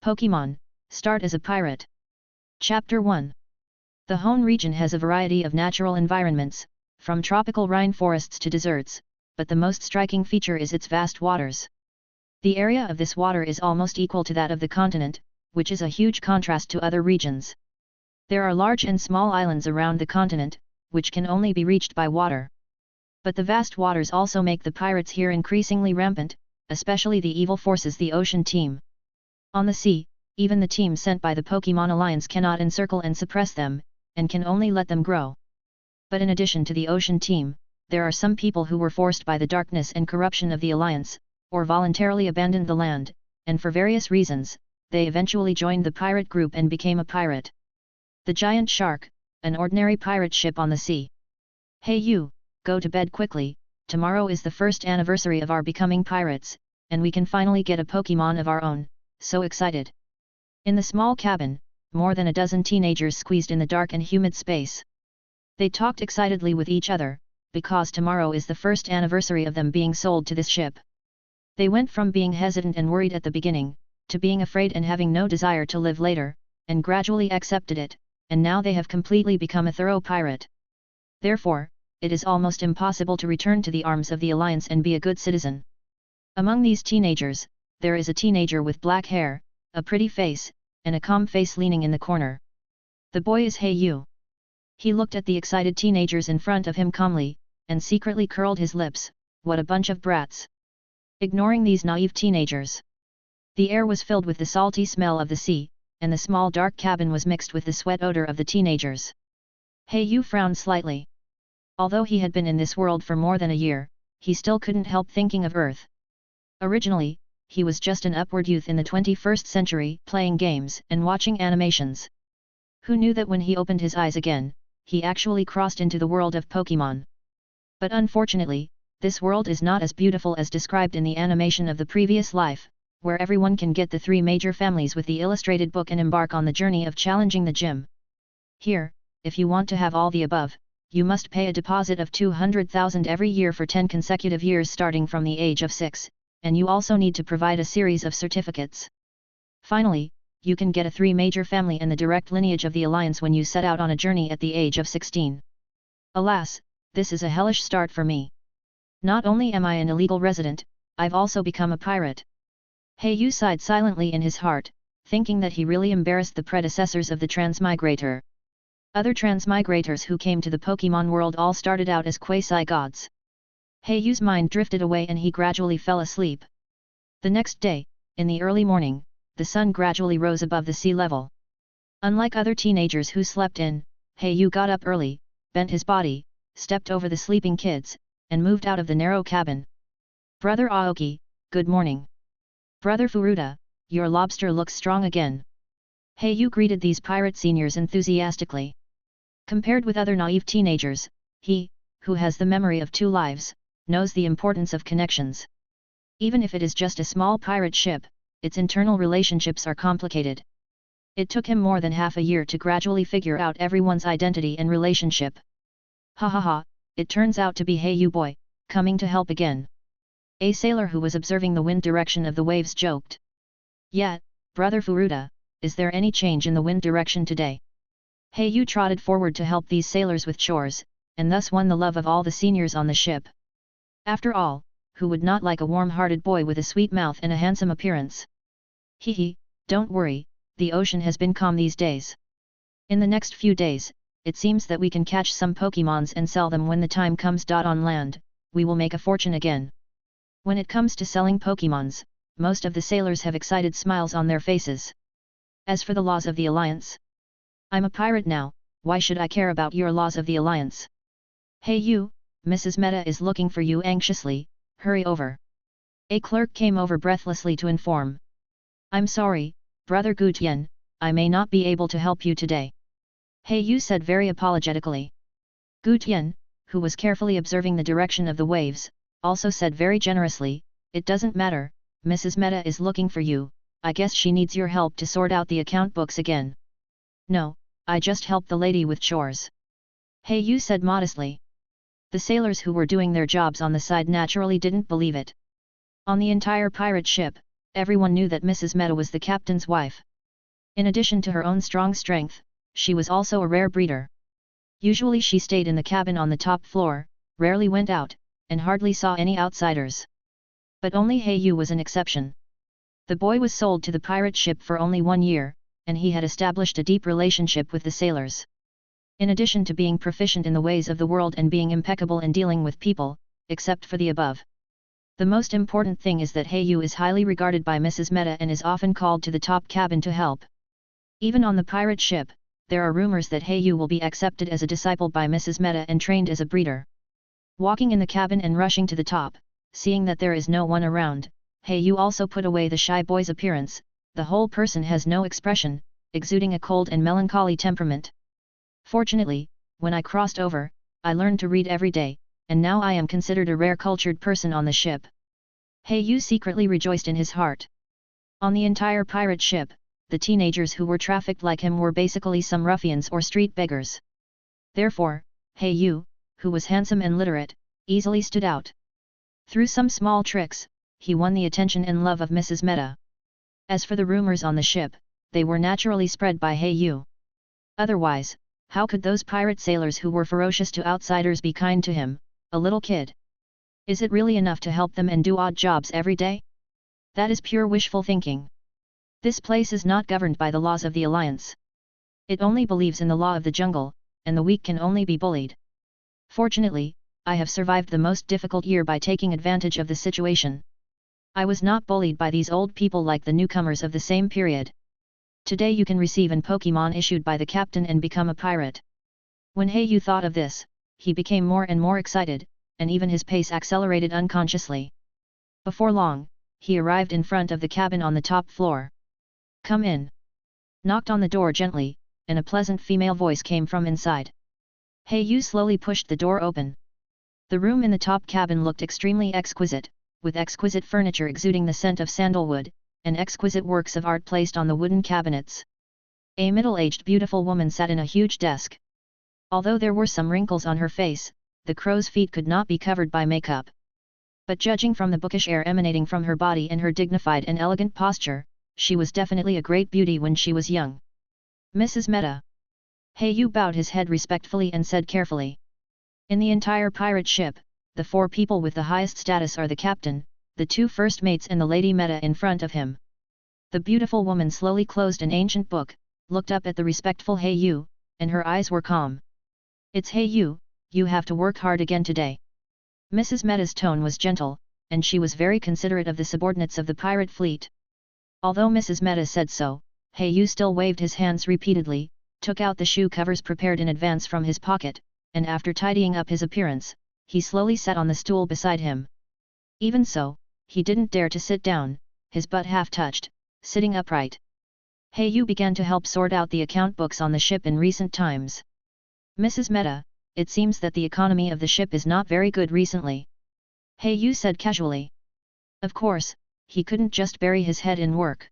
Pokémon, start as a pirate. Chapter 1. The Hone region has a variety of natural environments, from tropical rainforests to deserts, but the most striking feature is its vast waters. The area of this water is almost equal to that of the continent, which is a huge contrast to other regions. There are large and small islands around the continent, which can only be reached by water. But the vast waters also make the pirates here increasingly rampant, especially the evil forces the ocean team. On the sea, even the team sent by the Pokémon Alliance cannot encircle and suppress them, and can only let them grow. But in addition to the ocean team, there are some people who were forced by the darkness and corruption of the Alliance, or voluntarily abandoned the land, and for various reasons, they eventually joined the pirate group and became a pirate. The Giant Shark, an ordinary pirate ship on the sea. Hey you, go to bed quickly, tomorrow is the first anniversary of our becoming pirates, and we can finally get a Pokémon of our own, so excited. In the small cabin, more than a dozen teenagers squeezed in the dark and humid space. They talked excitedly with each other, because tomorrow is the first anniversary of them being sold to this ship. They went from being hesitant and worried at the beginning, to being afraid and having no desire to live later, and gradually accepted it, and now they have completely become a thorough pirate. Therefore, it is almost impossible to return to the arms of the Alliance and be a good citizen. Among these teenagers, there is a teenager with black hair, a pretty face, and a calm face leaning in the corner. The boy is Hey You. He looked at the excited teenagers in front of him calmly, and secretly curled his lips. What a bunch of brats. Ignoring these naive teenagers. The air was filled with the salty smell of the sea, and the small dark cabin was mixed with the sweat odor of the teenagers. Hey You frowned slightly. Although he had been in this world for more than a year, he still couldn't help thinking of Earth. Originally, he was just an upward youth in the 21st century, playing games and watching animations. Who knew that when he opened his eyes again, he actually crossed into the world of Pokémon. But unfortunately, this world is not as beautiful as described in the animation of the previous life, where everyone can get the 3 major families with the illustrated book and embark on the journey of challenging the gym. Here, if you want to have all the above, you must pay a deposit of 200,000 every year for 10 consecutive years starting from the age of 6, and you also need to provide a series of certificates. Finally, you can get a 3 major family and the direct lineage of the Alliance when you set out on a journey at the age of 16. Alas, this is a hellish start for me. Not only am I an illegal resident, I've also become a pirate. Hey You sighed silently in his heart, thinking that he really embarrassed the predecessors of the transmigrator. Other transmigrators who came to the Pokémon world all started out as quasi-gods. Hey You's mind drifted away and he gradually fell asleep. The next day, in the early morning, the sun gradually rose above the sea level. Unlike other teenagers who slept in, Hey You got up early, bent his body, stepped over the sleeping kids, and moved out of the narrow cabin. Brother Aoki, good morning. Brother Furuta, your lobster looks strong again. Hey You greeted these pirate seniors enthusiastically. Compared with other naive teenagers, he, who has the memory of 2 lives, knows the importance of connections. Even if it is just a small pirate ship, its internal relationships are complicated. It took him more than half a year to gradually figure out everyone's identity and relationship. Ha ha ha, it turns out to be Hey You boy, coming to help again. A sailor who was observing the wind direction of the waves joked. Yet, Brother Furuta, is there any change in the wind direction today? Hey You trotted forward to help these sailors with chores, and thus won the love of all the seniors on the ship. After all, who would not like a warm-hearted boy with a sweet mouth and a handsome appearance? Hee, don't worry, the ocean has been calm these days. In the next few days, it seems that we can catch some Pokémons and sell them when the time comes. On land, we will make a fortune again. When it comes to selling Pokémons, most of the sailors have excited smiles on their faces. As for the laws of the Alliance, I'm a pirate now, why should I care about your laws of the Alliance? Hey You, Mrs. Meta is looking for you anxiously, hurry over. A clerk came over breathlessly to inform. I'm sorry, Brother Gutian, I may not be able to help you today. Hey You said very apologetically. Gutian, who was carefully observing the direction of the waves, also said very generously, it doesn't matter, Mrs. Meta is looking for you, I guess she needs your help to sort out the account books again. No, I just helped the lady with chores. Hey You said modestly. The sailors who were doing their jobs on the side naturally didn't believe it. On the entire pirate ship, Everyone knew that Mrs. Meta was the captain's wife. In addition to her own strong strength, she was also a rare breeder. Usually she stayed in the cabin on the top floor, rarely went out, and hardly saw any outsiders. But only Yu was an exception. The boy was sold to the pirate ship for only 1 year, and he had established a deep relationship with the sailors. In addition to being proficient in the ways of the world and being impeccable in dealing with people, except for the above. The most important thing is that Yu is highly regarded by Mrs. Meta and is often called to the top cabin to help. Even on the pirate ship, there are rumors that Yu will be accepted as a disciple by Mrs. Meta and trained as a breeder. Walking in the cabin and rushing to the top, seeing that there is no one around, Yu also put away the shy boy's appearance. The whole person has no expression, exuding a cold and melancholy temperament. Fortunately, when I crossed over, I learned to read every day, and now I am considered a rare cultured person on the ship. Yu secretly rejoiced in his heart. On the entire pirate ship, the teenagers who were trafficked like him were basically some ruffians or street beggars. Therefore, Yu, who was handsome and literate, easily stood out. Through some small tricks, he won the attention and love of Mrs. Meta. As for the rumors on the ship, they were naturally spread by Yu. Otherwise, how could those pirate sailors who were ferocious to outsiders be kind to him, a little kid? Is it really enough to help them and do odd jobs every day? That is pure wishful thinking. This place is not governed by the laws of the Alliance. It only believes in the law of the jungle, and the weak can only be bullied. Fortunately, I have survived the most difficult year by taking advantage of the situation. I was not bullied by these old people like the newcomers of the same period. Today you can receive an Pokémon issued by the captain and become a pirate. When Yu thought of this, he became more and more excited, and even his pace accelerated unconsciously. Before long, he arrived in front of the cabin on the top floor. "Come in." Knocked on the door gently, and a pleasant female voice came from inside. Yu slowly pushed the door open. The room in the top cabin looked extremely exquisite, with exquisite furniture exuding the scent of sandalwood, and exquisite works of art placed on the wooden cabinets. A middle-aged beautiful woman sat in a huge desk. Although there were some wrinkles on her face, the crow's feet could not be covered by makeup. But judging from the bookish air emanating from her body and her dignified and elegant posture, she was definitely a great beauty when she was young. "Mrs. Meta." Yu bowed his head respectfully and said carefully. In the entire pirate ship, the 4 people with the highest status are the captain, the 2 first mates and the Lady Meta in front of him. The beautiful woman slowly closed an ancient book, looked up at the respectful Yu, and her eyes were calm. "It's Yu, you have to work hard again today." Mrs. Meta's tone was gentle, and she was very considerate of the subordinates of the pirate fleet. Although Mrs. Meta said so, Yu still waved his hands repeatedly, took out the shoe covers prepared in advance from his pocket, and after tidying up his appearance, he slowly sat on the stool beside him. Even so, he didn't dare to sit down, his butt half touched, sitting upright. Yu began to help sort out the account books on the ship in recent times. "Mrs. Meta, it seems that the economy of the ship is not very good recently." Yu said casually. Of course, he couldn't just bury his head in work.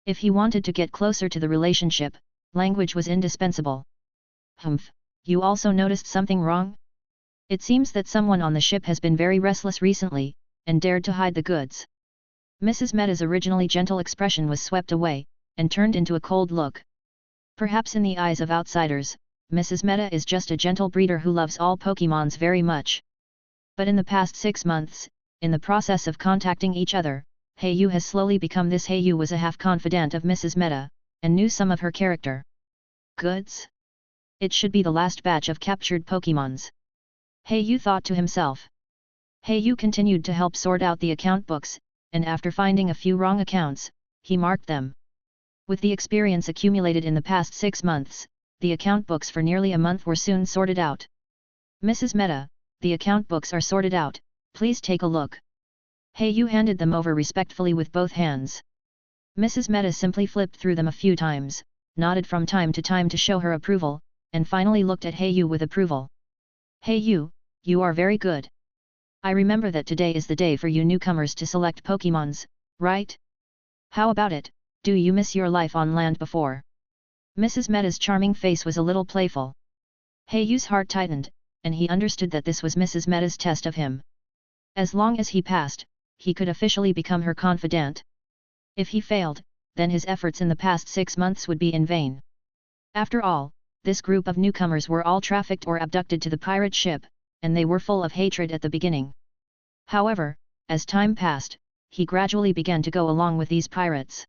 If he wanted to get closer to the relationship, language was indispensable. "Humph, you also noticed something wrong? It seems that someone on the ship has been very restless recently, and dared to hide the goods." Mrs. Meta's originally gentle expression was swept away, and turned into a cold look. Perhaps in the eyes of outsiders, Mrs. Meta is just a gentle breeder who loves all Pokémons very much. But in the past 6 months, in the process of contacting each other, Yu has slowly become this. Yu was a half-confidant of Mrs. Meta, and knew some of her character. Goods? It should be the last batch of captured Pokémons. Yu thought to himself. Yu continued to help sort out the account books, and after finding a few wrong accounts, he marked them. With the experience accumulated in the past 6 months, the account books for nearly a month were soon sorted out. "Mrs. Meta, the account books are sorted out, please take a look." Yu handed them over respectfully with both hands. Mrs. Meta simply flipped through them a few times, nodded from time to time to show her approval, and finally looked at Yu with approval. "Yu, you are very good. I remember that today is the day for you newcomers to select Pokémons, right? How about it, do you miss your life on land before?" Mrs. Meta's charming face was a little playful. Yu's heart tightened, and he understood that this was Mrs. Meta's test of him. As long as he passed, he could officially become her confidant. If he failed, then his efforts in the past 6 months would be in vain. After all, this group of newcomers were all trafficked or abducted to the pirate ship, and they were full of hatred at the beginning. However, as time passed, he gradually began to go along with these pirates.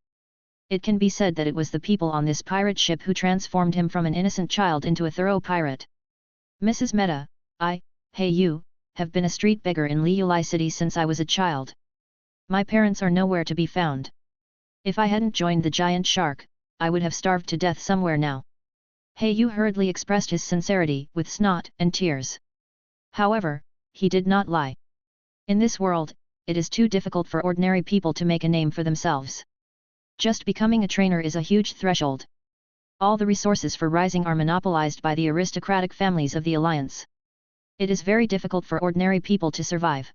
It can be said that it was the people on this pirate ship who transformed him from an innocent child into a thorough pirate. Mrs. Mehta, hey you, have been a street beggar in Liuli City since I was a child. My parents are nowhere to be found. If I hadn't joined the giant shark, I would have starved to death somewhere now. Hey you hurriedly expressed his sincerity with snot and tears. However, he did not lie. In this world, it is too difficult for ordinary people to make a name for themselves. Just becoming a trainer is a huge threshold. All the resources for rising are monopolized by the aristocratic families of the Alliance. It is very difficult for ordinary people to survive.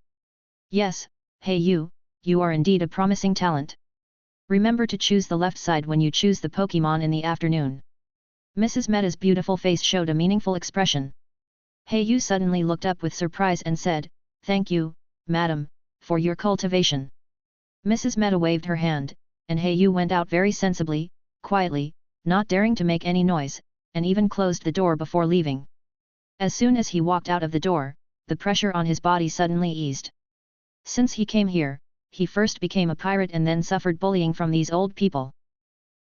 Yes, hey you are indeed a promising talent. Remember to choose the left side when you choose the Pokémon in the afternoon. Mrs. Mehta's beautiful face showed a meaningful expression. Hey you suddenly looked up with surprise and said, "Thank you, madam, for your cultivation." Mrs. Mehta waved her hand, and Hey you went out very sensibly, quietly, not daring to make any noise, and even closed the door before leaving. As soon as he walked out of the door, the pressure on his body suddenly eased. Since he came here, he first became a pirate and then suffered bullying from these old people.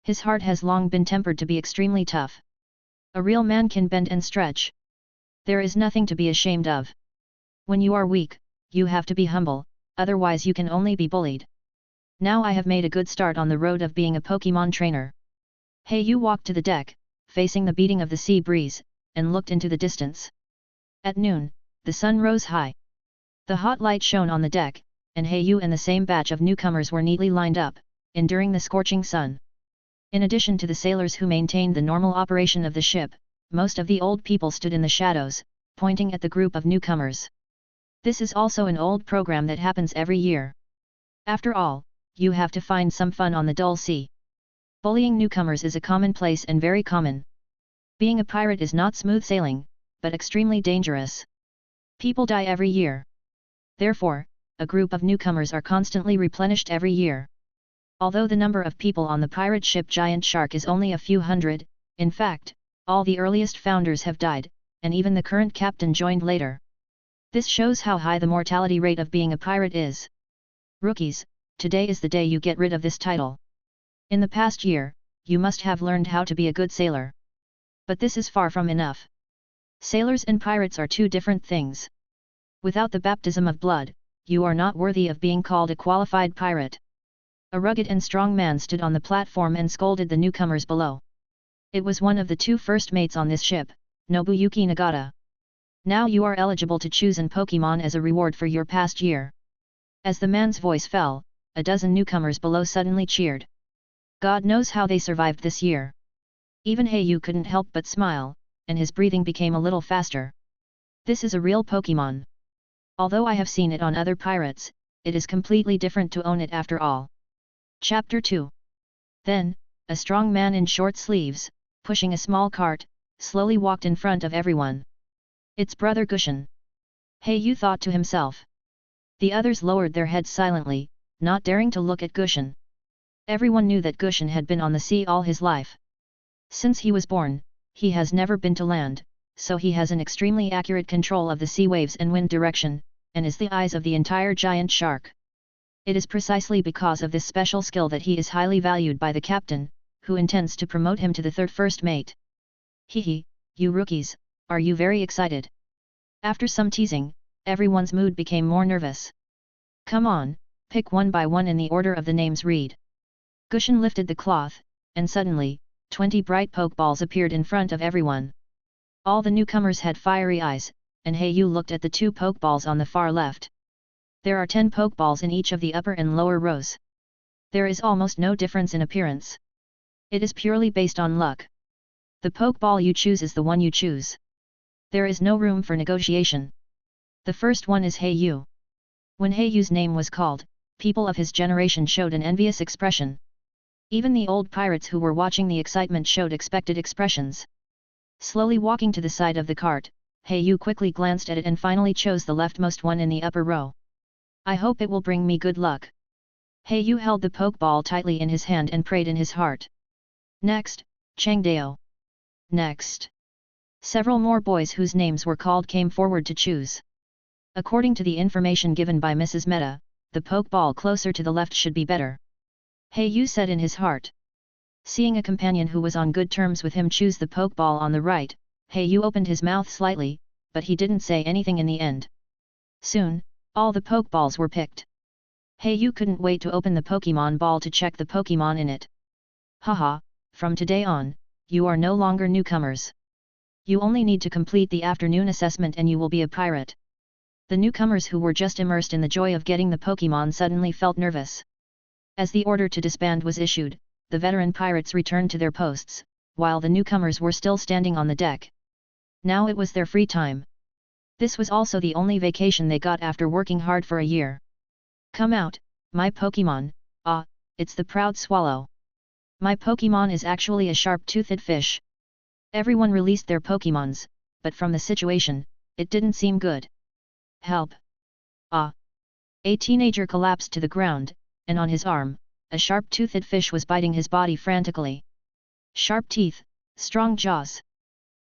His heart has long been tempered to be extremely tough. A real man can bend and stretch. There is nothing to be ashamed of. When you are weak, you have to be humble, otherwise you can only be bullied. Now I have made a good start on the road of being a Pokémon trainer. Hey you walked to the deck, facing the beating of the sea breeze, and looked into the distance. At noon, the sun rose high. The hot light shone on the deck, and Hey you and the same batch of newcomers were neatly lined up, enduring the scorching sun. In addition to the sailors who maintained the normal operation of the ship, most of the old people stood in the shadows, pointing at the group of newcomers. This is also an old program that happens every year. After all, you have to find some fun on the dull sea. Bullying newcomers is a commonplace and very common. Being a pirate is not smooth sailing, but extremely dangerous. People die every year. Therefore, a group of newcomers are constantly replenished every year. Although the number of people on the pirate ship Giant Shark is only a few hundred, in fact, all the earliest founders have died, and even the current captain joined later. This shows how high the mortality rate of being a pirate is. Rookies, today is the day you get rid of this title. In the past year, you must have learned how to be a good sailor. But this is far from enough. Sailors and pirates are two different things. Without the baptism of blood, you are not worthy of being called a qualified pirate. A rugged and strong man stood on the platform and scolded the newcomers below. It was one of the two first mates on this ship, Nobuyuki Nagata. Now you are eligible to choose an Pokémon as a reward for your past year. As the man's voice fell, a dozen newcomers below suddenly cheered. God knows how they survived this year. Even Heiyu couldn't help but smile, and his breathing became a little faster. This is a real Pokémon. Although I have seen it on other pirates, it is completely different to own it after all. Chapter 2. Then, a strong man in short sleeves, pushing a small cart, slowly walked in front of everyone. It's Brother Gushin. Heiyu thought to himself. The others lowered their heads silently, not daring to look at Gushin. Everyone knew that Gushin had been on the sea all his life. Since he was born, he has never been to land, so he has an extremely accurate control of the sea waves and wind direction, and is the eyes of the entire giant shark. It is precisely because of this special skill that he is highly valued by the captain, who intends to promote him to the third first mate. Hehe, you rookies, are you very excited? After some teasing, everyone's mood became more nervous. Come on, pick one by one in the order of the names read. Gushin lifted the cloth, and suddenly, 20 bright Pokeballs appeared in front of everyone. All the newcomers had fiery eyes, and Heiyu looked at the 2 Pokeballs on the far left. There are 10 Pokeballs in each of the upper and lower rows. There is almost no difference in appearance. It is purely based on luck. The Pokeball you choose is the one you choose. There is no room for negotiation. The first one is Heiyu. When Heiyu's name was called, people of his generation showed an envious expression. Even the old pirates who were watching the excitement showed expected expressions. Slowly walking to the side of the cart, Heiyu quickly glanced at it and finally chose the leftmost one in the upper row. I hope it will bring me good luck. Yu held the Pokeball tightly in his hand and prayed in his heart. Next, Changdao. Next. Several more boys whose names were called came forward to choose. According to the information given by Mrs. Mehta, the Pokeball closer to the left should be better. Yu said in his heart. Seeing a companion who was on good terms with him choose the Pokeball on the right, Yu opened his mouth slightly, but he didn't say anything in the end. Soon, all the Pokeballs were picked. Yu couldn't wait to open the Pokemon ball to check the Pokemon in it. Haha, from today on, you are no longer newcomers. You only need to complete the afternoon assessment and you will be a pirate. The newcomers who were just immersed in the joy of getting the Pokemon suddenly felt nervous. As the order to disband was issued, the veteran pirates returned to their posts, while the newcomers were still standing on the deck. Now it was their free time. This was also the only vacation they got after working hard for a year. Come out, my Pokemon, it's the proud swallow. My Pokemon is actually a sharp-toothed fish. Everyone released their Pokemons, but from the situation, it didn't seem good. Help! A teenager collapsed to the ground, and on his arm, a sharp-toothed fish was biting his body frantically. Sharp teeth, strong jaws.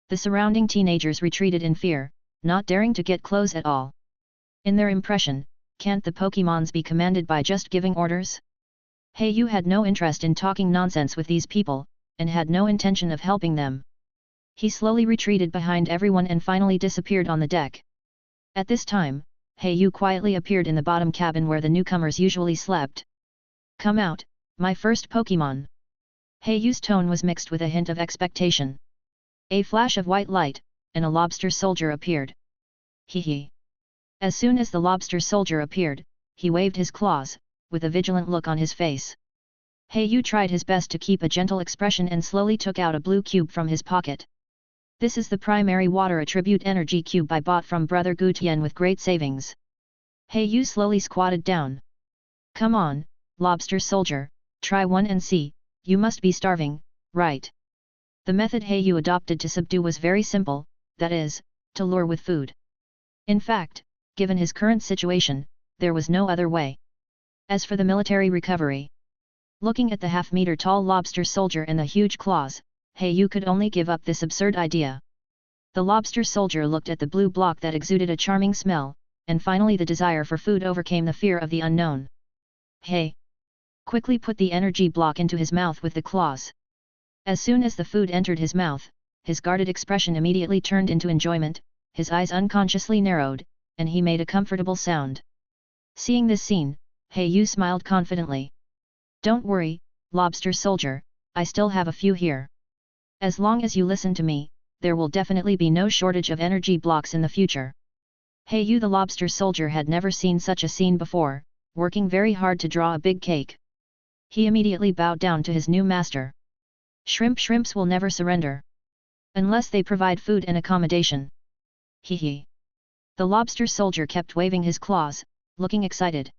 The surrounding teenagers retreated in fear, not daring to get close at all. In their impression, can't the Pokemons be commanded by just giving orders? Yu had no interest in talking nonsense with these people, and had no intention of helping them. He slowly retreated behind everyone and finally disappeared on the deck. At this time, Yu quietly appeared in the bottom cabin where the newcomers usually slept. Come out, my first Pokemon. Yu's tone was mixed with a hint of expectation. A flash of white light, and a lobster soldier appeared. Hee. As soon as the lobster soldier appeared, he waved his claws, with a vigilant look on his face. Yu tried his best to keep a gentle expression and slowly took out a blue cube from his pocket. This is the primary water attribute energy cube I bought from Brother Gutian with great savings. Yu slowly squatted down. Come on, lobster soldier, try one and see, you must be starving, right? The method Yu adopted to subdue was very simple, that is, to lure with food. In fact, given his current situation, there was no other way. As for the military recovery, looking at the half-meter-tall lobster soldier and the huge claws, Yu could only give up this absurd idea. The lobster soldier looked at the blue block that exuded a charming smell, and finally the desire for food overcame the fear of the unknown. Quickly put the energy block into his mouth with the claws. As soon as the food entered his mouth, his guarded expression immediately turned into enjoyment, his eyes unconsciously narrowed, and he made a comfortable sound. Seeing this scene, Yu smiled confidently. Don't worry, lobster soldier, I still have a few here. As long as you listen to me, there will definitely be no shortage of energy blocks in the future. Yu the lobster soldier had never seen such a scene before, working very hard to draw a big cake. He immediately bowed down to his new master. Shrimps will never surrender. Unless they provide food and accommodation. The lobster soldier kept waving his claws, looking excited.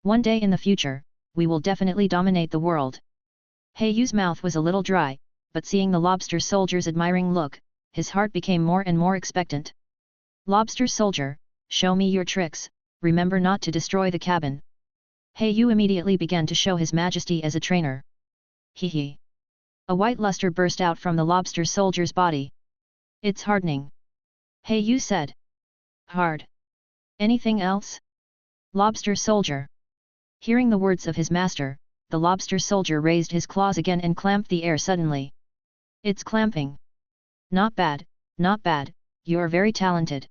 One day in the future, we will definitely dominate the world. Yu's mouth was a little dry, but seeing the lobster soldier's admiring look, his heart became more and more expectant. Lobster soldier, show me your tricks, remember not to destroy the cabin. Yu immediately began to show his majesty as a trainer. A white luster burst out from the lobster soldier's body. It's hardening. Yu said. Hard. Anything else? Lobster soldier. Hearing the words of his master, the lobster soldier raised his claws again and clamped the air suddenly. It's clamping. Not bad, you're very talented.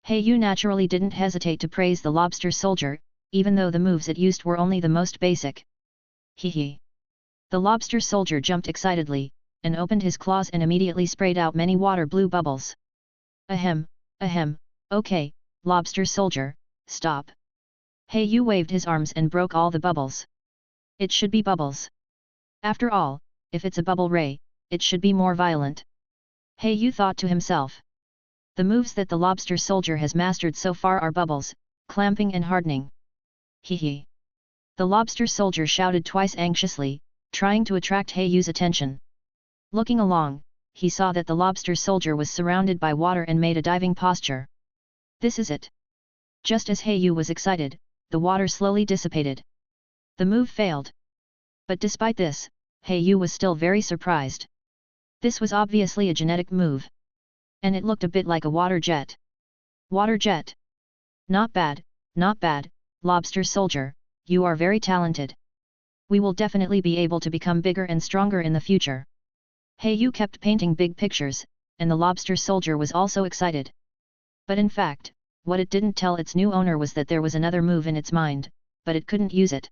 Yu naturally didn't hesitate to praise the lobster soldier, even though the moves it used were only the most basic. The lobster soldier jumped excitedly, and opened his claws and immediately sprayed out many water blue bubbles. Ahem, okay, lobster soldier, stop. Yu waved his arms and broke all the bubbles. It should be bubbles. After all, if it's a bubble ray, it should be more violent. Yu thought to himself. The moves that the lobster soldier has mastered so far are bubbles, clamping and hardening. The lobster soldier shouted twice anxiously, trying to attract Yu's attention. Looking along, he saw that the lobster soldier was surrounded by water and made a diving posture. This is it. Just as Yu was excited, the water slowly dissipated. The move failed. But despite this, Yu was still very surprised. This was obviously a genetic move. And it looked a bit like a water jet. Water jet. Not bad, not bad, Lobster Soldier, you are very talented. We will definitely be able to become bigger and stronger in the future. Yu kept painting big pictures, and the Lobster Soldier was also excited. But in fact, what it didn't tell its new owner was that there was another move in its mind, but it couldn't use it.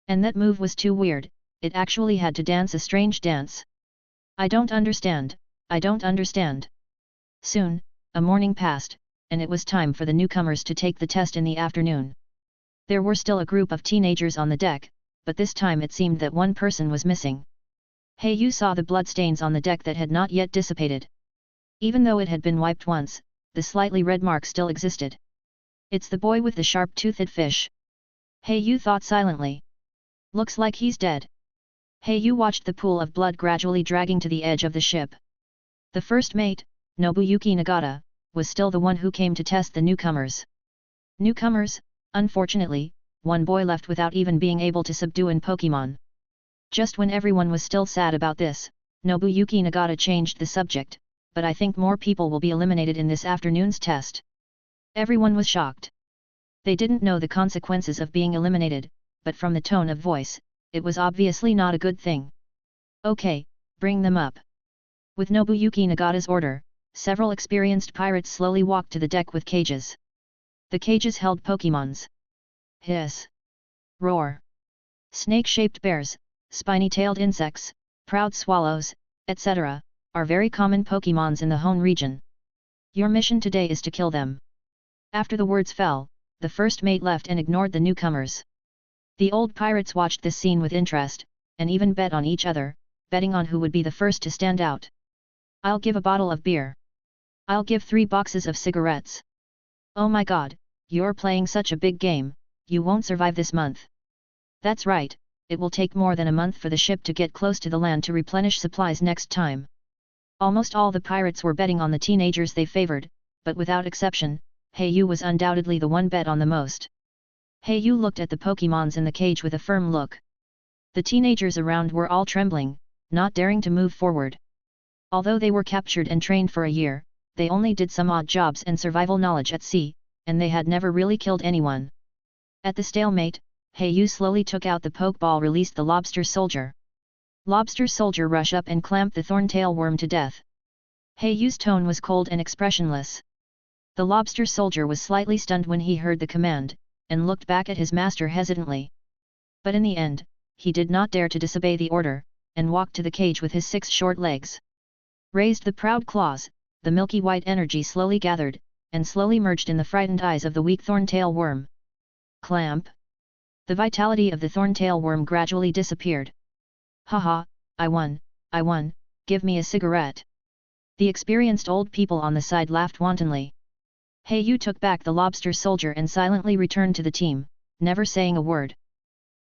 And that move was too weird, it actually had to dance a strange dance. I don't understand, I don't understand. Soon, a morning passed, and it was time for the newcomers to take the test in the afternoon. There were still a group of teenagers on the deck, but this time it seemed that one person was missing. Yu saw the bloodstains on the deck that had not yet dissipated. Even though it had been wiped once, the slightly red mark still existed. It's the boy with the sharp-toothed fish. Yu thought silently. Looks like he's dead. Yu watched the pool of blood gradually dragging to the edge of the ship. The first mate, Nobuyuki Nagata, was still the one who came to test the newcomers. Newcomers, unfortunately, one boy left without even being able to subdue an Pokémon. Just when everyone was still sad about this, Nobuyuki Nagata changed the subject, but I think more people will be eliminated in this afternoon's test. Everyone was shocked. They didn't know the consequences of being eliminated, but from the tone of voice, it was obviously not a good thing. Okay, bring them up. With Nobuyuki Nagata's order, several experienced pirates slowly walked to the deck with cages. The cages held Pokémons. Hiss. Roar. Snake-shaped bears, spiny-tailed insects, proud swallows, etc., are very common Pokémons in the Hone region. Your mission today is to kill them. After the words fell, the first mate left and ignored the newcomers. The old pirates watched this scene with interest, and even bet on each other, betting on who would be the first to stand out. I'll give a bottle of beer. I'll give 3 boxes of cigarettes. Oh my god, you're playing such a big game, you won't survive this month. That's right, it will take more than a month for the ship to get close to the land to replenish supplies next time. Almost all the pirates were betting on the teenagers they favored, but without exception, Yu was undoubtedly the one bet on the most. Yu looked at the Pokémons in the cage with a firm look. The teenagers around were all trembling, not daring to move forward. Although they were captured and trained for a year, they only did some odd jobs and survival knowledge at sea, and they had never really killed anyone. At the stalemate, Yu slowly took out the Pokeball, released the Lobster Soldier. Lobster Soldier rush up and clamp the Thorntail worm to death. Yu's tone was cold and expressionless. The Lobster Soldier was slightly stunned when he heard the command, and looked back at his master hesitantly. But in the end, he did not dare to disobey the order, and walked to the cage with his 6 short legs. Raised the proud claws, the milky white energy slowly gathered, and slowly merged in the frightened eyes of the weak Thorntail worm. Clamp! The vitality of the Thorntail worm gradually disappeared. Haha, I won, give me a cigarette. The experienced old people on the side laughed wantonly. Yu took back the Lobster Soldier and silently returned to the team, never saying a word.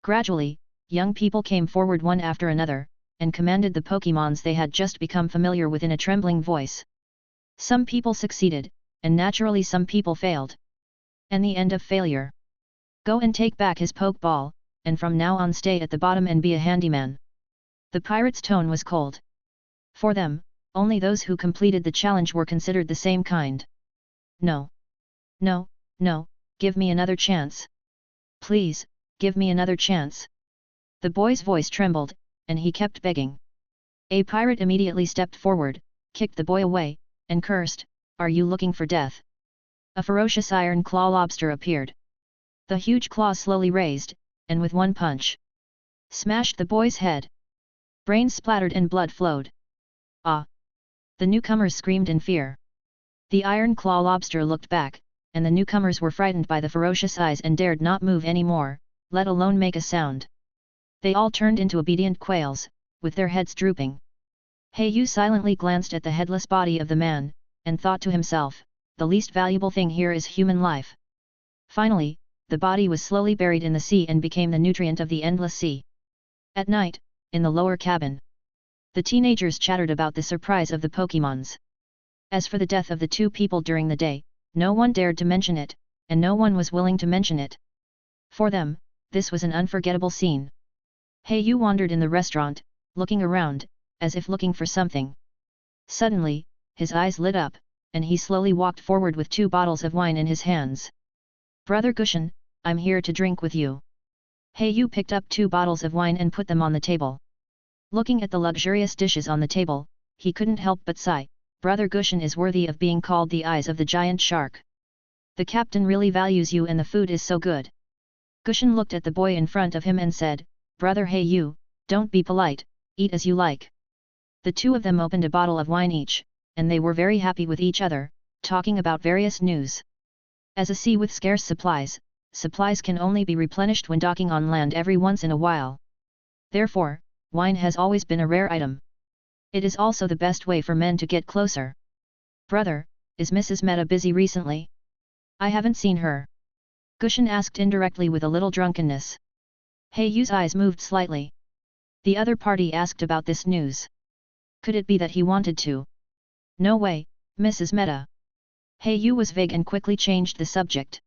Gradually, young people came forward one after another, and commanded the Pokémons they had just become familiar with in a trembling voice. Some people succeeded, and naturally some people failed. And the end of failure. Go and take back his Pokeball, and from now on stay at the bottom and be a handyman. The pirate's tone was cold. For them, only those who completed the challenge were considered the same kind. No. No, no, give me another chance. Please, give me another chance. The boy's voice trembled, and he kept begging. A pirate immediately stepped forward, kicked the boy away, and cursed, "Are you looking for death?" A ferocious iron claw lobster appeared. The huge claw slowly raised, and with one punch, smashed the boy's head. Brains splattered and blood flowed. Ah! The newcomers screamed in fear. The iron claw lobster looked back, and the newcomers were frightened by the ferocious eyes and dared not move any more, let alone make a sound. They all turned into obedient quails, with their heads drooping. Yu silently glanced at the headless body of the man, and thought to himself, the least valuable thing here is human life. Finally, the body was slowly buried in the sea and became the nutrient of the endless sea. At night, in the lower cabin, the teenagers chattered about the surprise of the Pokémons. As for the death of the 2 people during the day, no one dared to mention it, and no one was willing to mention it. For them, this was an unforgettable scene. Yu wandered in the restaurant, looking around, as if looking for something. Suddenly, his eyes lit up, and he slowly walked forward with 2 bottles of wine in his hands. "Brother Gushin, I'm here to drink with you." Yu picked up 2 bottles of wine and put them on the table. Looking at the luxurious dishes on the table, he couldn't help but sigh, "Brother Gushin is worthy of being called the eyes of the giant shark. The captain really values you and the food is so good." Gushin looked at the boy in front of him and said, "Brother Yu, don't be polite, eat as you like." The 2 of them opened a bottle of wine each, and they were very happy with each other, talking about various news. As a sea with scarce supplies, supplies can only be replenished when docking on land every once in a while. Therefore, wine has always been a rare item. It is also the best way for men to get closer. "Brother, is Mrs. Mehta busy recently? I haven't seen her." Gushin asked indirectly with a little drunkenness. Yu's eyes moved slightly. The other party asked about this news. Could it be that he wanted to? "No way, Mrs. Mehta." Yu was vague and quickly changed the subject.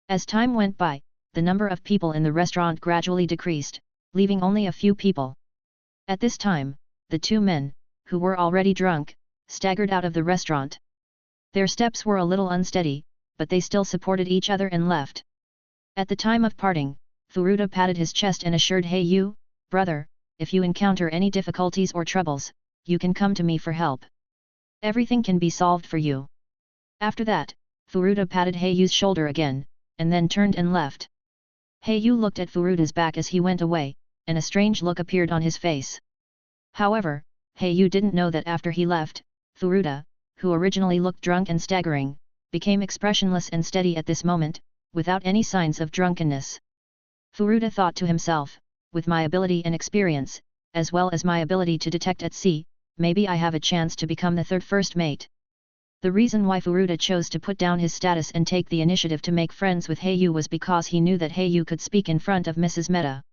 As time went by, the number of people in the restaurant gradually decreased, leaving only a few people. At this time, the 2 men, who were already drunk, staggered out of the restaurant. Their steps were a little unsteady, but they still supported each other and left. At the time of parting, Furuta patted his chest and assured Yu, "Brother, if you encounter any difficulties or troubles, you can come to me for help. Everything can be solved for you." After that, Furuta patted Yu's shoulder again, and then turned and left. Yu looked at Furuta's back as he went away, and a strange look appeared on his face. However, Yu didn't know that after he left, Furuta, who originally looked drunk and staggering, became expressionless and steady at this moment, without any signs of drunkenness. Furuta thought to himself, "With my ability and experience, as well as my ability to detect at sea, maybe I have a chance to become the 3rd first mate." The reason why Furuta chose to put down his status and take the initiative to make friends with Yu was because he knew that Yu could speak in front of Mrs. Mehta.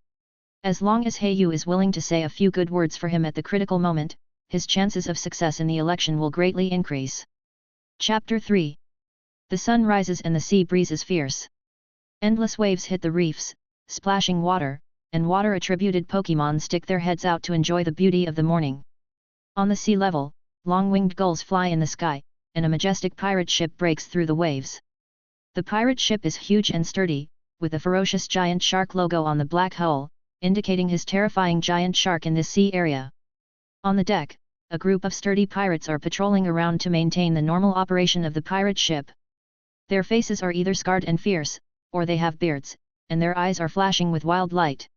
As long as Yu is willing to say a few good words for him at the critical moment, his chances of success in the election will greatly increase. Chapter 3. The sun rises and the sea breeze is fierce. Endless waves hit the reefs, splashing water, and water-attributed Pokémon stick their heads out to enjoy the beauty of the morning. On the sea level, long-winged gulls fly in the sky, and a majestic pirate ship breaks through the waves. The pirate ship is huge and sturdy, with a ferocious giant shark logo on the black hull, indicating his terrifying giant shark in this sea area. On the deck, a group of sturdy pirates are patrolling around to maintain the normal operation of the pirate ship. Their faces are either scarred and fierce, or they have beards, and their eyes are flashing with wild light.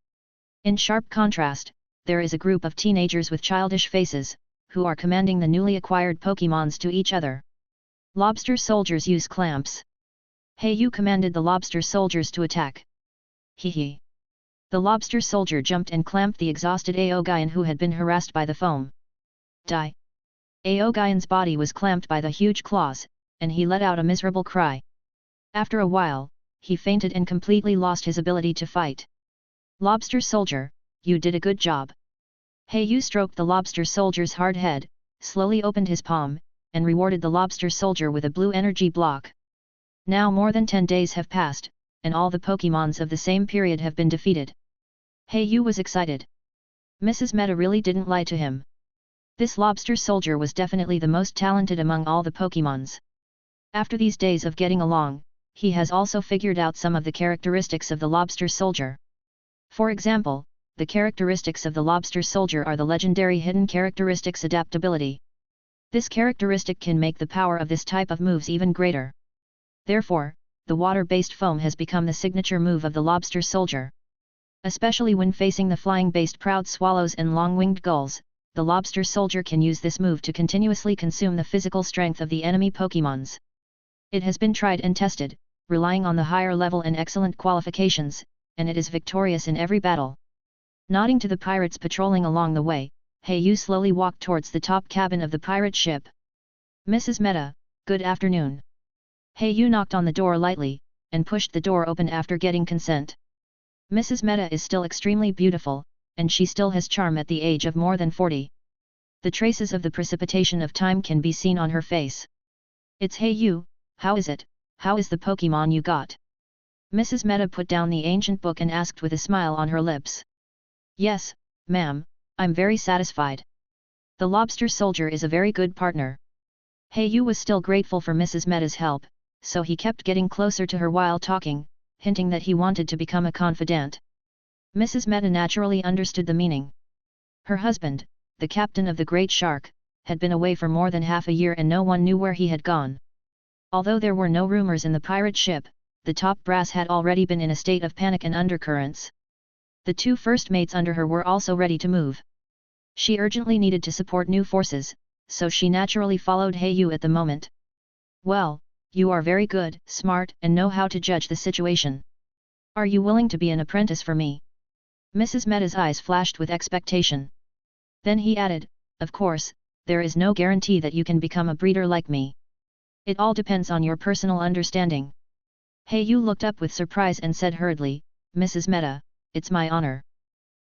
In sharp contrast, there is a group of teenagers with childish faces, who are commanding the newly acquired Pokémons to each other. Lobster soldiers use clamps. Yu commanded the lobster soldiers to attack. Hee. The lobster soldier jumped and clamped the exhausted Aogian who had been harassed by the foam. Die! Aogian's body was clamped by the huge claws, and he let out a miserable cry. After a while, he fainted and completely lost his ability to fight. "Lobster soldier, you did a good job." Yu stroked the lobster soldier's hard head, slowly opened his palm, and rewarded the lobster soldier with a blue energy block. Now more than 10 days have passed, and all the Pokémons of the same period have been defeated. Yu was excited. Mrs. Mehta really didn't lie to him. This lobster soldier was definitely the most talented among all the Pokémons. After these days of getting along, he has also figured out some of the characteristics of the lobster soldier. For example, the characteristics of the lobster soldier are the legendary hidden characteristics adaptability. This characteristic can make the power of this type of moves even greater. Therefore, the water-based foam has become the signature move of the lobster soldier. Especially when facing the flying-based proud swallows and long-winged gulls, the lobster soldier can use this move to continuously consume the physical strength of the enemy Pokémons. It has been tried and tested, relying on the higher level and excellent qualifications, and it is victorious in every battle. Nodding to the pirates patrolling along the way, Yu slowly walked towards the top cabin of the pirate ship. "Mrs. Mehta, good afternoon." Yu knocked on the door lightly, and pushed the door open after getting consent. Mrs. Mehta is still extremely beautiful, and she still has charm at the age of more than 40. The traces of the precipitation of time can be seen on her face. "It's Yu, how is it, how is the Pokémon you got?" Mrs. Mehta put down the ancient book and asked with a smile on her lips. Yes, ma'am, I'm very satisfied. The lobster soldier is a very good partner. Yu was still grateful for Mrs. Mehta's help, so he kept getting closer to her while talking, hinting that he wanted to become a confidant. Mrs. Mehta naturally understood the meaning. Her husband, the captain of the Great Shark, had been away for more than half a year and no one knew where he had gone. Although there were no rumors in the pirate ship, the top brass had already been in a state of panic and undercurrents. The two first mates under her were also ready to move. She urgently needed to support new forces, so she naturally followed Yu at the moment. Well, you are very good, smart, and know how to judge the situation. Are you willing to be an apprentice for me? Mrs. Mehta's eyes flashed with expectation. Then he added, of course, there is no guarantee that you can become a breeder like me. It all depends on your personal understanding. Yu looked up with surprise and said hurriedly, Mrs. Mehta, it's my honor.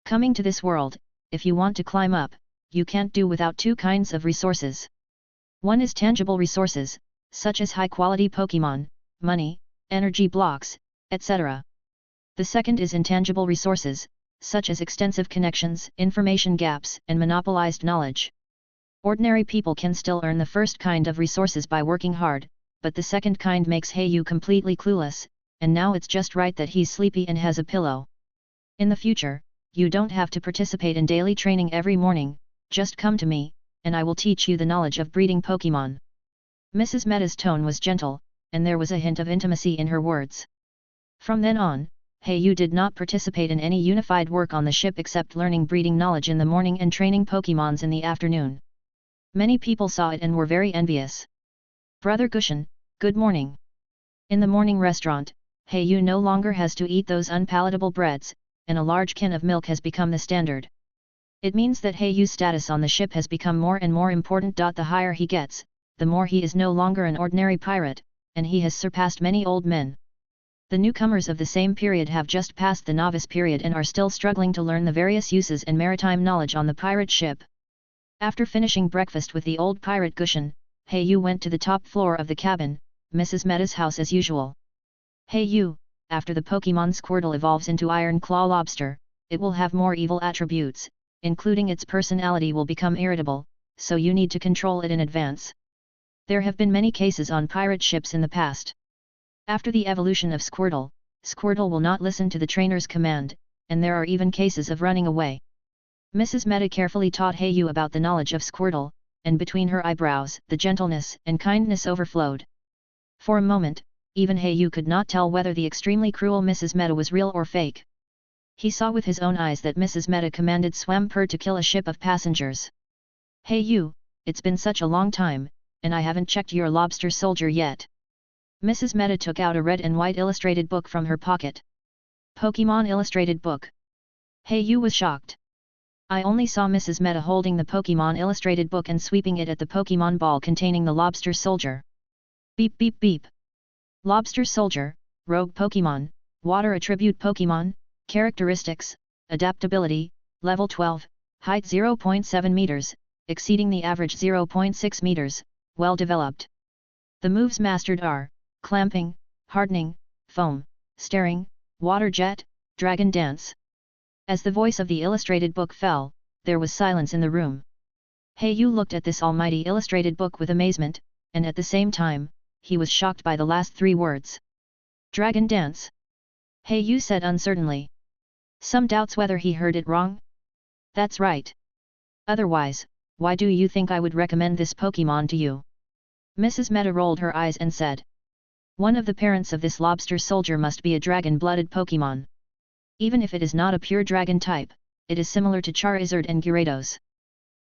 Coming to this world, if you want to climb up, you can't do without two kinds of resources. One is tangible resources, such as high-quality Pokémon, money, energy blocks, etc. The second is intangible resources, such as extensive connections, information gaps, and monopolized knowledge. Ordinary people can still earn the first kind of resources by working hard, but the second kind makes Yu completely clueless, and now it's just right that he's sleepy and has a pillow. In the future, you don't have to participate in daily training every morning, just come to me, and I will teach you the knowledge of breeding Pokémon. Mrs. Mehta's tone was gentle, and there was a hint of intimacy in her words. From then on, Yu did not participate in any unified work on the ship except learning breeding knowledge in the morning and training Pokémons in the afternoon. Many people saw it and were very envious. Brother Gushin, good morning. In the morning restaurant, Yu no longer has to eat those unpalatable breads, and a large can of milk has become the standard. It means that Yu's status on the ship has become more and more important. The higher he gets, the more he is no longer an ordinary pirate, and he has surpassed many old men. The newcomers of the same period have just passed the novice period and are still struggling to learn the various uses and maritime knowledge on the pirate ship. After finishing breakfast with the old pirate Gushin, Yu went to the top floor of the cabin, Mrs. Mehta's house as usual. Yu, after the Pokémon Squirtle evolves into Iron Claw Lobster, it will have more evil attributes, including its personality will become irritable, so you need to control it in advance. There have been many cases on pirate ships in the past. After the evolution of Squirtle, Squirtle will not listen to the trainer's command, and there are even cases of running away. Mrs. Mehta carefully taught Yu about the knowledge of Squirtle, and between her eyebrows the gentleness and kindness overflowed. For a moment, even Yu could not tell whether the extremely cruel Mrs. Mehta was real or fake. He saw with his own eyes that Mrs. Mehta commanded Swampert to kill a ship of passengers. Yu, it's been such a long time, and I haven't checked your lobster soldier yet. Mrs. Mehta took out a red and white illustrated book from her pocket. Pokémon illustrated book. Yu was shocked. I only saw Mrs. Mehta holding the Pokémon illustrated book and sweeping it at the Pokémon ball containing the lobster soldier. Beep beep beep. Lobster soldier, rogue Pokémon, water attribute Pokémon, characteristics, adaptability, level 12, height 0.7 meters, exceeding the average 0.6 meters, well developed. The moves mastered are, clamping, hardening, foam, staring, water jet, dragon dance. As the voice of the illustrated book fell, there was silence in the room. Yu looked at this almighty illustrated book with amazement, and at the same time, he was shocked by the last three words. Dragon dance. Yu said uncertainly. Some doubts whether he heard it wrong? That's right. Otherwise, why do you think I would recommend this Pokémon to you? Mrs. Mehta rolled her eyes and said. One of the parents of this lobster soldier must be a dragon-blooded Pokémon. Even if it is not a pure dragon type, it is similar to Charizard and Gyarados.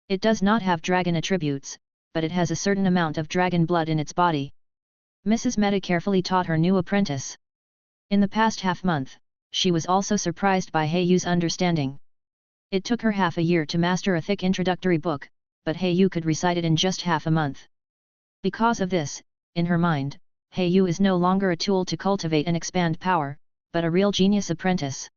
It does not have dragon attributes, but it has a certain amount of dragon blood in its body. Mrs. Mehta carefully taught her new apprentice. In the past half-month, she was also surprised by Yu's understanding. It took her half a year to master a thick introductory book, but Yu could recite it in just half a month. Because of this, in her mind, Yu is no longer a tool to cultivate and expand power, but a real genius apprentice.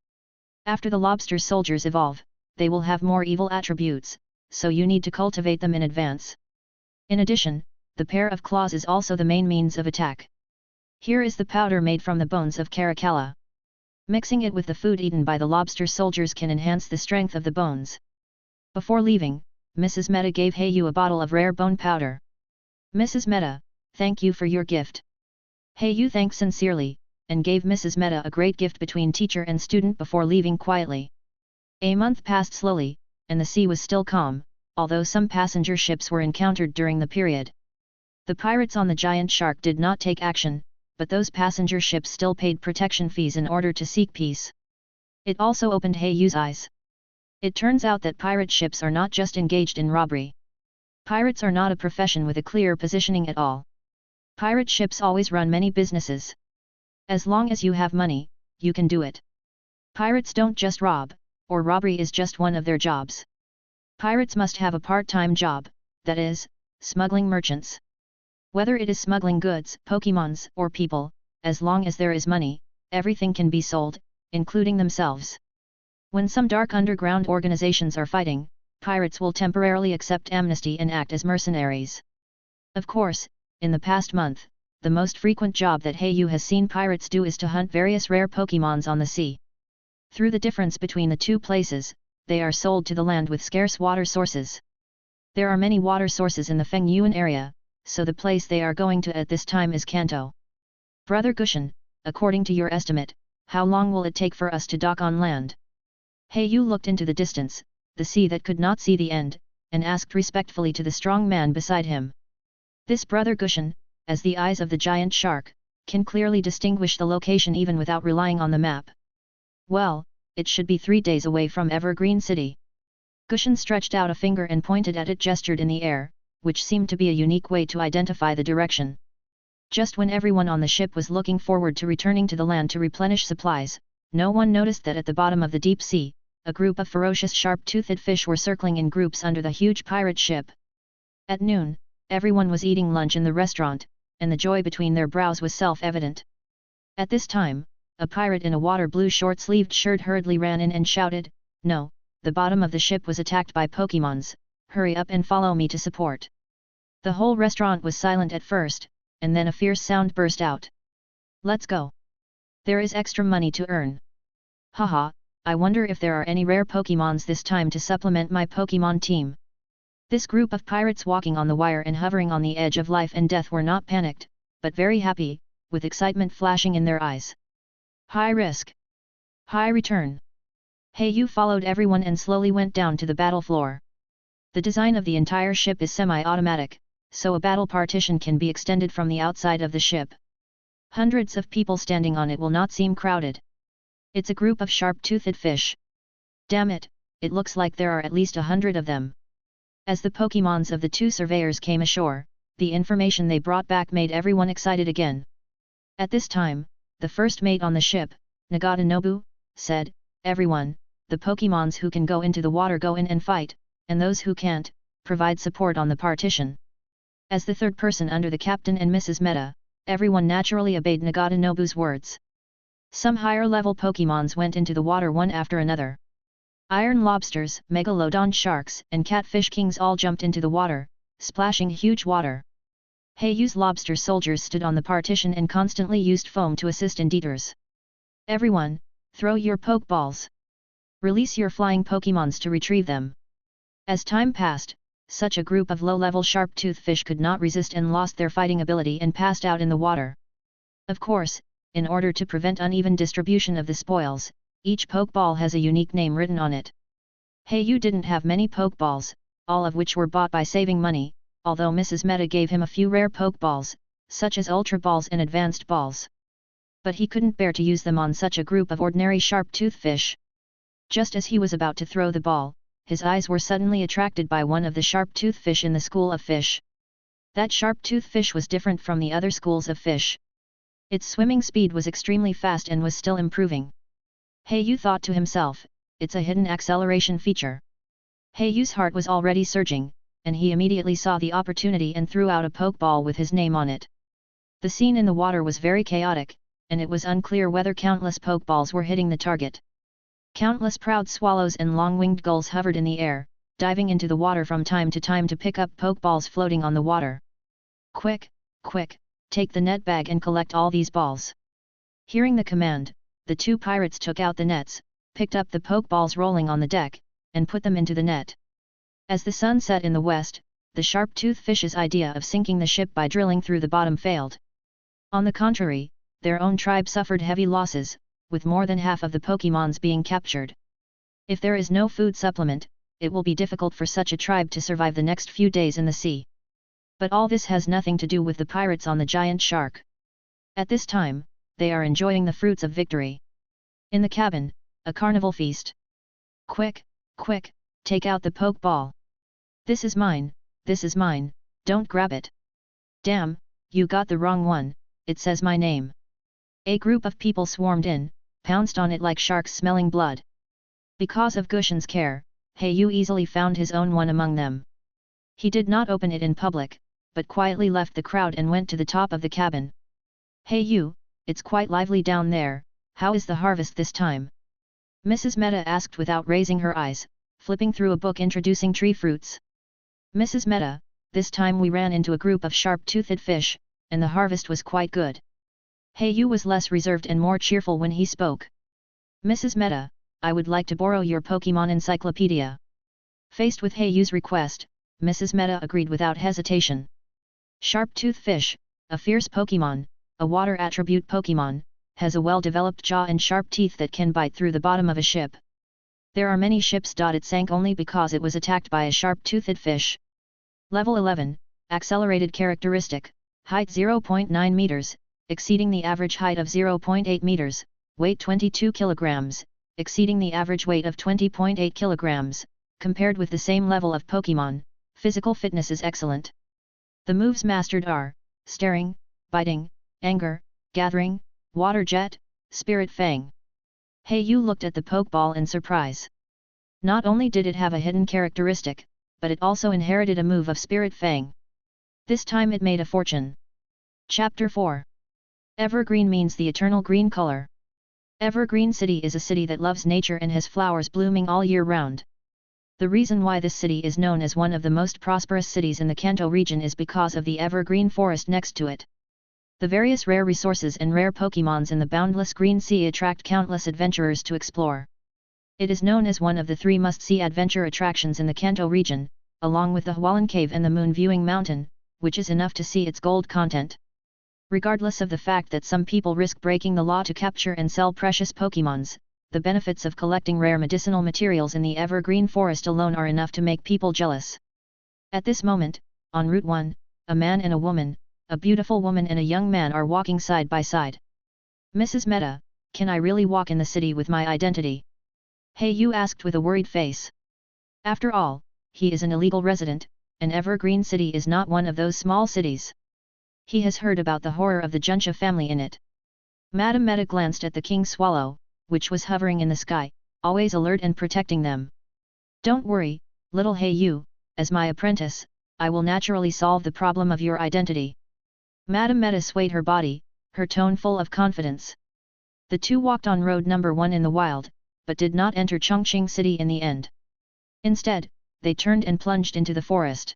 After the lobster soldiers evolve, they will have more evil attributes, so you need to cultivate them in advance. In addition, the pair of claws is also the main means of attack. Here is the powder made from the bones of Caracalla. Mixing it with the food eaten by the lobster soldiers can enhance the strength of the bones. Before leaving, Mrs. Mehta gave Hayu a bottle of rare bone powder. Mrs. Mehta, thank you for your gift. Hayu thanked sincerely, and gave Mrs. Mehta a great gift between teacher and student before leaving quietly. A month passed slowly, and the sea was still calm, although some passenger ships were encountered during the period. The pirates on the giant shark did not take action, but those passenger ships still paid protection fees in order to seek peace. It also opened Hayu's eyes. It turns out that pirate ships are not just engaged in robbery. Pirates are not a profession with a clear positioning at all. Pirate ships always run many businesses. As long as you have money, you can do it. Pirates don't just rob, or robbery is just one of their jobs. Pirates must have a part-time job, that is, smuggling merchants. Whether it is smuggling goods, Pokémons, or people, as long as there is money, everything can be sold, including themselves. When some dark underground organizations are fighting, pirates will temporarily accept amnesty and act as mercenaries. Of course, in the past month, the most frequent job that Hayu has seen pirates do is to hunt various rare Pokémons on the sea. Through the difference between the two places, they are sold to the land with scarce water sources. There are many water sources in the Fengyuan area, so the place they are going to at this time is Kanto. Brother Gushan, according to your estimate, how long will it take for us to dock on land? Hayu looked into the distance, the sea that could not see the end, and asked respectfully to the strong man beside him. This Brother Gushan, as the eyes of the giant shark, can clearly distinguish the location even without relying on the map. Well, it should be 3 days away from Evergreen City. Gushan stretched out a finger and pointed at it, gestured in the air, which seemed to be a unique way to identify the direction. Just when everyone on the ship was looking forward to returning to the land to replenish supplies, no one noticed that at the bottom of the deep sea, a group of ferocious sharp-toothed fish were circling in groups under the huge pirate ship. At noon, everyone was eating lunch in the restaurant, and the joy between their brows was self-evident. At this time, a pirate in a water-blue short-sleeved shirt hurriedly ran in and shouted, "No, the bottom of the ship was attacked by Pokémons, hurry up and follow me to support." The whole restaurant was silent at first, and then a fierce sound burst out. "Let's go! There is extra money to earn. Haha, I wonder if there are any rare Pokémons this time to supplement my Pokémon team." This group of pirates walking on the wire and hovering on the edge of life and death were not panicked, but very happy, with excitement flashing in their eyes. High risk. High return. Hayu followed everyone and slowly went down to the battle floor. The design of the entire ship is semi-automatic, so a battle partition can be extended from the outside of the ship. Hundreds of people standing on it will not seem crowded. It's a group of sharp-toothed fish. Damn it, it looks like there are at least 100 of them. As the Pokémons of the two surveyors came ashore, the information they brought back made everyone excited again. At this time, the first mate on the ship, Nagata Nobu, said, "Everyone, the Pokémons who can go into the water go in and fight, and those who can't, provide support on the partition." As the third person under the captain and Mrs. Mehta, everyone naturally obeyed Nagata Nobu's words. Some higher-level Pokémons went into the water one after another. Iron lobsters, megalodon sharks, and catfish kings all jumped into the water, splashing huge water. Hayu's lobster soldiers stood on the partition and constantly used foam to assist in detours. "Everyone, throw your Pokeballs. Release your flying Pokémons to retrieve them." As time passed, such a group of low-level sharp-toothed fish could not resist and lost their fighting ability and passed out in the water. Of course, in order to prevent uneven distribution of the spoils, each Pokeball has a unique name written on it. Hayu didn't have many Pokeballs, all of which were bought by saving money, although Mrs. Mehta gave him a few rare Pokeballs, such as Ultra Balls and Advanced Balls. But he couldn't bear to use them on such a group of ordinary sharp-toothed fish. Just as he was about to throw the ball, his eyes were suddenly attracted by one of the sharp-toothed fish in the school of fish. That sharp-toothed fish was different from the other schools of fish. Its swimming speed was extremely fast and was still improving. Hayu thought to himself, "It's a hidden acceleration feature." Hayu's heart was already surging, and he immediately saw the opportunity and threw out a Pokeball with his name on it. The scene in the water was very chaotic, and it was unclear whether countless Pokeballs were hitting the target. Countless proud swallows and long-winged gulls hovered in the air, diving into the water from time to time to pick up Pokeballs floating on the water. "Quick, quick, take the net bag and collect all these balls. Hearing the command, the two pirates took out the nets, picked up the pokeballs rolling on the deck, and put them into the net. As the sun set in the west, the sharp-toothed fish's idea of sinking the ship by drilling through the bottom failed. On the contrary, their own tribe suffered heavy losses, with more than half of the Pokémons being captured. If there is no food supplement, it will be difficult for such a tribe to survive the next few days in the sea. But all this has nothing to do with the pirates on the giant shark. At this time, they are enjoying the fruits of victory. In the cabin, a carnival feast. Quick, quick, take out the Pokeball. This is mine, don't grab it. Damn, you got the wrong one, it says my name. A group of people swarmed in, pounced on it like sharks smelling blood. Because of Gushen's care, Heiyu easily found his own one among them. He did not open it in public, but quietly left the crowd and went to the top of the cabin. Heiyu, it's quite lively down there, how is the harvest this time? Mrs. Meta asked without raising her eyes, flipping through a book introducing tree fruits. Mrs. Meta, this time we ran into a group of sharp-toothed fish, and the harvest was quite good. Heiyu was less reserved and more cheerful when he spoke. Mrs. Meta, I would like to borrow your Pokémon encyclopedia. Faced with Heiyu's request, Mrs. Meta agreed without hesitation. Sharp-toothed fish, a fierce Pokémon, a water attribute Pokémon, has a well-developed jaw and sharp teeth that can bite through the bottom of a ship. There are many ships. It sank only because it was attacked by a sharp-toothed fish. Level 11, accelerated characteristic, height 0.9 meters, exceeding the average height of 0.8 meters, weight 22 kilograms, exceeding the average weight of 20.8 kilograms, compared with the same level of Pokémon, physical fitness is excellent. The moves mastered are, staring, biting, anger, gathering, water jet, spirit fang. Heiyu looked at the Pokeball in surprise. Not only did it have a hidden characteristic, but it also inherited a move of Spirit Fang. This time it made a fortune. Chapter 4. Evergreen means the eternal green color. Evergreen City is a city that loves nature and has flowers blooming all year round. The reason why this city is known as one of the most prosperous cities in the Kanto region is because of the evergreen forest next to it. The various rare resources and rare Pokémons in the boundless green sea attract countless adventurers to explore. It is known as one of the 3 must-see adventure attractions in the Kanto region, along with the Hualan Cave and the Moon Viewing Mountain, which is enough to see its gold content. Regardless of the fact that some people risk breaking the law to capture and sell precious Pokémons, the benefits of collecting rare medicinal materials in the evergreen forest alone are enough to make people jealous. At this moment, on Route 1, a man and a woman, a beautiful woman and a young man are walking side by side. Mrs. Meta, can I really walk in the city with my identity? Heiyu asked with a worried face. After all, he is an illegal resident, and Evergreen City is not one of those small cities. He has heard about the horror of the Junsha family in it. Madame Meta glanced at the king swallow, which was hovering in the sky, always alert and protecting them. Don't worry, little Heiyu, as my apprentice, I will naturally solve the problem of your identity. Madame Meta swayed her body, her tone full of confidence. The two walked on road number 1 in the wild, but did not enter Chongqing City in the end. Instead, they turned and plunged into the forest.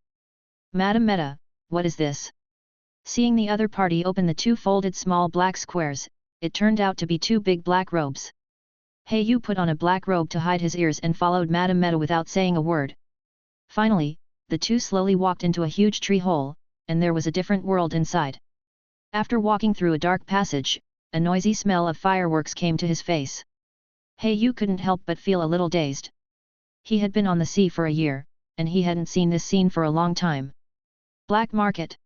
Madame Meta, what is this? Seeing the other party open the 2 folded small black squares, it turned out to be 2 big black robes. Heiyu put on a black robe to hide his ears and followed Madame Meta without saying a word. Finally, the two slowly walked into a huge tree hole, and there was a different world inside. After walking through a dark passage, a noisy smell of fireworks came to his face. Heiyu couldn't help but feel a little dazed. He had been on the sea for a year, and he hadn't seen this scene for a long time. Black market.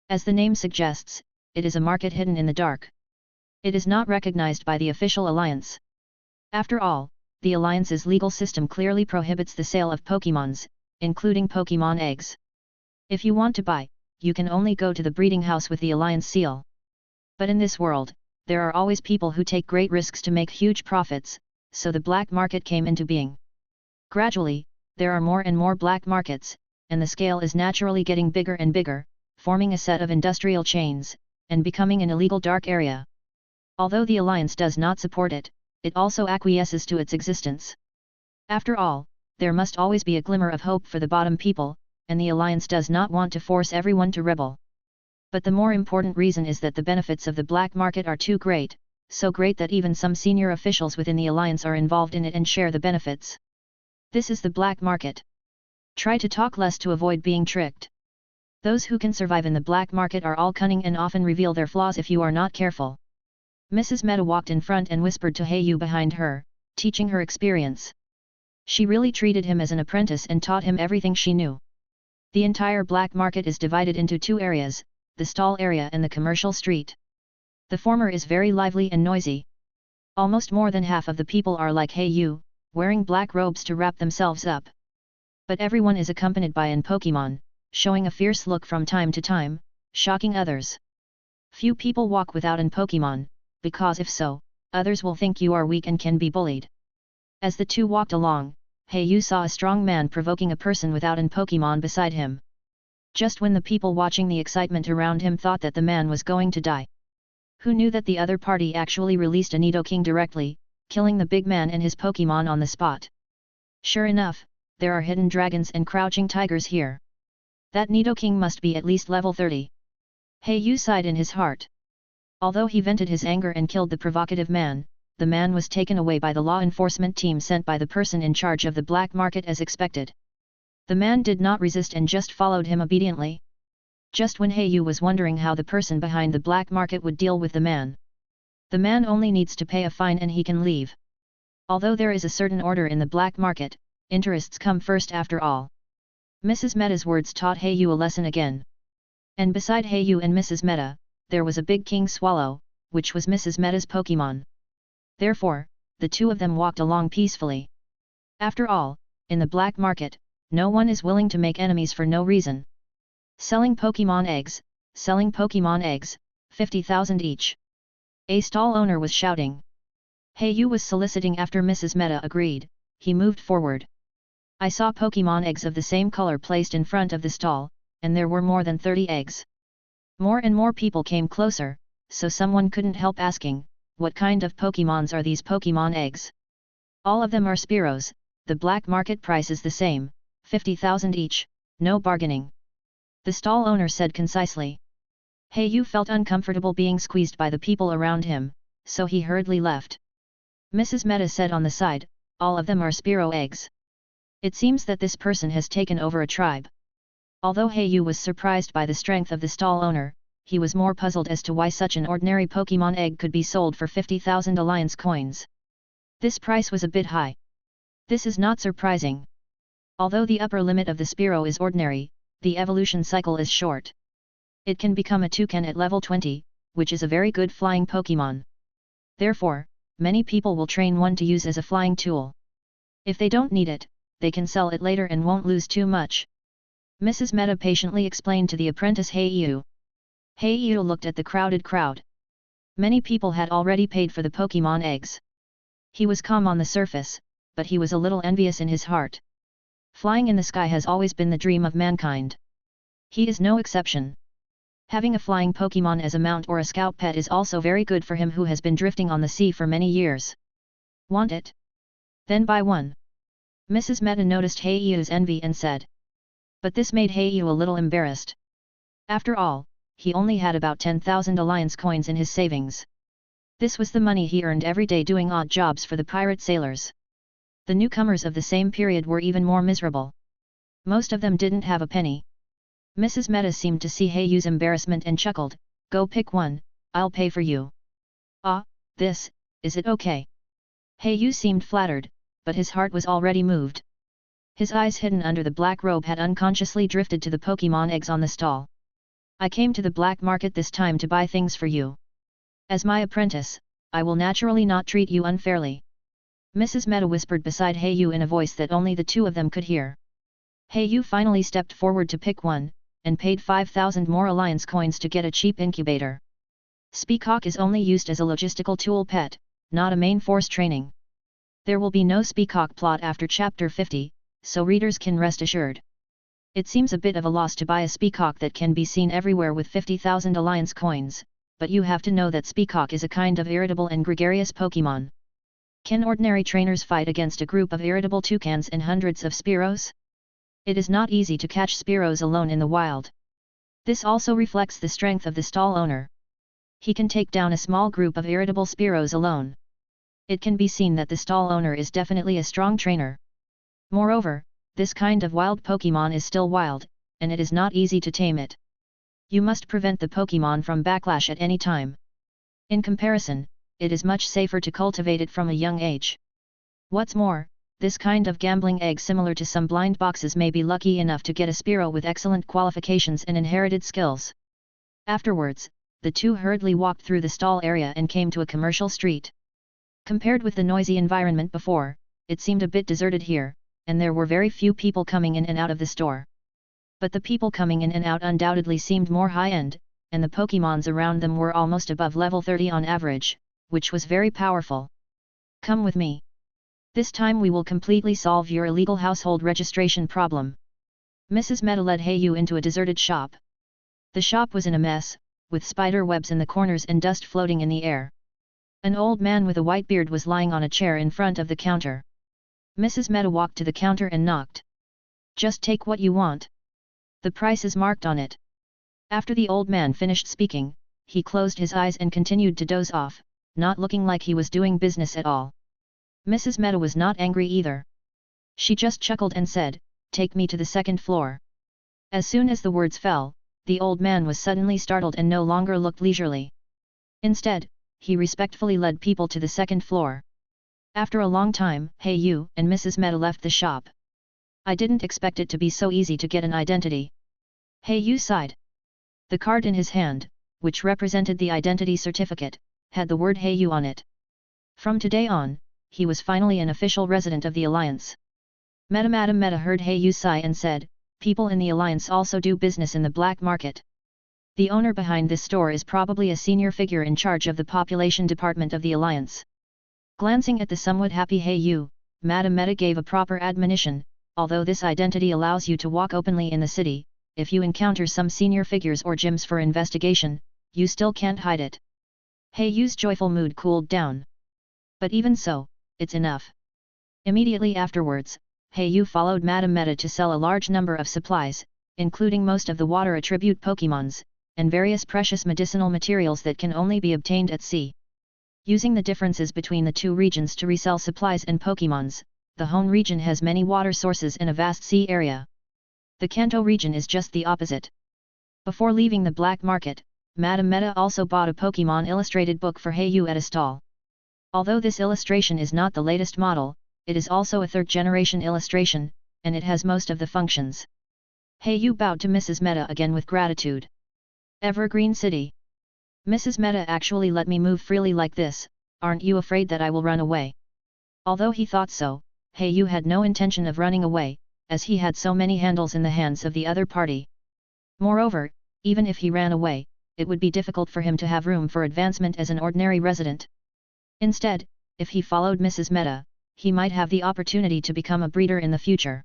As the name suggests, it is a market hidden in the dark. It is not recognized by the official alliance. After all, the alliance's legal system clearly prohibits the sale of Pokémons, including Pokémon eggs. If you want to buy, you can only go to the breeding house with the alliance seal. But in this world, there are always people who take great risks to make huge profits, so the black market came into being. Gradually, there are more and more black markets, and the scale is naturally getting bigger and bigger, forming a set of industrial chains, and becoming an illegal dark area. Although the alliance does not support it, it also acquiesces to its existence. After all, there must always be a glimmer of hope for the bottom people, and the alliance does not want to force everyone to rebel. But the more important reason is that the benefits of the black market are too great, so great that even some senior officials within the alliance are involved in it and share the benefits. This is the black market. Try to talk less to avoid being tricked. Those who can survive in the black market are all cunning and often reveal their flaws if you are not careful. Mrs. Meta walked in front and whispered to Hei Yu behind her, teaching her experience. She really treated him as an apprentice and taught him everything she knew. The entire black market is divided into two areas, the stall area and the commercial street. The former is very lively and noisy. Almost more than half of the people are like Hei Yu, wearing black robes to wrap themselves up. But everyone is accompanied by an Pokémon, showing a fierce look from time to time, shocking others. Few people walk without an Pokémon, because if so, others will think you are weak and can be bullied. As the two walked along, Hei Yu saw a strong man provoking a person without an Pokémon beside him. Just when the people watching the excitement around him thought that the man was going to die. Who knew that the other party actually released a Nidoking directly, killing the big man and his Pokémon on the spot. Sure enough, there are hidden dragons and crouching tigers here. That Nidoking must be at least level 30. Hei Yu sighed in his heart. Although he vented his anger and killed the provocative man, the man was taken away by the law enforcement team sent by the person in charge of the black market as expected. The man did not resist and just followed him obediently. Just when Hei Yu was wondering how the person behind the black market would deal with the man only needs to pay a fine and he can leave. Although there is a certain order in the black market, interests come first after all. Mrs. Meta's words taught Hei Yu a lesson again. And beside Hei Yu and Mrs. Meta, there was a big king swallow, which was Mrs. Meta's Pokémon. Therefore, the two of them walked along peacefully. After all, in the black market, no one is willing to make enemies for no reason. Selling Pokémon eggs, 50,000 each. A stall owner was shouting. Hei Yu was soliciting after Mrs. Meta agreed, he moved forward. I saw Pokémon eggs of the same color placed in front of the stall, and there were more than 30 eggs. More and more people came closer, so someone couldn't help asking, what kind of Pokémons are these Pokémon eggs? All of them are Spearows, the black market price is the same, 50,000 each, no bargaining. The stall owner said concisely. Hei Yu felt uncomfortable being squeezed by the people around him, so he hurriedly left. Mrs. Meta said on the side, all of them are Spearow eggs. It seems that this person has taken over a tribe. Although Hei Yu was surprised by the strength of the stall owner, he was more puzzled as to why such an ordinary Pokémon egg could be sold for 50,000 alliance coins. This price was a bit high. This is not surprising. Although the upper limit of the Spearow is ordinary, the evolution cycle is short. It can become a toucan at level 20, which is a very good flying Pokémon. Therefore, many people will train one to use as a flying tool. If they don't need it, they can sell it later and won't lose too much. Mrs. Meta patiently explained to the apprentice Hei Yu. Hei Yu looked at the crowded crowd. Many people had already paid for the Pokémon eggs. He was calm on the surface, but he was a little envious in his heart. Flying in the sky has always been the dream of mankind. He is no exception. Having a flying Pokémon as a mount or a scout pet is also very good for him who has been drifting on the sea for many years. Want it? Then buy one. Mrs. Meta noticed Hei Yu's envy and said. But this made Hei Yu a little embarrassed. After all, he only had about 10,000 alliance coins in his savings. This was the money he earned every day doing odd jobs for the pirate sailors. The newcomers of the same period were even more miserable. Most of them didn't have a penny. Mrs. Meta seemed to see Hei Yu's embarrassment and chuckled, go pick one, I'll pay for you. Ah, is it okay? Hei Yu seemed flattered, but his heart was already moved. His eyes hidden under the black robe had unconsciously drifted to the Pokémon eggs on the stall. I came to the black market this time to buy things for you. As my apprentice, I will naturally not treat you unfairly. Mrs. Meta whispered beside Hei Yu in a voice that only the two of them could hear. Hei Yu finally stepped forward to pick one, and paid 5,000 more alliance coins to get a cheap incubator. Speacock is only used as a logistical tool pet, not a main force training. There will be no Speacock plot after chapter 50, so readers can rest assured. It seems a bit of a loss to buy a Speacock that can be seen everywhere with 50,000 alliance coins, but you have to know that Speacock is a kind of irritable and gregarious Pokémon. Can ordinary trainers fight against a group of irritable toucans and hundreds of Spearows? It is not easy to catch Spearows alone in the wild. This also reflects the strength of the stall owner. He can take down a small group of irritable Spearows alone. It can be seen that the stall owner is definitely a strong trainer. Moreover, this kind of wild Pokémon is still wild, and it is not easy to tame it. You must prevent the Pokémon from backlash at any time. In comparison, it is much safer to cultivate it from a young age. What's more, this kind of gambling egg similar to some blind boxes may be lucky enough to get a Spearow with excellent qualifications and inherited skills. Afterwards, the two hurriedly walked through the stall area and came to a commercial street. Compared with the noisy environment before, it seemed a bit deserted here, and there were very few people coming in and out of the store. But the people coming in and out undoubtedly seemed more high-end, and the Pokémons around them were almost above level 30 on average, which was very powerful. Come with me. This time we will completely solve your illegal household registration problem. Mrs. Meta led Hayu into a deserted shop. The shop was in a mess, with spider webs in the corners and dust floating in the air. An old man with a white beard was lying on a chair in front of the counter. Mrs. Meta walked to the counter and knocked. Just take what you want. The price is marked on it. After the old man finished speaking, he closed his eyes and continued to doze off, not looking like he was doing business at all. Mrs. Meta was not angry either. She just chuckled and said, "Take me to the second floor." As soon as the words fell, the old man was suddenly startled and no longer looked leisurely. Instead, he respectfully led people to the second floor. After a long time, Hayu and Mrs. Meta left the shop. I didn't expect it to be so easy to get an identity. Hayu sighed. The card in his hand, which represented the identity certificate, had the word Hayu on it. From today on, he was finally an official resident of the Alliance. Madam Meta heard Hayu sigh and said, "People in the Alliance also do business in the black market. The owner behind this store is probably a senior figure in charge of the population department of the Alliance." Glancing at the somewhat happy Hayu, Madam Meta gave a proper admonition, although this identity allows you to walk openly in the city, if you encounter some senior figures or gyms for investigation, you still can't hide it. Hayu's joyful mood cooled down. But even so, it's enough. Immediately afterwards, Hayu followed Madam Meta to sell a large number of supplies, including most of the water attribute Pokémons, and various precious medicinal materials that can only be obtained at sea. Using the differences between the two regions to resell supplies and Pokémons, the Hone region has many water sources in a vast sea area. The Kanto region is just the opposite. Before leaving the black market, Madam Meta also bought a Pokémon illustrated book for Hayu at a stall. Although this illustration is not the latest model, it is also a third-generation illustration, and it has most of the functions. Hayu bowed to Mrs. Meta again with gratitude. Evergreen City. Mrs. Meta actually let me move freely like this, aren't you afraid that I will run away? Although he thought so, Hayu had no intention of running away, as he had so many handles in the hands of the other party. Moreover, even if he ran away, it would be difficult for him to have room for advancement as an ordinary resident. Instead, if he followed Mrs. Meta, he might have the opportunity to become a breeder in the future.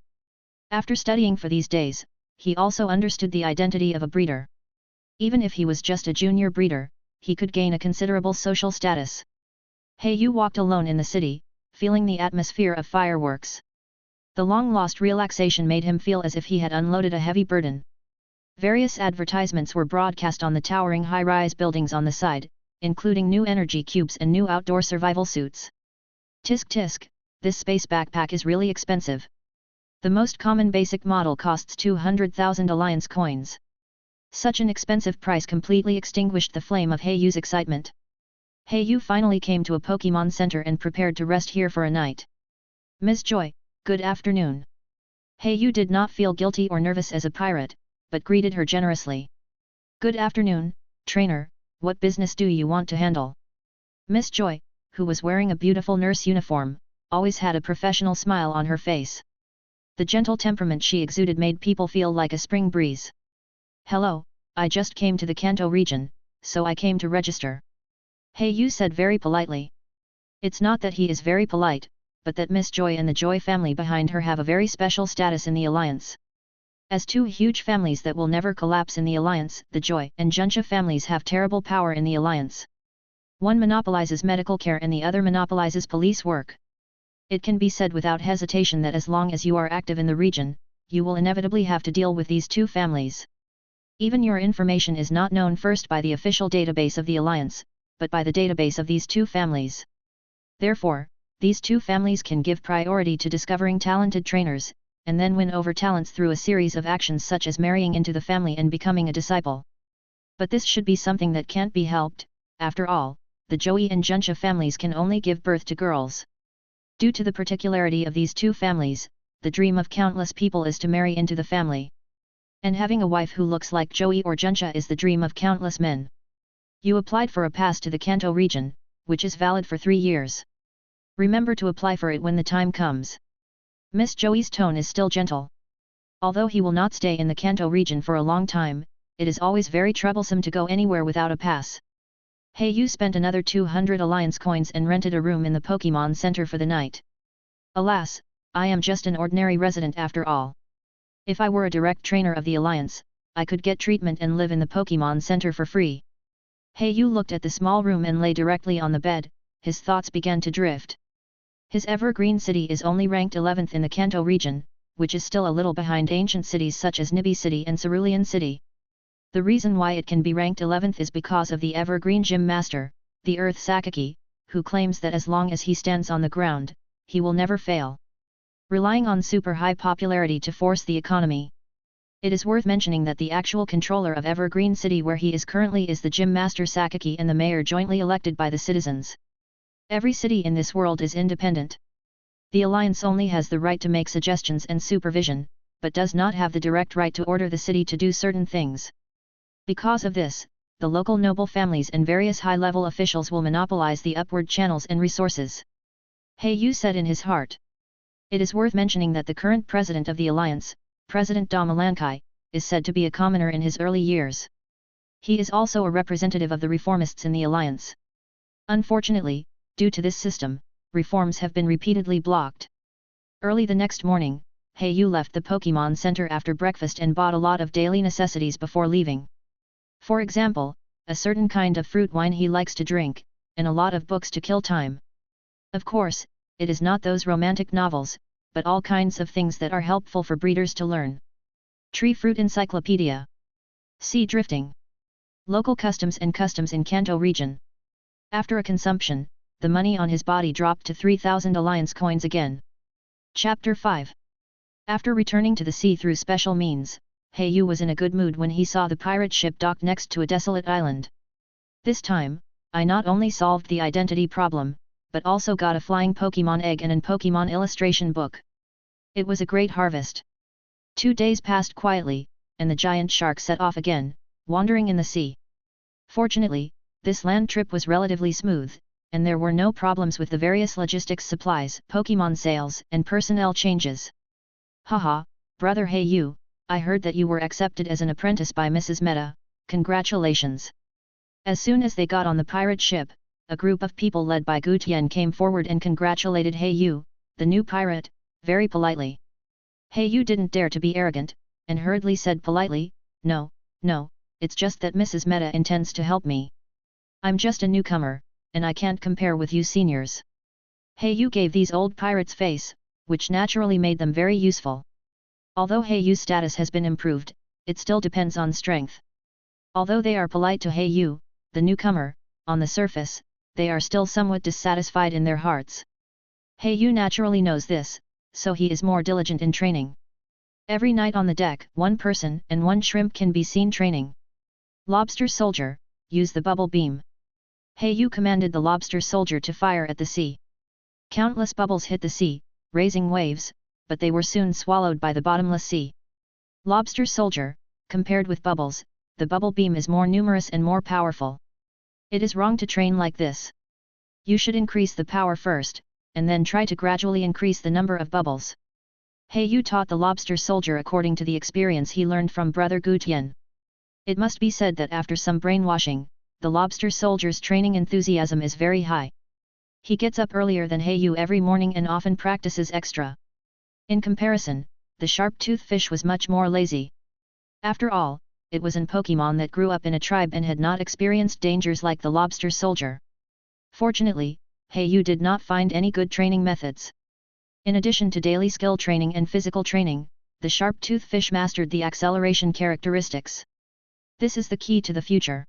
After studying for these days, he also understood the identity of a breeder. Even if he was just a junior breeder, he could gain a considerable social status. Hayu walked alone in the city, feeling the atmosphere of fireworks. The long-lost relaxation made him feel as if he had unloaded a heavy burden. Various advertisements were broadcast on the towering high-rise buildings on the side, including new energy cubes and new outdoor survival suits. Tisk tisk, this space backpack is really expensive. The most common basic model costs 200,000 Alliance coins. Such an expensive price completely extinguished the flame of Hayu's excitement. Hayu finally came to a Pokémon Center and prepared to rest here for a night. Ms. Joy, good afternoon. Hayu did not feel guilty or nervous as a pirate, but greeted her generously. Good afternoon, trainer, what business do you want to handle? Miss Joy, who was wearing a beautiful nurse uniform, always had a professional smile on her face. The gentle temperament she exuded made people feel like a spring breeze. Hello, I just came to the Kanto region, so I came to register. Hayu said very politely. It's not that he is very polite, but that Miss Joy and the Joy family behind her have a very special status in the Alliance. As two huge families that will never collapse in the Alliance, the Joy and Juncha families have terrible power in the Alliance. One monopolizes medical care and the other monopolizes police work. It can be said without hesitation that as long as you are active in the region, you will inevitably have to deal with these two families. Even your information is not known first by the official database of the Alliance, but by the database of these two families. Therefore, these two families can give priority to discovering talented trainers, and then win over talents through a series of actions such as marrying into the family and becoming a disciple. But this should be something that can't be helped. After all, the Joey and Juncha families can only give birth to girls. Due to the particularity of these two families, the dream of countless people is to marry into the family. And having a wife who looks like Joey or Juncha is the dream of countless men. You applied for a pass to the Kanto region, which is valid for 3 years. Remember to apply for it when the time comes. Miss Joey's tone is still gentle. Although he will not stay in the Kanto region for a long time, it is always very troublesome to go anywhere without a pass. Hey, you spent another 200 Alliance coins and rented a room in the Pokémon Center for the night. Alas, I am just an ordinary resident after all. If I were a direct trainer of the Alliance, I could get treatment and live in the Pokémon Center for free. Hey, you looked at the small room and lay directly on the bed, his thoughts began to drift. His Evergreen City is only ranked 11th in the Kanto region, which is still a little behind ancient cities such as Nibi City and Cerulean City. The reason why it can be ranked 11th is because of the Evergreen Gym Master, the Earth Sakaki, who claims that as long as he stands on the ground, he will never fail. Relying on super high popularity to force the economy. It is worth mentioning that the actual controller of Evergreen City where he is currently is the Gym Master Sakaki and the mayor jointly elected by the citizens. Every city in this world is independent. The Alliance only has the right to make suggestions and supervision, but does not have the direct right to order the city to do certain things. Because of this, the local noble families and various high-level officials will monopolize the upward channels and resources. Hey, you said in his heart. It is worth mentioning that the current president of the Alliance, President Damalankai, is said to be a commoner in his early years. He is also a representative of the reformists in the Alliance. Unfortunately, due to this system, reforms have been repeatedly blocked. Early the next morning, Hey Yu left the Pokémon Center after breakfast and bought a lot of daily necessities before leaving. For example, a certain kind of fruit wine he likes to drink, and a lot of books to kill time. Of course, it is not those romantic novels, but all kinds of things that are helpful for breeders to learn. Tree Fruit Encyclopedia. Sea Drifting. Local customs and customs in Kanto region. After a consumption, the money on his body dropped to 3,000 Alliance coins again. Chapter 5. After returning to the sea through special means, Hey Yu was in a good mood when he saw the pirate ship docked next to a desolate island. This time, I not only solved the identity problem, but also got a flying Pokémon egg and an Pokémon illustration book. It was a great harvest. 2 days passed quietly, and the giant shark set off again, wandering in the sea. Fortunately, this land trip was relatively smooth, and there were no problems with the various logistics supplies, Pokémon sales, and personnel changes. Haha, brother Hey Yu, I heard that you were accepted as an apprentice by Mrs. Meta, congratulations. As soon as they got on the pirate ship, a group of people led by Gu Tian came forward and congratulated Hey Yu, the new pirate, very politely. Hey Yu didn't dare to be arrogant, and hurriedly said politely, No, it's just that Mrs. Meta intends to help me. I'm just a newcomer, and I can't compare with you seniors. Hey Yu gave these old pirates face, which naturally made them very useful. Although Hey Yu's status has been improved, it still depends on strength. Although they are polite to Hey Yu, the newcomer, on the surface, they are still somewhat dissatisfied in their hearts. Hey Yu naturally knows this, so he is more diligent in training. Every night on the deck, 1 person and 1 shrimp can be seen training. Lobster Soldier, use the bubble beam. Hey Yu commanded the lobster soldier to fire at the sea. Countless bubbles hit the sea, raising waves, but they were soon swallowed by the bottomless sea. Lobster Soldier, compared with bubbles, the bubble beam is more numerous and more powerful. It is wrong to train like this. You should increase the power first, and then try to gradually increase the number of bubbles. Hey Yu taught the lobster soldier according to the experience he learned from brother Gu Tian. It must be said that after some brainwashing, the lobster soldier's training enthusiasm is very high. He gets up earlier than Hey Yu every morning and often practices extra. In comparison, the sharp-toothed fish was much more lazy. After all, it was an Pokémon that grew up in a tribe and had not experienced dangers like the lobster soldier. Fortunately, Hey Yu did not find any good training methods. In addition to daily skill training and physical training, the sharp-toothed fish mastered the acceleration characteristics. This is the key to the future.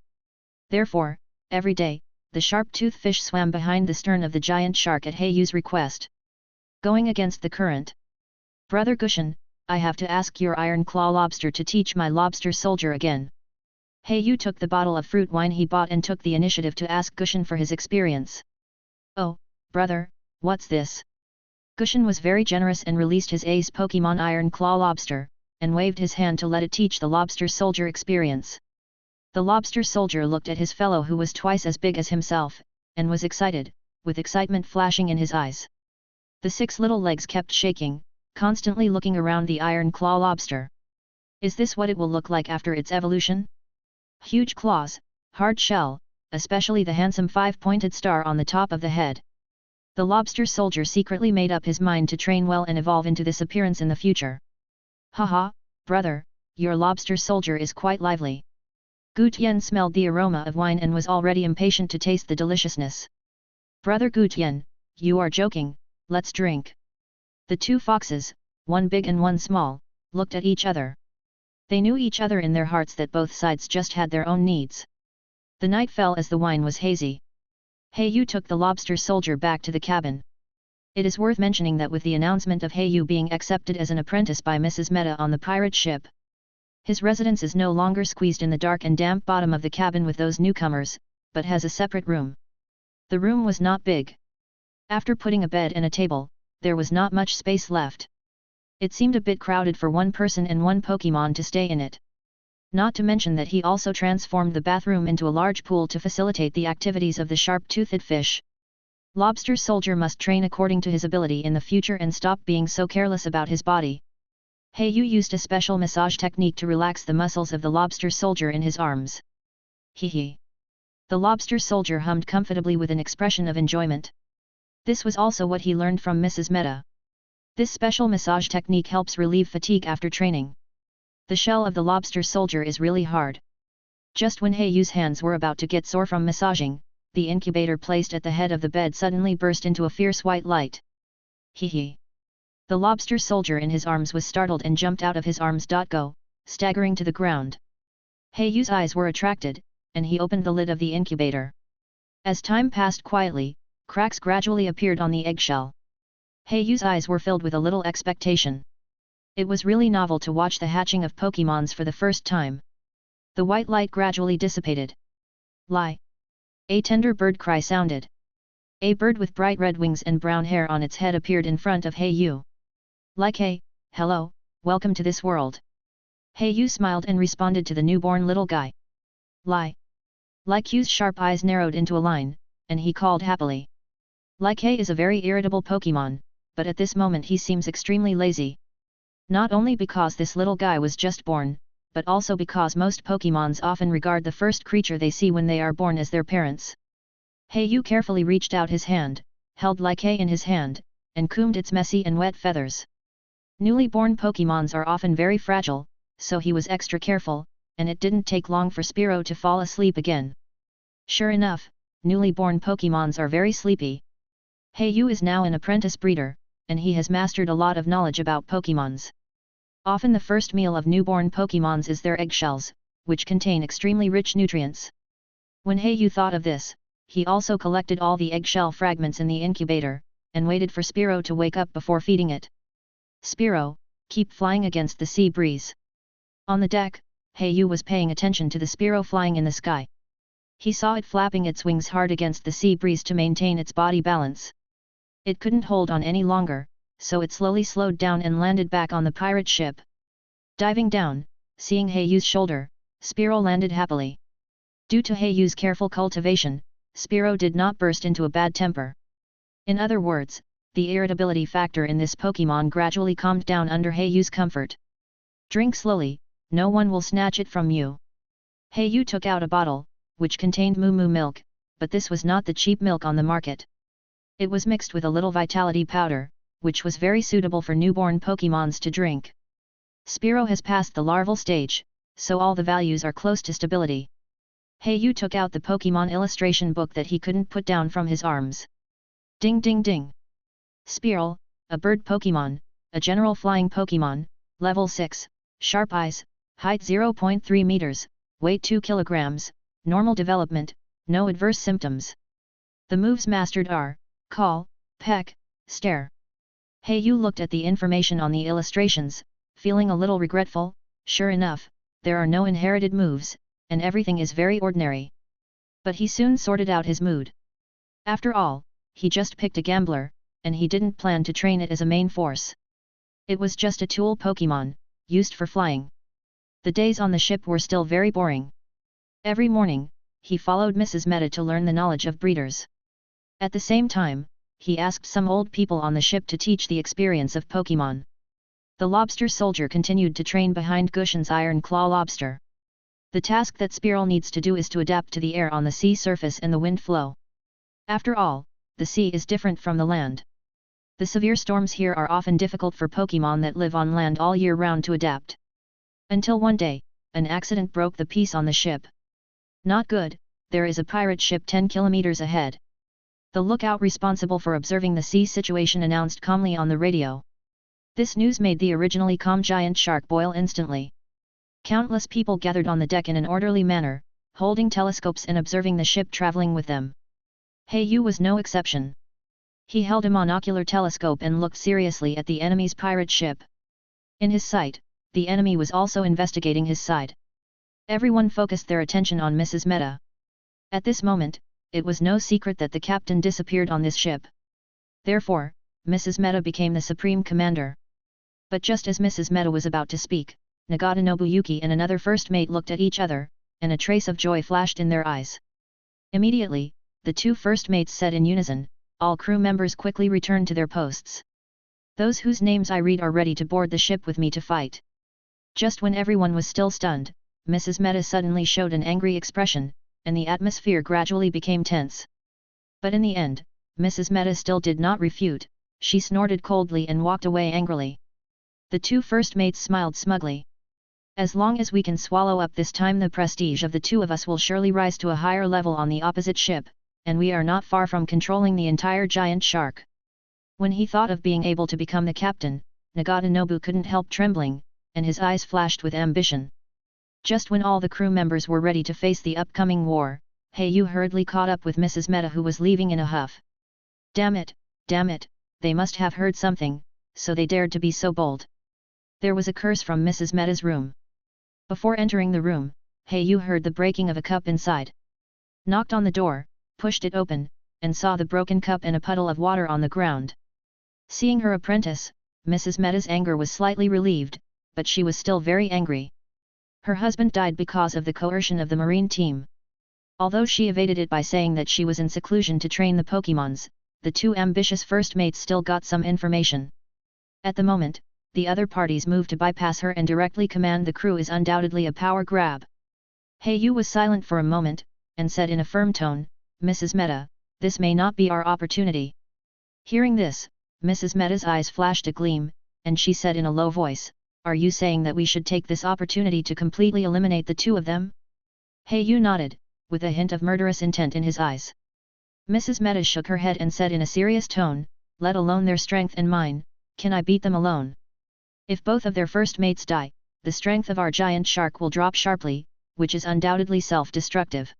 Therefore, every day, the sharp-toothed fish swam behind the stern of the giant shark at Heiyu's request. Going against the current. Brother Gushin, I have to ask your iron claw lobster to teach my lobster soldier again. Heiyu took the bottle of fruit wine he bought and took the initiative to ask Gushin for his experience. Oh, brother, what's this? Gushin was very generous and released his ace Pokémon Iron Claw Lobster, and waved his hand to let it teach the lobster soldier experience. The lobster soldier looked at his fellow who was twice as big as himself, and was excited, with excitement flashing in his eyes. The 6 little legs kept shaking, constantly looking around the iron claw lobster. Is this what it will look like after its evolution? Huge claws, hard shell, especially the handsome 5-pointed star on the top of the head. The lobster soldier secretly made up his mind to train well and evolve into this appearance in the future. Haha, brother, your lobster soldier is quite lively. Gu Tian smelled the aroma of wine and was already impatient to taste the deliciousness. Brother Gu Tian, you are joking, let's drink. The 2 foxes, one big and one small, looked at each other. They knew each other in their hearts that both sides just had their own needs. The night fell as the wine was hazy. Heiyu took the lobster soldier back to the cabin. It is worth mentioning that with the announcement of Heiyu being accepted as an apprentice by Mrs. Meta on the pirate ship, his residence is no longer squeezed in the dark and damp bottom of the cabin with those newcomers, but has a separate room. The room was not big. After putting a bed and a table, there was not much space left. It seemed a bit crowded for one person and one Pokémon to stay in it. Not to mention that he also transformed the bathroom into a large pool to facilitate the activities of the sharp-toothed fish. Lobster soldier must train according to his ability in the future and stop being so careless about his body. Heiyu used a special massage technique to relax the muscles of the lobster soldier in his arms. Hee. The lobster soldier hummed comfortably with an expression of enjoyment. This was also what he learned from Mrs. Meta. This special massage technique helps relieve fatigue after training. The shell of the lobster soldier is really hard. Just when Heiyu's hands were about to get sore from massaging, the incubator placed at the head of the bed suddenly burst into a fierce white light. Hee. The lobster soldier in his arms was startled and jumped out of his arms. Go, staggering to the ground. Heiyu's eyes were attracted, and he opened the lid of the incubator. As time passed quietly, cracks gradually appeared on the eggshell. Heiyu's eyes were filled with a little expectation. It was really novel to watch the hatching of Pokémons for the first time. The white light gradually dissipated. Lie. A tender bird cry sounded. A bird with bright red wings and brown hair on its head appeared in front of Heiyu. Like hey, hello, welcome to this world. Heiyu smiled and responded to the newborn little guy. Lie. Likeyu's sharp eyes narrowed into a line, and he called happily. Likey is a very irritable Pokémon, but at this moment he seems extremely lazy. Not only because this little guy was just born, but also because most Pokémons often regard the first creature they see when they are born as their parents. Heiyu carefully reached out his hand, held Likey in his hand, and combed its messy and wet feathers. Newly born Pokémons are often very fragile, so he was extra careful, and it didn't take long for Spearow to fall asleep again. Sure enough, newly born Pokémons are very sleepy. Heiyu is now an apprentice breeder, and he has mastered a lot of knowledge about Pokémons. Often the first meal of newborn Pokémons is their eggshells, which contain extremely rich nutrients. When Heiyu thought of this, he also collected all the eggshell fragments in the incubator, and waited for Spearow to wake up before feeding it. Spearow, keep flying against the sea breeze. On the deck, Heiyu was paying attention to the Spearow flying in the sky. He saw it flapping its wings hard against the sea breeze to maintain its body balance. It couldn't hold on any longer, so it slowly slowed down and landed back on the pirate ship. Diving down, seeing Heiyu's shoulder, Spearow landed happily. Due to Heiyu's careful cultivation, Spearow did not burst into a bad temper. In other words, the irritability factor in this Pokémon gradually calmed down under Heiyu's comfort. Drink slowly, no one will snatch it from you. Heiyu took out a bottle, which contained moo moo milk, but this was not the cheap milk on the market. It was mixed with a little vitality powder, which was very suitable for newborn Pokémons to drink. Spearow has passed the larval stage, so all the values are close to stability. Heiyu took out the Pokémon illustration book that he couldn't put down from his arms. Ding ding ding. Spearow, a bird Pokémon, a general flying Pokémon, level 6, sharp eyes, height 0.3 meters, weight 2 kilograms, normal development, no adverse symptoms. The moves mastered are, call, peck, stare. Yu looked at the information on the illustrations, feeling a little regretful. Sure enough, there are no inherited moves, and everything is very ordinary. But he soon sorted out his mood. After all, he just picked a gambler, and he didn't plan to train it as a main force. It was just a tool Pokémon, used for flying. The days on the ship were still very boring. Every morning, he followed Mrs. Meta to learn the knowledge of breeders. At the same time, he asked some old people on the ship to teach the experience of Pokémon. The lobster soldier continued to train behind Gushen's iron claw lobster. The task that Spiral needs to do is to adapt to the air on the sea surface and the wind flow. After all, the sea is different from the land. The severe storms here are often difficult for Pokémon that live on land all year round to adapt. Until one day, an accident broke the peace on the ship. Not good, there is a pirate ship 10 kilometers ahead. The lookout responsible for observing the sea situation announced calmly on the radio. This news made the originally calm giant shark boil instantly. Countless people gathered on the deck in an orderly manner, holding telescopes and observing the ship traveling with them. Yu was no exception. He held a monocular telescope and looked seriously at the enemy's pirate ship. In his sight, the enemy was also investigating his side. Everyone focused their attention on Mrs. Meta. At this moment, it was no secret that the captain disappeared on this ship. Therefore, Mrs. Meta became the supreme commander. But just as Mrs. Meta was about to speak, Nagata Nobuyuki and another first mate looked at each other, and a trace of joy flashed in their eyes. Immediately, the two first mates said in unison, all crew members quickly returned to their posts. Those whose names I read are ready to board the ship with me to fight. Just when everyone was still stunned, Mrs. Meta suddenly showed an angry expression, and the atmosphere gradually became tense. But in the end, Mrs. Meta still did not refute, she snorted coldly and walked away angrily. The two first mates smiled smugly. As long as we can swallow up this time, the prestige of the two of us will surely rise to a higher level on the opposite ship, and we are not far from controlling the entire giant shark. When he thought of being able to become the captain, Nagata Nobu couldn't help trembling, and his eyes flashed with ambition. Just when all the crew members were ready to face the upcoming war, Yu hurriedly caught up with Mrs. Meta, who was leaving in a huff. Damn it, they must have heard something, so they dared to be so bold. There was a curse from Mrs. Meta's room. Before entering the room, Yu heard the breaking of a cup inside. Knocked on the door, pushed it open, and saw the broken cup and a puddle of water on the ground. Seeing her apprentice, Mrs. Meta's anger was slightly relieved, but she was still very angry. Her husband died because of the coercion of the marine team. Although she evaded it by saying that she was in seclusion to train the Pokémons, the two ambitious first mates still got some information. At the moment, the other party's move to bypass her and directly command the crew is undoubtedly a power grab. Yu was silent for a moment, and said in a firm tone, Mrs. Meta, this may not be our opportunity. Hearing this, Mrs. Meta's eyes flashed a gleam, and she said in a low voice, are you saying that we should take this opportunity to completely eliminate the two of them? Yu nodded, with a hint of murderous intent in his eyes. Mrs. Meta shook her head and said in a serious tone, let alone their strength and mine, can I beat them alone? If both of their first mates die, the strength of our giant shark will drop sharply, which is undoubtedly self-destructive.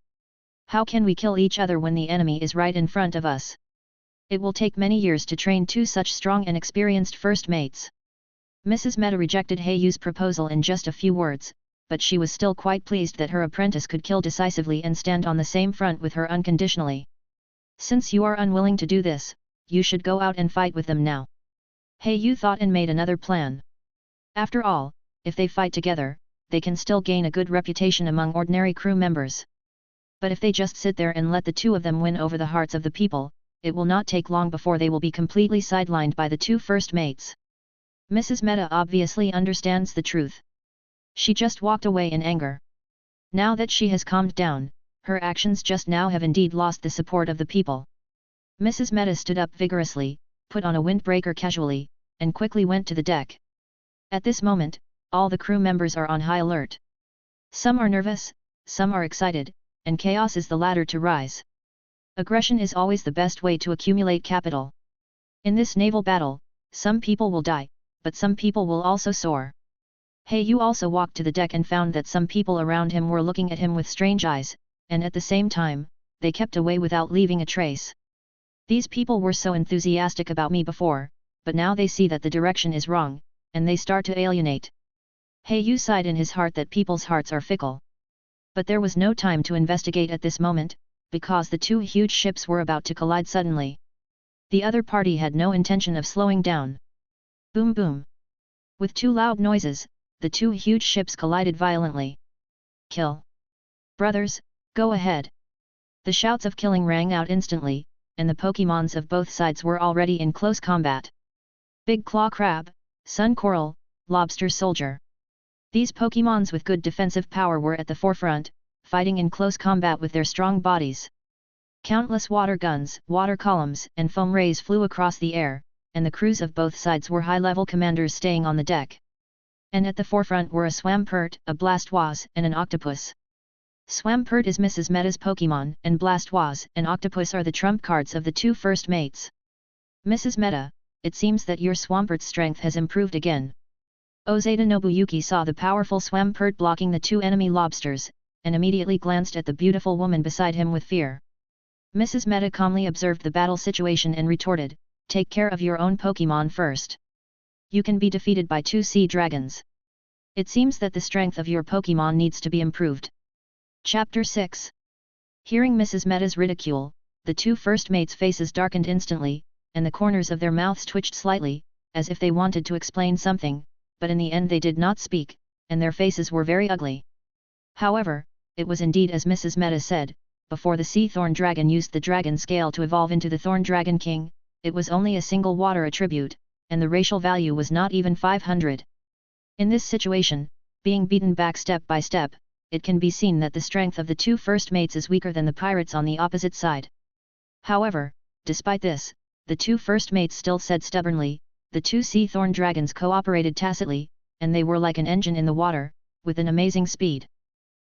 How can we kill each other when the enemy is right in front of us? It will take many years to train two such strong and experienced first mates. Mrs. Meta rejected Yu's proposal in just a few words, but she was still quite pleased that her apprentice could kill decisively and stand on the same front with her unconditionally. Since you are unwilling to do this, you should go out and fight with them now. Yu thought and made another plan. After all, if they fight together, they can still gain a good reputation among ordinary crew members. But if they just sit there and let the two of them win over the hearts of the people, it will not take long before they will be completely sidelined by the two first mates. Mrs. Meta obviously understands the truth. She just walked away in anger. Now that she has calmed down, her actions just now have indeed lost the support of the people. Mrs. Meta stood up vigorously, put on a windbreaker casually, and quickly went to the deck. At this moment, all the crew members are on high alert. Some are nervous, some are excited, and chaos is the ladder to rise. Aggression is always the best way to accumulate capital. In this naval battle, some people will die, but some people will also soar. Yu also walked to the deck and found that some people around him were looking at him with strange eyes, and at the same time, they kept away without leaving a trace. These people were so enthusiastic about me before, but now they see that the direction is wrong, and they start to alienate. Yu sighed in his heart that people's hearts are fickle. But there was no time to investigate at this moment, because the two huge ships were about to collide suddenly. The other party had no intention of slowing down. Boom boom! With two loud noises, the two huge ships collided violently. Kill! Brothers, go ahead! The shouts of killing rang out instantly, and the Pokémons of both sides were already in close combat. Big Claw Crab, Sun Coral, Lobster Soldier. These Pokémons with good defensive power were at the forefront, fighting in close combat with their strong bodies. Countless water guns, water columns, and foam rays flew across the air, and the crews of both sides were high-level commanders staying on the deck. And at the forefront were a Swampert, a Blastoise, and an Octopus. Swampert is Mrs. Meta's Pokémon, and Blastoise and Octopus are the trump cards of the two first mates. Mrs. Meta, it seems that your Swampert's strength has improved again. Ozeta Nobuyuki saw the powerful Swampert blocking the two enemy lobsters, and immediately glanced at the beautiful woman beside him with fear. Mrs. Meta calmly observed the battle situation and retorted, "Take care of your own Pokémon first. You can be defeated by two sea dragons. It seems that the strength of your Pokémon needs to be improved." Chapter 6. Hearing Mrs. Meta's ridicule, the two first mates' faces darkened instantly, and the corners of their mouths twitched slightly, as if they wanted to explain something, but in the end they did not speak, and their faces were very ugly. However, it was indeed as Mrs. Meta said, before the Sea Thorn Dragon used the Dragon Scale to evolve into the Thorn Dragon King, it was only a single water attribute, and the racial value was not even 500. In this situation, being beaten back step by step, it can be seen that the strength of the two first mates is weaker than the pirates on the opposite side. However, despite this, the two first mates still said stubbornly, the two Sea Thorn Dragons cooperated tacitly, and they were like an engine in the water, with an amazing speed.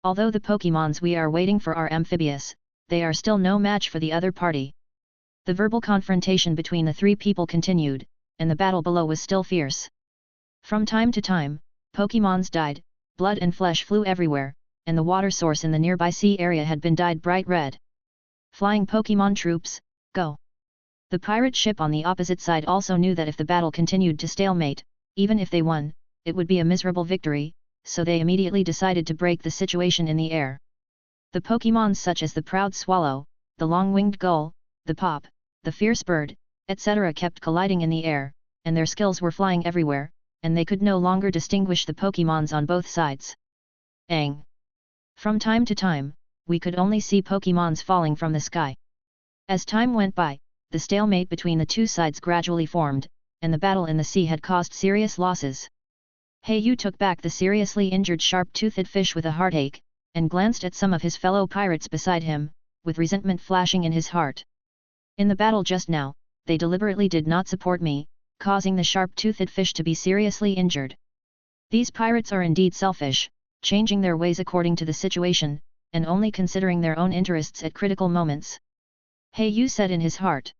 Although the Pokémons we are waiting for are amphibious, they are still no match for the other party. The verbal confrontation between the three people continued, and the battle below was still fierce. From time to time, Pokémons died, blood and flesh flew everywhere, and the water source in the nearby sea area had been dyed bright red. Flying Pokémon troops, go! The pirate ship on the opposite side also knew that if the battle continued to stalemate, even if they won, it would be a miserable victory, so they immediately decided to break the situation in the air. The Pokémons such as the proud swallow, the long-winged gull, the pop, the fierce bird, etc. kept colliding in the air, and their skills were flying everywhere, and they could no longer distinguish the Pokémons on both sides. Ang! From time to time, we could only see Pokémons falling from the sky. As time went by, the stalemate between the two sides gradually formed, and the battle in the sea had caused serious losses. Yu took back the seriously injured sharp-toothed fish with a heartache, and glanced at some of his fellow pirates beside him, with resentment flashing in his heart. In the battle just now, they deliberately did not support me, causing the sharp-toothed fish to be seriously injured. These pirates are indeed selfish, changing their ways according to the situation, and only considering their own interests at critical moments. Yu said in his heart.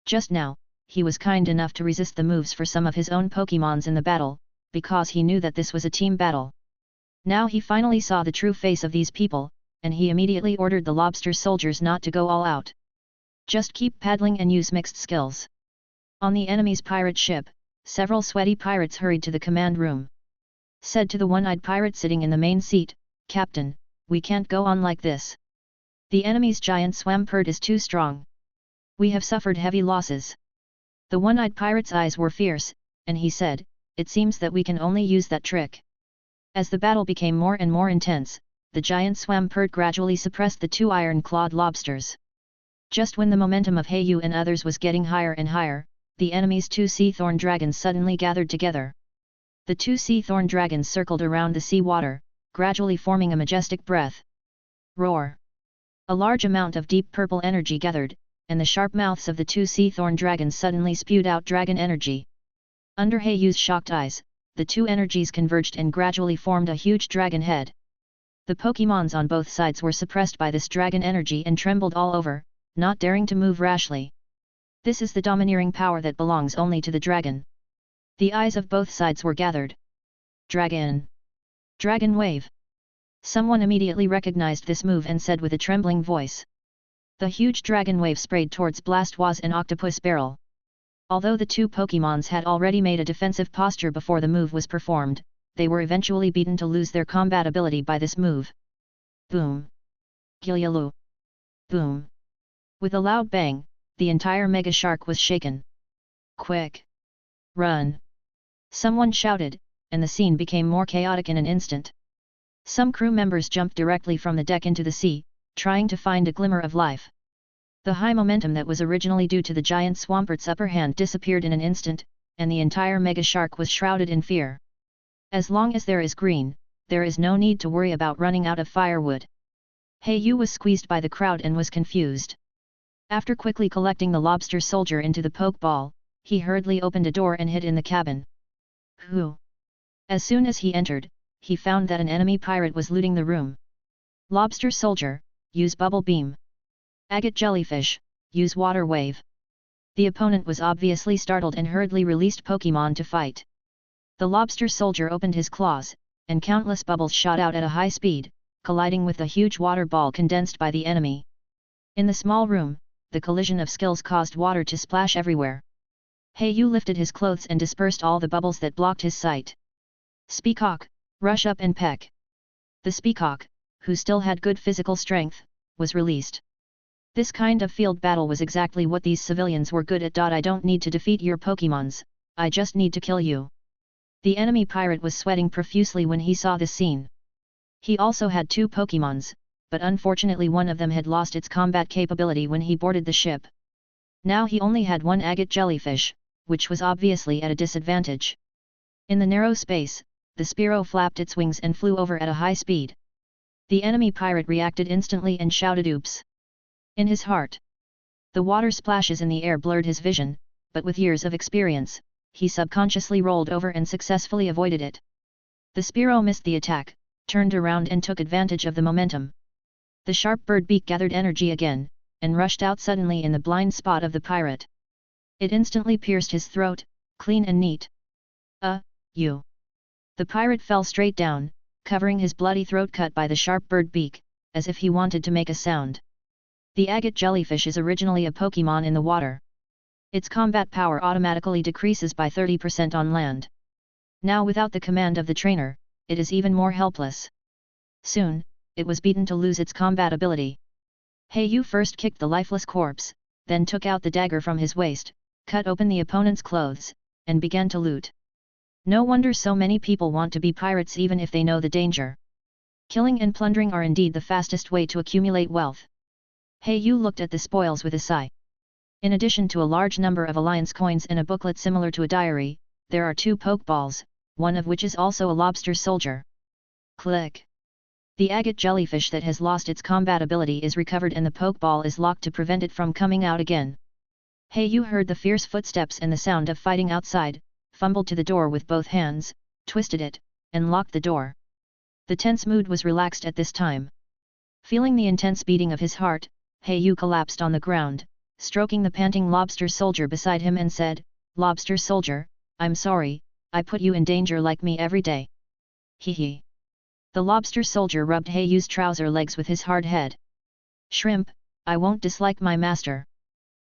Just now, he was kind enough to resist the moves for some of his own Pokémons in the battle, because he knew that this was a team battle. Now he finally saw the true face of these people, and he immediately ordered the lobster soldiers not to go all out. Just keep paddling and use mixed skills. On the enemy's pirate ship, several sweaty pirates hurried to the command room. Said to the one-eyed pirate sitting in the main seat, "Captain, we can't go on like this. The enemy's giant Swampert is too strong. We have suffered heavy losses." The one-eyed pirate's eyes were fierce, and he said, "It seems that we can only use that trick." As the battle became more and more intense, the giant Swampert gradually suppressed the two iron-clawed lobsters. Just when the momentum of Yu and others was getting higher and higher, the enemy's two sea thorn dragons suddenly gathered together. The two sea thorn dragons circled around the sea water, gradually forming a majestic breath. Roar! A large amount of deep purple energy gathered, and the sharp mouths of the two sea thorn dragons suddenly spewed out dragon energy. Under Yu's shocked eyes, the two energies converged and gradually formed a huge dragon head. The Pokémons on both sides were suppressed by this dragon energy and trembled all over, not daring to move rashly. This is the domineering power that belongs only to the dragon. The eyes of both sides were gathered. Dragon! Dragon Wave! Someone immediately recognized this move and said with a trembling voice. The huge dragon wave sprayed towards Blastoise and Octopus Barrel. Although the two Pokémons had already made a defensive posture before the move was performed, they were eventually beaten to lose their combat ability by this move. Boom! Gilyalu! Boom! With a loud bang, the entire Mega Shark was shaken. Quick! Run! Someone shouted, and the scene became more chaotic in an instant. Some crew members jumped directly from the deck into the sea, trying to find a glimmer of life. The high momentum that was originally due to the giant Swampert's upper hand disappeared in an instant, and the entire Mega Shark was shrouded in fear. As long as there is green, there is no need to worry about running out of firewood. Heiyu was squeezed by the crowd and was confused. After quickly collecting the lobster soldier into the Pokeball, he hurriedly opened a door and hid in the cabin. Who? As soon as he entered, he found that an enemy pirate was looting the room. Lobster soldier, use bubble beam. Agate jellyfish, use water wave. The opponent was obviously startled and hurriedly released Pokémon to fight. The lobster soldier opened his claws, and countless bubbles shot out at a high speed, colliding with the huge water ball condensed by the enemy. In the small room, the collision of skills caused water to splash everywhere. Heiyu lifted his clothes and dispersed all the bubbles that blocked his sight. Speacock, rush up and peck. The Speacock, who still had good physical strength, was released. This kind of field battle was exactly what these civilians were good at. I don't need to defeat your Pokémons, I just need to kill you. The enemy pirate was sweating profusely when he saw this scene. He also had two Pokémons, but unfortunately one of them had lost its combat capability when he boarded the ship. Now he only had one agate jellyfish, which was obviously at a disadvantage. In the narrow space, the Spearow flapped its wings and flew over at a high speed. The enemy pirate reacted instantly and shouted oops. In his heart. The water splashes in the air blurred his vision, but with years of experience, he subconsciously rolled over and successfully avoided it. The Spearow missed the attack, turned around and took advantage of the momentum. The sharp bird beak gathered energy again, and rushed out suddenly in the blind spot of the pirate. It instantly pierced his throat, clean and neat. You! The pirate fell straight down, covering his bloody throat cut by the sharp bird beak, as if he wanted to make a sound. The agate jellyfish is originally a Pokémon in the water. Its combat power automatically decreases by 30% on land. Now without the command of the trainer, it is even more helpless. Soon, it was beaten to lose its combat ability. Heiyu first kicked the lifeless corpse, then took out the dagger from his waist, cut open the opponent's clothes, and began to loot. No wonder so many people want to be pirates even if they know the danger. Killing and plundering are indeed the fastest way to accumulate wealth. Heiyu looked at the spoils with a sigh. In addition to a large number of alliance coins and a booklet similar to a diary, there are two Pokeballs, one of which is also a lobster soldier. Click! The agate jellyfish that has lost its combat ability is recovered and the Pokeball is locked to prevent it from coming out again. Heiyu heard the fierce footsteps and the sound of fighting outside, fumbled to the door with both hands, twisted it, and locked the door. The tense mood was relaxed at this time. Feeling the intense beating of his heart, Heiyu collapsed on the ground, stroking the panting lobster soldier beside him and said, "Lobster soldier, I'm sorry, I put you in danger like me every day." Hee hee. The lobster soldier rubbed Heiyu's trouser legs with his hard head. "Shrimp, I won't dislike my master.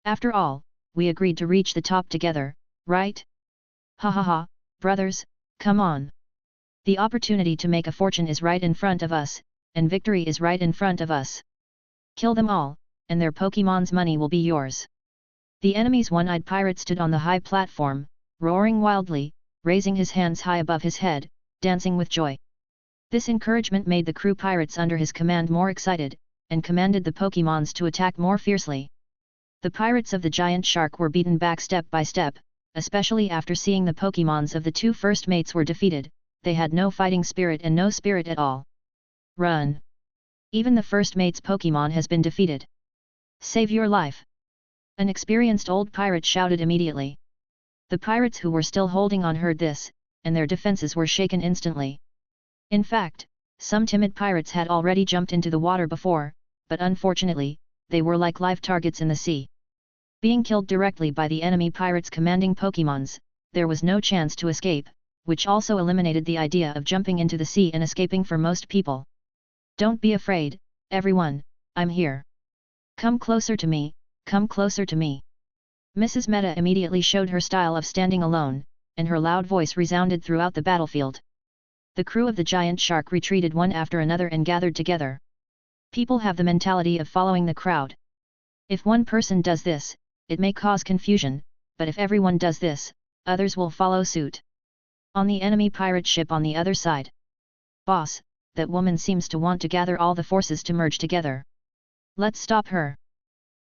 After all, we agreed to reach the top together, right? Ha ha ha, brothers, come on. The opportunity to make a fortune is right in front of us, and victory is right in front of us. Kill them all, and their Pokémon's money will be yours." The enemy's one-eyed pirate stood on the high platform, roaring wildly, raising his hands high above his head, dancing with joy. This encouragement made the crew pirates under his command more excited, and commanded the Pokémons to attack more fiercely. The pirates of the giant shark were beaten back step by step, especially after seeing the Pokémons of the two first mates were defeated. They had no fighting spirit and no spirit at all. Run! Even the first mate's Pokémon has been defeated. Save your life! An experienced old pirate shouted immediately. The pirates who were still holding on heard this, and their defenses were shaken instantly. In fact, some timid pirates had already jumped into the water before, but unfortunately, they were like live targets in the sea. Being killed directly by the enemy pirates commanding Pokémons, there was no chance to escape, which also eliminated the idea of jumping into the sea and escaping for most people. Don't be afraid, everyone, I'm here. Come closer to me, come closer to me. Mrs. Meta immediately showed her style of standing alone, and her loud voice resounded throughout the battlefield. The crew of the giant shark retreated one after another and gathered together. People have the mentality of following the crowd. If one person does this, it may cause confusion, but if everyone does this, others will follow suit. On the enemy pirate ship on the other side. Boss, that woman seems to want to gather all the forces to merge together. Let's stop her.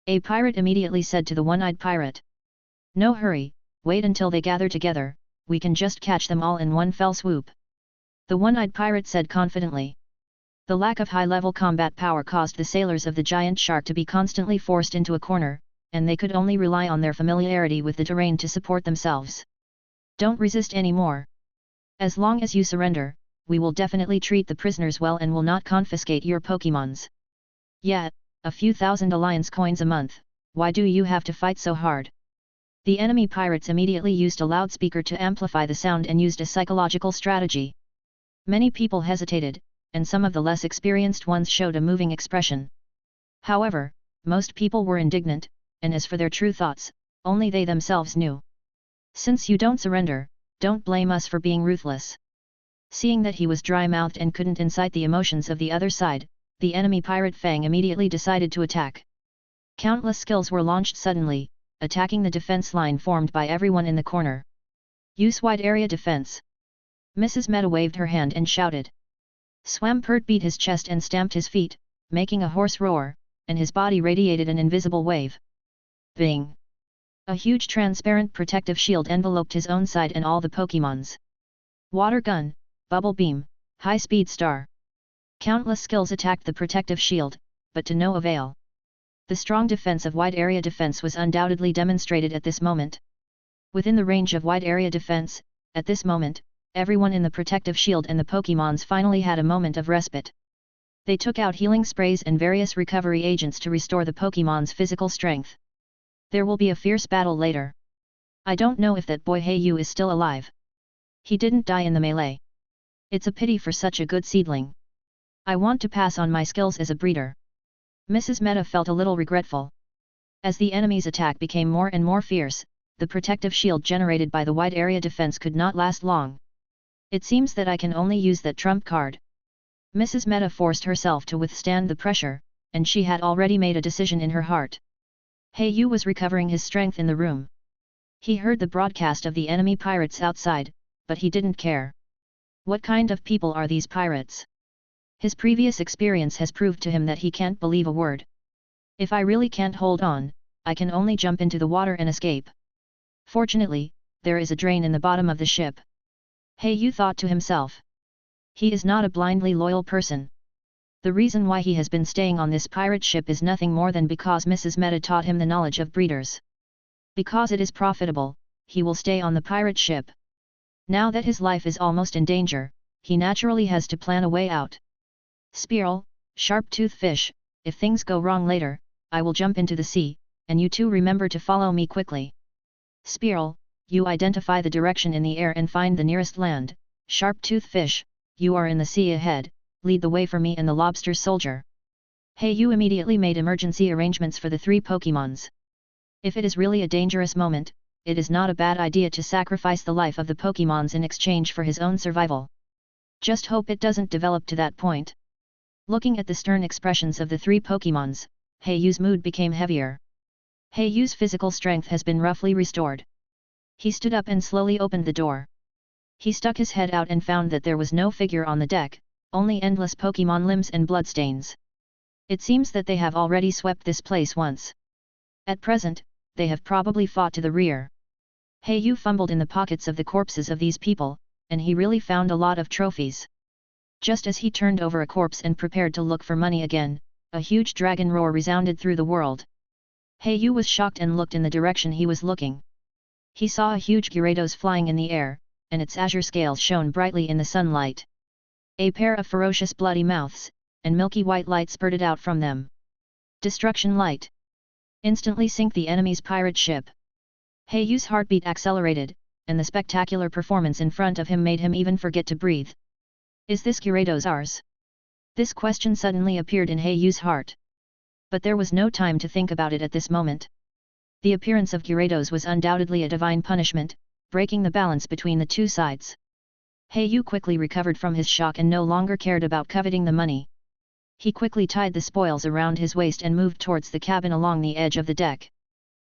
A pirate immediately said to the one-eyed pirate. No hurry, wait until they gather together, we can just catch them all in one fell swoop. The one-eyed pirate said confidently. The lack of high-level combat power caused the sailors of the giant shark to be constantly forced into a corner, and they could only rely on their familiarity with the terrain to support themselves. Don't resist anymore. As long as you surrender, we will definitely treat the prisoners well and will not confiscate your Pokémons. Yet, a few thousand alliance coins a month, why do you have to fight so hard? The enemy pirates immediately used a loudspeaker to amplify the sound and used a psychological strategy. Many people hesitated, and some of the less experienced ones showed a moving expression. However, most people were indignant, and as for their true thoughts, only they themselves knew. Since you don't surrender, don't blame us for being ruthless. Seeing that he was dry-mouthed and couldn't incite the emotions of the other side, the enemy pirate Fang immediately decided to attack. Countless skills were launched suddenly, attacking the defense line formed by everyone in the corner. Use wide area defense. Mrs. Meta waved her hand and shouted. Swampert beat his chest and stamped his feet, making a hoarse roar, and his body radiated an invisible wave. Bing! A huge transparent protective shield enveloped his own side and all the Pokémons. Water gun, bubble beam, high-speed star. Countless skills attacked the protective shield, but to no avail. The strong defense of wide area defense was undoubtedly demonstrated at this moment. Within the range of wide area defense, at this moment, everyone in the protective shield and the Pokémons finally had a moment of respite. They took out healing sprays and various recovery agents to restore the Pokémon's physical strength. There will be a fierce battle later. I don't know if that boy Heiyu is still alive. He didn't die in the melee. It's a pity for such a good seedling. I want to pass on my skills as a breeder. Mrs. Meta felt a little regretful. As the enemy's attack became more and more fierce, the protective shield generated by the wide area defense could not last long. It seems that I can only use that trump card. Mrs. Meta forced herself to withstand the pressure, and she had already made a decision in her heart. Heiyu was recovering his strength in the room. He heard the broadcast of the enemy pirates outside, but he didn't care. What kind of people are these pirates? His previous experience has proved to him that he can't believe a word. If I really can't hold on, I can only jump into the water and escape. Fortunately, there is a drain in the bottom of the ship. Heiyu thought to himself. He is not a blindly loyal person. The reason why he has been staying on this pirate ship is nothing more than because Mrs. Meta taught him the knowledge of breeders. Because it is profitable, he will stay on the pirate ship. Now that his life is almost in danger, he naturally has to plan a way out. Spearal, sharp-toothed fish, if things go wrong later, I will jump into the sea, and you two remember to follow me quickly. Spearal, you identify the direction in the air and find the nearest land. Sharp-toothed fish, you are in the sea ahead, lead the way for me and the lobster soldier. Heiyu immediately made emergency arrangements for the 3 Pokémons. If it is really a dangerous moment, it is not a bad idea to sacrifice the life of the Pokémons in exchange for his own survival. Just hope it doesn't develop to that point. Looking at the stern expressions of the 3 Pokémons, Heiyu's mood became heavier. Heiyu's physical strength has been roughly restored. He stood up and slowly opened the door. He stuck his head out and found that there was no figure on the deck, only endless Pokémon limbs and bloodstains. It seems that they have already swept this place once. At present, they have probably fought to the rear. Heiyu fumbled in the pockets of the corpses of these people, and he really found a lot of trophies. Just as he turned over a corpse and prepared to look for money again, a huge dragon roar resounded through the world. Heiyu was shocked and looked in the direction he was looking. He saw a huge Gyarados flying in the air, and its azure scales shone brightly in the sunlight. A pair of ferocious bloody mouths, and milky white light spurted out from them. Destruction light. Instantly sink the enemy's pirate ship. Heiyu's heartbeat accelerated, and the spectacular performance in front of him made him even forget to breathe. Is this Gyarados ours? This question suddenly appeared in Heiyu's heart. But there was no time to think about it at this moment. The appearance of Gyarados was undoubtedly a divine punishment, breaking the balance between the two sides. Heiyu quickly recovered from his shock and no longer cared about coveting the money. He quickly tied the spoils around his waist and moved towards the cabin along the edge of the deck.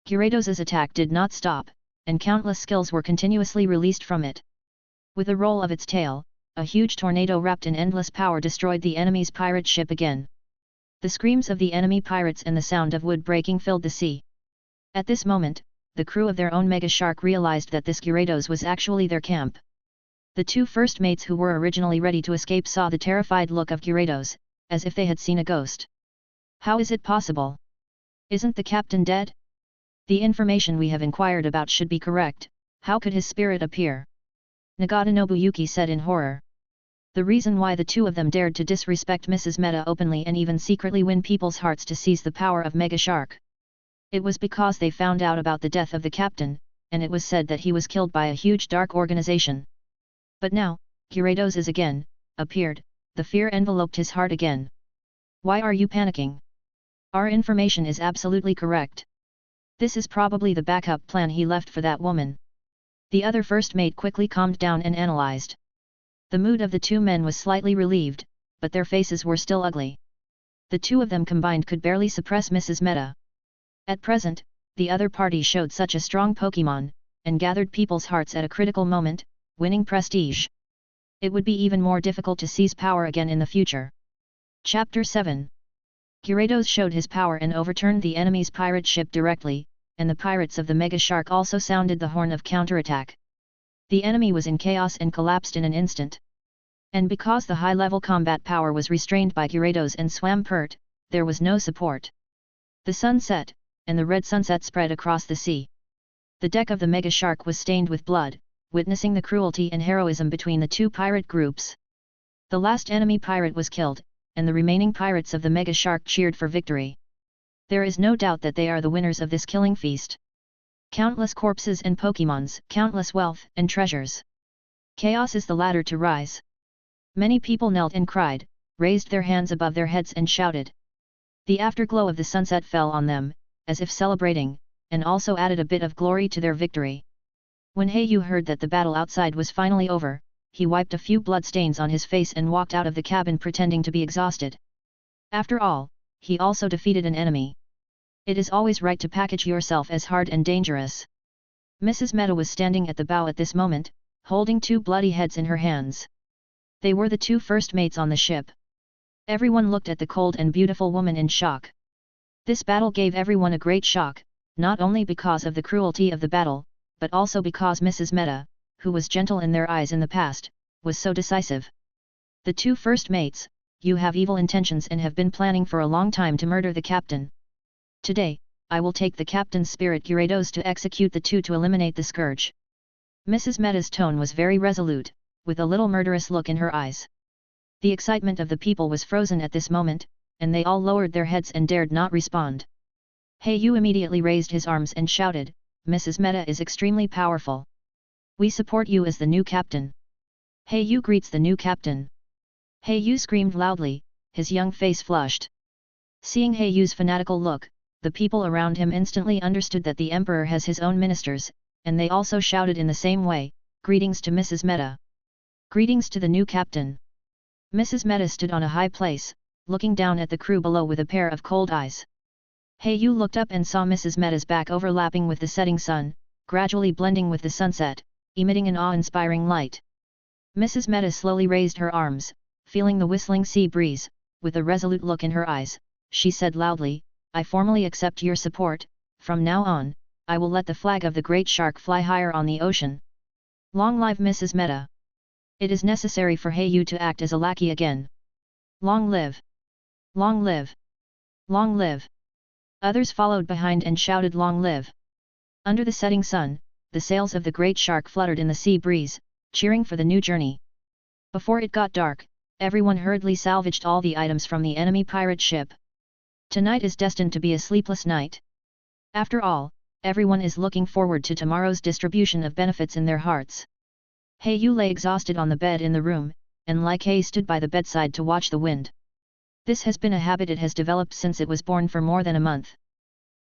Gyarados' attack did not stop, and countless skills were continuously released from it. With a roll of its tail, a huge tornado wrapped in endless power destroyed the enemy's pirate ship again. The screams of the enemy pirates and the sound of wood breaking filled the sea. At this moment, the crew of their own mega shark realized that this Gyarados was actually their camp. The two first mates who were originally ready to escape saw the terrified look of Gyarados, as if they had seen a ghost. How is it possible? Isn't the captain dead? The information we have inquired about should be correct. How could his spirit appear? Nagata Nobuyuki said in horror. The reason why the two of them dared to disrespect Mrs. Meta openly and even secretly win people's hearts to seize the power of Mega Shark. It was because they found out about the death of the captain, and it was said that he was killed by a huge dark organization. But now, Gyarados is again, appeared, the fear enveloped his heart again. Why are you panicking? Our information is absolutely correct. This is probably the backup plan he left for that woman. The other first mate quickly calmed down and analyzed. The mood of the two men was slightly relieved, but their faces were still ugly. The two of them combined could barely suppress Mrs. Meta. At present, the other party showed such a strong Pokémon, and gathered people's hearts at a critical moment, winning prestige. It would be even more difficult to seize power again in the future. Chapter 7. Gyarados showed his power and overturned the enemy's pirate ship directly, and the pirates of the Mega Shark also sounded the horn of counterattack. The enemy was in chaos and collapsed in an instant. And because the high-level combat power was restrained by Gyarados and Swampert, there was no support. The sun set, and the red sunset spread across the sea. The deck of the Mega Shark was stained with blood, witnessing the cruelty and heroism between the two pirate groups. The last enemy pirate was killed, and the remaining pirates of the Mega Shark cheered for victory. There is no doubt that they are the winners of this killing feast. Countless corpses and Pokémons, countless wealth and treasures. Chaos is the ladder to rise. Many people knelt and cried, raised their hands above their heads and shouted. The afterglow of the sunset fell on them, as if celebrating, and also added a bit of glory to their victory. When Heiyu heard that the battle outside was finally over, he wiped a few bloodstains on his face and walked out of the cabin pretending to be exhausted. After all, he also defeated an enemy. It is always right to package yourself as hard and dangerous. Mrs. Meta was standing at the bow at this moment, holding two bloody heads in her hands. They were the two first mates on the ship. Everyone looked at the cold and beautiful woman in shock. This battle gave everyone a great shock, not only because of the cruelty of the battle, but also because Mrs. Meta, who was gentle in their eyes in the past, was so decisive. The two first mates, you have evil intentions and have been planning for a long time to murder the captain. Today, I will take the captain's spirit Gyarados to execute the two to eliminate the scourge. Mrs. Meta's tone was very resolute, with a little murderous look in her eyes. The excitement of the people was frozen at this moment, and they all lowered their heads and dared not respond. Heiyu immediately raised his arms and shouted, Mrs. Meta is extremely powerful. We support you as the new captain. Heiyu greets the new captain. Heiyu screamed loudly, his young face flushed. Seeing Heiyu's fanatical look, the people around him instantly understood that the emperor has his own ministers, and they also shouted in the same way, greetings to Mrs. Meta. Greetings to the new captain. Mrs. Meta stood on a high place, looking down at the crew below with a pair of cold eyes. Heiyu looked up and saw Mrs. Meta's back overlapping with the setting sun, gradually blending with the sunset, emitting an awe-inspiring light. Mrs. Meta slowly raised her arms, feeling the whistling sea breeze, with a resolute look in her eyes, she said loudly, I formally accept your support. From now on, I will let the flag of the great shark fly higher on the ocean. Long live Mrs. Meta. It is necessary for Heiyu to act as a lackey again. Long live! Long live! Long live! Others followed behind and shouted long live. Under the setting sun, the sails of the great shark fluttered in the sea breeze, cheering for the new journey. Before it got dark, everyone hurriedly salvaged all the items from the enemy pirate ship. Tonight is destined to be a sleepless night. After all, Everyone is looking forward to tomorrow's distribution of benefits in their hearts. Yu lay exhausted on the bed in the room, and Like He stood by the bedside to watch the wind. This has been a habit it has developed since it was born for more than a month.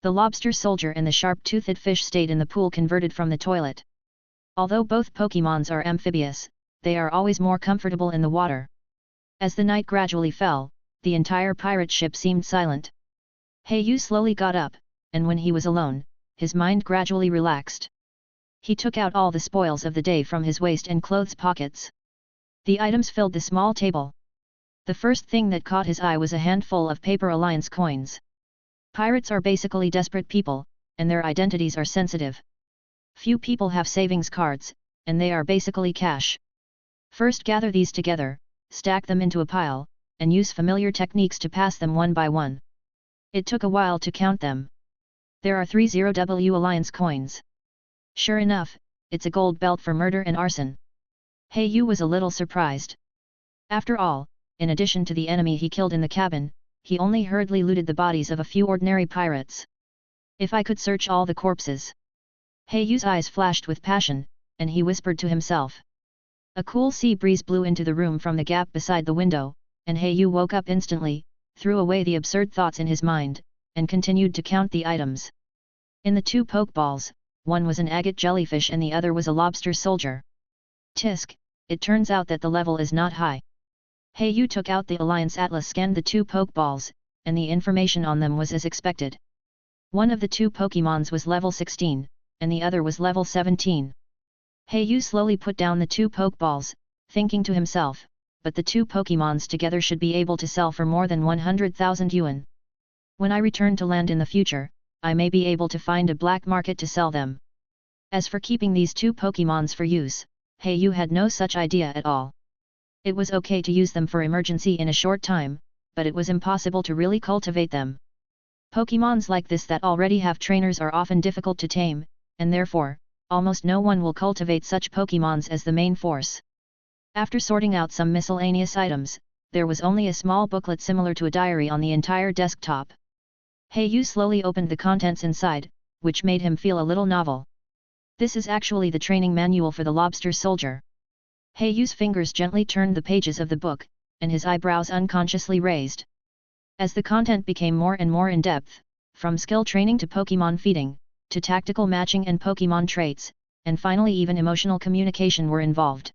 The lobster soldier and the sharp-toothed fish stayed in the pool converted from the toilet. Although both Pokémons are amphibious, they are always more comfortable in the water. As the night gradually fell, the entire pirate ship seemed silent. Yu slowly got up, and when he was alone, his mind gradually relaxed. He took out all the spoils of the day from his waist and clothes pockets. The items filled the small table. The first thing that caught his eye was a handful of paper alliance coins. Pirates are basically desperate people, and their identities are sensitive. Few people have savings cards, and they are basically cash. First gather these together, stack them into a pile, and use familiar techniques to pass them one by one. It took a while to count them. There are 30W alliance coins. Sure enough, it's a gold belt for murder and arson. Yu was a little surprised. After all, in addition to the enemy he killed in the cabin, he only hurriedly looted the bodies of a few ordinary pirates. If I could search all the corpses. Yu's eyes flashed with passion, and he whispered to himself. A cool sea breeze blew into the room from the gap beside the window, and Yu woke up instantly, threw away the absurd thoughts in his mind, and continued to count the items. In the 2 pokeballs, one was an agate jellyfish and the other was a lobster soldier. Tisk, it turns out that the level is not high. Yu took out the Alliance Atlas, scanned the 2 pokeballs, and the information on them was as expected. One of the 2 Pokémons was level 16, and the other was level 17. Yu slowly put down the 2 pokeballs, thinking to himself, but the 2 Pokémons together should be able to sell for more than 100,000 yuan. When I return to land in the future, I may be able to find a black market to sell them. As for keeping these 2 Pokémons for use, Yu had no such idea at all. It was okay to use them for emergency in a short time, but it was impossible to really cultivate them. Pokémons like this that already have trainers are often difficult to tame, and therefore, almost no one will cultivate such Pokémons as the main force. After sorting out some miscellaneous items, there was only a small booklet similar to a diary on the entire desktop. Yu slowly opened the contents inside, which made him feel a little novel. This is actually the training manual for the lobster soldier. Yu's fingers gently turned the pages of the book, and his eyebrows unconsciously raised. As the content became more and more in-depth, from skill training to Pokémon feeding, to tactical matching and Pokémon traits, and finally even emotional communication were involved.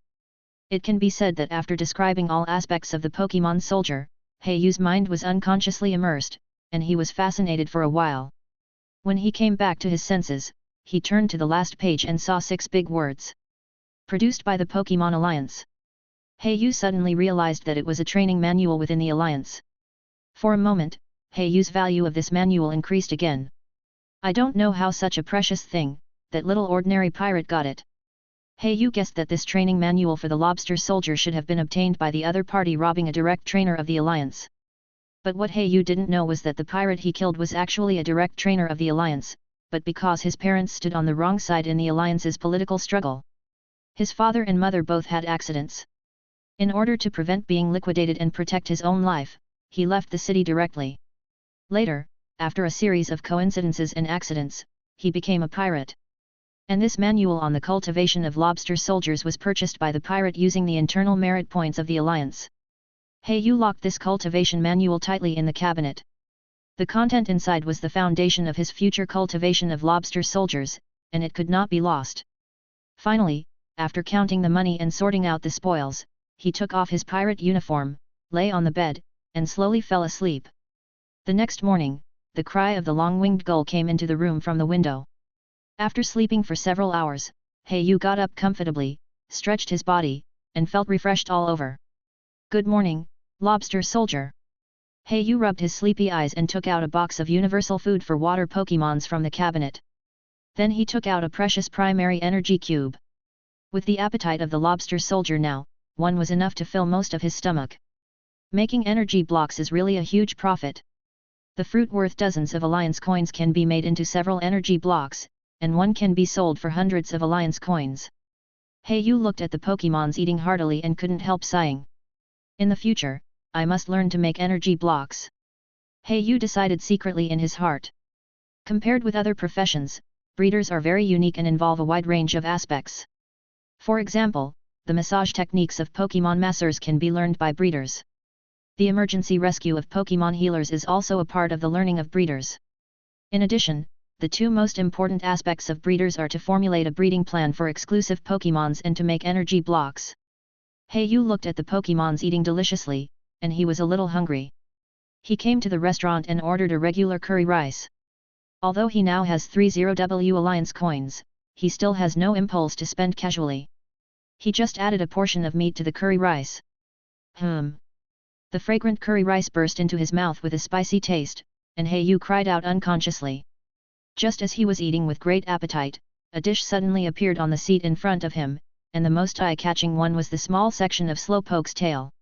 It can be said that after describing all aspects of the Pokémon soldier, Yu's mind was unconsciously immersed, and he was fascinated for a while. When he came back to his senses, he turned to the last page and saw 6 big words. Produced by the Pokémon Alliance. Yu suddenly realized that it was a training manual within the Alliance. For a moment, Yu's value of this manual increased again. I don't know how such a precious thing, that little ordinary pirate got it. Yu guessed that this training manual for the lobster soldier should have been obtained by the other party robbing a direct trainer of the Alliance. But what Yu didn't know was that the pirate he killed was actually a direct trainer of the Alliance, but because his parents stood on the wrong side in the Alliance's political struggle. His father and mother both had accidents. In order to prevent being liquidated and protect his own life, he left the city directly. Later, after a series of coincidences and accidents, he became a pirate. And this manual on the cultivation of lobster soldiers was purchased by the pirate using the internal merit points of the Alliance. Yu locked this cultivation manual tightly in the cabinet. The content inside was the foundation of his future cultivation of lobster soldiers, and it could not be lost. Finally, after counting the money and sorting out the spoils, he took off his pirate uniform, lay on the bed, and slowly fell asleep. The next morning, the cry of the long-winged gull came into the room from the window. After sleeping for several hours, Yu got up comfortably, stretched his body, and felt refreshed all over. Good morning, lobster soldier. Yu rubbed his sleepy eyes and took out a box of universal food for water Pokémons from the cabinet. Then he took out a precious primary energy cube. With the appetite of the lobster soldier now, one was enough to fill most of his stomach. Making energy blocks is really a huge profit. The fruit worth dozens of Alliance coins can be made into several energy blocks, and one can be sold for hundreds of Alliance coins. Yu looked at the Pokémons eating heartily and couldn't help sighing. In the future, I must learn to make energy blocks. Yu decided secretly in his heart. Compared with other professions, breeders are very unique and involve a wide range of aspects. For example, the massage techniques of Pokémon masters can be learned by breeders. The emergency rescue of Pokémon healers is also a part of the learning of breeders. In addition, the two most important aspects of breeders are to formulate a breeding plan for exclusive Pokémons and to make energy blocks. Heyu looked at the Pokémons eating deliciously, and he was a little hungry. He came to the restaurant and ordered a regular curry rice. Although he now has 30W Alliance coins, he still has no impulse to spend casually. He just added a portion of meat to the curry rice. The fragrant curry rice burst into his mouth with a spicy taste, and Heyu cried out unconsciously. Just as he was eating with great appetite, a dish suddenly appeared on the seat in front of him, and the most eye-catching one was the small section of Slowpoke's tail.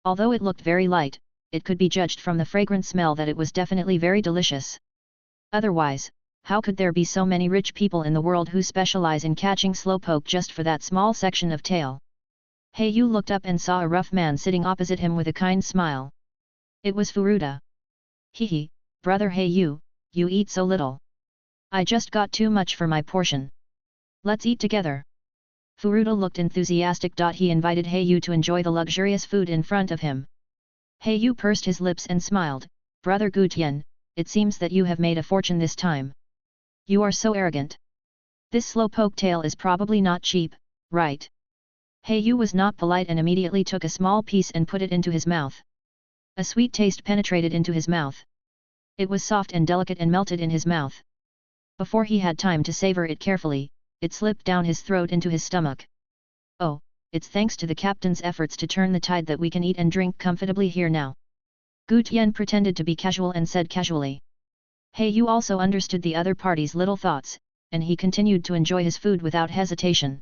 Although it looked very light, it could be judged from the fragrant smell that it was definitely very delicious. Otherwise, how could there be so many rich people in the world who specialize in catching Slowpoke just for that small section of tail? Heyu looked up and saw a rough man sitting opposite him with a kind smile. It was Furuta. Hehe, brother Heyu, you eat so little. I just got too much for my portion. Let's eat together. Furuta looked enthusiastic. He invited Heyu to enjoy the luxurious food in front of him. Heyu pursed his lips and smiled. Brother Gutian, it seems that you have made a fortune this time. You are so arrogant. This Slowpoke tail is probably not cheap, right? Heyu was not polite and immediately took a small piece and put it into his mouth. A sweet taste penetrated into his mouth. It was soft and delicate and melted in his mouth. Before he had time to savor it carefully, it slipped down his throat into his stomach. Oh, it's thanks to the captain's efforts to turn the tide that we can eat and drink comfortably here now. Gutian pretended to be casual and said casually. Heyu also understood the other party's little thoughts, and he continued to enjoy his food without hesitation.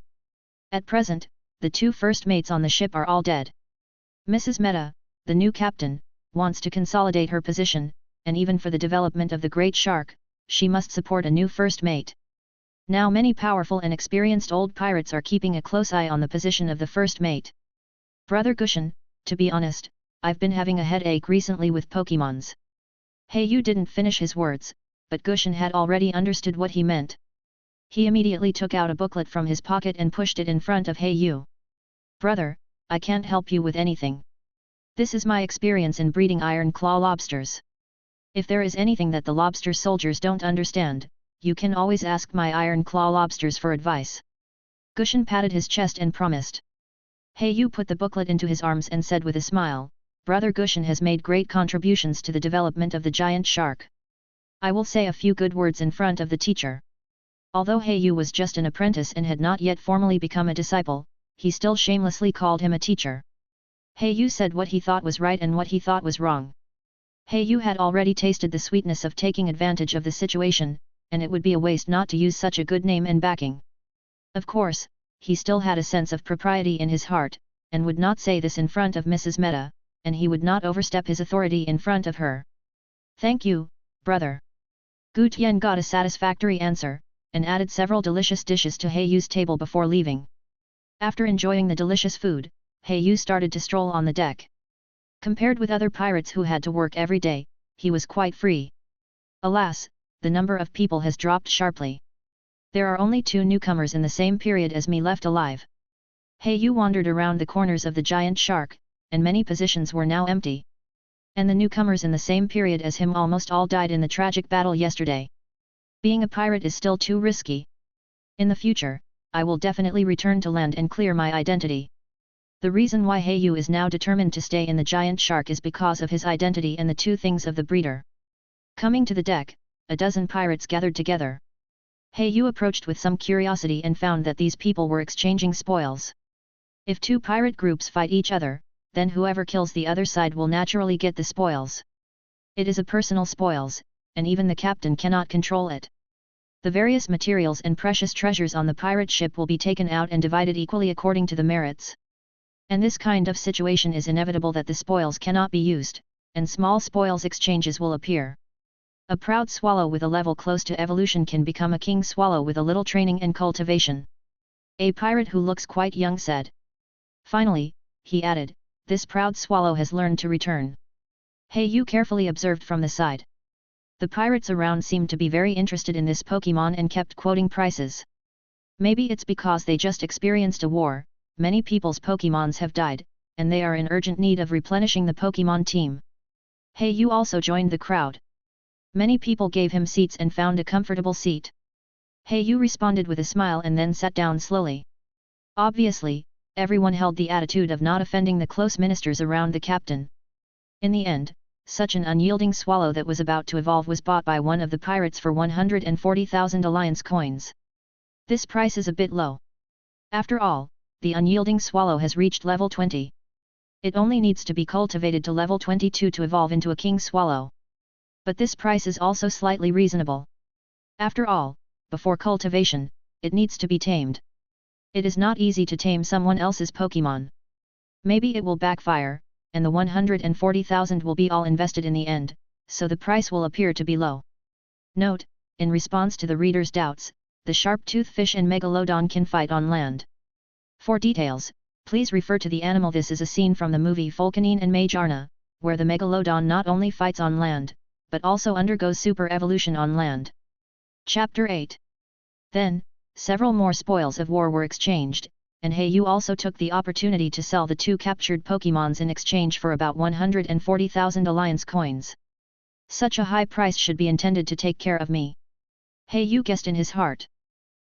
At present, the two first mates on the ship are all dead. Mrs. Meta, the new captain, wants to consolidate her position, and even for the development of the great shark, she must support a new first mate. Now many powerful and experienced old pirates are keeping a close eye on the position of the first mate. Brother Gushin, to be honest, I've been having a headache recently with Pokémons. Heyu didn't finish his words, but Gushin had already understood what he meant. He immediately took out a booklet from his pocket and pushed it in front of Heyu. Brother, I can't help you with anything. This is my experience in breeding iron claw lobsters. If there is anything that the lobster soldiers don't understand, you can always ask my iron claw lobsters for advice. Gushin patted his chest and promised. Heyu put the booklet into his arms and said with a smile, Brother Gushin has made great contributions to the development of the giant shark. I will say a few good words in front of the teacher. Although Heyu was just an apprentice and had not yet formally become a disciple, he still shamelessly called him a teacher. Heyu said what he thought was right and what he thought was wrong. Heyu had already tasted the sweetness of taking advantage of the situation, and it would be a waste not to use such a good name and backing. Of course, he still had a sense of propriety in his heart, and would not say this in front of Mrs. Meta, and he would not overstep his authority in front of her. Thank you, brother. Gutian got a satisfactory answer, and added several delicious dishes to Heiyu's table before leaving. After enjoying the delicious food, Heyu started to stroll on the deck. Compared with other pirates who had to work every day, he was quite free. Alas, the number of people has dropped sharply. There are only 2 newcomers in the same period as me left alive. Heyu wandered around the corners of the giant shark, and many positions were now empty. And the newcomers in the same period as him almost all died in the tragic battle yesterday. Being a pirate is still too risky. In the future, I will definitely return to land and clear my identity. The reason why Heyu is now determined to stay in the giant shark is because of his identity and the 2 things of the breeder. Coming to the deck, a dozen pirates gathered together. Heyu approached with some curiosity and found that these people were exchanging spoils. If 2 pirate groups fight each other, then whoever kills the other side will naturally get the spoils. It is a personal spoils, and even the captain cannot control it. The various materials and precious treasures on the pirate ship will be taken out and divided equally according to the merits. And this kind of situation is inevitable that the spoils cannot be used, and small spoils exchanges will appear. A proud swallow with a level close to evolution can become a king swallow with a little training and cultivation. A pirate who looks quite young said. Finally, he added, this proud swallow has learned to return. Heyu carefully observed from the side. The pirates around seemed to be very interested in this Pokémon and kept quoting prices. Maybe it's because they just experienced a war, many people's Pokémons have died, and they are in urgent need of replenishing the Pokémon team. Hey, you also joined the crowd. Many people gave him seats and found a comfortable seat. Hey, you responded with a smile and then sat down slowly. Obviously, everyone held the attitude of not offending the close ministers around the captain. In the end, such an unyielding swallow that was about to evolve was bought by one of the pirates for 140,000 alliance coins. This price is a bit low. After all, the unyielding swallow has reached level 20. It only needs to be cultivated to level 22 to evolve into a king swallow. But this price is also slightly reasonable. After all, before cultivation, it needs to be tamed. It is not easy to tame someone else's Pokémon. Maybe it will backfire, and the 140,000 will be all invested in the end, so the price will appear to be low. Note, in response to the reader's doubts, the sharp-toothed fish and Megalodon can fight on land. For details, please refer to the animal. This is a scene from the movie Volcanine and Majarna, where the Megalodon not only fights on land, but also undergoes super evolution on land. Chapter 8. Then, several more spoils of war were exchanged, and Heiyu also took the opportunity to sell the 2 captured Pokémons in exchange for about 140,000 alliance coins. Such a high price should be intended to take care of me. Heiyu guessed in his heart.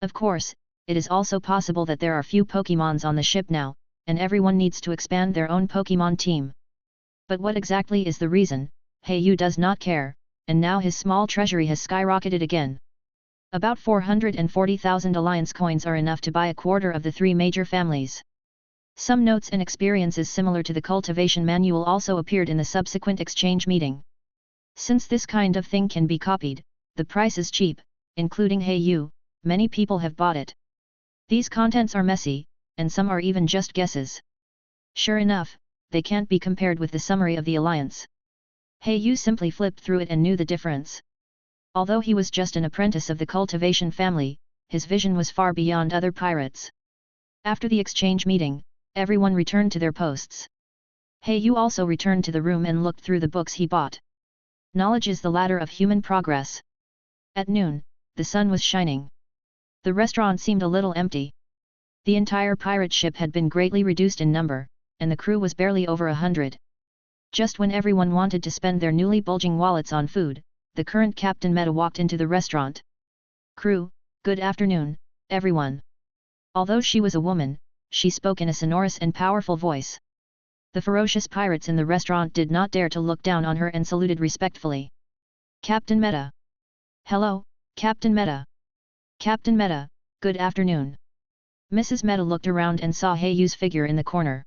Of course, it is also possible that there are few Pokémons on the ship now, and everyone needs to expand their own Pokémon team. But what exactly is the reason? Heiyu does not care, and now his small treasury has skyrocketed again. About 440,000 alliance coins are enough to buy a quarter of the 3 major families. Some notes and experiences similar to the cultivation manual also appeared in the subsequent exchange meeting. Since this kind of thing can be copied, the price is cheap, including Heiyu, many people have bought it. These contents are messy, and some are even just guesses. Sure enough, they can't be compared with the summary of the alliance. Heiyu simply flipped through it and knew the difference. Although he was just an apprentice of the cultivation family, his vision was far beyond other pirates. After the exchange meeting, everyone returned to their posts. Heiyu also returned to the room and looked through the books he bought. Knowledge is the ladder of human progress. At noon, the sun was shining. The restaurant seemed a little empty. The entire pirate ship had been greatly reduced in number, and the crew was barely over 100. Just when everyone wanted to spend their newly bulging wallets on food, the current Captain Meta walked into the restaurant. Crew, good afternoon, everyone. Although she was a woman, she spoke in a sonorous and powerful voice. The ferocious pirates in the restaurant did not dare to look down on her and saluted respectfully. Captain Meta. Hello, Captain Meta. Captain Meta, good afternoon. Mrs. Meta looked around and saw Heiyu's figure in the corner.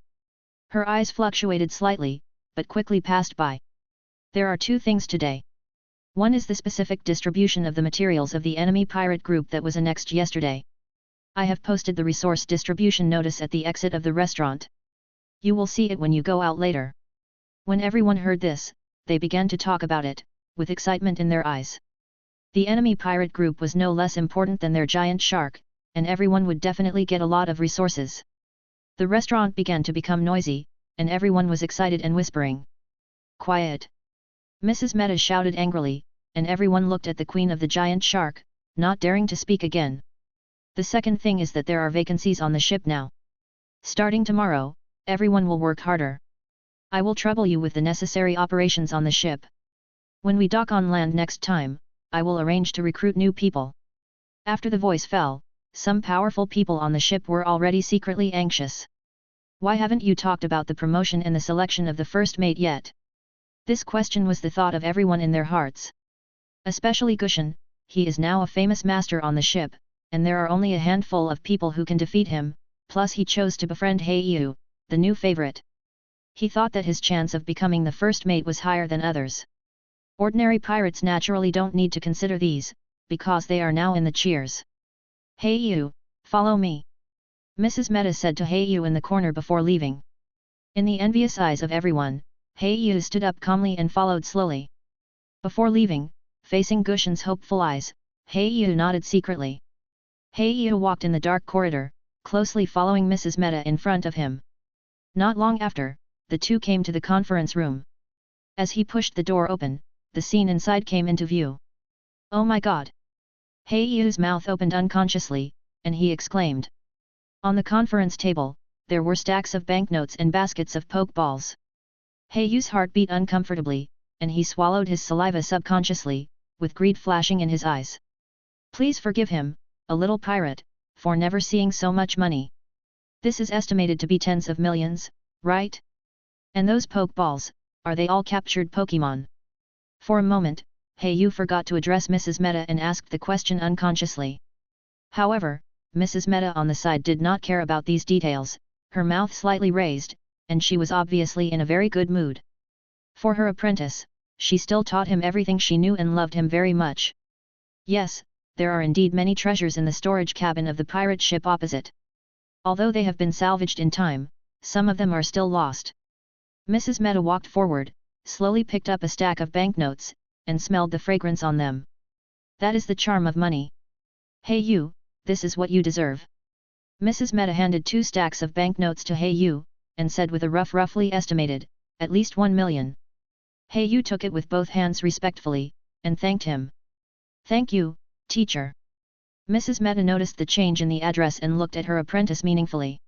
Her eyes fluctuated slightly, but quickly passed by. There are 2 things today. One is the specific distribution of the materials of the enemy pirate group that was annexed yesterday. I have posted the resource distribution notice at the exit of the restaurant. You will see it when you go out later. When everyone heard this, they began to talk about it, with excitement in their eyes. The enemy pirate group was no less important than their giant shark, and everyone would definitely get a lot of resources. The restaurant began to become noisy, and everyone was excited and whispering. Quiet! Mrs. Meta shouted angrily, and everyone looked at the queen of the giant shark, not daring to speak again. The second thing is that there are vacancies on the ship now. Starting tomorrow, everyone will work harder. I will trouble you with the necessary operations on the ship. When we dock on land next time, I will arrange to recruit new people. After the voice fell, some powerful people on the ship were already secretly anxious. Why haven't you talked about the promotion and the selection of the first mate yet? This question was the thought of everyone in their hearts. Especially Gushin, he is now a famous master on the ship, and there are only a handful of people who can defeat him, plus he chose to befriend Heiyu, the new favorite. He thought that his chance of becoming the first mate was higher than others. Ordinary pirates naturally don't need to consider these, because they are now in the cheers. Heiyu, follow me. Mrs. Meta said to Heiyu in the corner before leaving. In the envious eyes of everyone, Heiyu stood up calmly and followed slowly. Before leaving, facing Gushin's hopeful eyes, Heiyu nodded secretly. Heiyu walked in the dark corridor, closely following Mrs. Meta in front of him. Not long after, the two came to the conference room. As he pushed the door open, the scene inside came into view. Oh my god! Heiyu's mouth opened unconsciously, and he exclaimed. On the conference table, there were stacks of banknotes and baskets of pokeballs. Heiyu's heart beat uncomfortably, and he swallowed his saliva subconsciously, with greed flashing in his eyes. Please forgive him, a little pirate, for never seeing so much money. This is estimated to be tens of millions, right? And those pokeballs, are they all captured Pokémon? For a moment, Heiyu forgot to address Mrs. Meta and asked the question unconsciously. However, Mrs. Meta on the side did not care about these details, her mouth slightly raised, and she was obviously in a very good mood. For her apprentice, she still taught him everything she knew and loved him very much. Yes, there are indeed many treasures in the storage cabin of the pirate ship opposite. Although they have been salvaged in time, some of them are still lost. Mrs. Meta walked forward, slowly picked up a stack of banknotes, and smelled the fragrance on them. That is the charm of money. Heiyu, this is what you deserve. Mrs. Meta handed 2 stacks of banknotes to Heiyu, and said with a roughly estimated, at least 1 million. Heiyu took it with both hands respectfully, and thanked him. Thank you, teacher. Mrs. Meta noticed the change in the address and looked at her apprentice meaningfully.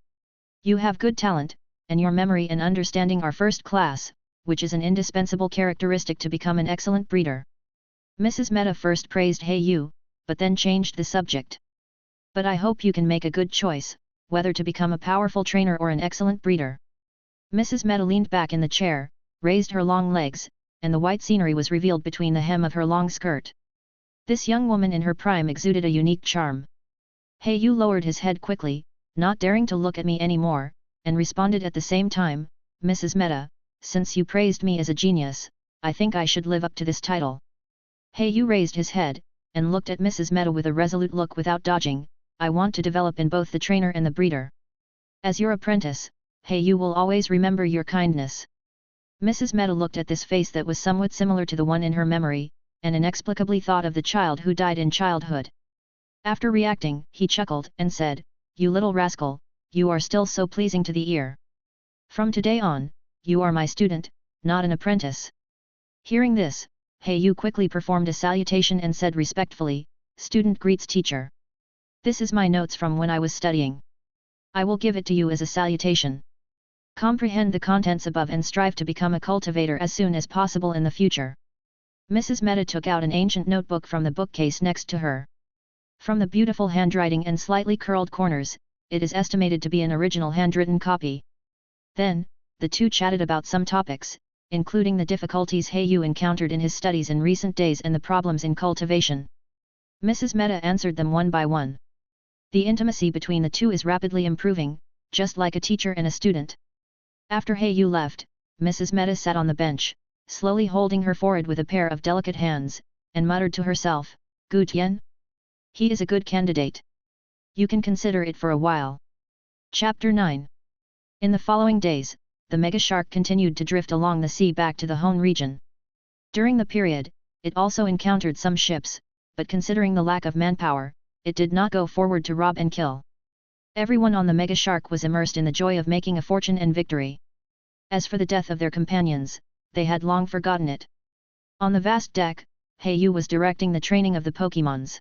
You have good talent, and your memory and understanding are first class, which is an indispensable characteristic to become an excellent breeder. Mrs. Meta first praised Heiyu, but then changed the subject. But I hope you can make a good choice, whether to become a powerful trainer or an excellent breeder. Mrs. Meta leaned back in the chair, raised her long legs, and the white scenery was revealed between the hem of her long skirt. This young woman in her prime exuded a unique charm. Heiyu lowered his head quickly, not daring to look at me anymore, and responded at the same time, Mrs. Meta, since you praised me as a genius, I think I should live up to this title. Heiyu raised his head, and looked at Mrs. Meta with a resolute look without dodging. I want to develop in both the trainer and the breeder. As your apprentice, Heiyu will always remember your kindness. Mrs. Meta looked at this face that was somewhat similar to the one in her memory, and inexplicably thought of the child who died in childhood. After reacting, he chuckled and said, You little rascal, you are still so pleasing to the ear. From today on, you are my student, not an apprentice. Hearing this, Heiyu quickly performed a salutation and said respectfully, Student greets teacher. This is my notes from when I was studying. I will give it to you as a salutation. Comprehend the contents above and strive to become a cultivator as soon as possible in the future. Mrs. Meta took out an ancient notebook from the bookcase next to her. From the beautiful handwriting and slightly curled corners, it is estimated to be an original handwritten copy. Then, the two chatted about some topics, including the difficulties Heiyu encountered in his studies in recent days and the problems in cultivation. Mrs. Meta answered them one by one. The intimacy between the two is rapidly improving, just like a teacher and a student. After Heiyu left, Mrs. Meta sat on the bench, slowly holding her forehead with a pair of delicate hands, and muttered to herself, Gu Tian? He is a good candidate. You can consider it for a while. Chapter 9. In the following days, the mega shark continued to drift along the sea back to the Hone region. During the period, it also encountered some ships, but considering the lack of manpower, it did not go forward to rob and kill. Everyone on the mega shark was immersed in the joy of making a fortune and victory. As for the death of their companions, they had long forgotten it. On the vast deck, Heiyu was directing the training of the Pokémons.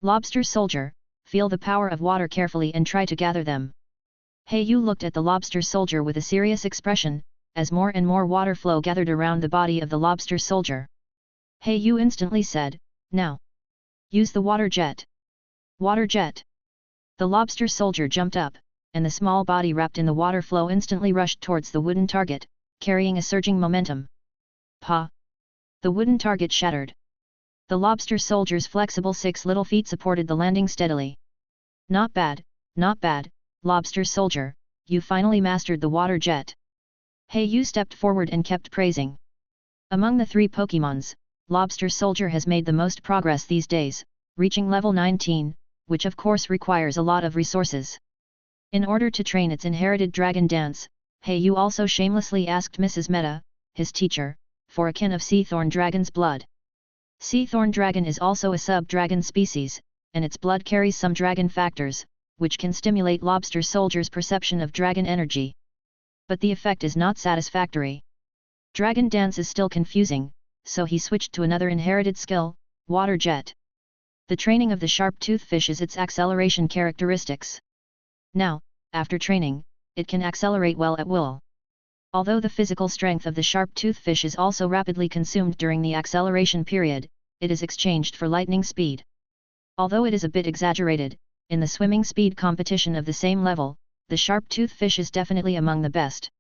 Lobster Soldier, feel the power of water carefully and try to gather them. Heiyu looked at the Lobster Soldier with a serious expression, as more and more water flow gathered around the body of the Lobster Soldier. Heiyu instantly said, Now! Use the water jet! Water jet! The Lobster Soldier jumped up, and the small body wrapped in the water flow instantly rushed towards the wooden target, carrying a surging momentum. Pa! The wooden target shattered. The Lobster Soldier's flexible 6 little feet supported the landing steadily. Not bad, Lobster Soldier, you finally mastered the water jet. Heiyu stepped forward and kept praising. Among the 3 Pokémons, Lobster Soldier has made the most progress these days, reaching level 19, which of course requires a lot of resources. In order to train its inherited dragon dance, Heiyu also shamelessly asked Mrs. Meta, his teacher, for a kin of Seathorn Dragon's blood. Seathorn Dragon is also a sub-dragon species, and its blood carries some dragon factors, which can stimulate Lobster Soldier's perception of dragon energy. But the effect is not satisfactory. Dragon dance is still confusing, so he switched to another inherited skill, water jet. The training of the sharp-toothed fish is its acceleration characteristics. Now, after training, it can accelerate well at will. Although the physical strength of the sharp-toothed fish is also rapidly consumed during the acceleration period, it is exchanged for lightning speed. Although it is a bit exaggerated, in the swimming speed competition of the same level, the sharp-toothed fish is definitely among the best.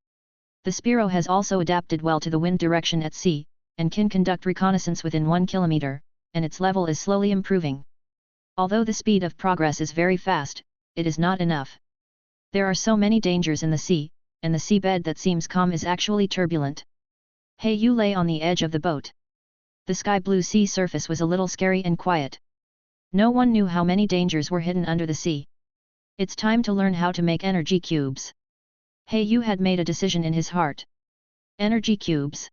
The Spiro has also adapted well to the wind direction at sea, and can conduct reconnaissance within 1 kilometer, and its level is slowly improving. Although the speed of progress is very fast, it is not enough. There are so many dangers in the sea, and the seabed that seems calm is actually turbulent. Yu lay on the edge of the boat. The sky-blue sea surface was a little scary and quiet. No one knew how many dangers were hidden under the sea. It's time to learn how to make energy cubes. Yu had made a decision in his heart. Energy cubes.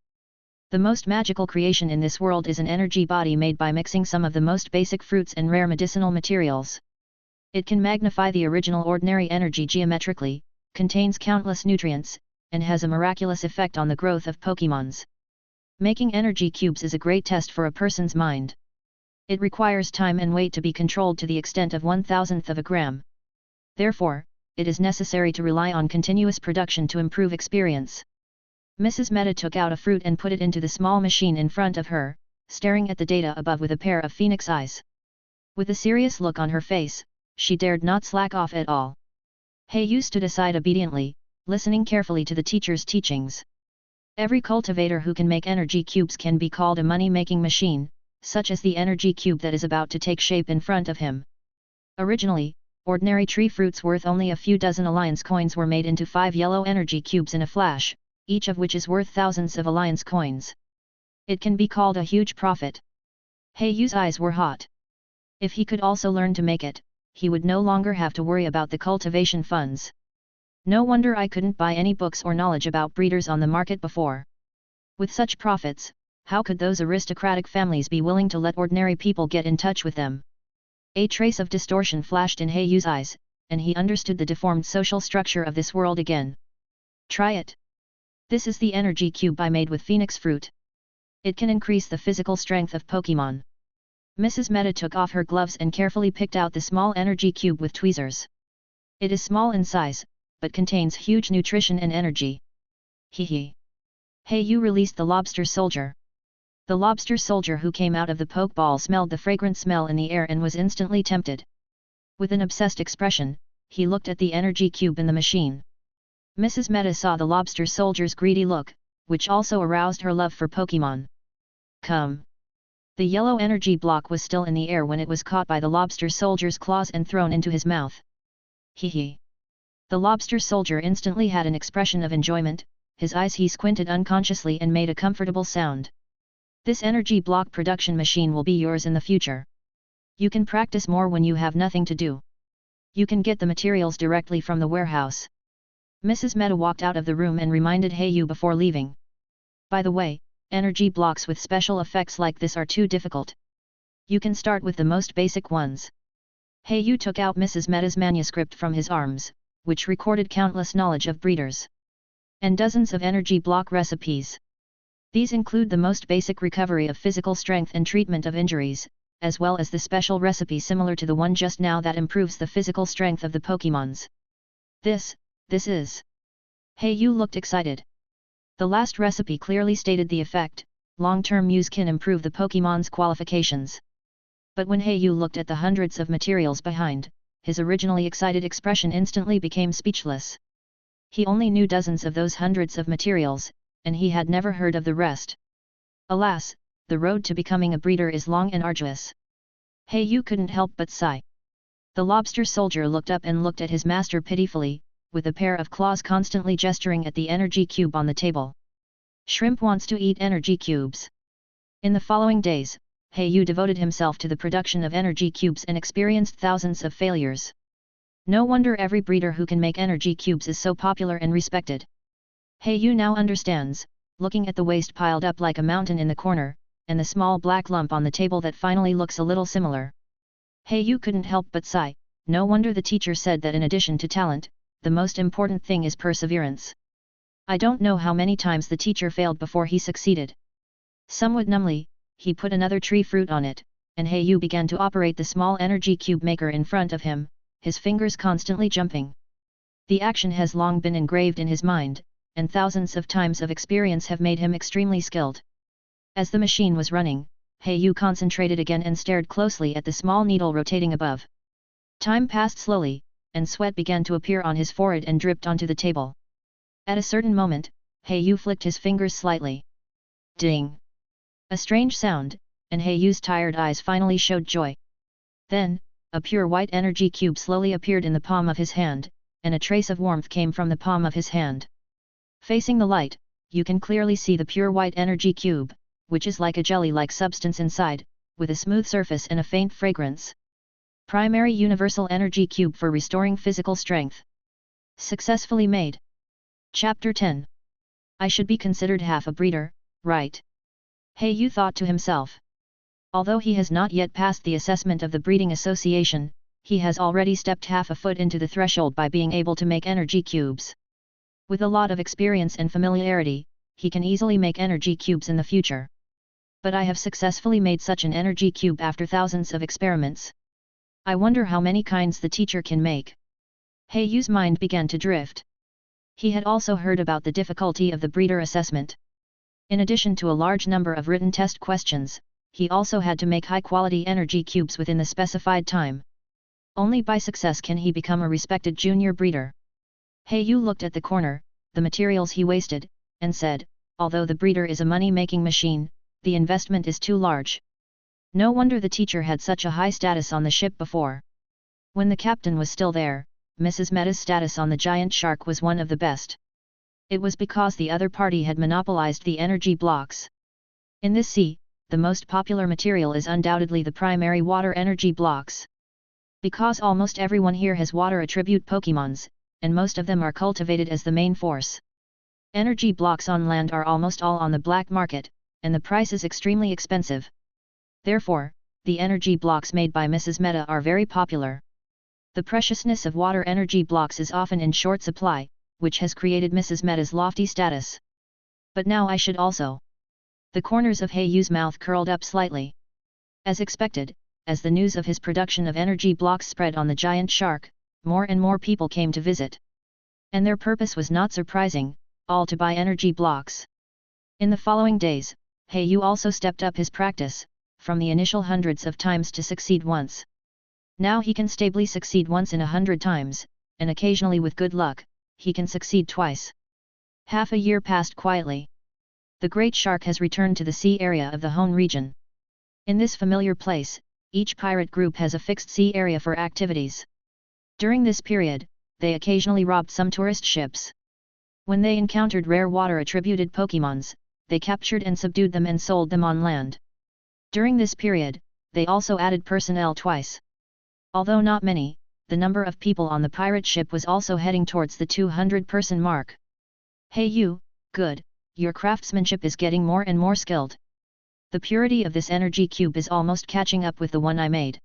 The most magical creation in this world is an energy body made by mixing some of the most basic fruits and rare medicinal materials. It can magnify the original ordinary energy geometrically, contains countless nutrients, and has a miraculous effect on the growth of Pokémons. Making energy cubes is a great test for a person's mind. It requires time and weight to be controlled to the extent of 1/1000th of a gram. Therefore, it is necessary to rely on continuous production to improve experience. Mrs. Meta took out a fruit and put it into the small machine in front of her, staring at the data above with a pair of phoenix eyes. With a serious look on her face, she dared not slack off at all. Yu stood aside obediently, listening carefully to the teacher's teachings. Every cultivator who can make energy cubes can be called a money-making machine, such as the energy cube that is about to take shape in front of him. Originally, ordinary tree fruits worth only a few dozen alliance coins were made into 5 yellow energy cubes in a flash, each of which is worth thousands of alliance coins. It can be called a huge profit. Yu's eyes were hot. If he could also learn to make it, he would no longer have to worry about the cultivation funds. No wonder I couldn't buy any books or knowledge about breeders on the market before. With such profits, how could those aristocratic families be willing to let ordinary people get in touch with them? A trace of distortion flashed in Yu's eyes, and he understood the deformed social structure of this world again. Try it. This is the energy cube I made with phoenix fruit. It can increase the physical strength of Pokémon. Mrs. Meta took off her gloves and carefully picked out the small energy cube with tweezers. It is small in size, but contains huge nutrition and energy. Yu released the lobster soldier. The lobster soldier who came out of the Pokeball smelled the fragrant smell in the air and was instantly tempted. With an obsessed expression, he looked at the energy cube in the machine. Mrs. Meta saw the lobster soldier's greedy look, which also aroused her love for Pokémon. Come! The yellow energy block was still in the air when it was caught by the lobster soldier's claws and thrown into his mouth. The lobster soldier instantly had an expression of enjoyment, his eyes he squinted unconsciously and made a comfortable sound. This energy block production machine will be yours in the future. You can practice more when you have nothing to do. You can get the materials directly from the warehouse. Mrs. Meta walked out of the room and reminded Yu before leaving. By the way, energy blocks with special effects like this are too difficult. You can start with the most basic ones. Yu took out Mrs. Meta's manuscript from his arms, which recorded countless knowledge of breeders. And dozens of energy block recipes. These include the most basic recovery of physical strength and treatment of injuries, as well as the special recipe similar to the one just now that improves the physical strength of the Pokémons. This is... Yu looked excited. The last recipe clearly stated the effect, long-term use can improve the Pokémon's qualifications. But when Yu looked at the hundreds of materials behind, his originally excited expression instantly became speechless. He only knew dozens of those hundreds of materials, and he had never heard of the rest. Alas, the road to becoming a breeder is long and arduous. Yu couldn't help but sigh. The lobster soldier looked up and looked at his master pitifully, with a pair of claws constantly gesturing at the energy cube on the table. Shrimp wants to eat energy cubes. In the following days, Yu devoted himself to the production of energy cubes and experienced thousands of failures. No wonder every breeder who can make energy cubes is so popular and respected. Yu now understands, looking at the waste piled up like a mountain in the corner, and the small black lump on the table that finally looks a little similar. Yu couldn't help but sigh. No wonder the teacher said that in addition to talent, the most important thing is perseverance. I don't know how many times the teacher failed before he succeeded. Somewhat numbly, he put another tree fruit on it, and Yu began to operate the small energy cube maker in front of him, his fingers constantly jumping. The action has long been engraved in his mind, and thousands of times of experience have made him extremely skilled. As the machine was running, Yu concentrated again and stared closely at the small needle rotating above. Time passed slowly, and sweat began to appear on his forehead and dripped onto the table. At a certain moment, Yu flicked his fingers slightly. Ding! A strange sound, and Yu's tired eyes finally showed joy. Then, a pure white energy cube slowly appeared in the palm of his hand, and a trace of warmth came from the palm of his hand. Facing the light, you can clearly see the pure white energy cube, which is like a jelly-like substance inside, with a smooth surface and a faint fragrance. Primary Universal Energy Cube for restoring physical strength. Successfully made. Chapter 10. I should be considered half a breeder, right? Yu thought to himself. Although he has not yet passed the assessment of the Breeding Association, he has already stepped half a foot into the threshold by being able to make energy cubes. With a lot of experience and familiarity, he can easily make energy cubes in the future. But I have successfully made such an energy cube after thousands of experiments. I wonder how many kinds the teacher can make. Yu's mind began to drift. He had also heard about the difficulty of the breeder assessment. In addition to a large number of written test questions, he also had to make high-quality energy cubes within the specified time. Only by success can he become a respected junior breeder. Yu looked at the corner, the materials he wasted, and said, although the breeder is a money-making machine, the investment is too large. No wonder the teacher had such a high status on the ship before. When the captain was still there, Mrs. Meta's status on the giant shark was one of the best. It was because the other party had monopolized the energy blocks. In this sea, the most popular material is undoubtedly the primary water energy blocks. Because almost everyone here has water attribute Pokémons, and most of them are cultivated as the main force. Energy blocks on land are almost all on the black market, and the price is extremely expensive. Therefore, the energy blocks made by Mrs. Meta are very popular. The preciousness of water energy blocks is often in short supply, which has created Mrs. Meta's lofty status. But now I should also. The corners of Yu's mouth curled up slightly. As expected, as the news of his production of energy blocks spread on the giant shark, more and more people came to visit. And their purpose was not surprising, all to buy energy blocks. In the following days, Yu also stepped up his practice, from the initial hundreds of times to succeed once. Now he can stably succeed once in 100 times, and occasionally with good luck, he can succeed twice. Half a year passed quietly. The great shark has returned to the sea area of the Hone region. In this familiar place, each pirate group has a fixed sea area for activities. During this period, they occasionally robbed some tourist ships. When they encountered rare water-attributed Pokémons, they captured and subdued them and sold them on land. During this period, they also added personnel twice. Although not many, the number of people on the pirate ship was also heading towards the 200-person mark. Yu, good, your craftsmanship is getting more and more skilled. The purity of this energy cube is almost catching up with the one I made.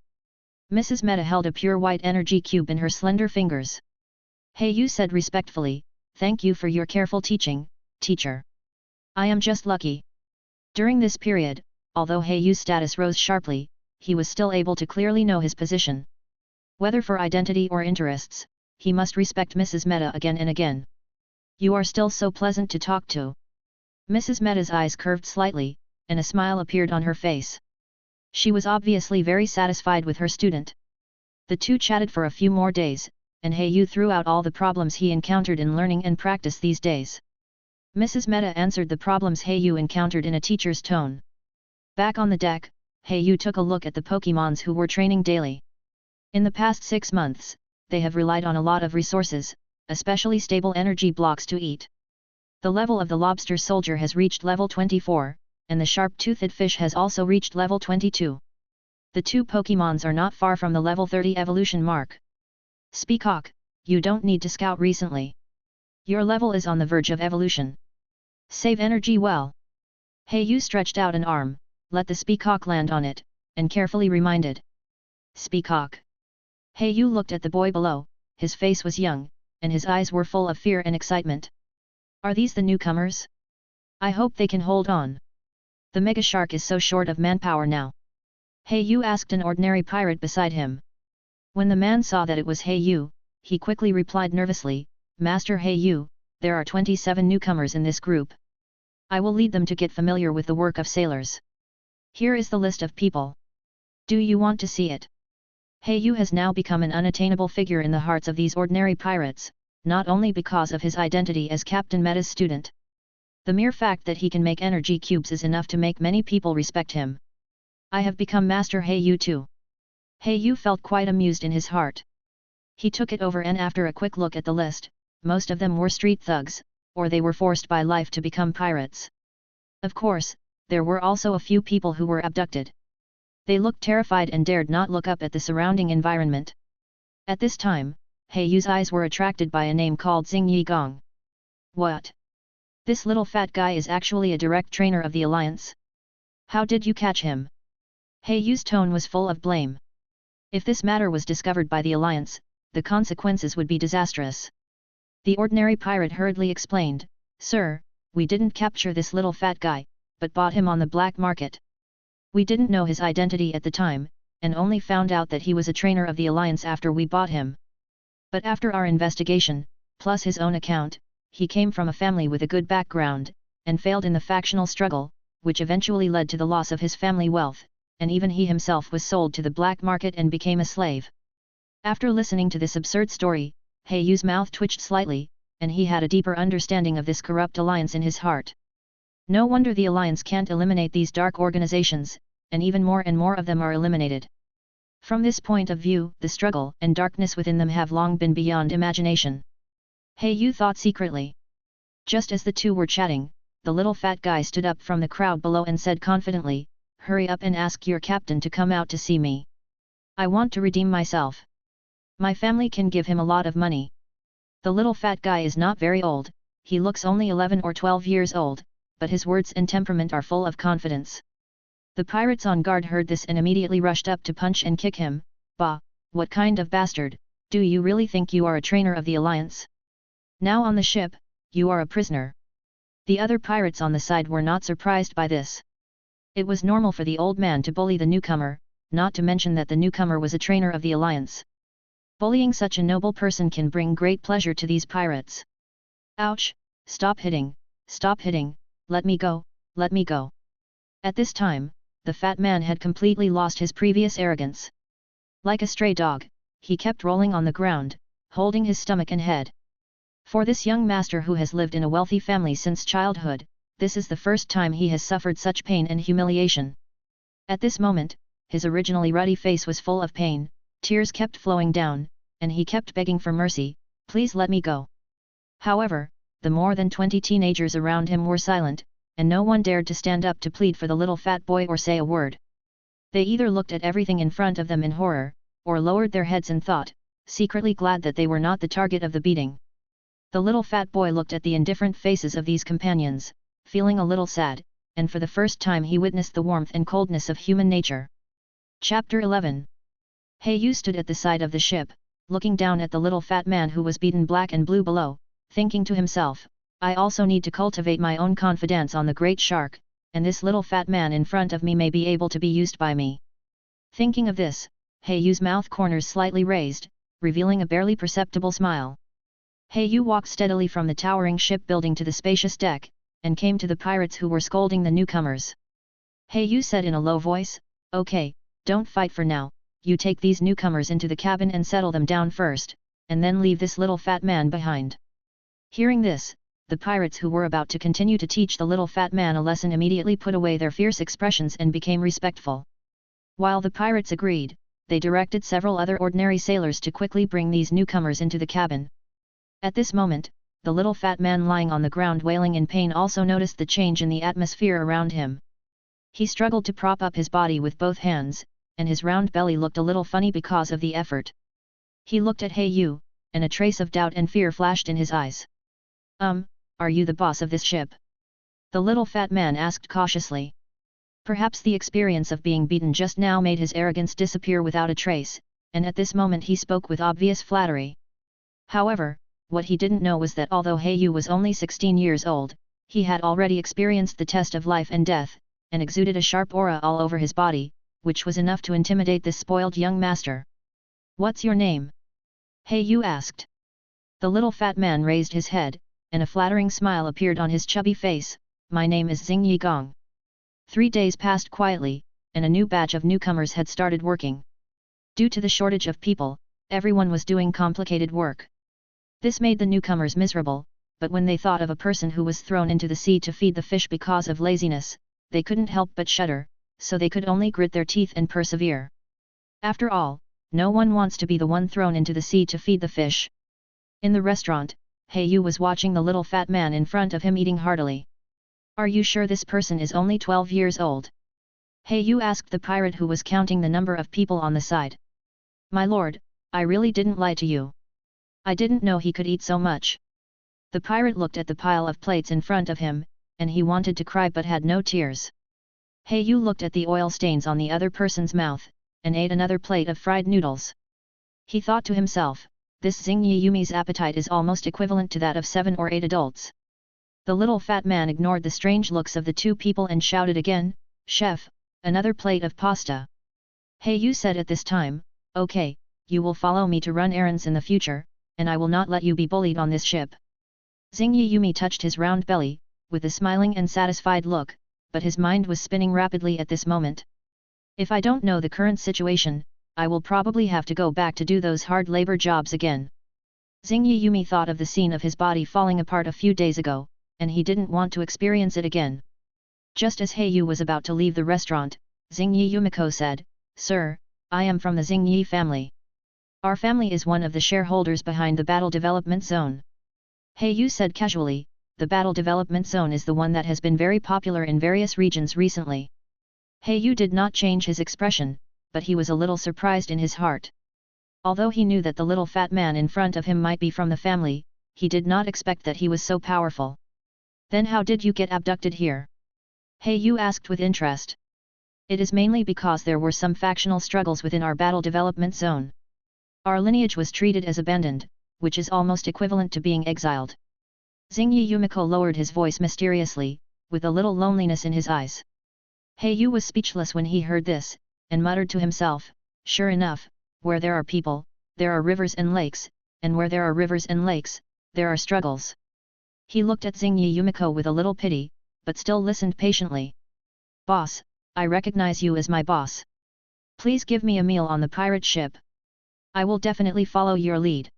Mrs. Meta held a pure white energy cube in her slender fingers. Yu said respectfully, thank you for your careful teaching, teacher. I am just lucky. During this period, although Yu's status rose sharply, he was still able to clearly know his position. Whether for identity or interests, he must respect Mrs. Meta again and again. You are still so pleasant to talk to. Mrs. Meta's eyes curved slightly, and a smile appeared on her face. She was obviously very satisfied with her student. The two chatted for a few more days, and Yu threw out all the problems he encountered in learning and practice these days. Mrs. Meta answered the problems Yu encountered in a teacher's tone. Back on the deck, Yu took a look at the Pokémons who were training daily. In the past 6 months, they have relied on a lot of resources, especially stable energy blocks to eat. The level of the lobster soldier has reached level 24, and the sharp-toothed fish has also reached level 22. The two Pokémons are not far from the level 30 evolution mark. Speacock, you don't need to scout recently. Your level is on the verge of evolution. Save energy well. Yu stretched out an arm, let the Speacock land on it, and carefully reminded. Speacock. Yu looked at the boy below, his face was young, and his eyes were full of fear and excitement. Are these the newcomers? I hope they can hold on. The mega shark is so short of manpower now. Hey you, asked an ordinary pirate beside him. When the man saw that it was Hey you, he quickly replied nervously, Master Hey you, there are 27 newcomers in this group. I will lead them to get familiar with the work of sailors. Here is the list of people. Do you want to see it? Hey you has now become an unattainable figure in the hearts of these ordinary pirates, not only because of his identity as Captain Meta's student. The mere fact that he can make energy cubes is enough to make many people respect him. I have become Master Hey you too. Hey you felt quite amused in his heart. He took it over, and after a quick look at the list, most of them were street thugs, or they were forced by life to become pirates. Of course, there were also a few people who were abducted. They looked terrified and dared not look up at the surrounding environment. At this time, Hey Yu's eyes were attracted by a name called Xing Yi Gong. What? This little fat guy is actually a direct trainer of the Alliance? How did you catch him? Hey Yu's tone was full of blame. If this matter was discovered by the Alliance, the consequences would be disastrous. The ordinary pirate hurriedly explained, Sir, we didn't capture this little fat guy, but bought him on the black market. We didn't know his identity at the time, and only found out that he was a trainer of the Alliance after we bought him. But after our investigation, plus his own account, he came from a family with a good background, and failed in the factional struggle, which eventually led to the loss of his family wealth, and even he himself was sold to the black market and became a slave. After listening to this absurd story, Hey Yu's mouth twitched slightly, and he had a deeper understanding of this corrupt alliance in his heart. No wonder the Alliance can't eliminate these dark organizations, and more of them are eliminated. From this point of view, the struggle and darkness within them have long been beyond imagination. Hey you thought secretly. Just as the two were chatting, the little fat guy stood up from the crowd below and said confidently, Hurry up and ask your captain to come out to see me. I want to redeem myself. My family can give him a lot of money. The little fat guy is not very old, he looks only 11 or 12 years old, but his words and temperament are full of confidence. The pirates on guard heard this and immediately rushed up to punch and kick him. Bah, what kind of bastard, do you really think you are a trainer of the Alliance? Now on the ship, you are a prisoner. The other pirates on the side were not surprised by this. It was normal for the old man to bully the newcomer, not to mention that the newcomer was a trainer of the Alliance. Bullying such a noble person can bring great pleasure to these pirates. Ouch, stop hitting, let me go, let me go. At this time, the fat man had completely lost his previous arrogance. Like a stray dog, he kept rolling on the ground, holding his stomach and head. For this young master who has lived in a wealthy family since childhood, this is the first time he has suffered such pain and humiliation. At this moment, his originally ruddy face was full of pain, tears kept flowing down, and he kept begging for mercy, please let me go. However, the more than 20 teenagers around him were silent, and no one dared to stand up to plead for the little fat boy or say a word. They either looked at everything in front of them in horror, or lowered their heads in thought, secretly glad that they were not the target of the beating. The little fat boy looked at the indifferent faces of these companions, feeling a little sad, and for the first time he witnessed the warmth and coldness of human nature. Chapter 11. Hey Yu stood at the side of the ship, looking down at the little fat man who was beaten black and blue below, thinking to himself, I also need to cultivate my own confidence on the great shark, and this little fat man in front of me may be able to be used by me. Thinking of this, Hey Yu's mouth corners slightly raised, revealing a barely perceptible smile. Hey Yu walked steadily from the towering shipbuilding to the spacious deck, and came to the pirates who were scolding the newcomers. Hey Yu said in a low voice, Okay, don't fight for now, you take these newcomers into the cabin and settle them down first, and then leave this little fat man behind. Hearing this, the pirates who were about to continue to teach the little fat man a lesson immediately put away their fierce expressions and became respectful. While the pirates agreed, they directed several other ordinary sailors to quickly bring these newcomers into the cabin. At this moment, the little fat man lying on the ground wailing in pain also noticed the change in the atmosphere around him. He struggled to prop up his body with both hands, and his round belly looked a little funny because of the effort. He looked at Hey Yu, and a trace of doubt and fear flashed in his eyes. Are you the boss of this ship? The little fat man asked cautiously. Perhaps the experience of being beaten just now made his arrogance disappear without a trace, and at this moment he spoke with obvious flattery. However, what he didn't know was that although Hey Yu was only 16 years old, he had already experienced the test of life and death, and exuded a sharp aura all over his body, which was enough to intimidate this spoiled young master. "What's your name?" He Yu asked. The little fat man raised his head, and a flattering smile appeared on his chubby face. "My name is Xing Yigong." 3 days passed quietly, and a new batch of newcomers had started working. Due to the shortage of people, everyone was doing complicated work. This made the newcomers miserable, but when they thought of a person who was thrown into the sea to feed the fish because of laziness, they couldn't help but shudder, so they could only grit their teeth and persevere. After all, no one wants to be the one thrown into the sea to feed the fish. In the restaurant, He Yu was watching the little fat man in front of him eating heartily. "Are you sure this person is only 12 years old?" He Yu asked the pirate who was counting the number of people on the side. "My lord, I really didn't lie to you. I didn't know he could eat so much." The pirate looked at the pile of plates in front of him, and he wanted to cry but had no tears. He Yu looked at the oil stains on the other person's mouth, and ate another plate of fried noodles. He thought to himself, this Xing Yumi's appetite is almost equivalent to that of 7 or 8 adults. The little fat man ignored the strange looks of the two people and shouted again, "Chef, another plate of pasta." He Yu said at this time, "Okay, you will follow me to run errands in the future, and I will not let you be bullied on this ship." Xing Yumi touched his round belly, with a smiling and satisfied look, but his mind was spinning rapidly at this moment. "If I don't know the current situation, I will probably have to go back to do those hard labor jobs again." Xing Yumi thought of the scene of his body falling apart a few days ago, and he didn't want to experience it again. Just as He Yu was about to leave the restaurant, Xing Yumiko said, "Sir, I am from the Xing Yi family. Our family is one of the shareholders behind the Battle Development Zone." He Yu said casually, "The Battle Development Zone is the one that has been very popular in various regions recently." He Yu did not change his expression, but he was a little surprised in his heart. Although he knew that the little fat man in front of him might be from the family, he did not expect that he was so powerful. "Then how did you get abducted here?" He Yu asked with interest. "It is mainly because there were some factional struggles within our Battle Development Zone. Our lineage was treated as abandoned, which is almost equivalent to being exiled." Xing Yumiko lowered his voice mysteriously, with a little loneliness in his eyes. He Yu was speechless when he heard this, and muttered to himself, "Sure enough, where there are people, there are rivers and lakes, and where there are rivers and lakes, there are struggles." He looked at Xing Yumiko with a little pity, but still listened patiently. "Boss, I recognize you as my boss. Please give me a meal on the pirate ship. I will definitely follow your lead."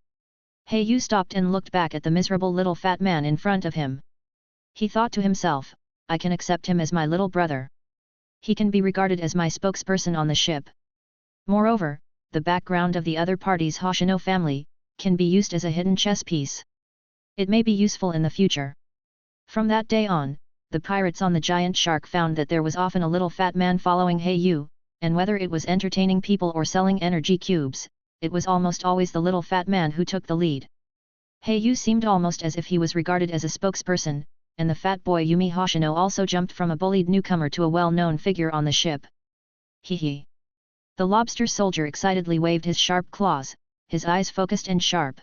He Yu stopped and looked back at the miserable little fat man in front of him. He thought to himself, "I can accept him as my little brother. He can be regarded as my spokesperson on the ship. Moreover, the background of the other party's Hoshino family can be used as a hidden chess piece. It may be useful in the future." From that day on, the pirates on the giant shark found that there was often a little fat man following He Yu, and whether it was entertaining people or selling energy cubes, it was almost always the little fat man who took the lead. He Yu seemed almost as if he was regarded as a spokesperson, and the fat boy Yumi Hoshino also jumped from a bullied newcomer to a well-known figure on the ship. Hee. The lobster soldier excitedly waved his sharp claws, his eyes focused and sharp.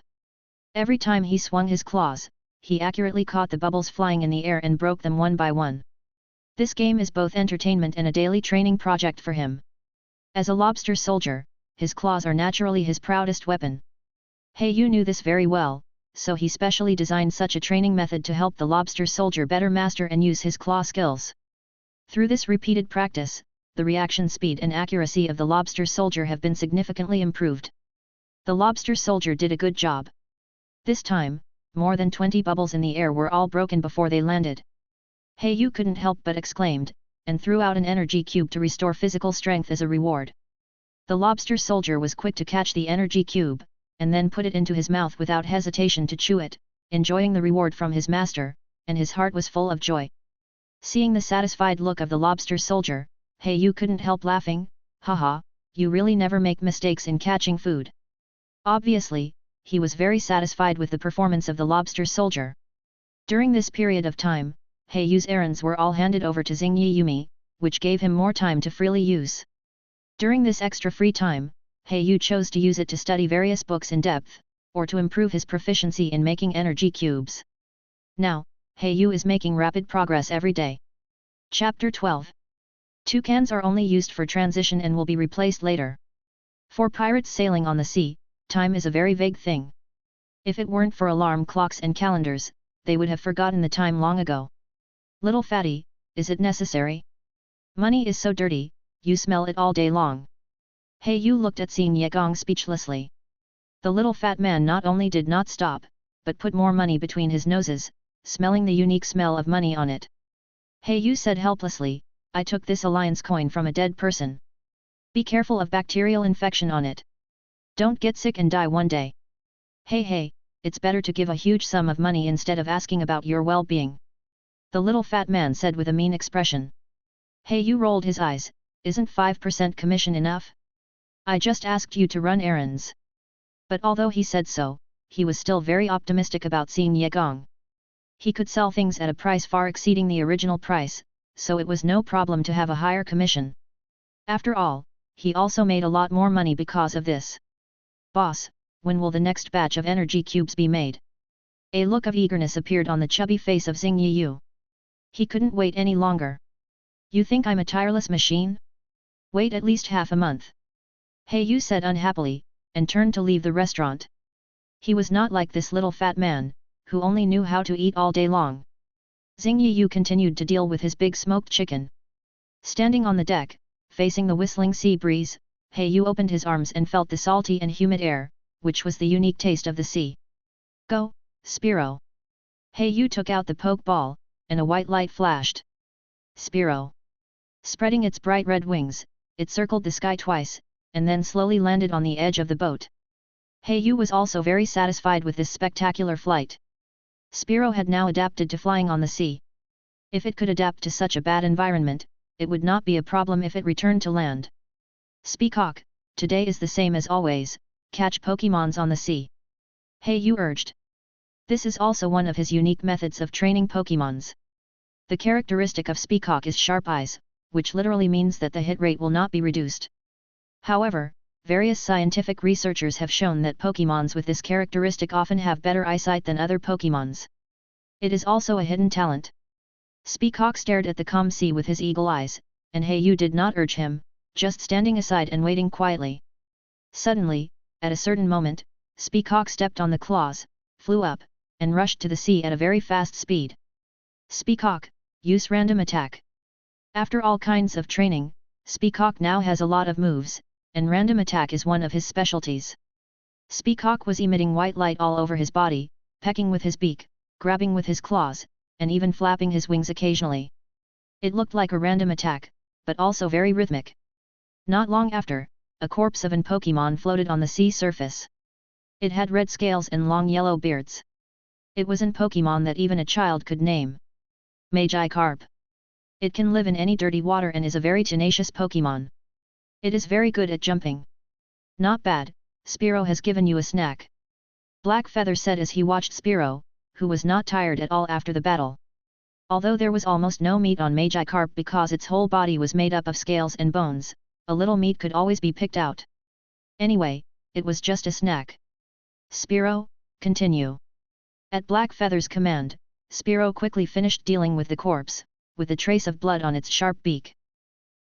Every time he swung his claws, he accurately caught the bubbles flying in the air and broke them one by one. This game is both entertainment and a daily training project for him. As a lobster soldier, his claws are naturally his proudest weapon. He Yu knew this very well, so he specially designed such a training method to help the lobster soldier better master and use his claw skills. Through this repeated practice, the reaction speed and accuracy of the lobster soldier have been significantly improved. The lobster soldier did a good job. This time, more than 20 bubbles in the air were all broken before they landed. He Yu couldn't help but exclaimed, and threw out an energy cube to restore physical strength as a reward. The lobster soldier was quick to catch the energy cube, and then put it into his mouth without hesitation to chew it, enjoying the reward from his master, and his heart was full of joy. Seeing the satisfied look of the lobster soldier, He Yu couldn't help laughing, "Haha, you really never make mistakes in catching food." Obviously, he was very satisfied with the performance of the lobster soldier. During this period of time, He Yu's errands were all handed over to Xing Yumi, which gave him more time to freely use. During this extra free time, He Yu chose to use it to study various books in depth, or to improve his proficiency in making energy cubes. Now, He Yu is making rapid progress every day. Chapter 12. Toucans are only used for transition and will be replaced later. For pirates sailing on the sea, time is a very vague thing. If it weren't for alarm clocks and calendars, they would have forgotten the time long ago. Little fatty, is it necessary? Money is so dirty, you smell it all day long. Hey, you looked at Xing Yegong speechlessly. The little fat man not only did not stop, but put more money between his noses, smelling the unique smell of money on it. Hey, you said helplessly, I took this alliance coin from a dead person. Be careful of bacterial infection on it. Don't get sick and die one day. Hey, it's better to give a huge sum of money instead of asking about your well-being. The little fat man said with a mean expression. Hey, you rolled his eyes, isn't 5% commission enough? I just asked you to run errands. But although he said so, he was still very optimistic about Xing Yegong. He could sell things at a price far exceeding the original price, so it was no problem to have a higher commission. After all, he also made a lot more money because of this. Boss, when will the next batch of energy cubes be made? A look of eagerness appeared on the chubby face of Xing Yiyu. He couldn't wait any longer. You think I'm a tireless machine? Wait at least half a month. Hey, you said unhappily, and turned to leave the restaurant. He was not like this little fat man, who only knew how to eat all day long. Xing Yiyu continued to deal with his big smoked chicken. Standing on the deck, facing the whistling sea breeze, Hey Yu opened his arms and felt the salty and humid air, which was the unique taste of the sea. Go, Spiro! Hey Yu took out the poke ball, and a white light flashed. Spiro! Spreading its bright red wings, it circled the sky twice, and then slowly landed on the edge of the boat. Hey Yu was also very satisfied with this spectacular flight. Spiro had now adapted to flying on the sea. If it could adapt to such a bad environment, it would not be a problem if it returned to land. Speacock, today is the same as always, catch Pokémons on the sea. Hey Yu urged. This is also one of his unique methods of training Pokémons. The characteristic of Speacock is sharp eyes, which literally means that the hit rate will not be reduced. However, various scientific researchers have shown that Pokémons with this characteristic often have better eyesight than other Pokémons. It is also a hidden talent. Speacock stared at the calm sea with his eagle eyes, and Hey Yu did not urge him, just standing aside and waiting quietly. Suddenly, at a certain moment, Speacock stepped on the claws, flew up, and rushed to the sea at a very fast speed. Speacock, use random attack. After all kinds of training, Speacock now has a lot of moves, and random attack is one of his specialties. Speacock was emitting white light all over his body, pecking with his beak, grabbing with his claws, and even flapping his wings occasionally. It looked like a random attack, but also very rhythmic. Not long after, a corpse of an Pokémon floated on the sea surface. It had red scales and long yellow beards. It was an Pokémon that even a child could name. Magikarp. It can live in any dirty water and is a very tenacious Pokémon. It is very good at jumping. Not bad, Spiro has given you a snack. Black Feather said as he watched Spiro, who was not tired at all after the battle. Although there was almost no meat on Magikarp because its whole body was made up of scales and bones, a little meat could always be picked out. Anyway, it was just a snack. Spiro, continue. At Black Feather's command, Spiro quickly finished dealing with the corpse, with a trace of blood on its sharp beak.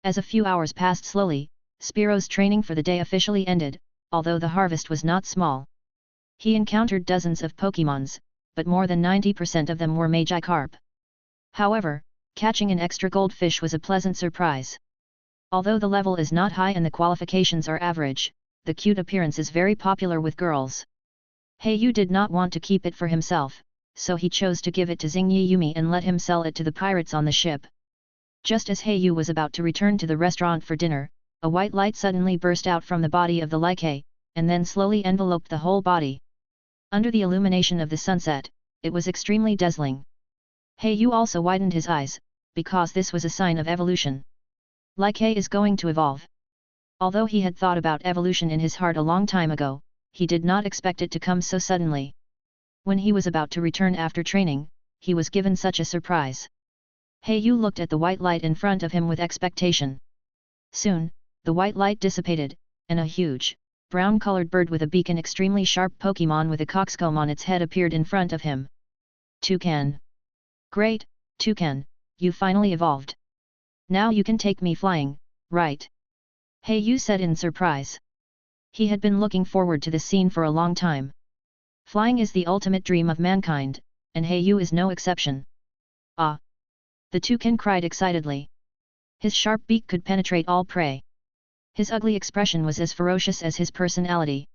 As a few hours passed slowly, Spiro's training for the day officially ended, although the harvest was not small. He encountered dozens of Pokémons, but more than 90% of them were Magikarp. However, catching an extra goldfish was a pleasant surprise. Although the level is not high and the qualifications are average, the cute appearance is very popular with girls. Hey Yu did not want to keep it for himself, so he chose to give it to Xing Yiyumi and let him sell it to the pirates on the ship. Just as Hey Yu was about to return to the restaurant for dinner, a white light suddenly burst out from the body of the Like, and then slowly enveloped the whole body. Under the illumination of the sunset, it was extremely dazzling. Hey Yu also widened his eyes, because this was a sign of evolution. Like is going to evolve. Although he had thought about evolution in his heart a long time ago, he did not expect it to come so suddenly. When he was about to return after training, he was given such a surprise. Hey Yu looked at the white light in front of him with expectation. Soon, the white light dissipated, and a huge, brown-colored bird with a beak and extremely sharp Pokémon with a coxcomb on its head appeared in front of him. Toucan. Great, Toucan, you finally evolved. Now you can take me flying, right? Yu said in surprise. He had been looking forward to this scene for a long time. Flying is the ultimate dream of mankind, and Yu is no exception. Ah! The toucan cried excitedly. His sharp beak could penetrate all prey. His ugly expression was as ferocious as his personality.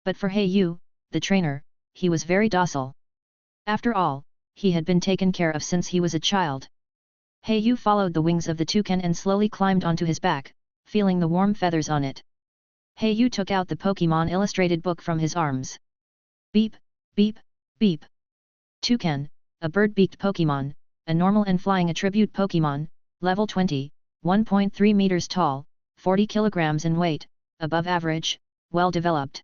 But for Yu, the trainer, he was very docile. After all, he had been taken care of since he was a child. Yu followed the wings of the toucan and slowly climbed onto his back, feeling the warm feathers on it. Yu took out the Pokémon illustrated book from his arms. Beep, beep, beep. Toucan, a bird-beaked Pokémon, a normal and flying attribute Pokémon, level 20, 1.3 meters tall, 40 kilograms in weight, above average, well developed.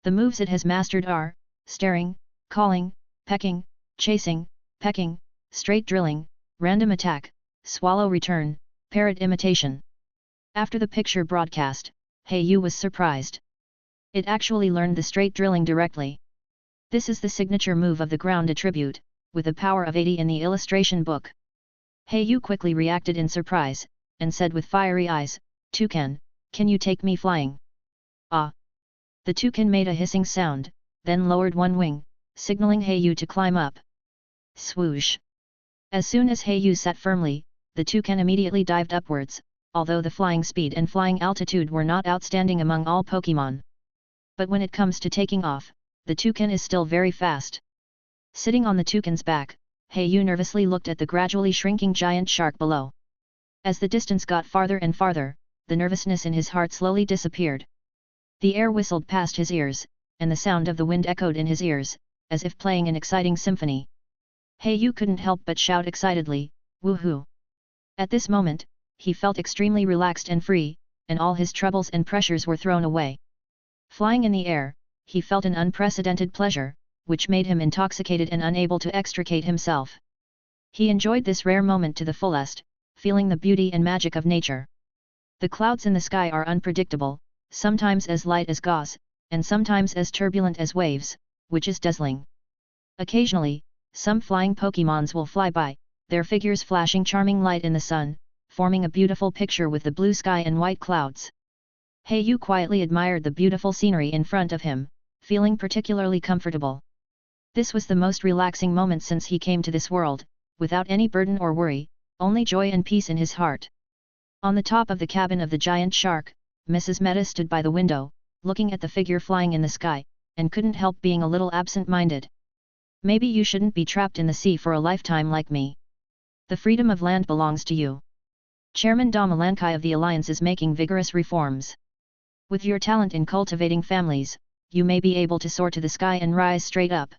The moves it has mastered are, staring, calling, pecking, chasing, pecking, straight drilling, random attack, swallow return, parrot imitation. After the picture broadcast, Yu was surprised. It actually learned the straight drilling directly. This is the signature move of the ground attribute, with a power of 80 in the illustration book. Yu quickly reacted in surprise, and said with fiery eyes, "Toucan, can you take me flying?" Ah! The toucan made a hissing sound, then lowered one wing, signaling Yu to climb up. Swoosh! As soon as Yu sat firmly, the toucan immediately dived upwards, although the flying speed and flying altitude were not outstanding among all Pokémon. But when it comes to taking off, the toucan is still very fast. Sitting on the toucan's back, Yu nervously looked at the gradually shrinking giant shark below. As the distance got farther and farther, the nervousness in his heart slowly disappeared. The air whistled past his ears, and the sound of the wind echoed in his ears, as if playing an exciting symphony. Yu couldn't help but shout excitedly, "Woohoo!" At this moment, he felt extremely relaxed and free, and all his troubles and pressures were thrown away. Flying in the air, he felt an unprecedented pleasure, which made him intoxicated and unable to extricate himself. He enjoyed this rare moment to the fullest, feeling the beauty and magic of nature. The clouds in the sky are unpredictable, sometimes as light as gauze, and sometimes as turbulent as waves, which is dazzling. Occasionally, some flying Pokémons will fly by, their figures flashing charming light in the sun, forming a beautiful picture with the blue sky and white clouds. Yu quietly admired the beautiful scenery in front of him, feeling particularly comfortable. This was the most relaxing moment since he came to this world, without any burden or worry, only joy and peace in his heart. On the top of the cabin of the giant shark, Mrs. Meta stood by the window, looking at the figure flying in the sky, and couldn't help being a little absent-minded. "Maybe you shouldn't be trapped in the sea for a lifetime like me. The freedom of land belongs to you. Chairman Damalankai of the Alliance is making vigorous reforms. With your talent in cultivating families, you may be able to soar to the sky and rise straight up."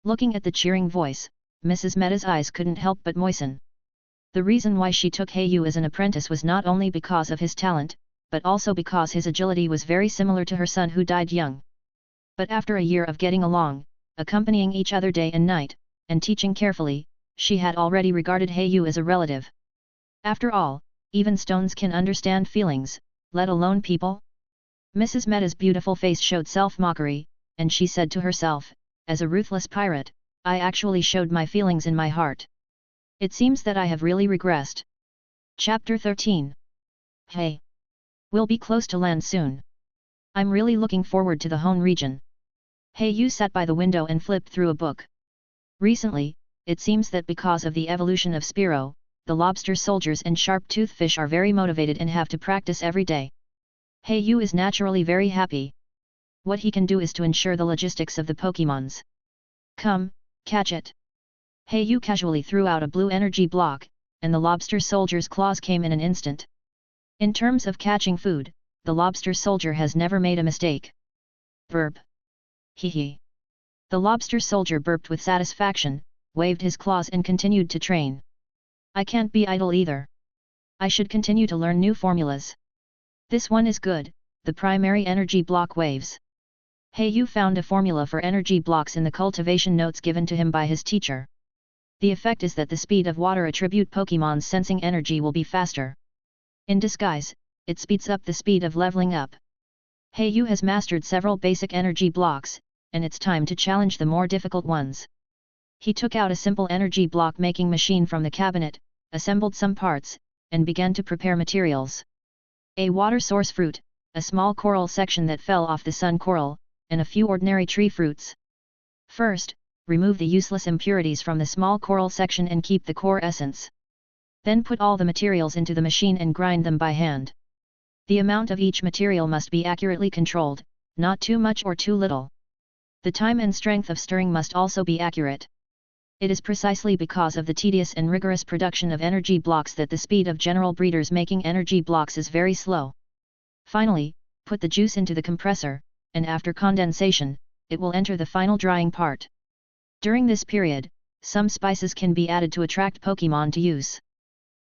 Looking at the cheering voice, Mrs. Meta's eyes couldn't help but moisten. The reason why she took Yu as an apprentice was not only because of his talent, but also because his agility was very similar to her son who died young. But after a year of getting along, accompanying each other day and night, and teaching carefully, she had already regarded Yu as a relative. After all, even stones can understand feelings, let alone people. Mrs. Meta's beautiful face showed self-mockery, and she said to herself, "As a ruthless pirate, I actually showed my feelings in my heart. It seems that I have really regressed." Chapter 13. Hey! We'll be close to land soon. I'm really looking forward to the Hone region. Yu sat by the window and flipped through a book. Recently, it seems that because of the evolution of Spearow, the lobster soldiers and sharp-toothed fish are very motivated and have to practice every day. Yu is naturally very happy. What he can do is to ensure the logistics of the Pokémons. "Come, catch it." Yu casually threw out a blue energy block, and the lobster soldier's claws came in an instant. In terms of catching food, the lobster soldier has never made a mistake. Burp. Hee. The lobster soldier burped with satisfaction, waved his claws and continued to train. "I can't be idle either. I should continue to learn new formulas. This one is good, the primary energy block waves." Yu found a formula for energy blocks in the cultivation notes given to him by his teacher. The effect is that the speed of water attribute Pokémon's sensing energy will be faster. In disguise, it speeds up the speed of leveling up. Yu has mastered several basic energy blocks, and it's time to challenge the more difficult ones. He took out a simple energy block making machine from the cabinet, assembled some parts, and began to prepare materials. A water source fruit, a small coral section that fell off the sun coral, and a few ordinary tree fruits. First, remove the useless impurities from the small coral section and keep the core essence. Then put all the materials into the machine and grind them by hand. The amount of each material must be accurately controlled, not too much or too little. The time and strength of stirring must also be accurate. It is precisely because of the tedious and rigorous production of energy blocks that the speed of general breeders making energy blocks is very slow. Finally, put the juice into the compressor, and after condensation, it will enter the final drying part. During this period, some spices can be added to attract Pokémon to use.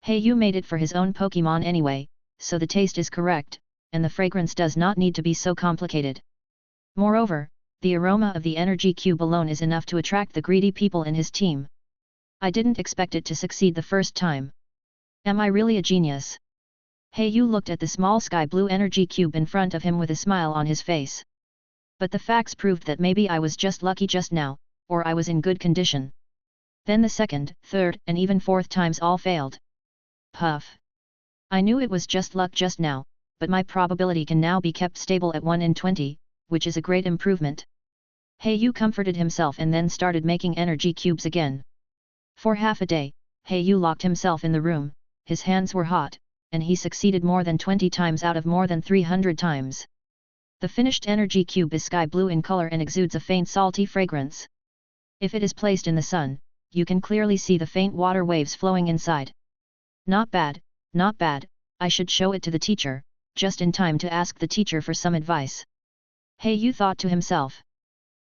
Heiyu made it for his own Pokémon anyway, so the taste is correct, and the fragrance does not need to be so complicated. Moreover, the aroma of the energy cube alone is enough to attract the greedy people in his team. I didn't expect it to succeed the first time. Am I really a genius? Heiyu looked at the small sky blue energy cube in front of him with a smile on his face. But the facts proved that maybe I was just lucky just now, or I was in good condition. Then the second, third, and even fourth times all failed. Puff. I knew it was just luck just now, but my probability can now be kept stable at 1 in 20, which is a great improvement. Heiyu comforted himself and then started making energy cubes again. For half a day, Heiyu locked himself in the room, his hands were hot, and he succeeded more than 20 times out of more than 300 times. The finished energy cube is sky blue in color and exudes a faint salty fragrance. If it is placed in the sun, you can clearly see the faint water waves flowing inside. Not bad, not bad, I should show it to the teacher, just in time to ask the teacher for some advice. Heiyu thought to himself.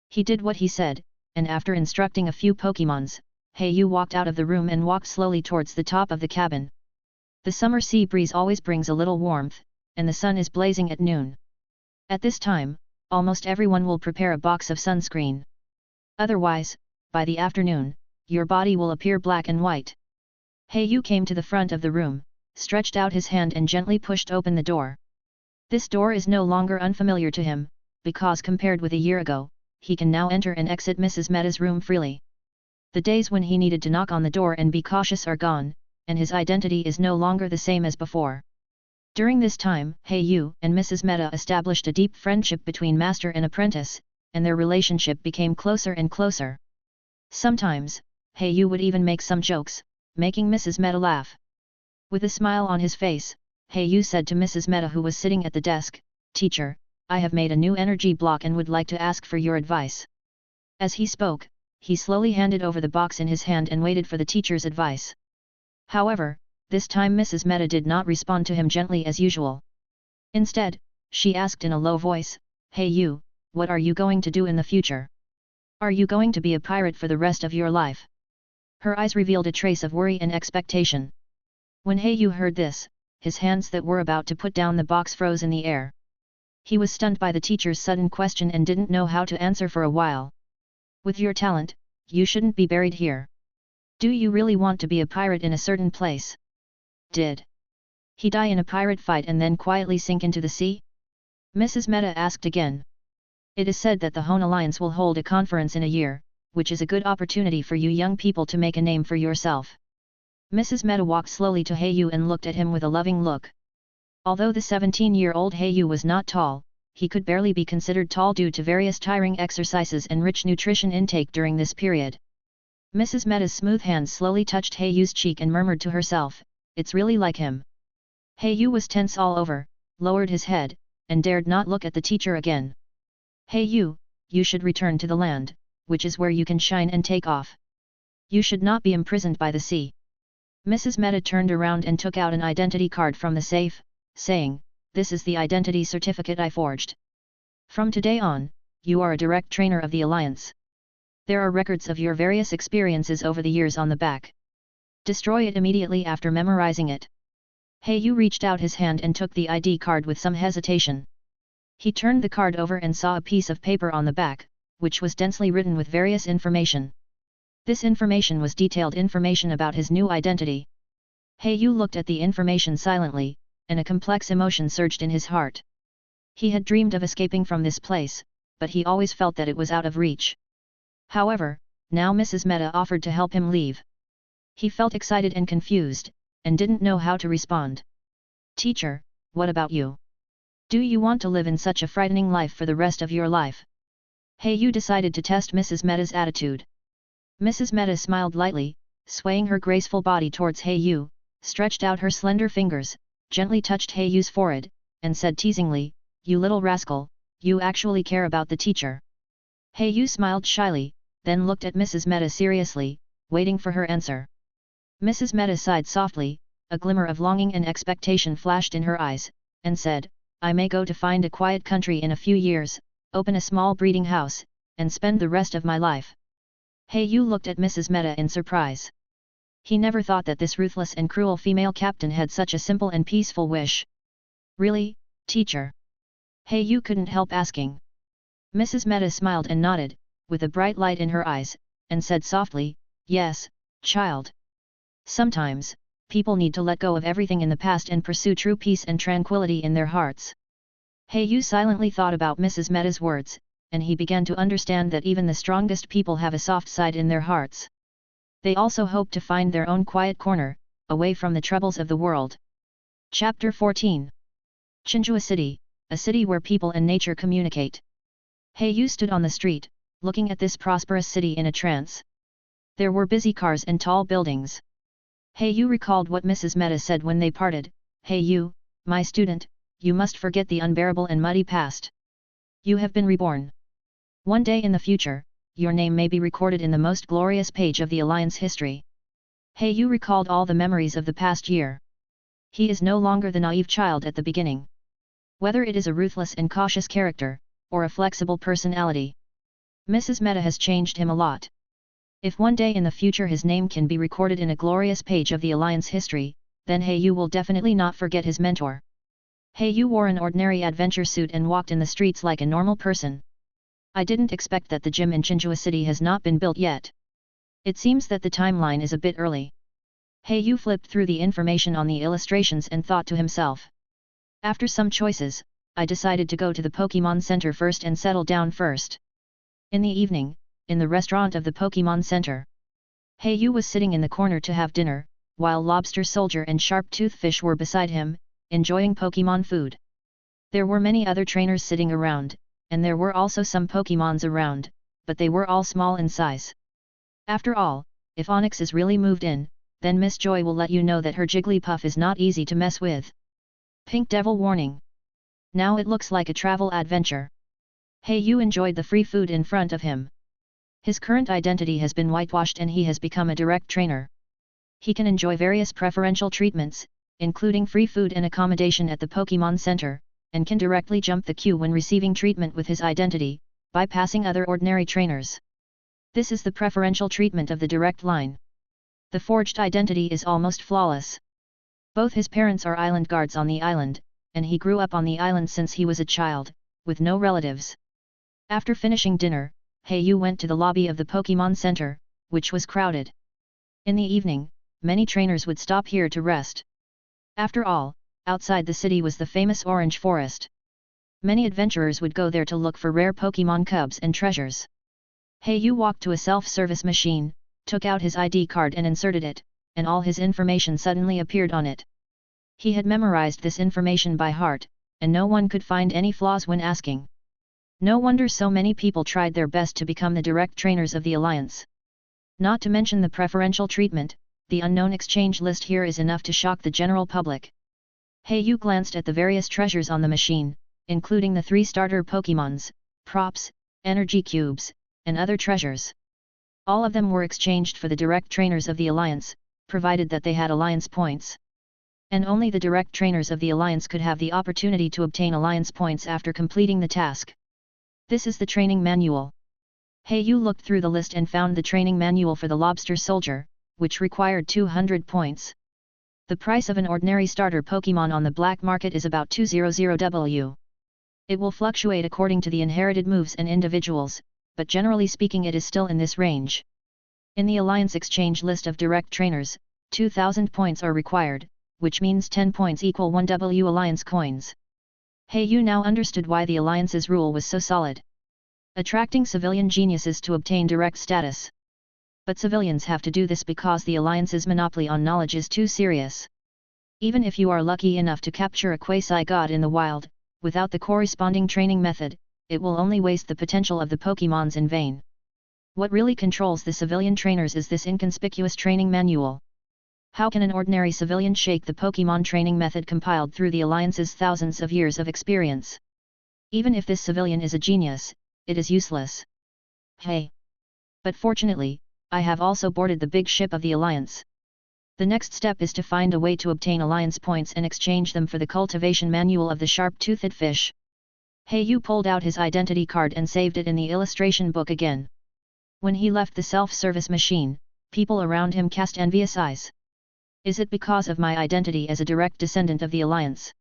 He did what he said, and after instructing a few Pokémons, Heiyu walked out of the room and walked slowly towards the top of the cabin. The summer sea breeze always brings a little warmth, and the sun is blazing at noon. At this time, almost everyone will prepare a box of sunscreen. Otherwise, by the afternoon, your body will appear black and white. Heiyu came to the front of the room, stretched out his hand and gently pushed open the door. This door is no longer unfamiliar to him, because compared with a year ago, he can now enter and exit Mrs. Meta's room freely. The days when he needed to knock on the door and be cautious are gone, and his identity is no longer the same as before. During this time, Heiyu and Mrs. Meta established a deep friendship between master and apprentice, and their relationship became closer and closer. Sometimes, Heiyu would even make some jokes, making Mrs. Meta laugh. With a smile on his face, Heiyu said to Mrs. Meta, who was sitting at the desk, "Teacher, I have made a new energy block and would like to ask for your advice." As he spoke, he slowly handed over the box in his hand and waited for the teacher's advice. However, this time Mrs. Meta did not respond to him gently as usual. Instead, she asked in a low voice, "Heiyu, what are you going to do in the future? Are you going to be a pirate for the rest of your life?" Her eyes revealed a trace of worry and expectation. When Heiyu heard this, his hands that were about to put down the box froze in the air. He was stunned by the teacher's sudden question and didn't know how to answer for a while. "With your talent, you shouldn't be buried here. Do you really want to be a pirate in a certain place? Did he die in a pirate fight and then quietly sink into the sea?" Mrs. Meta asked again. "It is said that the Hone Alliance will hold a conference in a year, which is a good opportunity for you young people to make a name for yourself." Mrs. Meta walked slowly to Heiyu and looked at him with a loving look. Although the 17-year-old Heiyu was not tall, he could barely be considered tall due to various tiring exercises and rich nutrition intake during this period. Mrs. Meta's smooth hands slowly touched Heiyu's cheek and murmured to herself, "It's really like him." Heiyu was tense all over, lowered his head, and dared not look at the teacher again. "Heiyu, you should return to the land, which is where you can shine and take off. You should not be imprisoned by the sea." Mrs. Meta turned around and took out an identity card from the safe, saying, "This is the identity certificate I forged. From today on, you are a direct trainer of the Alliance. There are records of your various experiences over the years on the back. Destroy it immediately after memorizing it." Heiyu reached out his hand and took the ID card with some hesitation. He turned the card over and saw a piece of paper on the back, which was densely written with various information. This information was detailed information about his new identity. Heiyu looked at the information silently, and a complex emotion surged in his heart. He had dreamed of escaping from this place, but he always felt that it was out of reach. However, now Mrs. Meta offered to help him leave. He felt excited and confused, and didn't know how to respond. Teacher, what about you? Do you want to live in such a frightening life for the rest of your life? Yu decided to test Mrs. Meta's attitude. Mrs. Meta smiled lightly, swaying her graceful body towards Yu, stretched out her slender fingers, gently touched Yu's forehead, and said teasingly, "You little rascal, you actually care about the teacher." Yu smiled shyly, then looked at Mrs. Meta seriously, waiting for her answer. Mrs. Meta sighed softly, a glimmer of longing and expectation flashed in her eyes, and said, "I may go to find a quiet country in a few years, open a small breeding house, and spend the rest of my life." Yu looked at Mrs. Meta in surprise. He never thought that this ruthless and cruel female captain had such a simple and peaceful wish. "Really, teacher?" Yu couldn't help asking. Mrs. Meta smiled and nodded, with a bright light in her eyes, and said softly, "Yes, child. Sometimes, people need to let go of everything in the past and pursue true peace and tranquility in their hearts." Yu silently thought about Mrs. Meta's words, and he began to understand that even the strongest people have a soft side in their hearts. They also hope to find their own quiet corner, away from the troubles of the world. Chapter 14. Chinchua City, a city where people and nature communicate. Yu stood on the street, looking at this prosperous city in a trance. There were busy cars and tall buildings. Yu recalled what Mrs. Meta said when they parted, "Yu, my student, you must forget the unbearable and muddy past. You have been reborn. One day in the future, your name may be recorded in the most glorious page of the Alliance history." Yu recalled all the memories of the past year. He is no longer the naive child at the beginning. Whether it is a ruthless and cautious character, or a flexible personality, Mrs. Meta has changed him a lot. If one day in the future his name can be recorded in a glorious page of the Alliance history, then Yu will definitely not forget his mentor. Yu wore an ordinary adventure suit and walked in the streets like a normal person. "I didn't expect that the gym in Chinchua City has not been built yet. It seems that the timeline is a bit early." Yu flipped through the information on the illustrations and thought to himself. "After some choices, I decided to go to the Pokémon Center first and settle down first." In the evening, in the restaurant of the Pokémon Center, Yu was sitting in the corner to have dinner, while Lobster Soldier and Sharp-Tooth Fish were beside him, enjoying Pokémon food. There were many other trainers sitting around, and there were also some Pokémons around, but they were all small in size. After all, if Onyx is really moved in, then Miss Joy will let you know that her Jigglypuff is not easy to mess with. Pink Devil warning. Now it looks like a travel adventure. Yu enjoyed the free food in front of him. His current identity has been whitewashed and he has become a direct trainer. He can enjoy various preferential treatments, including free food and accommodation at the Pokémon Center, and can directly jump the queue when receiving treatment with his identity, bypassing other ordinary trainers. This is the preferential treatment of the direct line. The forged identity is almost flawless. Both his parents are island guards on the island, and he grew up on the island since he was a child, with no relatives. After finishing dinner, Yu went to the lobby of the Pokémon Center, which was crowded. In the evening, many trainers would stop here to rest. After all, outside the city was the famous Orange Forest. Many adventurers would go there to look for rare Pokémon cubs and treasures. Yu walked to a self-service machine, took out his ID card and inserted it, and all his information suddenly appeared on it. He had memorized this information by heart, and no one could find any flaws when asking. No wonder so many people tried their best to become the direct trainers of the Alliance. Not to mention the preferential treatment, the unknown exchange list here is enough to shock the general public. Yu glanced at the various treasures on the machine, including the 3 starter Pokémons, props, energy cubes, and other treasures. All of them were exchanged for the direct trainers of the Alliance, provided that they had Alliance points. And only the direct trainers of the Alliance could have the opportunity to obtain Alliance points after completing the task. This is the training manual. Yu looked through the list and found the training manual for the Lobster Soldier, which required 200 points. The price of an ordinary starter Pokémon on the black market is about 200W. It will fluctuate according to the inherited moves and individuals, but generally speaking it is still in this range. In the Alliance exchange list of direct trainers, 2000 points are required, which means 10 points equal 1W Alliance coins. Yu now understood why the Alliance's rule was so solid. Attracting civilian geniuses to obtain direct status. But civilians have to do this because the Alliance's monopoly on knowledge is too serious. Even if you are lucky enough to capture a quasi-god in the wild, without the corresponding training method, it will only waste the potential of the Pokémons in vain. What really controls the civilian trainers is this inconspicuous training manual. How can an ordinary civilian shake the Pokémon training method compiled through the Alliance's thousands of years of experience? Even if this civilian is a genius, it is useless. Hey! But fortunately, I have also boarded the big ship of the Alliance. The next step is to find a way to obtain Alliance points and exchange them for the cultivation manual of the sharp-toothed fish. Heiyu pulled out his identity card and saved it in the illustration book again. When he left the self-service machine, people around him cast envious eyes. Is it because of my identity as a direct descendant of the Alliance?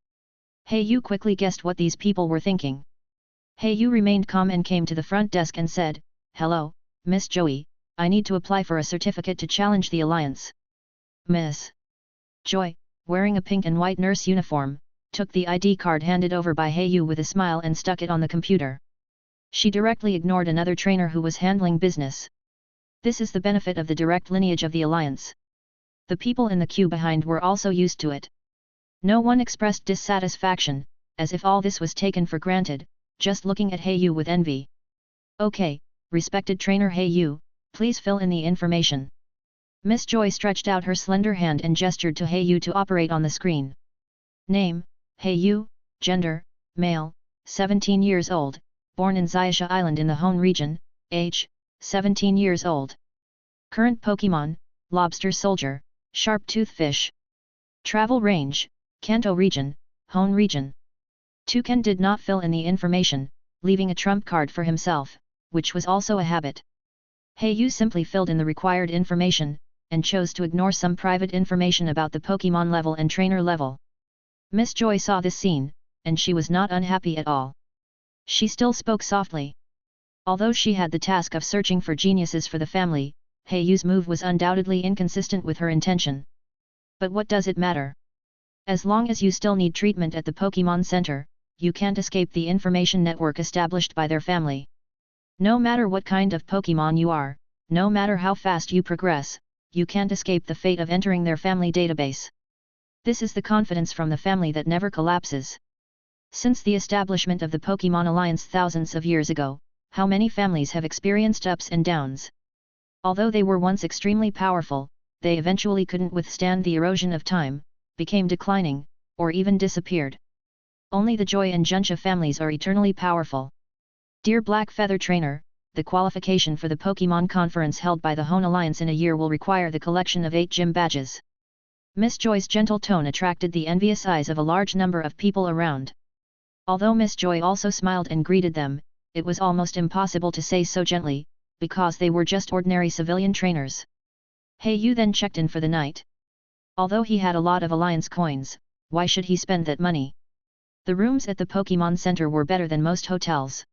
Heiyu quickly guessed what these people were thinking. Heiyu remained calm and came to the front desk and said, "Hello, Miss Joey, I need to apply for a certificate to challenge the Alliance." Miss Joy, wearing a pink and white nurse uniform, took the ID card handed over by Heiyu with a smile and stuck it on the computer. She directly ignored another trainer who was handling business. This is the benefit of the direct lineage of the Alliance. The people in the queue behind were also used to it. No one expressed dissatisfaction, as if all this was taken for granted, just looking at Heiyu with envy. "Okay, respected trainer Heiyu, please fill in the information." Miss Joy stretched out her slender hand and gestured to Heiyu to operate on the screen. Name, Heiyu, gender, male, 17 years old, born in Zyasha Island in the Hone region, age, 17 years old. Current Pokémon, Lobster Soldier, Sharp-Tooth Fish. Travel range, Kanto region, Hone region. Toucan did not fill in the information, leaving a trump card for himself, which was also a habit. Heiyu simply filled in the required information, and chose to ignore some private information about the Pokémon level and trainer level. Miss Joy saw this scene, and she was not unhappy at all. She still spoke softly. Although she had the task of searching for geniuses for the family, Heiyu's move was undoubtedly inconsistent with her intention. But what does it matter? As long as you still need treatment at the Pokémon Center, you can't escape the information network established by their family. No matter what kind of Pokémon you are, no matter how fast you progress, you can't escape the fate of entering their family database. This is the confidence from the family that never collapses. Since the establishment of the Pokémon Alliance thousands of years ago, how many families have experienced ups and downs? Although they were once extremely powerful, they eventually couldn't withstand the erosion of time, became declining, or even disappeared. Only the Joy and Junsha families are eternally powerful. Dear Black Feather Trainer, the qualification for the Pokémon Conference held by the Hone Alliance in a year will require the collection of 8 gym badges. Miss Joy's gentle tone attracted the envious eyes of a large number of people around. Although Miss Joy also smiled and greeted them, it was almost impossible to say so gently, because they were just ordinary civilian trainers. Heiyu then checked in for the night. Although he had a lot of Alliance coins, why should he spend that money? The rooms at the Pokémon Center were better than most hotels.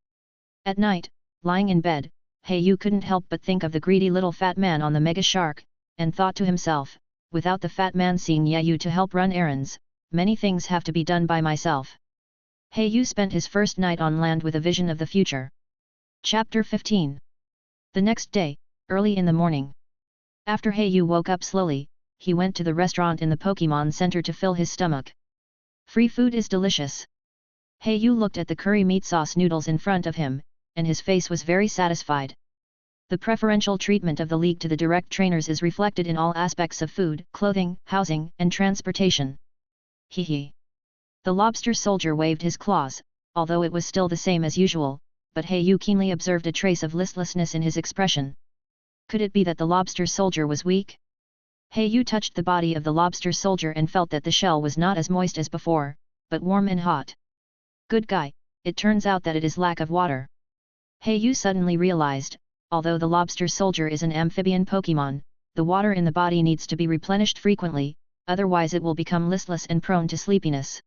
At night, lying in bed, Heiyu couldn't help but think of the greedy little fat man on the Mega Shark, and thought to himself, without the fat man seeing Yayu to help run errands, many things have to be done by myself. Heiyu spent his first night on land with a vision of the future. Chapter 15. The next day, early in the morning. After Heiyu woke up slowly, he went to the restaurant in the Pokémon Center to fill his stomach. Free food is delicious. Heiyu looked at the curry meat sauce noodles in front of him, and his face was very satisfied. The preferential treatment of the League to the direct trainers is reflected in all aspects of food, clothing, housing, and transportation. Hee. The lobster soldier waved his claws, although it was still the same as usual, but Heiyu keenly observed a trace of listlessness in his expression. Could it be that the lobster soldier was weak? Heiyu touched the body of the lobster soldier and felt that the shell was not as moist as before, but warm and hot. Good guy, it turns out that it is lack of water. Heiyu suddenly realized, although the lobster soldier is an amphibian Pokémon, the water in the body needs to be replenished frequently, otherwise it will become listless and prone to sleepiness.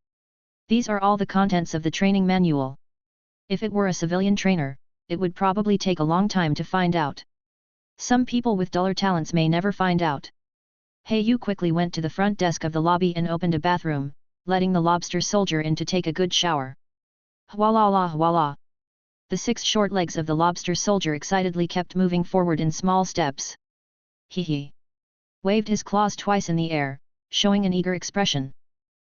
These are all the contents of the training manual. If it were a civilian trainer, it would probably take a long time to find out. Some people with duller talents may never find out. Heiyu quickly went to the front desk of the lobby and opened a bathroom, letting the lobster soldier in to take a good shower. Hwala hwala. The 6 short legs of the lobster soldier excitedly kept moving forward in small steps. He waved his claws twice in the air, showing an eager expression.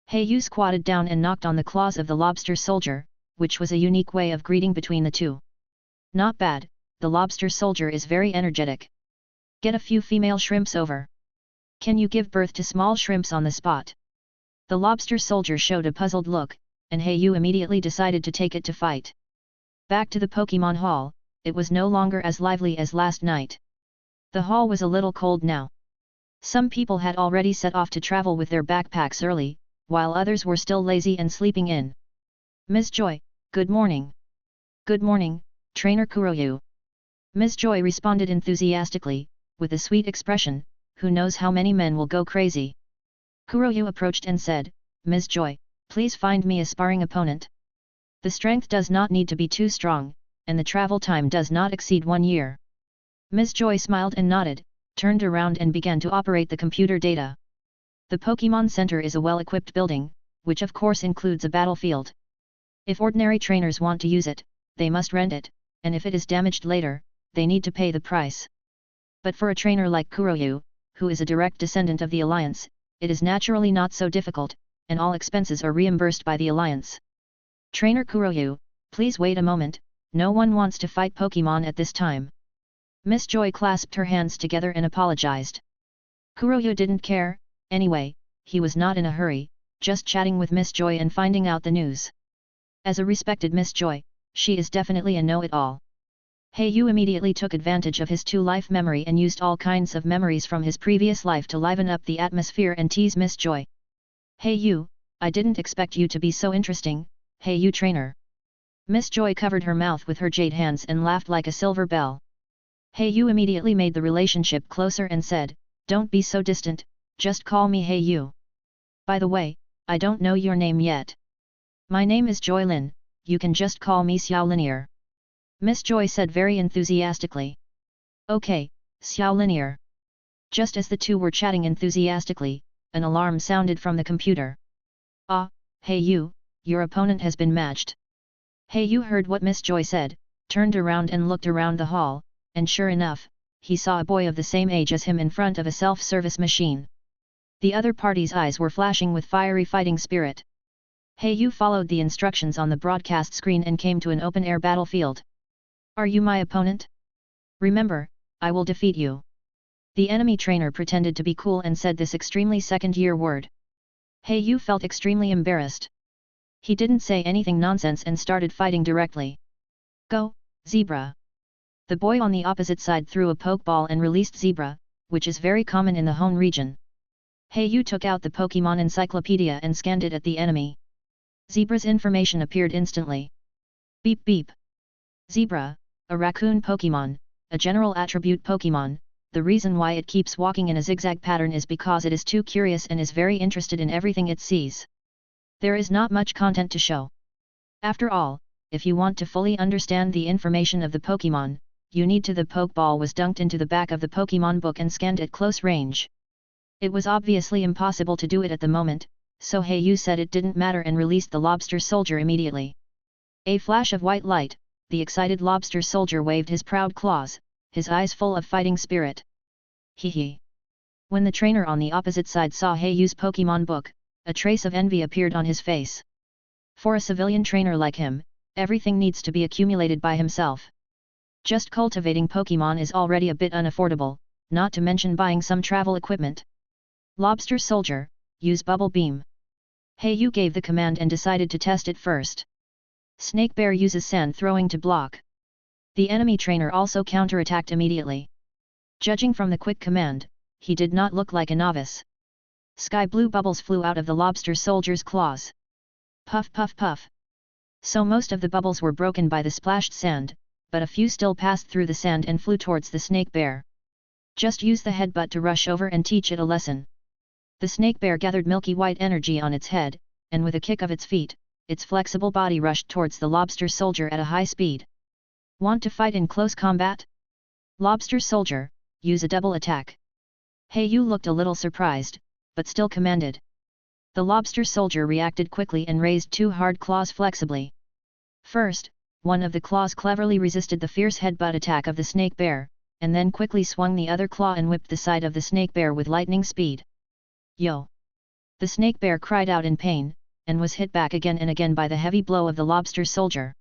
Yu squatted down and knocked on the claws of the lobster soldier, which was a unique way of greeting between the two. Not bad, the lobster soldier is very energetic. Get a few female shrimps over. Can you give birth to small shrimps on the spot? The lobster soldier showed a puzzled look, and Yu immediately decided to take it to fight. Back to the Pokémon Hall, it was no longer as lively as last night. The hall was a little cold now. Some people had already set off to travel with their backpacks early, while others were still lazy and sleeping in. Ms. Joy, good morning. Good morning, Trainer Kuroyu. Ms. Joy responded enthusiastically, with a sweet expression, who knows how many men will go crazy. Kuroyu approached and said, Ms. Joy, please find me a sparring opponent. The strength does not need to be too strong, and the travel time does not exceed 1 year. Ms. Joy smiled and nodded, turned around and began to operate the computer data. The Pokémon Center is a well-equipped building, which of course includes a battlefield. If ordinary trainers want to use it, they must rent it, and if it is damaged later, they need to pay the price. But for a trainer like Kuroyu, who is a direct descendant of the Alliance, it is naturally not so difficult, and all expenses are reimbursed by the Alliance. Trainer Kuroyu, please wait a moment, no one wants to fight Pokémon at this time. Miss Joy clasped her hands together and apologized. Kuroyu didn't care, anyway, he was not in a hurry, just chatting with Miss Joy and finding out the news. As a respected Miss Joy, she is definitely a know-it-all. Yu immediately took advantage of his 2-life memory and used all kinds of memories from his previous life to liven up the atmosphere and tease Miss Joy. Yu, I didn't expect you to be so interesting, Yu trainer. Miss Joy covered her mouth with her jade hands and laughed like a silver bell. Yu immediately made the relationship closer and said, don't be so distant, just call me Yu. By the way, I don't know your name yet. My name is Joy Lin, you can just call me Xiao Linear. Miss Joy said very enthusiastically. Okay, Xiao Linear. Just as the two were chatting enthusiastically, an alarm sounded from the computer. Ah, Yu, your opponent has been matched. Yu heard what Miss Joy said, turned around and looked around the hall, and sure enough, he saw a boy of the same age as him in front of a self-service machine. The other party's eyes were flashing with fiery fighting spirit. Yu followed the instructions on the broadcast screen and came to an open-air battlefield. Are you my opponent? Remember, I will defeat you. The enemy trainer pretended to be cool and said this extremely second-year word. Yu felt extremely embarrassed. He didn't say anything nonsense and started fighting directly. Go, Zebra! The boy on the opposite side threw a pokeball and released Zebra, which is very common in the Hone region. Yu took out the Pokémon encyclopedia and scanned it at the enemy. Zebra's information appeared instantly. Beep beep. Zebra, a raccoon Pokémon, a general attribute Pokémon. The reason why it keeps walking in a zigzag pattern is because it is too curious and is very interested in everything it sees. There is not much content to show. After all, if you want to fully understand the information of the Pokémon, you need to. The Pokeball was dunked into the back of the Pokémon book and scanned at close range. It was obviously impossible to do it at the moment, so Yu said it didn't matter and released the lobster soldier immediately. A flash of white light, the excited lobster soldier waved his proud claws, his eyes full of fighting spirit. Hee. When the trainer on the opposite side saw Yu's Pokémon book, a trace of envy appeared on his face. For a civilian trainer like him, everything needs to be accumulated by himself. Just cultivating Pokémon is already a bit unaffordable, not to mention buying some travel equipment. Lobster soldier, use bubble beam. Yu gave the command and decided to test it first. Snake Bear uses sand throwing to block. The enemy trainer also counterattacked immediately. Judging from the quick command, he did not look like a novice. Sky blue bubbles flew out of the lobster soldier's claws. Puff puff puff. So most of the bubbles were broken by the splashed sand, but a few still passed through the sand and flew towards the snake bear. Just use the headbutt to rush over and teach it a lesson. The snake bear gathered milky white energy on its head, and with a kick of its feet, its flexible body rushed towards the lobster soldier at a high speed. Want to fight in close combat? Lobster soldier, use a double attack. Yu looked a little surprised, but still commanded. The lobster soldier reacted quickly and raised two hard claws flexibly. First, one of the claws cleverly resisted the fierce headbutt attack of the snake bear, and then quickly swung the other claw and whipped the side of the snake bear with lightning speed. Yo! The snake bear cried out in pain, and was hit back again and again by the heavy blow of the lobster soldier.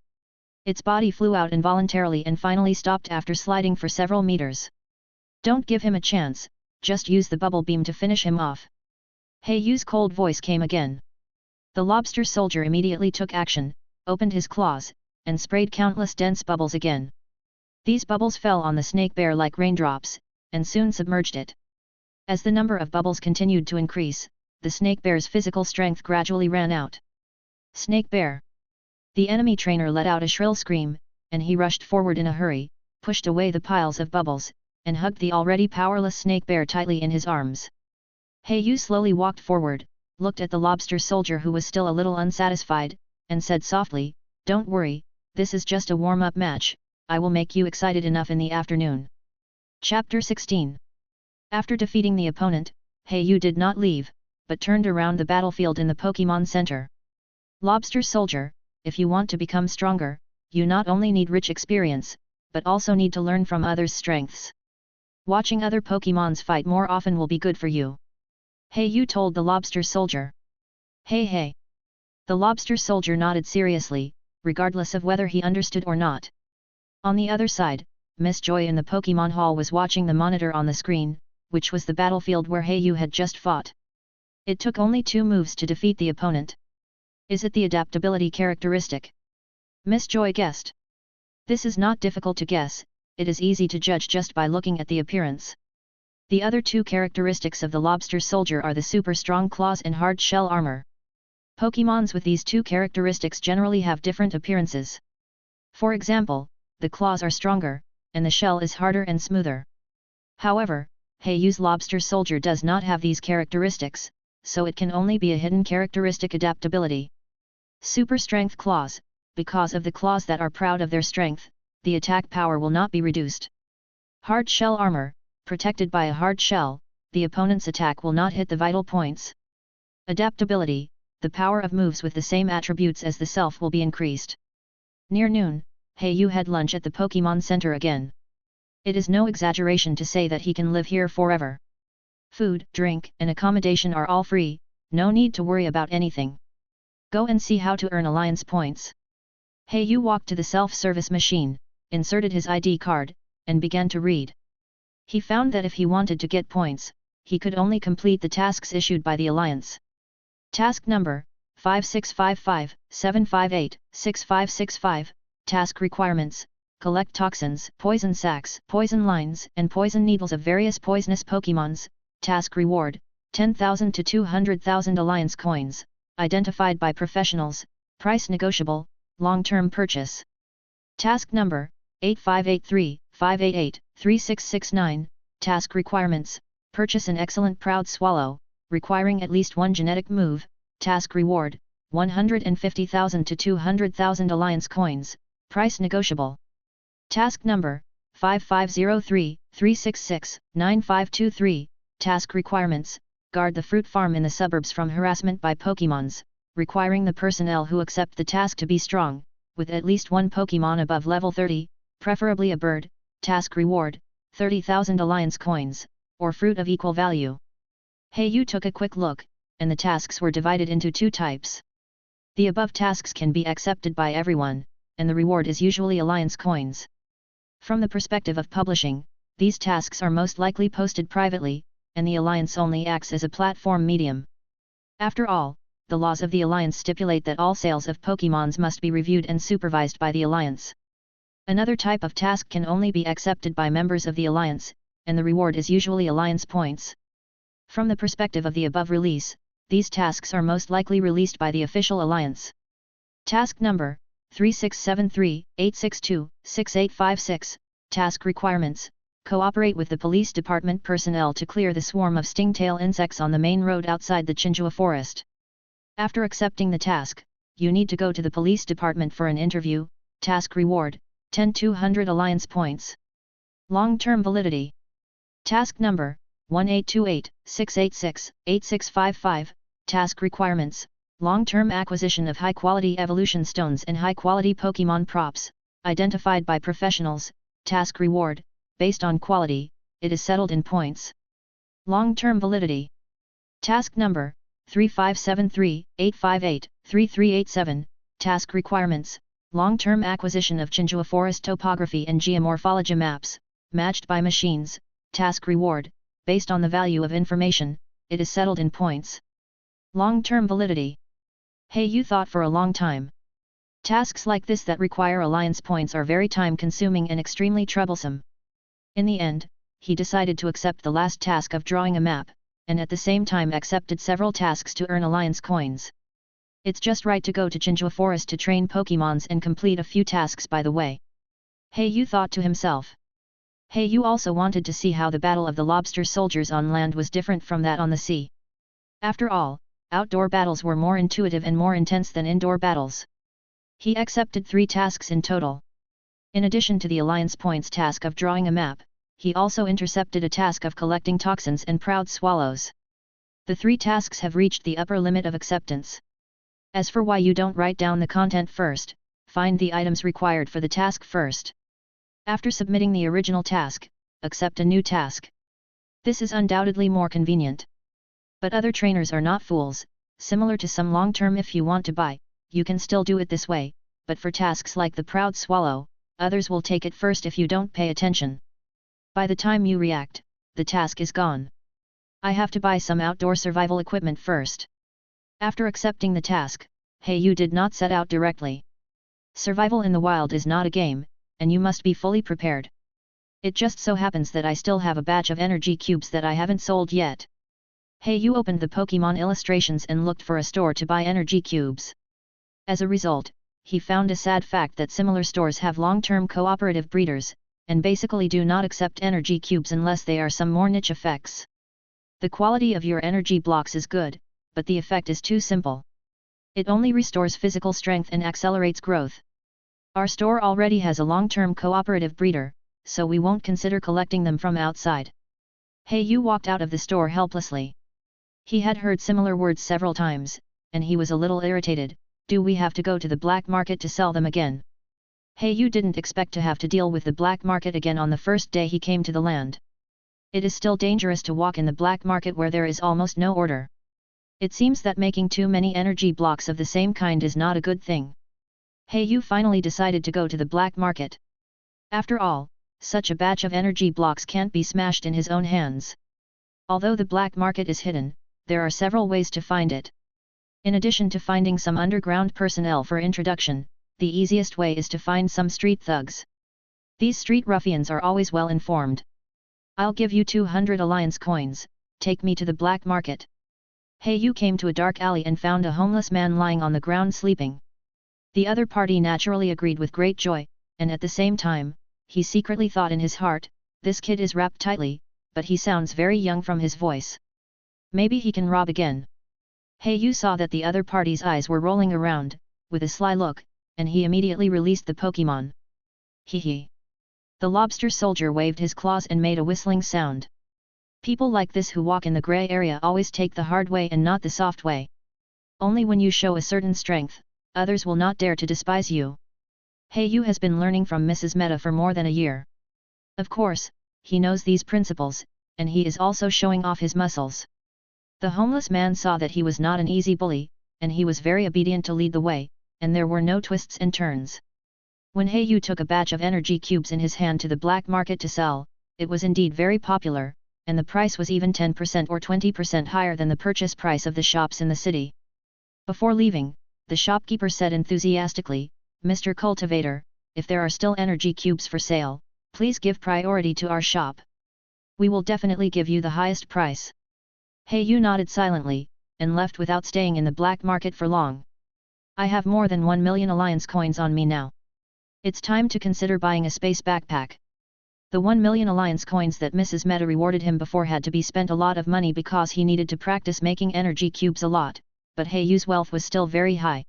Its body flew out involuntarily and finally stopped after sliding for several meters. Don't give him a chance, just use the bubble beam to finish him off. Hey Yu's cold voice came again. The lobster soldier immediately took action, opened his claws, and sprayed countless dense bubbles again. These bubbles fell on the snake bear like raindrops, and soon submerged it. As the number of bubbles continued to increase, the snake bear's physical strength gradually ran out. Snake bear! The enemy trainer let out a shrill scream, and he rushed forward in a hurry, pushed away the piles of bubbles, and hugged the already powerless snake bear tightly in his arms. Hey Yu slowly walked forward, looked at the lobster soldier who was still a little unsatisfied, and said softly, "Don't worry, this is just a warm-up match, I will make you excited enough in the afternoon." Chapter 16. After defeating the opponent, Hey Yu did not leave, but turned around the battlefield in the Pokémon Center. Lobster soldier, if you want to become stronger, you not only need rich experience, but also need to learn from others' strengths. Watching other Pokémons fight more often will be good for you. Hey Yu told the lobster soldier. Hey. The lobster soldier nodded seriously, regardless of whether he understood or not. On the other side, Miss Joy in the Pokémon Hall was watching the monitor on the screen, which was the battlefield where Hey Yu had just fought. It took only 2 moves to defeat the opponent. Is it the adaptability characteristic? Miss Joy guessed. This is not difficult to guess, it is easy to judge just by looking at the appearance. The other 2 characteristics of the lobster soldier are the super strong claws and hard shell armor. Pokémons with these 2 characteristics generally have different appearances. For example, the claws are stronger, and the shell is harder and smoother. However, Hey Yu's lobster soldier does not have these characteristics, so it can only be a hidden characteristic adaptability. Super strength claws, because of the claws that are proud of their strength, the attack power will not be reduced. Hard shell armor, protected by a hard shell, the opponent's attack will not hit the vital points. Adaptability, the power of moves with the same attributes as the self will be increased. Near noon, Hey Yu had lunch at the Pokémon Center again. It is no exaggeration to say that he can live here forever. Food, drink, and accommodation are all free, no need to worry about anything. Go and see how to earn alliance points. Hey Yu walked to the self-service machine, inserted his ID card, and began to read. He found that if he wanted to get points, he could only complete the tasks issued by the Alliance. Task number, 5655-758-6565, Task requirements, collect toxins, poison sacs, poison lines, and poison needles of various poisonous Pokémons. Task reward, 10,000 to 200,000 Alliance coins, identified by professionals, price negotiable, long-term purchase. Task number, 8583-588-3669, Task requirements, purchase an excellent proud swallow, requiring at least 1 genetic move. Task reward, 150,000 to 200,000 Alliance coins, price negotiable. Task number, 5503-366-9523, Task requirements, guard the fruit farm in the suburbs from harassment by Pokémons, requiring the personnel who accept the task to be strong, with at least 1 Pokémon above level 30, preferably a bird. Task reward, 30,000 Alliance coins, or fruit of equal value. Hey Yu took a quick look, and the tasks were divided into 2 types. The above tasks can be accepted by everyone, and the reward is usually Alliance coins. From the perspective of publishing, these tasks are most likely posted privately, and the Alliance only acts as a platform medium. After all, the laws of the Alliance stipulate that all sales of Pokémons must be reviewed and supervised by the Alliance. Another type of task can only be accepted by members of the Alliance, and the reward is usually Alliance points. From the perspective of the above release, these tasks are most likely released by the official Alliance. Task number, 3673-862-6856, Task requirements, cooperate with the police department personnel to clear the swarm of stingtail insects on the main road outside the Chinjua forest. After accepting the task, you need to go to the police department for an interview. Task reward, 10-200 Alliance points. Long-term validity. Task number, 1828-686-8655, Task requirements, long-term acquisition of high-quality evolution stones and high-quality Pokémon props, identified by professionals. Task reward, based on quality, it is settled in points. Long-term validity. Task number, 3573-858-3387, task requirements, long-term acquisition of Chinjua forest topography and geomorphology maps, matched by machines, task reward, based on the value of information, it is settled in points. Long-term validity. Hey, you thought for a long time. Tasks like this that require alliance points are very time-consuming and extremely troublesome. In the end, he decided to accept the last task of drawing a map, and at the same time accepted several tasks to earn alliance coins. It's just right to go to Chinjua Forest to train Pokémons and complete a few tasks by the way. Hey, you thought to himself. Hey, you also wanted to see how the battle of the lobster soldiers on land was different from that on the sea. After all, outdoor battles were more intuitive and more intense than indoor battles. He accepted 3 tasks in total. In addition to the alliance points task of drawing a map, he also intercepted a task of collecting toxins and proud swallows. The 3 tasks have reached the upper limit of acceptance. As for why you don't write down the content first, find the items required for the task first. After submitting the original task, accept a new task. This is undoubtedly more convenient. But other trainers are not fools, similar to some long-term if you want to buy, you can still do it this way, but for tasks like the proud swallow, others will take it first if you don't pay attention. By the time you react, the task is gone. I have to buy some outdoor survival equipment first. After accepting the task, hey, you did not set out directly. Survival in the wild is not a game, and you must be fully prepared. It just so happens that I still have a batch of energy cubes that I haven't sold yet. Hey, you opened the Pokémon illustrations and looked for a store to buy energy cubes. As a result, he found a sad fact that similar stores have long-term cooperative breeders, and basically do not accept energy cubes unless they are some more niche effects. The quality of your energy blocks is good, but the effect is too simple. It only restores physical strength and accelerates growth. Our store already has a long-term cooperative breeder, so we won't consider collecting them from outside. Hey, you walked out of the store helplessly. He had heard similar words several times, and he was a little irritated. Do we have to go to the black market to sell them again? Hey, you didn't expect to have to deal with the black market again on the first day he came to the land. It is still dangerous to walk in the black market where there is almost no order. It seems that making too many energy blocks of the same kind is not a good thing. Hey, you finally decided to go to the black market. After all, such a batch of energy blocks can't be smashed in his own hands. Although the black market is hidden, there are several ways to find it. In addition to finding some underground personnel for introduction, the easiest way is to find some street thugs. These street ruffians are always well informed. I'll give you 200 alliance coins, take me to the black market. Hey, you came to a dark alley and found a homeless man lying on the ground sleeping. The other party naturally agreed with great joy, and at the same time, he secretly thought in his heart, this kid is wrapped tightly, but he sounds very young from his voice. Maybe he can rob again. Hey, you saw that the other party's eyes were rolling around, with a sly look, and he immediately released the Pokémon. Hee. The lobster soldier waved his claws and made a whistling sound. People like this who walk in the gray area always take the hard way and not the soft way. Only when you show a certain strength, others will not dare to despise you. Hey, you has been learning from Mrs. Meta for more than a year. Of course, he knows these principles, and he is also showing off his muscles. The homeless man saw that he was not an easy bully, and he was very obedient to lead the way, and there were no twists and turns. When Heiyu took a batch of energy cubes in his hand to the black market to sell, it was indeed very popular, and the price was even 10% or 20% higher than the purchase price of the shops in the city. Before leaving, the shopkeeper said enthusiastically, "Mr. Cultivator, if there are still energy cubes for sale, please give priority to our shop. We will definitely give you the highest price." Heiyu nodded silently, and left without staying in the black market for long. I have more than 1 million alliance coins on me now. It's time to consider buying a space backpack. The 1 million alliance coins that Mrs. Meta rewarded him before had to be spent a lot of money because he needed to practice making energy cubes a lot, but Heiyu's wealth was still very high.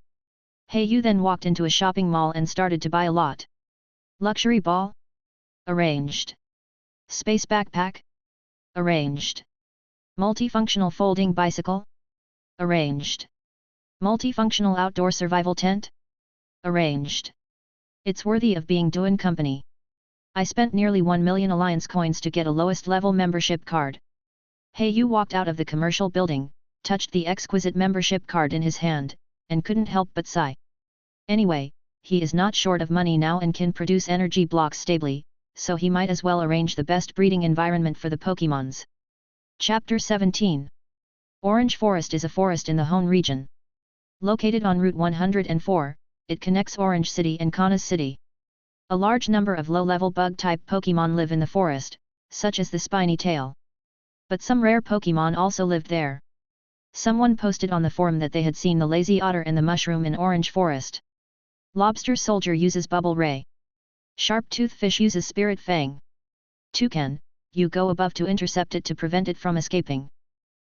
Heiyu then walked into a shopping mall and started to buy a lot. Luxury ball? Arranged. Space backpack? Arranged. Multifunctional folding bicycle? Arranged. Multifunctional outdoor survival tent? Arranged. It's worthy of being doing company. I spent nearly 1 million Alliance coins to get a lowest level membership card. Yu walked out of the commercial building, touched the exquisite membership card in his hand, and couldn't help but sigh. Anyway, he is not short of money now and can produce energy blocks stably, so he might as well arrange the best breeding environment for the Pokémons. Chapter 17. Orange Forest is a forest in the Hone region. Located on Route 104, it connects Orange City and Kanas City. A large number of low-level bug-type Pokémon live in the forest, such as the Spiny Tail. But some rare Pokémon also lived there. Someone posted on the forum that they had seen the lazy otter and the mushroom in Orange Forest. Lobster Soldier uses Bubble Ray. Sharp-toothed fish uses Spirit Fang. Toucan, you go above to intercept it to prevent it from escaping.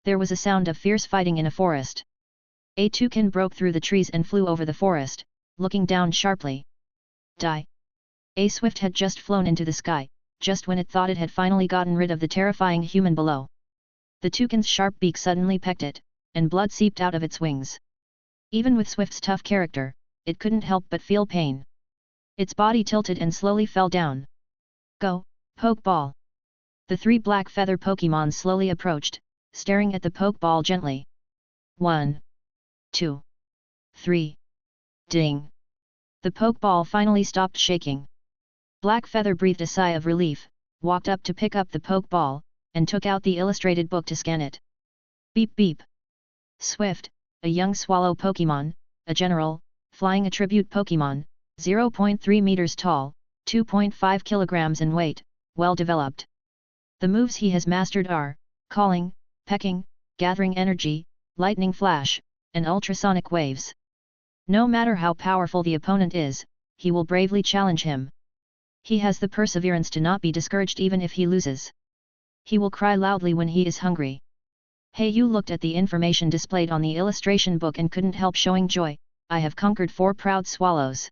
There was a sound of fierce fighting in a forest. A toucan broke through the trees and flew over the forest, looking down sharply. Die! A swift had just flown into the sky, just when it thought it had finally gotten rid of the terrifying human below. The toucan's sharp beak suddenly pecked it, and blood seeped out of its wings. Even with Swift's tough character, it couldn't help but feel pain. Its body tilted and slowly fell down. Go, Pokeball! The 3 black feather Pokémon slowly approached, staring at the Pokeball gently. 1, 2, 3. Ding! The Pokeball finally stopped shaking. Black Feather breathed a sigh of relief, walked up to pick up the Pokeball, and took out the illustrated book to scan it. Beep beep! Swift, a young swallow Pokémon, a general, flying attribute Pokémon, 0.3 meters tall, 2.5 kilograms in weight, well developed. The moves he has mastered are, calling, pecking, gathering energy, lightning flash, and ultrasonic waves. No matter how powerful the opponent is, he will bravely challenge him. He has the perseverance to not be discouraged even if he loses. He will cry loudly when he is hungry. Yu looked at the information displayed on the illustration book and couldn't help showing joy. I have conquered 4 proud swallows.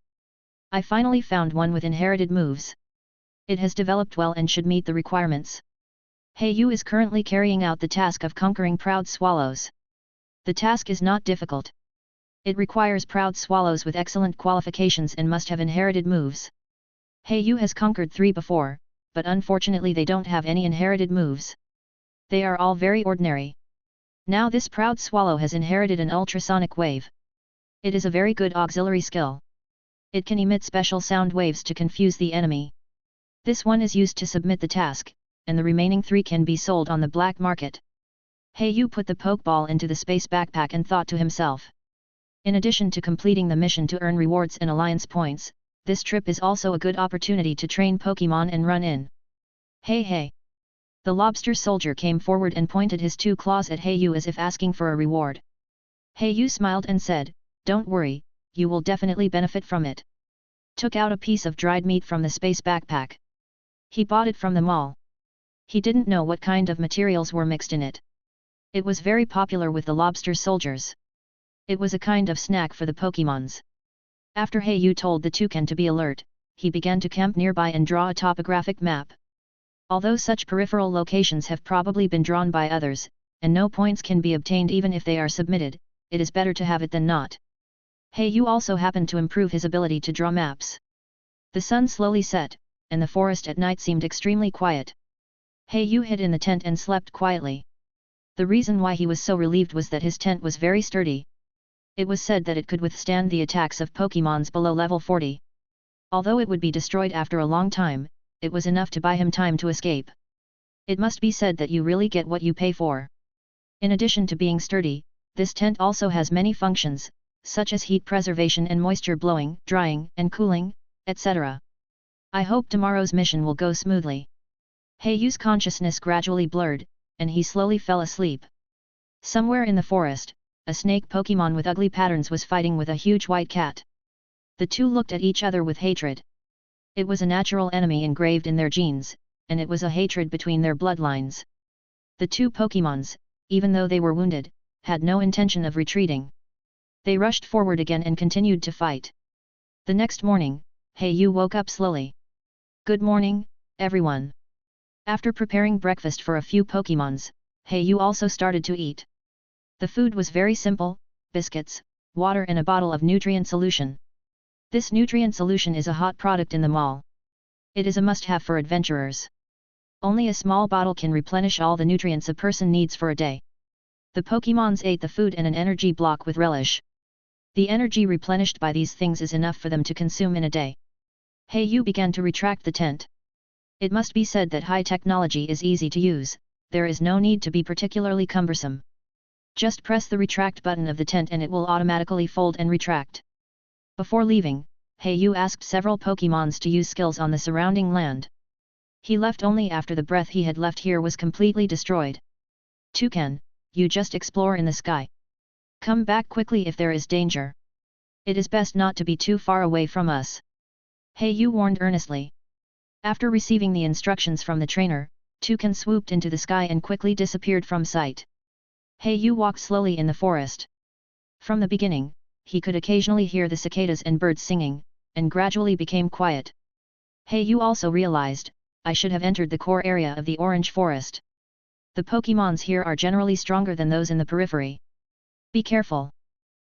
I finally found one with inherited moves. It has developed well and should meet the requirements. Yu is currently carrying out the task of conquering proud swallows. The task is not difficult. It requires proud swallows with excellent qualifications and must have inherited moves. Yu has conquered 3 before, but unfortunately they don't have any inherited moves. They are all very ordinary. Now this proud swallow has inherited an ultrasonic wave. It is a very good auxiliary skill. It can emit special sound waves to confuse the enemy. This one is used to submit the task, and the remaining 3 can be sold on the black market. Yu put the Pokeball into the space backpack and thought to himself. In addition to completing the mission to earn rewards and alliance points, this trip is also a good opportunity to train Pokémon and run in. Hey! The Lobster Soldier came forward and pointed his 2 claws at Yu as if asking for a reward. Yu smiled and said, don't worry, you will definitely benefit from it. Took out a piece of dried meat from the space backpack. He bought it from the mall. He didn't know what kind of materials were mixed in it. It was very popular with the Lobster Soldiers. It was a kind of snack for the Pokémons. After Yu told the toucan to be alert, he began to camp nearby and draw a topographic map. Although such peripheral locations have probably been drawn by others, and no points can be obtained even if they are submitted, it is better to have it than not. Yu also happened to improve his ability to draw maps. The sun slowly set, and the forest at night seemed extremely quiet. Yu hid in the tent and slept quietly. The reason why he was so relieved was that his tent was very sturdy. It was said that it could withstand the attacks of Pokémons below level 40. Although it would be destroyed after a long time, it was enough to buy him time to escape. It must be said that you really get what you pay for. In addition to being sturdy, this tent also has many functions, such as heat preservation and moisture blowing, drying and cooling, etc. I hope tomorrow's mission will go smoothly. Yu's consciousness gradually blurred, and he slowly fell asleep. Somewhere in the forest, a snake Pokémon with ugly patterns was fighting with a huge white cat. The 2 looked at each other with hatred. It was a natural enemy engraved in their genes, and it was a hatred between their bloodlines. The 2 Pokémons, even though they were wounded, had no intention of retreating. They rushed forward again and continued to fight. The next morning, Yu woke up slowly. Good morning, everyone. After preparing breakfast for a few Pokémons, Yu also started to eat. The food was very simple, biscuits, water and a bottle of nutrient solution. This nutrient solution is a hot product in the mall. It is a must-have for adventurers. Only a small bottle can replenish all the nutrients a person needs for a day. The Pokémons ate the food and an energy block with relish. The energy replenished by these things is enough for them to consume in a day. Heiyu began to retract the tent. It must be said that high technology is easy to use, there is no need to be particularly cumbersome. Just press the retract button of the tent and it will automatically fold and retract. Before leaving, Heiyu asked several Pokémons to use skills on the surrounding land. He left only after the breath he had left here was completely destroyed. Toucan, you just explore in the sky. Come back quickly if there is danger. It is best not to be too far away from us. Heiyu warned earnestly. After receiving the instructions from the trainer, Toucan swooped into the sky and quickly disappeared from sight. Heiyu walked slowly in the forest. From the beginning, he could occasionally hear the cicadas and birds singing, and gradually became quiet. Heiyu also realized, I should have entered the core area of the orange forest. The Pokémons here are generally stronger than those in the periphery. Be careful.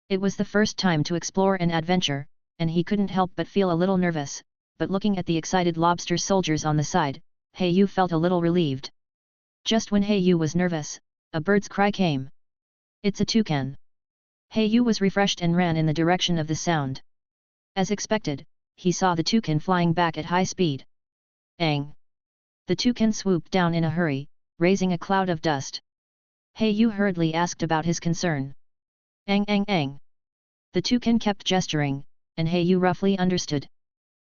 It was the first time to explore an adventure, and he couldn't help but feel a little nervous, but looking at the excited lobster soldiers on the side, Heiyu felt a little relieved. Just when Heiyu was nervous, a bird's cry came. It's a toucan. Heiyu was refreshed and ran in the direction of the sound. As expected, he saw the toucan flying back at high speed. Ang! The toucan swooped down in a hurry, raising a cloud of dust. Heiyu hurriedly asked about his concern. Ang ang ang! The toucan kept gesturing, and Heiyu roughly understood.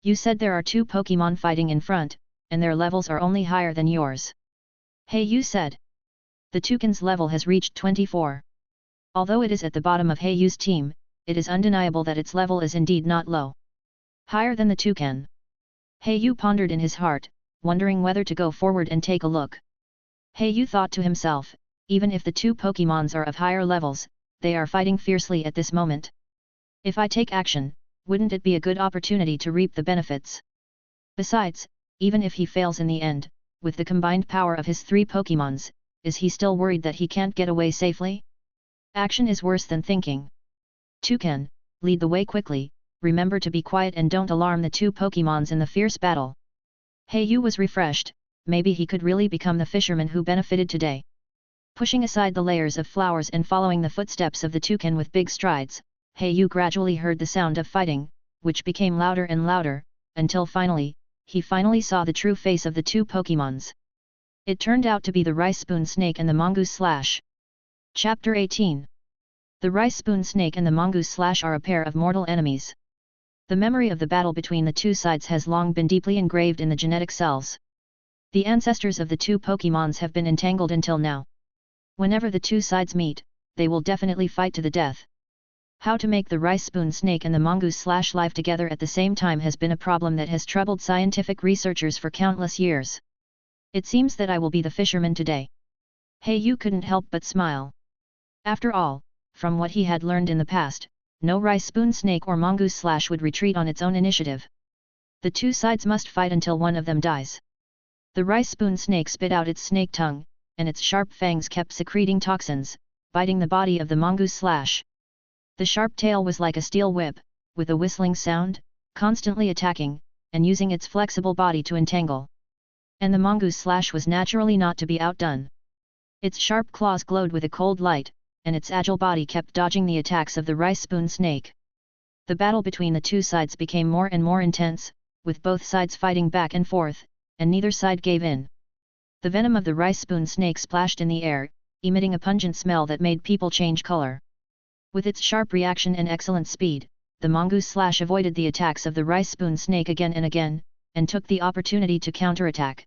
You said there are two Pokémon fighting in front, and their levels are only higher than yours. Heiyu said. The toucan's level has reached 24. Although it is at the bottom of Heiyu's team, it is undeniable that its level is indeed not low. Higher than the toucan. Heiyu pondered in his heart, wondering whether to go forward and take a look. Heiyu thought to himself, even if the two Pokémons are of higher levels, they are fighting fiercely at this moment. If I take action, wouldn't it be a good opportunity to reap the benefits? Besides, even if he fails in the end, with the combined power of his three Pokémons, is he still worried that he can't get away safely? Action is worse than thinking. Toucan, lead the way quickly, remember to be quiet and don't alarm the two Pokémons in the fierce battle. Heiyu was refreshed, maybe he could really become the fisherman who benefited today. Pushing aside the layers of flowers and following the footsteps of the toucan with big strides, Heiyu gradually heard the sound of fighting, which became louder and louder, until he finally saw the true face of the two Pokémons. It turned out to be the rice spoon snake and the mongoose slash. Chapter 18. The rice spoon snake and the mongoose slash are a pair of mortal enemies. The memory of the battle between the two sides has long been deeply engraved in the genetic cells. The ancestors of the two Pokémons have been entangled until now. Whenever the two sides meet, they will definitely fight to the death. How to make the rice spoon snake and the mongoose slash live together at the same time has been a problem that has troubled scientific researchers for countless years. It seems that I will be the fisherman today. Heiyu couldn't help but smile. After all, from what he had learned in the past, no rice spoon snake or mongoose slash would retreat on its own initiative. The two sides must fight until one of them dies. The rice spoon snake spit out its snake tongue, and its sharp fangs kept secreting toxins, biting the body of the mongoose slash. The sharp tail was like a steel whip, with a whistling sound, constantly attacking, and using its flexible body to entangle. And the mongoose slash was naturally not to be outdone. Its sharp claws glowed with a cold light, and its agile body kept dodging the attacks of the rice spoon snake. The battle between the two sides became more and more intense, with both sides fighting back and forth, and neither side gave in. The venom of the rice spoon snake splashed in the air, emitting a pungent smell that made people change color. With its sharp reaction and excellent speed, the mongoose slash avoided the attacks of the rice spoon snake again and again, and took the opportunity to counterattack.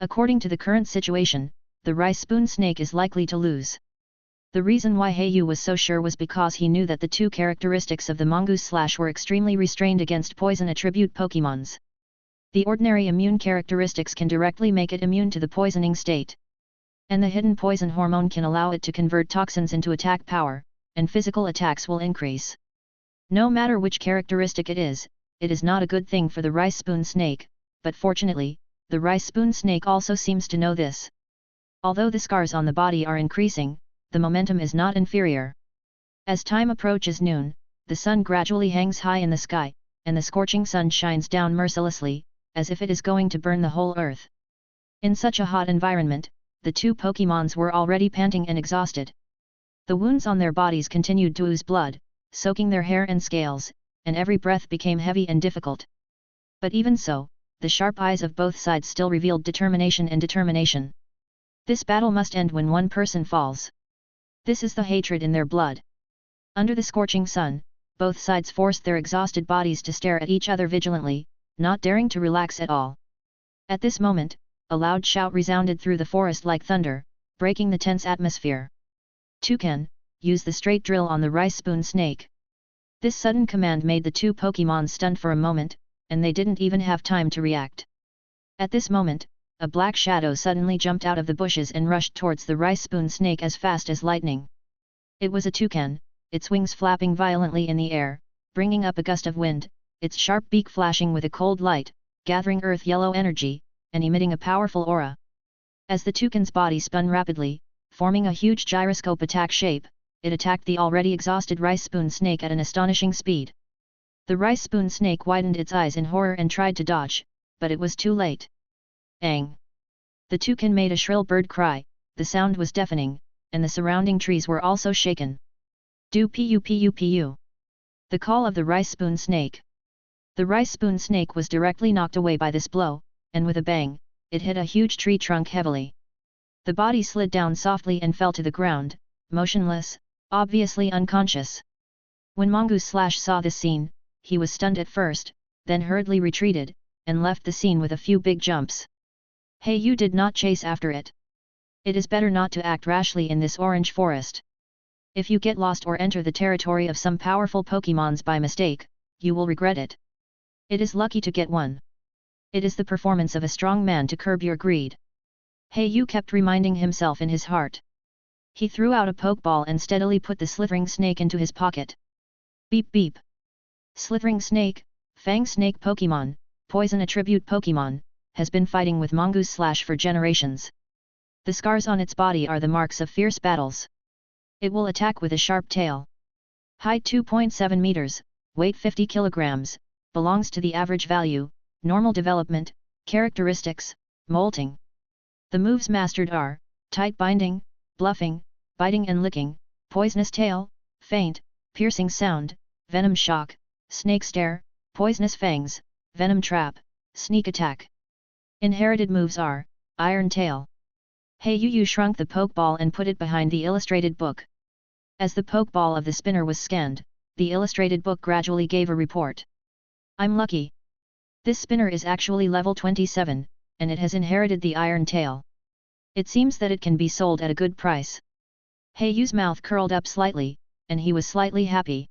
According to the current situation, the rice spoon snake is likely to lose. The reason why Heiyu was so sure was because he knew that the two characteristics of the mongoose slash were extremely restrained against poison attribute Pokémons. The ordinary immune characteristics can directly make it immune to the poisoning state. And the hidden poison hormone can allow it to convert toxins into attack power, and physical attacks will increase. No matter which characteristic it is not a good thing for the rice spoon snake, but fortunately, the rice spoon snake also seems to know this. Although the scars on the body are increasing, the momentum is not inferior. As time approaches noon, the sun gradually hangs high in the sky, and the scorching sun shines down mercilessly, as if it is going to burn the whole earth. In such a hot environment, the two Pokémons were already panting and exhausted. The wounds on their bodies continued to ooze blood, soaking their hair and scales, and every breath became heavy and difficult. But even so, the sharp eyes of both sides still revealed determination and determination. This battle must end when one person falls. This is the hatred in their blood. Under the scorching sun, both sides forced their exhausted bodies to stare at each other vigilantly, not daring to relax at all. At this moment, a loud shout resounded through the forest like thunder, breaking the tense atmosphere. Toucan, use the straight drill on the rice spoon snake. This sudden command made the two Pokémon stunned for a moment, and they didn't even have time to react. At this moment, a black shadow suddenly jumped out of the bushes and rushed towards the rice spoon snake as fast as lightning. It was a toucan, its wings flapping violently in the air, bringing up a gust of wind, its sharp beak flashing with a cold light, gathering earth yellow energy, and emitting a powerful aura. As the toucan's body spun rapidly, forming a huge gyroscope attack shape, it attacked the already exhausted rice spoon snake at an astonishing speed. The rice spoon snake widened its eyes in horror and tried to dodge, but it was too late. Ang! The toucan made a shrill bird cry, the sound was deafening, and the surrounding trees were also shaken. Do pu pu pu. The call of the rice spoon snake. The rice spoon snake was directly knocked away by this blow, and with a bang, it hit a huge tree trunk heavily. The body slid down softly and fell to the ground, motionless, obviously unconscious. When Mongoose saw this scene, he was stunned at first, then hurriedly retreated, and left the scene with a few big jumps. Hey, you did not chase after it. It is better not to act rashly in this orange forest. If you get lost or enter the territory of some powerful Pokémons by mistake, you will regret it. It is lucky to get one. It is the performance of a strong man to curb your greed. Hey, you kept reminding himself in his heart. He threw out a Pokeball and steadily put the slithering snake into his pocket. Beep beep. Slithering snake, Fang snake Pokémon, poison attribute Pokémon, has been fighting with Mongoose for generations. The scars on its body are the marks of fierce battles. It will attack with a sharp tail. Height 2.7 meters, weight 50 kilograms, belongs to the average value, normal development, characteristics, molting. The moves mastered are, tight binding, bluffing, biting and licking, poisonous tail, feint, piercing sound, venom shock, snake stare, poisonous fangs, venom trap, sneak attack. Inherited moves are, iron tail. Hey, you shrunk the Pokeball and put it behind the illustrated book. As the Pokeball of the spinner was scanned, the illustrated book gradually gave a report. I'm lucky. This spinner is actually level 27, and it has inherited the iron tail. It seems that it can be sold at a good price. Hey, Yu's mouth curled up slightly, and he was slightly happy.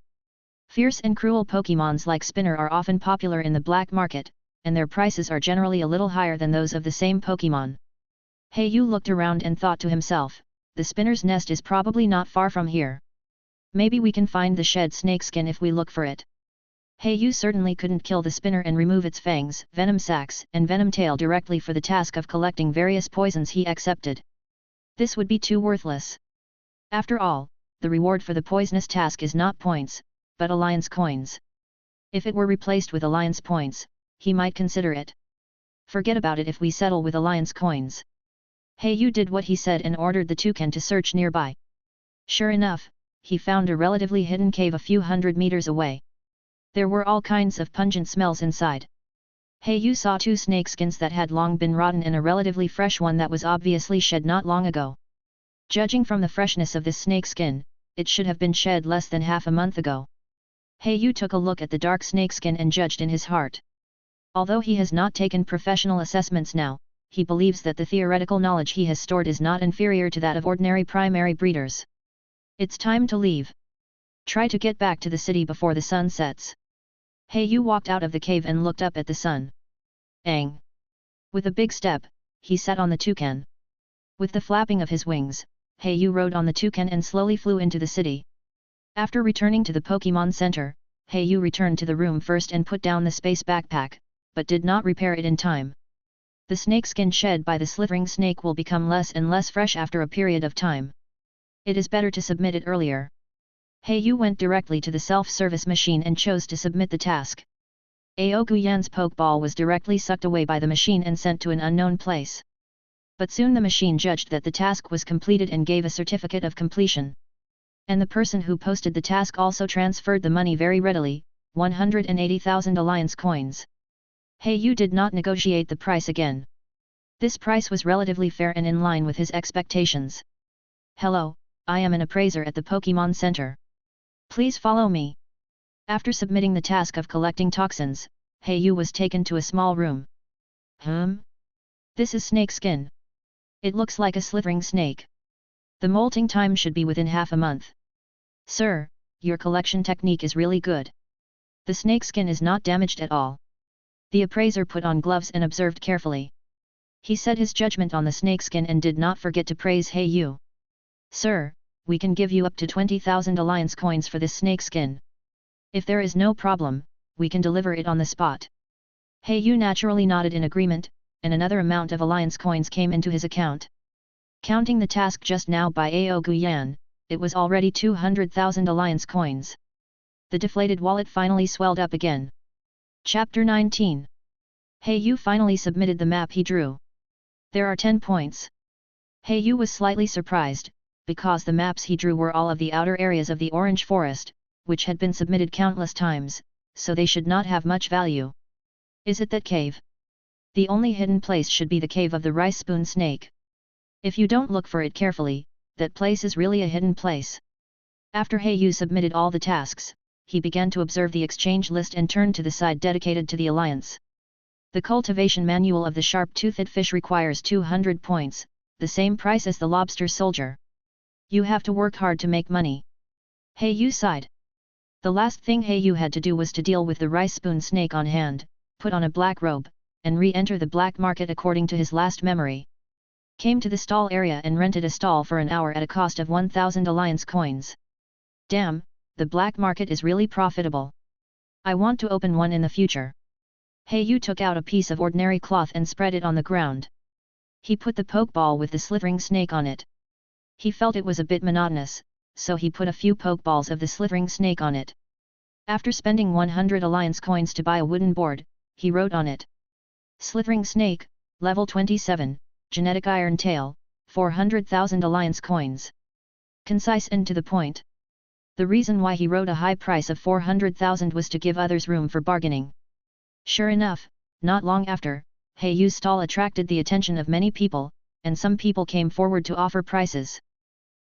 Fierce and cruel Pokémons like Spinner are often popular in the black market, and their prices are generally a little higher than those of the same Pokémon. Hey, Yu looked around and thought to himself, the Spinner's nest is probably not far from here. Maybe we can find the shed snakeskin if we look for it. Hey, Yu certainly couldn't kill the Spinner and remove its fangs, venom sacs, and venom tail directly for the task of collecting various poisons he accepted. This would be too worthless. After all, the reward for the poisonous task is not points, but alliance coins. If it were replaced with alliance points, he might consider it. Forget about it if we settle with alliance coins. Hey, Yu did what he said and ordered the toucan to search nearby. Sure enough, he found a relatively hidden cave a few hundred meters away. There were all kinds of pungent smells inside. Hey, Yu saw two snakeskins that had long been rotten and a relatively fresh one that was obviously shed not long ago. Judging from the freshness of this snakeskin, it should have been shed less than half a month ago. Hey, Yu took a look at the dark snakeskin and judged in his heart. Although he has not taken professional assessments now, he believes that the theoretical knowledge he has stored is not inferior to that of ordinary primary breeders. It's time to leave. Try to get back to the city before the sun sets. Hey, Yu walked out of the cave and looked up at the sun. Ang! With a big step, he sat on the toucan. With the flapping of his wings, Hey, Yu rode on the toucan and slowly flew into the city. After returning to the Pokémon Center, Hey, Yu returned to the room first and put down the space backpack, but did not repair it in time. The snakeskin shed by the slithering snake will become less and less fresh after a period of time. It is better to submit it earlier. Hey, Yu went directly to the self-service machine and chose to submit the task. Aoguyan's Pokeball was directly sucked away by the machine and sent to an unknown place. But soon the machine judged that the task was completed and gave a certificate of completion. And the person who posted the task also transferred the money very readily, 180,000 alliance coins. Yu did not negotiate the price again. This price was relatively fair and in line with his expectations. Hello, I am an appraiser at the Pokémon Center. Please follow me. After submitting the task of collecting toxins, Yu was taken to a small room. This is snake skin. It looks like a slithering snake. The molting time should be within half a month. Sir, your collection technique is really good. The snake skin is not damaged at all. The appraiser put on gloves and observed carefully. He said his judgment on the snakeskin and did not forget to praise Yu. Sir, we can give you up to 20,000 alliance coins for this snakeskin. If there is no problem, we can deliver it on the spot. Yu naturally nodded in agreement, and another amount of alliance coins came into his account. Counting the task just now by Aoguyan, it was already 200,000 alliance coins. The deflated wallet finally swelled up again. Chapter 19. Yu finally submitted the map he drew. There are 10 points. Yu was slightly surprised, because the maps he drew were all of the outer areas of the Orange Forest, which had been submitted countless times, so they should not have much value. Is it that cave? The only hidden place should be the cave of the rice spoon snake. If you don't look for it carefully, that place is really a hidden place. After Yu submitted all the tasks, he began to observe the exchange list and turned to the side dedicated to the alliance. The cultivation manual of the sharp-toothed fish requires 200 points, the same price as the lobster soldier. You have to work hard to make money. Yu sighed. The last thing Yu had to do was to deal with the rice spoon snake on hand, put on a black robe, and re-enter the black market according to his last memory. Came to the stall area and rented a stall for an hour at a cost of 1,000 alliance coins. Damn, the black market is really profitable. I want to open one in the future. Yu took out a piece of ordinary cloth and spread it on the ground. He put the pokeball with the slithering snake on it. He felt it was a bit monotonous, so he put a few pokeballs of the slithering snake on it. After spending 100 alliance coins to buy a wooden board, he wrote on it. Slithering snake, level 27, genetic iron tail, 400,000 alliance coins. Concise and to the point. The reason why he wrote a high price of 400,000 was to give others room for bargaining. Sure enough, not long after, Yu's stall attracted the attention of many people, and some people came forward to offer prices.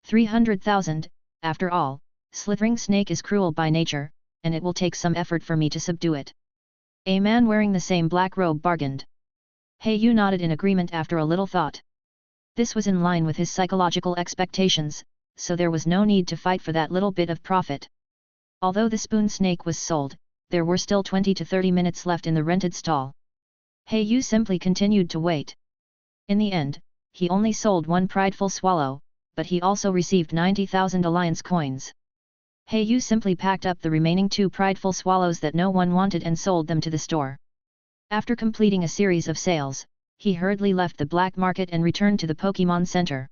300,000, after all, slithering snake is cruel by nature, and it will take some effort for me to subdue it. A man wearing the same black robe bargained. Yu nodded in agreement after a little thought. This was in line with his psychological expectations, so there was no need to fight for that little bit of profit. Although the spoon snake was sold, there were still 20 to 30 minutes left in the rented stall. Yu simply continued to wait. In the end, he only sold one prideful swallow, but he also received 90,000 alliance coins. Yu simply packed up the remaining 2 prideful swallows that no one wanted and sold them to the store. After completing a series of sales, he hurriedly left the black market and returned to the Pokémon Center.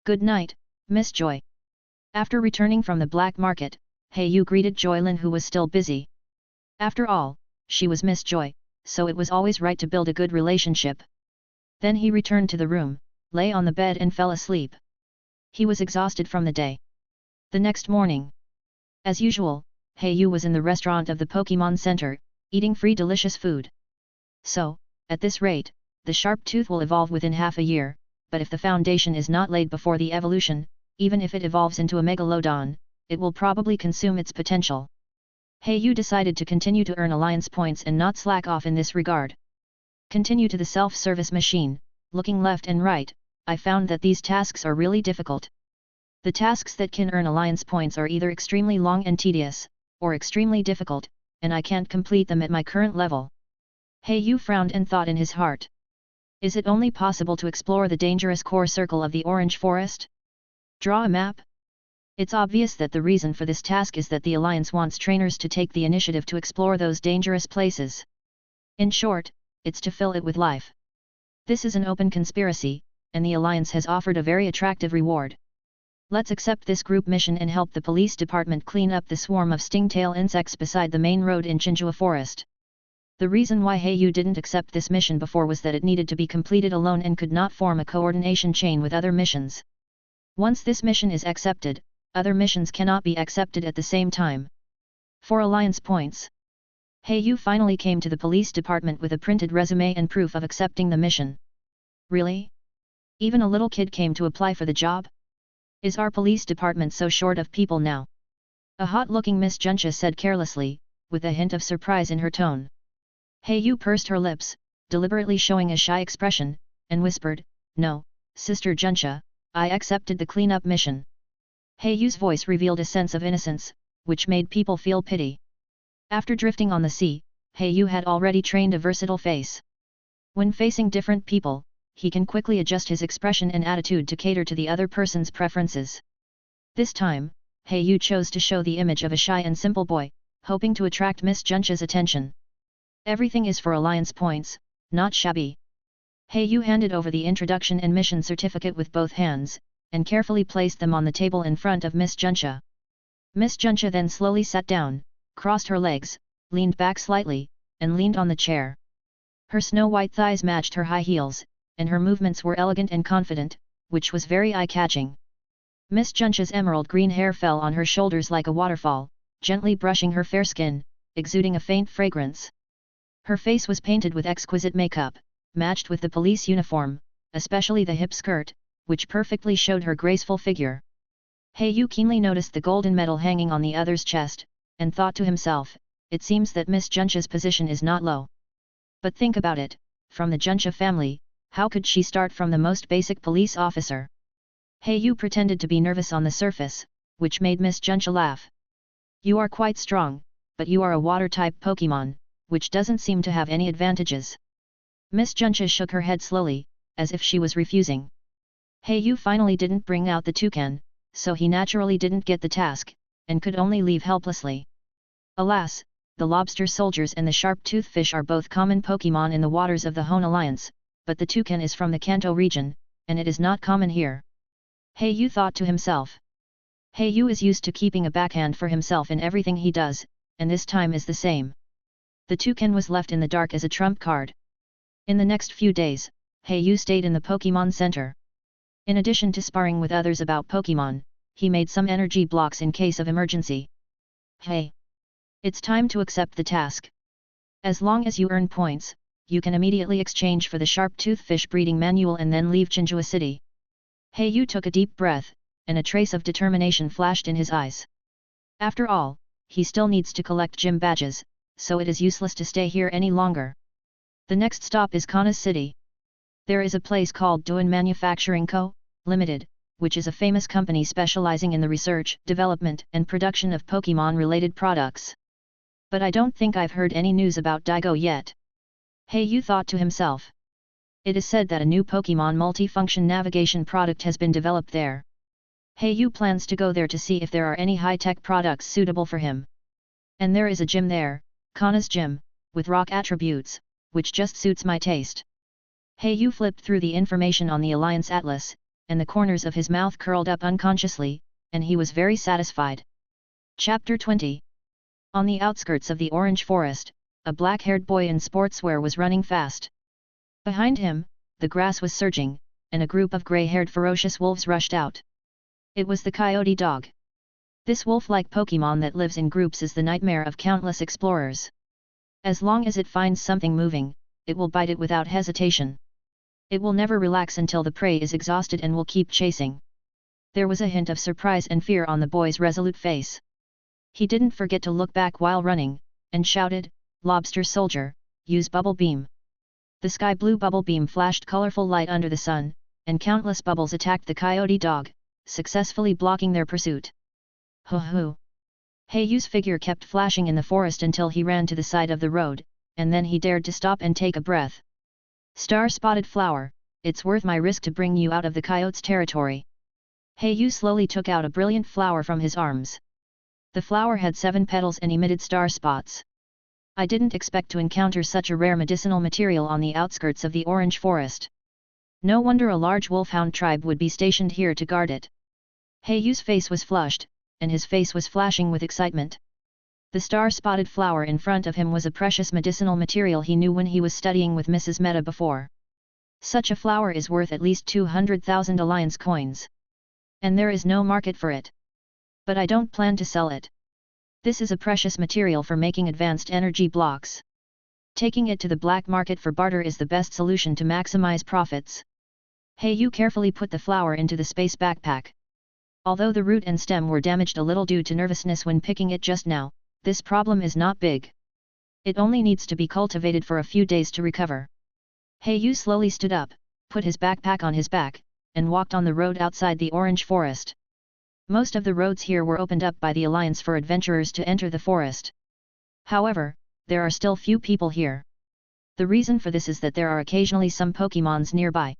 Good night, Miss Joy. After returning from the black market, Yu greeted Joylin, who was still busy. After all, she was Miss Joy, so it was always right to build a good relationship. Then he returned to the room, lay on the bed and fell asleep. He was exhausted from the day. The next morning. As usual, Yu was in the restaurant of the Pokémon Center, eating free delicious food. So, at this rate, the sharp tooth will evolve within half a year, but if the foundation is not laid before the evolution, even if it evolves into a megalodon, it will probably consume its potential. Yu decided to continue to earn alliance points and not slack off in this regard. Continue to the self-service machine. Looking left and right, I found that these tasks are really difficult. The tasks that can earn alliance points are either extremely long and tedious, or extremely difficult, and I can't complete them at my current level. Yu frowned and thought in his heart. Is it only possible to explore the dangerous core circle of the Orange Forest? Draw a map? It's obvious that the reason for this task is that the Alliance wants trainers to take the initiative to explore those dangerous places. In short, it's to fill it with life. This is an open conspiracy, and the Alliance has offered a very attractive reward. Let's accept this group mission and help the police department clean up the swarm of stingtail insects beside the main road in Chinjua Forest. The reason why Yu didn't accept this mission before was that it needed to be completed alone and could not form a coordination chain with other missions. Once this mission is accepted, other missions cannot be accepted at the same time. For alliance points, Yu finally came to the police department with a printed resume and proof of accepting the mission. Really? Even a little kid came to apply for the job? Is our police department so short of people now? A hot-looking Miss Juncha said carelessly, with a hint of surprise in her tone. Yu pursed her lips, deliberately showing a shy expression, and whispered, "No, Sister Juncha, I accepted the cleanup mission." Yu's voice revealed a sense of innocence, which made people feel pity. After drifting on the sea, Yu had already trained a versatile face. When facing different people, he can quickly adjust his expression and attitude to cater to the other person's preferences. This time, Yu chose to show the image of a shy and simple boy, hoping to attract Miss Juncha's attention. Everything is for alliance points, not shabby. Yu handed over the introduction and mission certificate with both hands, and carefully placed them on the table in front of Miss Juncha. Miss Juncha then slowly sat down, crossed her legs, leaned back slightly, and leaned on the chair. Her snow-white thighs matched her high heels, and her movements were elegant and confident, which was very eye-catching. Miss Juncha's emerald green hair fell on her shoulders like a waterfall, gently brushing her fair skin, exuding a faint fragrance. Her face was painted with exquisite makeup, matched with the police uniform, especially the hip skirt, which perfectly showed her graceful figure. Yu keenly noticed the golden medal hanging on the other's chest, and thought to himself, it seems that Miss Juncha's position is not low. But think about it, from the Juncha family, how could she start from the most basic police officer? Yu pretended to be nervous on the surface, which made Miss Juncha laugh. "You are quite strong, but you are a water-type Pokémon, which doesn't seem to have any advantages." Miss Juncha shook her head slowly, as if she was refusing. Yu finally didn't bring out the toucan, so he naturally didn't get the task, and could only leave helplessly. Alas, the lobster soldiers and the sharp-toothed fish are both common Pokémon in the waters of the Hone Alliance, but the toucan is from the Kanto region, and it is not common here. Yu thought to himself. Yu is used to keeping a backhand for himself in everything he does, and this time is the same. The toucan was left in the dark as a trump card. In the next few days, Yu stayed in the Pokémon Center. In addition to sparring with others about Pokémon, he made some energy blocks in case of emergency. "Hey! It's time to accept the task. As long as you earn points, you can immediately exchange for the sharp-toothed fish breeding manual and then leave Jinjua City." Yu took a deep breath, and a trace of determination flashed in his eyes. After all, he still needs to collect gym badges, so it is useless to stay here any longer. The next stop is Kana's City. There is a place called Duan Manufacturing Co., Limited, which is a famous company specializing in the research, development, and production of Pokémon-related products. But I don't think I've heard any news about Daigo yet. Yu thought to himself. It is said that a new Pokémon multifunction navigation product has been developed there. Yu plans to go there to see if there are any high-tech products suitable for him. And there is a gym there, Kana's Gym, with rock attributes, which just suits my taste. Yu flipped through the information on the Alliance Atlas, and the corners of his mouth curled up unconsciously, and he was very satisfied. Chapter 20. On the outskirts of the Orange Forest, a black-haired boy in sportswear was running fast. Behind him, the grass was surging, and a group of grey-haired ferocious wolves rushed out. It was the coyote dog. This wolf-like Pokémon that lives in groups is the nightmare of countless explorers. As long as it finds something moving, it will bite it without hesitation. It will never relax until the prey is exhausted and will keep chasing. There was a hint of surprise and fear on the boy's resolute face. He didn't forget to look back while running, and shouted, "Lobster soldier, use bubble beam." The sky blue bubble beam flashed colorful light under the sun, and countless bubbles attacked the coyote dog, successfully blocking their pursuit. Hoo-hoo! Yu's figure kept flashing in the forest until he ran to the side of the road, and then he dared to stop and take a breath. "Star-spotted flower, it's worth my risk to bring you out of the coyote's territory." Yu slowly took out a brilliant flower from his arms. The flower had 7 petals and emitted star spots. I didn't expect to encounter such a rare medicinal material on the outskirts of the Orange Forest. No wonder a large wolfhound tribe would be stationed here to guard it. Yu's face was flushed, and his face was flashing with excitement. The star-spotted flower in front of him was a precious medicinal material he knew when he was studying with Mrs. Mehta before. Such a flower is worth at least 200,000 alliance coins. And there is no market for it. But I don't plan to sell it. This is a precious material for making advanced energy blocks. Taking it to the black market for barter is the best solution to maximize profits. Yu carefully put the flower into the space backpack. Although the root and stem were damaged a little due to nervousness when picking it just now, this problem is not big. It only needs to be cultivated for a few days to recover. Yu slowly stood up, put his backpack on his back, and walked on the road outside the orange forest. Most of the roads here were opened up by the Alliance for adventurers to enter the forest. However, there are still few people here. The reason for this is that there are occasionally some Pokémons nearby.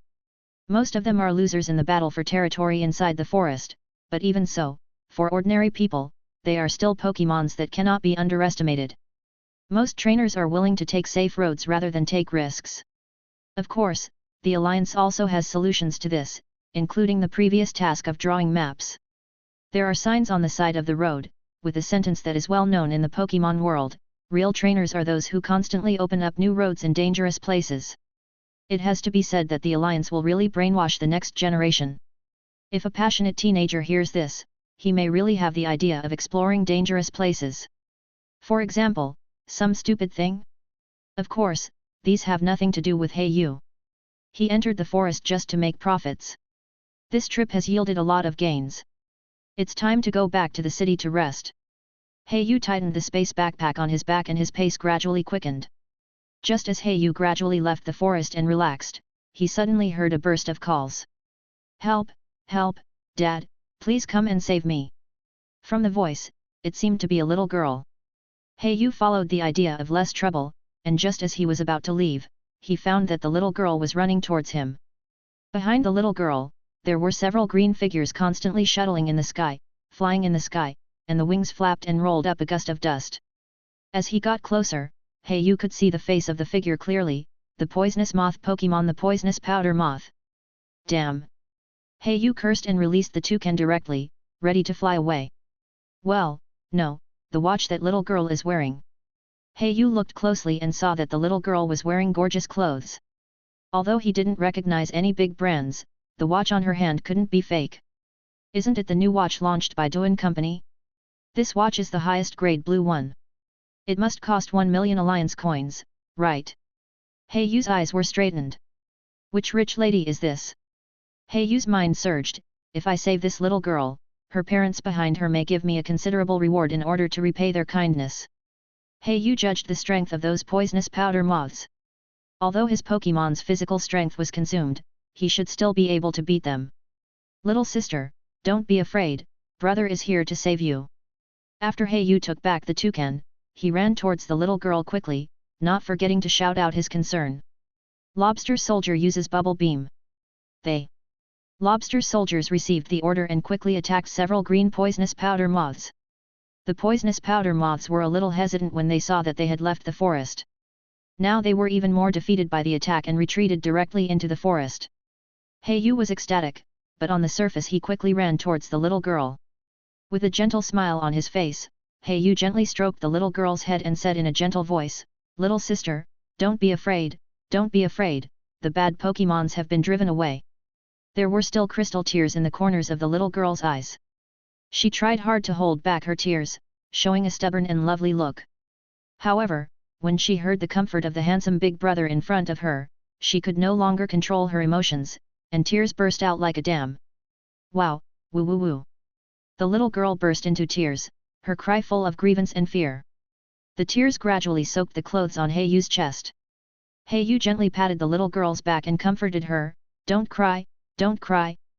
Most of them are losers in the battle for territory inside the forest, but even so, for ordinary people, they are still Pokémons that cannot be underestimated. Most trainers are willing to take safe roads rather than take risks. Of course, the Alliance also has solutions to this, including the previous task of drawing maps. There are signs on the side of the road, with a sentence that is well known in the Pokémon world: real trainers are those who constantly open up new roads in dangerous places. It has to be said that the Alliance will really brainwash the next generation. If a passionate teenager hears this, he may really have the idea of exploring dangerous places. For example, some stupid thing? Of course, these have nothing to do with Yu. He entered the forest just to make profits. This trip has yielded a lot of gains. It's time to go back to the city to rest. Yu tightened the space backpack on his back and his pace gradually quickened. Just as Yu gradually left the forest and relaxed, he suddenly heard a burst of calls. "Help! Help! Dad, please come and save me!" From the voice, it seemed to be a little girl. Yu followed the idea of less trouble, and just as he was about to leave, he found that the little girl was running towards him. Behind the little girl, there were several green figures constantly shuttling in the sky, flying in the sky, and the wings flapped and rolled up a gust of dust. As he got closer, Yu could see the face of the figure clearly: the poisonous moth Pokémon, the poisonous powder moth. Damn! Yu cursed and released the toucan directly, ready to fly away. Well, no, the watch that little girl is wearing. Yu looked closely and saw that the little girl was wearing gorgeous clothes. Although he didn't recognize any big brands, the watch on her hand couldn't be fake. Isn't it the new watch launched by Douyin Company? This watch is the highest grade blue one. It must cost 1 million alliance coins, right? Yu's eyes were straightened. Which rich lady is this? Yu's mind surged: if I save this little girl, her parents behind her may give me a considerable reward in order to repay their kindness. Yu judged the strength of those poisonous powder moths. Although his Pokémon's physical strength was consumed, he should still be able to beat them. "Little sister, don't be afraid, brother is here to save you." After Yu took back the toucan, he ran towards the little girl quickly, not forgetting to shout out his concern. "Lobster soldier uses bubble beam." Lobster soldiers received the order and quickly attacked several green poisonous powder moths. The poisonous powder moths were a little hesitant when they saw that they had left the forest. Now they were even more defeated by the attack and retreated directly into the forest. Yu was ecstatic, but on the surface he quickly ran towards the little girl. With a gentle smile on his face, Yu gently stroked the little girl's head and said in a gentle voice, "Little sister, don't be afraid, don't be afraid, the bad Pokémons have been driven away." There were still crystal tears in the corners of the little girl's eyes. She tried hard to hold back her tears, showing a stubborn and lovely look. However, when she heard the comfort of the handsome big brother in front of her, she could no longer control her emotions, and tears burst out like a dam. "Wow, woo woo woo." The little girl burst into tears, her cry full of grievance and fear. The tears gradually soaked the clothes on Yu's chest. Yu gently patted the little girl's back and comforted her, "Don't cry,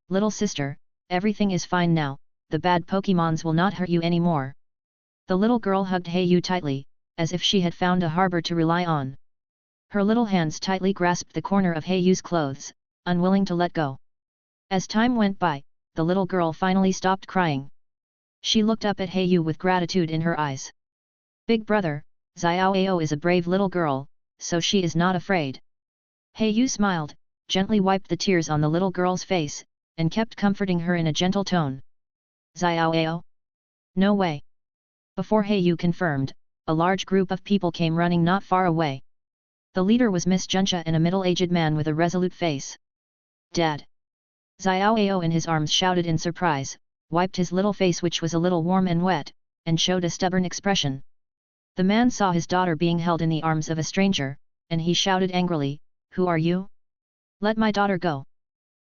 little sister, everything is fine now, the bad Pokémons will not hurt you anymore." The little girl hugged Yu tightly, as if she had found a harbor to rely on. Her little hands tightly grasped the corner of Yu's clothes, unwilling to let go. As time went by, the little girl finally stopped crying. She looked up at Yu with gratitude in her eyes. "Big brother, Xiaoao is a brave little girl, so she is not afraid." Yu smiled, gently wiped the tears on the little girl's face, and kept comforting her in a gentle tone. "Xiaoao? No way. Before Yu confirmed, a large group of people came running not far away. The leader was Miss Juncha and a middle-aged man with a resolute face. "Dad!" Xiaoao in his arms shouted in surprise, wiped his little face which was a little warm and wet, and showed a stubborn expression. The man saw his daughter being held in the arms of a stranger, and he shouted angrily, "Who are you? Let my daughter go!"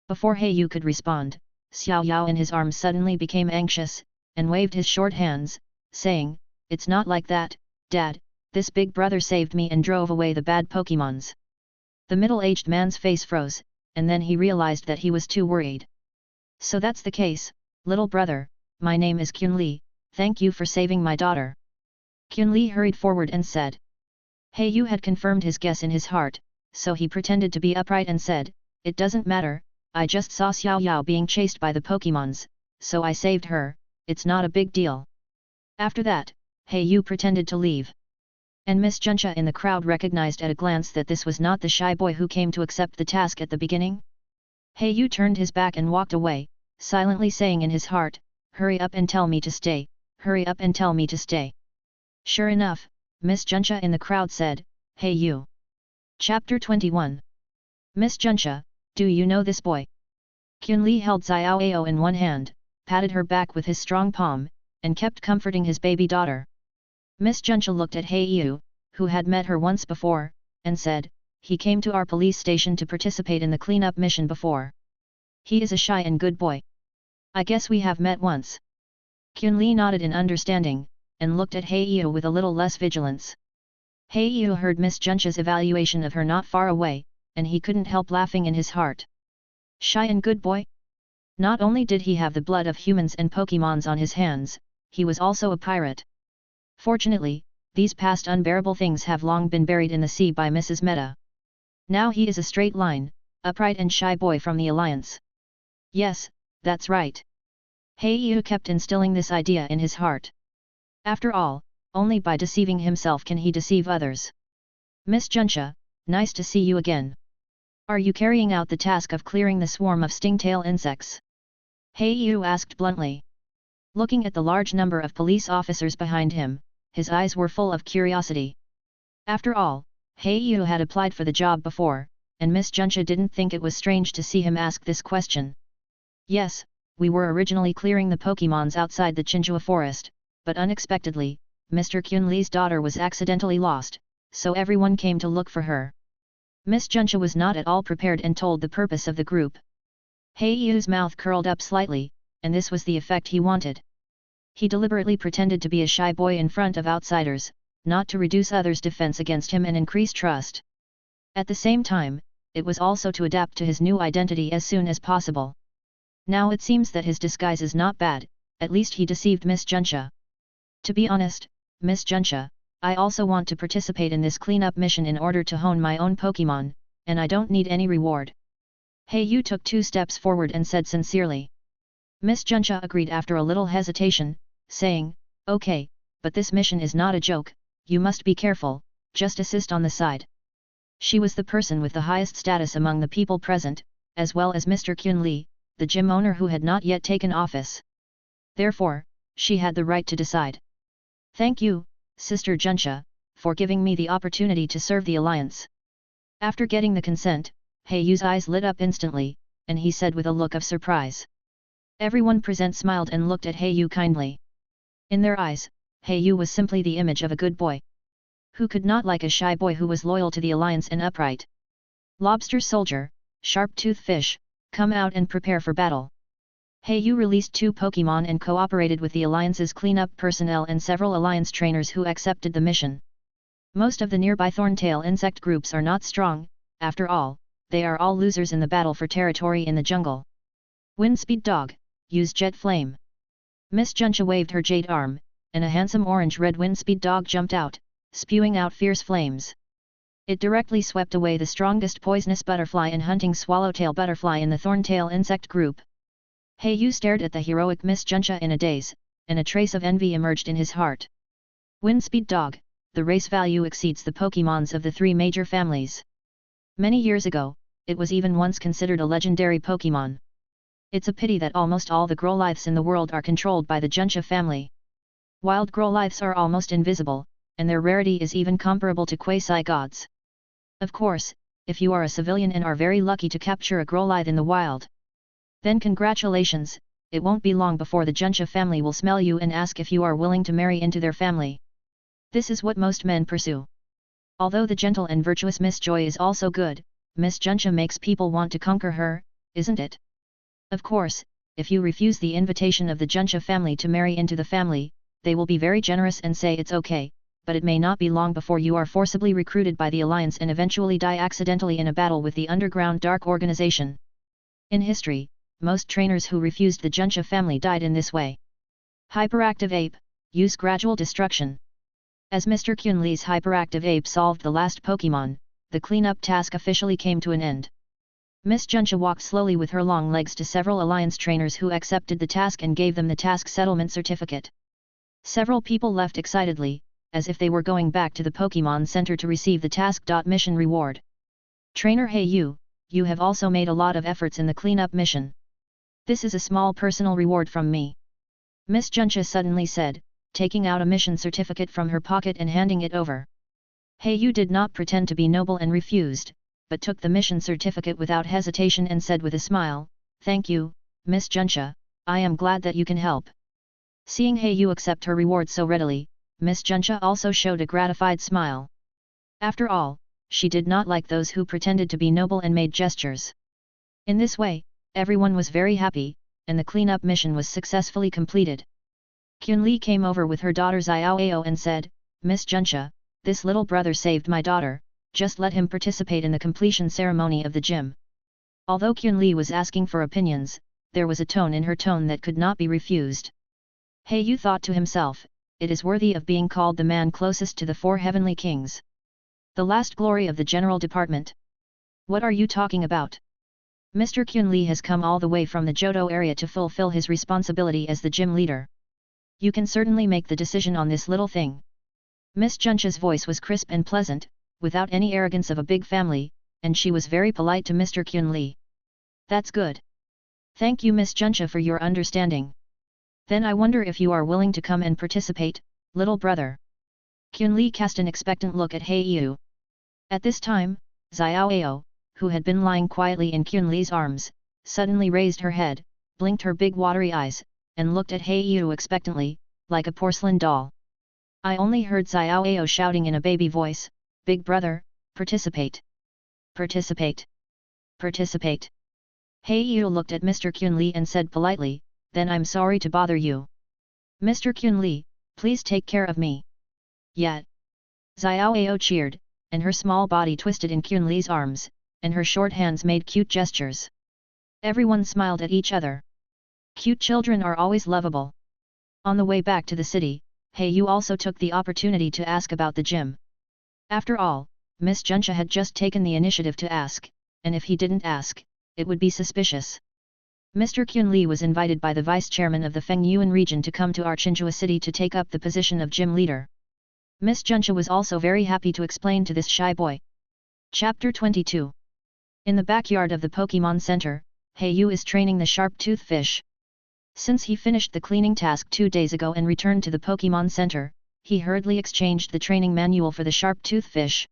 Before Yu could respond, Xiao Yao in his arms suddenly became anxious, and waved his short hands, saying, "It's not like that, Dad, this big brother saved me and drove away the bad Pokémons." The middle-aged man's face froze, and then he realized that he was too worried. "So that's the case, little brother, my name is Qunli, thank you for saving my daughter." Qunli hurried forward and said. Yu had confirmed his guess in his heart, so he pretended to be upright and said, "It doesn't matter, I just saw Xiao Yao being chased by the Pokémons, so I saved her, it's not a big deal." After that, Yu pretended to leave. And Miss Juncha in the crowd recognized at a glance that this was not the shy boy who came to accept the task at the beginning. Yu turned his back and walked away, silently saying in his heart, "Hurry up and tell me to stay, hurry up and tell me to stay." Sure enough, Miss Juncha in the crowd said, Yu. Chapter 21. Miss Juncha, do you know this boy? Qunli held Xiaoao in one hand, patted her back with his strong palm, and kept comforting his baby daughter. Miss Juncha looked at Yu, who had met her once before, and said, "He came to our police station to participate in the cleanup mission before. He is a shy and good boy. I guess we have met once." Qunli nodded in understanding, and looked at Yu with a little less vigilance. Yu heard Miss Juncha's evaluation of her not far away, and he couldn't help laughing in his heart. Shy and good boy? Not only did he have the blood of humans and Pokémons on his hands, he was also a pirate. Fortunately, these past unbearable things have long been buried in the sea by Mrs. Meta. Now he is a straight line, upright and shy boy from the Alliance. Yes, that's right. Yu kept instilling this idea in his heart. After all, only by deceiving himself can he deceive others. Miss Juncha, nice to see you again. Are you carrying out the task of clearing the swarm of stingtail insects? Yu asked bluntly. Looking at the large number of police officers behind him, his eyes were full of curiosity. After all, Yu had applied for the job before, and Miss Juncha didn't think it was strange to see him ask this question. Yes, we were originally clearing the Pokémons outside the Chinjua forest, but unexpectedly, Mr. Qunli's daughter was accidentally lost, so everyone came to look for her. Miss Juncha was not at all prepared and told the purpose of the group. Yu's mouth curled up slightly, and this was the effect he wanted. He deliberately pretended to be a shy boy in front of outsiders, not to reduce others' defense against him and increase trust. At the same time, it was also to adapt to his new identity as soon as possible. Now it seems that his disguise is not bad, at least he deceived Miss Juncha. To be honest, Miss Juncha, I also want to participate in this cleanup mission in order to hone my own Pokémon, and I don't need any reward. Yu took 2 steps forward and said sincerely. Miss Juncha agreed after a little hesitation, saying, "Okay, but this mission is not a joke, you must be careful, just assist on the side." She was the person with the highest status among the people present, as well as Mr. Qunli, the gym owner who had not yet taken office. Therefore, she had the right to decide. "Thank you, Sister Juncha, for giving me the opportunity to serve the Alliance." After getting the consent, Yu's eyes lit up instantly, and he said with a look of surprise. Everyone present smiled and looked at Yu kindly. In their eyes, Yu was simply the image of a good boy. Who could not like a shy boy who was loyal to the Alliance and upright? Lobster soldier, sharp-toothed fish, come out and prepare for battle. Yu released 2 Pokémon and cooperated with the Alliance's cleanup personnel and several Alliance trainers who accepted the mission. Most of the nearby thorntail insect groups are not strong, after all, they are all losers in the battle for territory in the jungle. Windspeed dog, use jet flame. Miss Juncha waved her jade arm, and a handsome orange-red windspeed dog jumped out, spewing out fierce flames. It directly swept away the strongest poisonous butterfly and hunting swallowtail butterfly in the thorntail insect group. Yu stared at the heroic Miss Juncha in a daze, and a trace of envy emerged in his heart. Windspeed dog, the race value exceeds the Pokémons of the 3 major families. Many years ago, it was even once considered a legendary Pokémon. It's a pity that almost all the Growlithes in the world are controlled by the Juncha family. Wild growlithes are almost invisible, and their rarity is even comparable to quasi-gods. Of course, if you are a civilian and are very lucky to capture a growlithe in the wild, then congratulations, it won't be long before the Juncha family will smell you and ask if you are willing to marry into their family. This is what most men pursue. Although the gentle and virtuous Miss Joy is also good, Miss Juncha makes people want to conquer her, isn't it? Of course, if you refuse the invitation of the Juncha family to marry into the family, they will be very generous and say it's okay, but it may not be long before you are forcibly recruited by the Alliance and eventually die accidentally in a battle with the underground dark organization. In history, most trainers who refused the Juncha family died in this way. Hyperactive ape, use gradual destruction. As Mr. Kyunlee's hyperactive ape solved the last Pokémon, the cleanup task officially came to an end. Miss Juncha walked slowly with her long legs to several Alliance trainers who accepted the task and gave them the task settlement certificate. Several people left excitedly, as if they were going back to the Pokémon Center to receive the task. Mission reward. Trainer Hey you have also made a lot of efforts in the cleanup mission. This is a small personal reward from me. Miss Juncha suddenly said, taking out a mission certificate from her pocket and handing it over. Hey you did not pretend to be noble and refused, but took the mission certificate without hesitation and said with a smile, "Thank you, Miss Juncha, I am glad that you can help." Seeing Hey you accept her reward so readily, Miss Juncha also showed a gratified smile. After all, she did not like those who pretended to be noble and made gestures. In this way, everyone was very happy, and the cleanup mission was successfully completed. Kyunlee came over with her daughter Xiaoao and said, "Miss Juncha, this little brother saved my daughter, just let him participate in the completion ceremony of the gym." Although Kyunlee was asking for opinions, there was a tone in her tone that could not be refused. Hey you thought to himself, it is worthy of being called the man closest to the four heavenly kings. The last glory of the general department. What are you talking about? Mr. Kyunlee has come all the way from the Johto area to fulfill his responsibility as the gym leader. You can certainly make the decision on this little thing. Miss Juncha's voice was crisp and pleasant, without any arrogance of a big family, and she was very polite to Mr. Kyunlee. That's good. Thank you Miss Juncha for your understanding. Then I wonder if you are willing to come and participate, little brother. Kyunlee cast an expectant look at Haeyu. At this time, Xiaoao, who had been lying quietly in Kyunlee's arms, suddenly raised her head, blinked her big watery eyes, and looked at Haeyu expectantly, like a porcelain doll. I only heard Xiaoao shouting in a baby voice, "Big brother, participate! Participate! Participate!" Haeyu looked at Mr. Kyunlee and said politely, "Then I'm sorry to bother you. Mr. Kyunlee, please take care of me." Yet. Xiaoao cheered, and her small body twisted in Kyunlee's arms, and her short hands made cute gestures. Everyone smiled at each other. Cute children are always lovable. On the way back to the city, Haeyu also took the opportunity to ask about the gym. After all, Miss Juncha had just taken the initiative to ask, and if he didn't ask, it would be suspicious. Mr. Kyunlee was invited by the vice-chairman of the Fengyuan region to come to Archinjua city to take up the position of gym leader. Miss Juncha was also very happy to explain to this shy boy. Chapter 22. In the backyard of the Pokémon Center, Haeyu is training the sharp-toothed fish. Since he finished the cleaning task 2 days ago and returned to the Pokémon Center, he hurriedly exchanged the training manual for the sharp-toothed fish.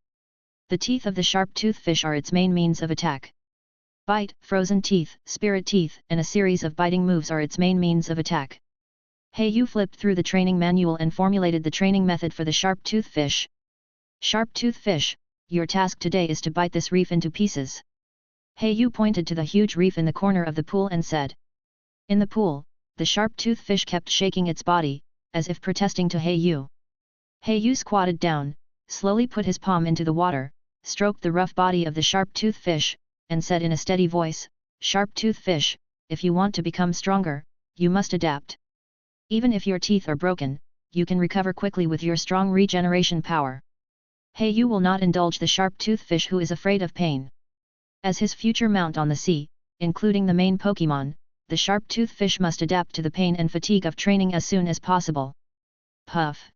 The teeth of the sharp-toothed fish are its main means of attack. Bite, frozen teeth, spirit teeth, and a series of biting moves are its main means of attack. Haeyu flipped through the training manual and formulated the training method for the sharp-toothed fish. Sharp-toothed fish, your task today is to bite this reef into pieces. Haeyu pointed to the huge reef in the corner of the pool and said. In the pool, the sharp-toothed fish kept shaking its body, as if protesting to Haeyu. Haeyu squatted down, slowly put his palm into the water, stroked the rough body of the sharp-toothed fish, and said in a steady voice, "Sharp-toothed fish, if you want to become stronger, you must adapt. Even if your teeth are broken, you can recover quickly with your strong regeneration power." Haeyu will not indulge the sharp-toothed fish who is afraid of pain. As his future mount on the sea, including the main Pokémon, the sharp-toothed fish must adapt to the pain and fatigue of training as soon as possible. Puff!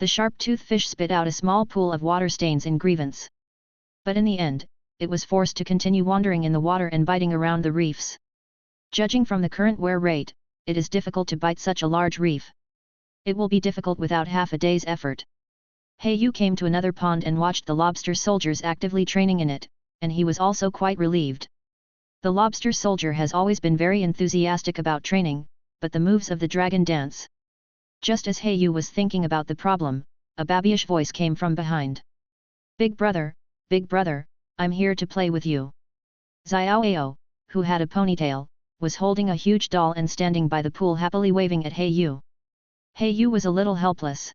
The sharp-toothed fish spit out a small pool of water stains in grievance. But in the end, it was forced to continue wandering in the water and biting around the reefs. Judging from the current wear rate, it is difficult to bite such a large reef. It will be difficult without half a day's effort. Yu came to another pond and watched the lobster soldiers actively training in it, and he was also quite relieved. The lobster soldier has always been very enthusiastic about training, but the moves of the dragon dance. Just as Yu was thinking about the problem, a babyish voice came from behind. Big brother, I'm here to play with you. Xiao, who had a ponytail, was holding a huge doll and standing by the pool happily waving at Yu. Yu was a little helpless.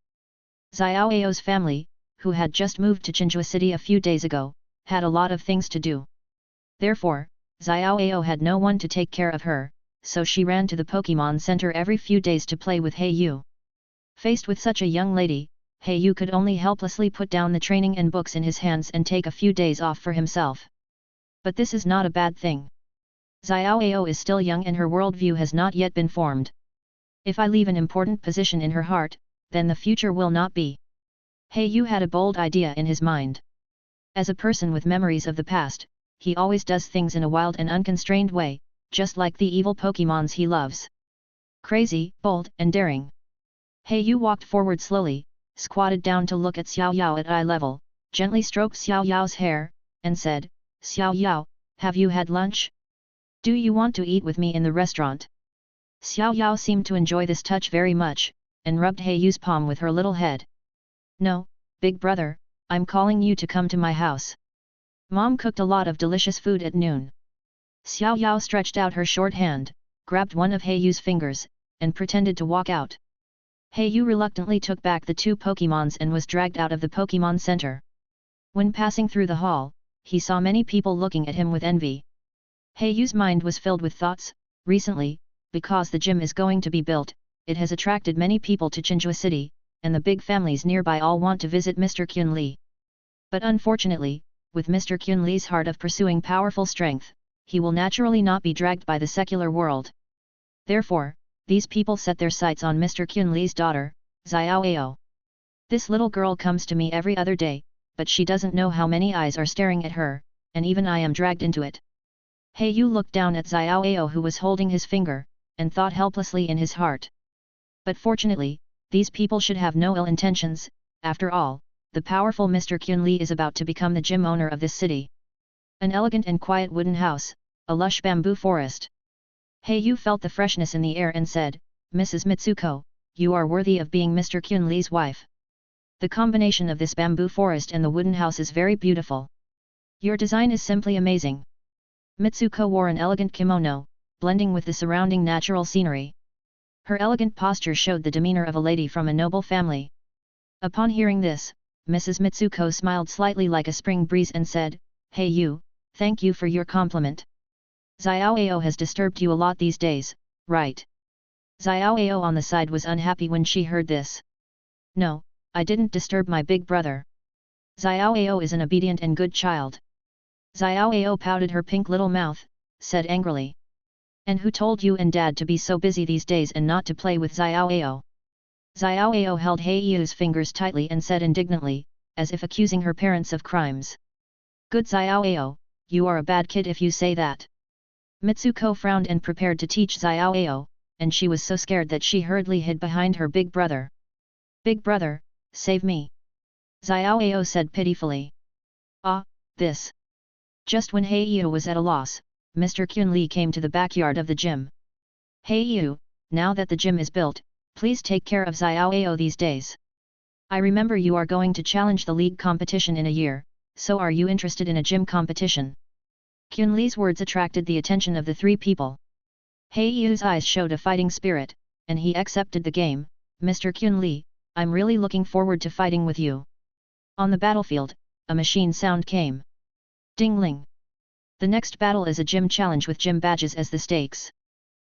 Xiao's family, who had just moved to Qinjue City a few days ago, had a lot of things to do. Therefore, Xiao had no one to take care of her, so she ran to the Pokémon Center every few days to play with Yu. Faced with such a young lady, Yu could only helplessly put down the training and books in his hands and take a few days off for himself. But this is not a bad thing. Xiao is still young and her worldview has not yet been formed. If I leave an important position in her heart, then the future will not be. Yu had a bold idea in his mind. As a person with memories of the past, he always does things in a wild and unconstrained way, just like the evil Pokémons he loves. Crazy, bold, and daring. Yu walked forward slowly, squatted down to look at Xiao at eye level, gently stroked Xiao's hair, and said, Xiao, have you had lunch? Do you want to eat with me in the restaurant? Xiao seemed to enjoy this touch very much, and rubbed Yu's palm with her little head. No, big brother, I'm calling you to come to my house. Mom cooked a lot of delicious food at noon. Xiao stretched out her short hand, grabbed one of Yu's fingers, and pretended to walk out. Yu reluctantly took back the two Pokémons and was dragged out of the Pokémon Center. When passing through the hall, he saw many people looking at him with envy. Yu's mind was filled with thoughts. Recently, because the gym is going to be built, it has attracted many people to Qinjue City, and the big families nearby all want to visit Mr. Qunli. But unfortunately, with Mr. Qunli's heart of pursuing powerful strength, he will naturally not be dragged by the secular world. Therefore, these people set their sights on Mr. Qunli's daughter, Xiao. This little girl comes to me every other day, but she doesn't know how many eyes are staring at her, and even I am dragged into it. Yu looked down at Xiao who was holding his finger, and thought helplessly in his heart. But fortunately, these people should have no ill intentions. After all, the powerful Mr. Qunli is about to become the gym owner of this city. An elegant and quiet wooden house, a lush bamboo forest. Yu felt the freshness in the air and said, Mrs. Mitsuko, you are worthy of being Mr. Qunli's wife. The combination of this bamboo forest and the wooden house is very beautiful. Your design is simply amazing. Mitsuko wore an elegant kimono, blending with the surrounding natural scenery. Her elegant posture showed the demeanor of a lady from a noble family. Upon hearing this, Mrs. Mitsuko smiled slightly like a spring breeze and said, Yu, thank you for your compliment. Xiao has disturbed you a lot these days, right? Xiao on the side was unhappy when she heard this. No, I didn't disturb my big brother. Xiao is an obedient and good child. Xiao pouted her pink little mouth, said angrily. And who told you and Dad to be so busy these days and not to play with Xiao? Xiao held Yu's fingers tightly and said indignantly, as if accusing her parents of crimes. Good Xiao, you are a bad kid if you say that. Mitsuko frowned and prepared to teach Xiao, and she was so scared that she hurriedly hid behind her big brother. Big brother, save me. Xiao said pitifully. Ah, this. Just when Yu was at a loss, Mr. Qunli came to the backyard of the gym. Yu, now that the gym is built, please take care of Xiao these days. I remember you are going to challenge the league competition in a year, so are you interested in a gym competition? Qunli's words attracted the attention of the three people. Yu's eyes showed a fighting spirit, and he accepted the game. Mr. Qunli, I'm really looking forward to fighting with you. On the battlefield, a machine sound came. Ding-ling. The next battle is a gym challenge with gym badges as the stakes.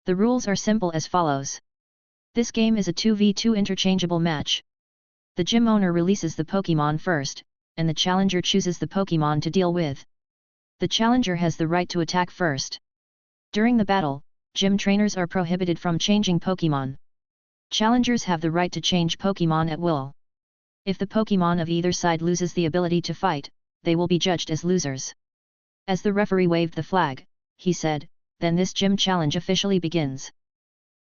The rules are simple as follows. This game is a 2v2 interchangeable match. The gym owner releases the Pokémon first, and the challenger chooses the Pokémon to deal with. The challenger has the right to attack first. During the battle, gym trainers are prohibited from changing Pokémon. Challengers have the right to change Pokémon at will. If the Pokémon of either side loses the ability to fight, they will be judged as losers. As the referee waved the flag, he said, then this gym challenge officially begins.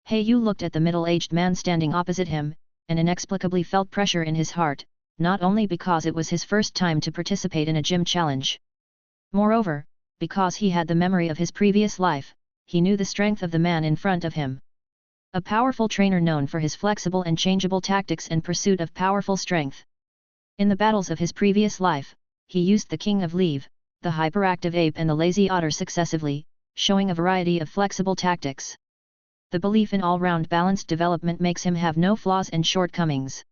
Yu looked at the middle-aged man standing opposite him, and inexplicably felt pressure in his heart, not only because it was his first time to participate in a gym challenge. Moreover, because he had the memory of his previous life, he knew the strength of the man in front of him. A powerful trainer known for his flexible and changeable tactics and pursuit of powerful strength. In the battles of his previous life, he used the King of Leave, the hyperactive ape and the lazy otter successively, showing a variety of flexible tactics. The belief in all-round balanced development makes him have no flaws and shortcomings.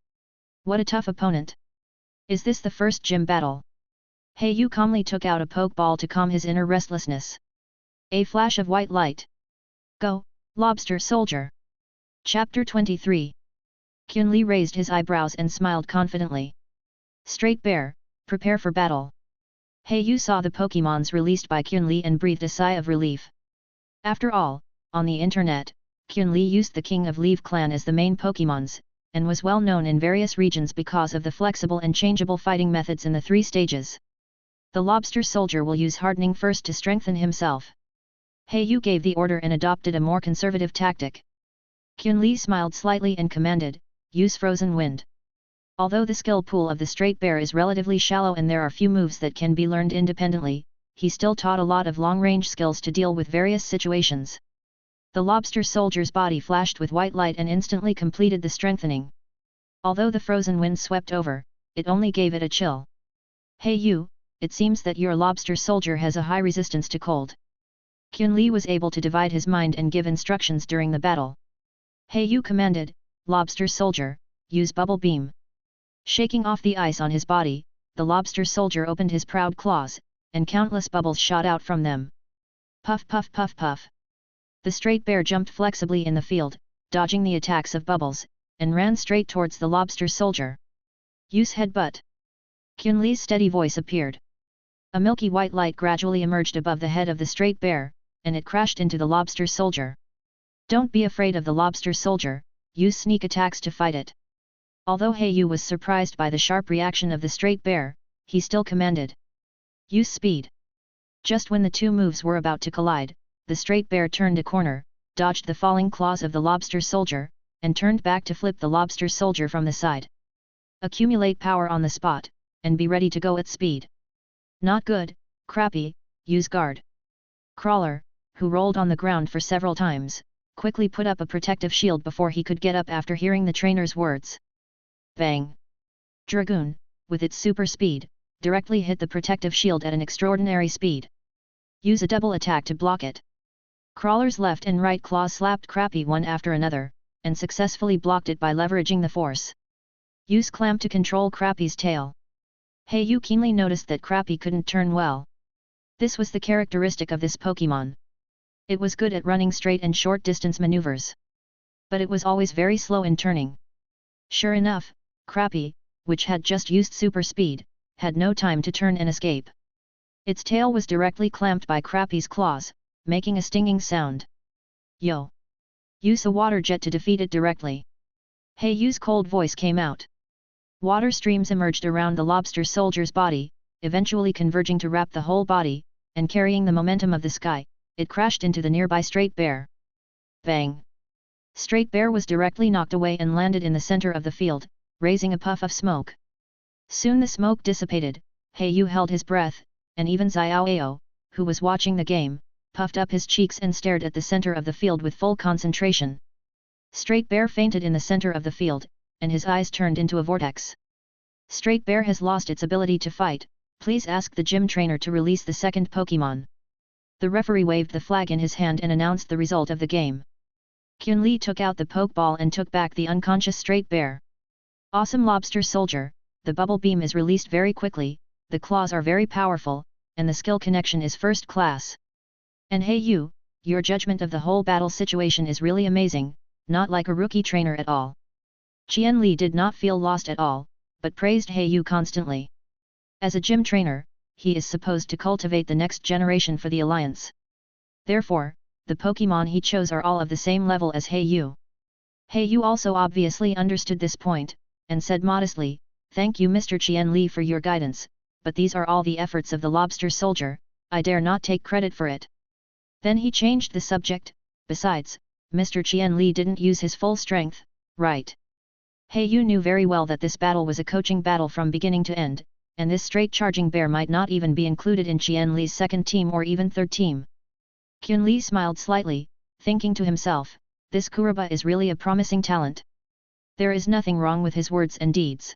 What a tough opponent! Is this the first gym battle? Yu calmly took out a pokeball to calm his inner restlessness. A flash of white light. Go, Lobster Soldier! Chapter 23. Qunli raised his eyebrows and smiled confidently. Straight Bear, prepare for battle. Yu saw the Pokémons released by Qunli and breathed a sigh of relief. After all, on the internet, Qunli used the King of Leave clan as the main Pokémons, and was well known in various regions because of the flexible and changeable fighting methods in the 3 stages. The Lobster Soldier will use hardening first to strengthen himself. Yu gave the order and adopted a more conservative tactic. Qunli smiled slightly and commanded, use Frozen Wind. Although the skill pool of the Straight Bear is relatively shallow and there are few moves that can be learned independently, he still taught a lot of long-range skills to deal with various situations. The Lobster Soldier's body flashed with white light and instantly completed the strengthening. Although the frozen wind swept over, it only gave it a chill. Yu, it seems that your Lobster Soldier has a high resistance to cold. Qunli was able to divide his mind and give instructions during the battle. Yu commanded, Lobster Soldier, use Bubble Beam. Shaking off the ice on his body, the Lobster Soldier opened his proud claws, and countless bubbles shot out from them. Puff puff puff puff. The Straight Bear jumped flexibly in the field, dodging the attacks of bubbles, and ran straight towards the Lobster Soldier. Use Headbutt. Qunli's steady voice appeared. A milky white light gradually emerged above the head of the Straight Bear, and it crashed into the Lobster Soldier. Don't be afraid of the Lobster Soldier, use sneak attacks to fight it. Although Yu was surprised by the sharp reaction of the Straight Bear, he still commanded. Use Speed. Just when the 2 moves were about to collide, the Straight Bear turned a corner, dodged the falling claws of the Lobster Soldier, and turned back to flip the Lobster Soldier from the side. Accumulate power on the spot, and be ready to go at speed. Not good, Crappy, use Guard. Crawler, who rolled on the ground for several times, quickly put up a protective shield before he could get up after hearing the trainer's words. Bang! Dragoon, with its super speed, directly hit the protective shield at an extraordinary speed. Use a double attack to block it. Crawler's left and right claws slapped Crappy one after another, and successfully blocked it by leveraging the force. Use Clamp to control Crappy's tail. Yu keenly noticed that Crappy couldn't turn well. This was the characteristic of this Pokémon. It was good at running straight and short distance maneuvers. But it was always very slow in turning. Sure enough, Crappy, which had just used super speed, had no time to turn and escape. Its tail was directly clamped by Crappy's claws, making a stinging sound. Yo! Use a water jet to defeat it directly. Yu's cold voice came out. Water streams emerged around the Lobster Soldier's body, eventually converging to wrap the whole body, and carrying the momentum of the sky, it crashed into the nearby Straight Bear. Bang! Straight Bear was directly knocked away and landed in the center of the field, raising a puff of smoke. Soon the smoke dissipated, Yu held his breath, and even Xiaoao, who was watching the game, puffed up his cheeks and stared at the center of the field with full concentration. Straight Bear fainted in the center of the field, and his eyes turned into a vortex. Straight Bear has lost its ability to fight, please ask the gym trainer to release the second Pokémon. The referee waved the flag in his hand and announced the result of the game. Qunli took out the Pokeball and took back the unconscious Straight Bear. Awesome Lobster Soldier, the Bubble Beam is released very quickly, the claws are very powerful, and the skill connection is first class. And Yu, your judgment of the whole battle situation is really amazing, not like a rookie trainer at all. Qianli did not feel lost at all, but praised Yu constantly. As a gym trainer, he is supposed to cultivate the next generation for the alliance. Therefore, the Pokémon he chose are all of the same level as Yu. Yu also obviously understood this point, and said modestly, "Thank you Mr. Qianli for your guidance, but these are all the efforts of the Lobster Soldier, I dare not take credit for it." Then he changed the subject, "Besides, Mr. Qianli didn't use his full strength, right?" Yu knew very well that this battle was a coaching battle from beginning to end, and this straight charging bear might not even be included in Qian Li's second team or even third team. Qian Li smiled slightly, thinking to himself, this Kuroba is really a promising talent. There is nothing wrong with his words and deeds.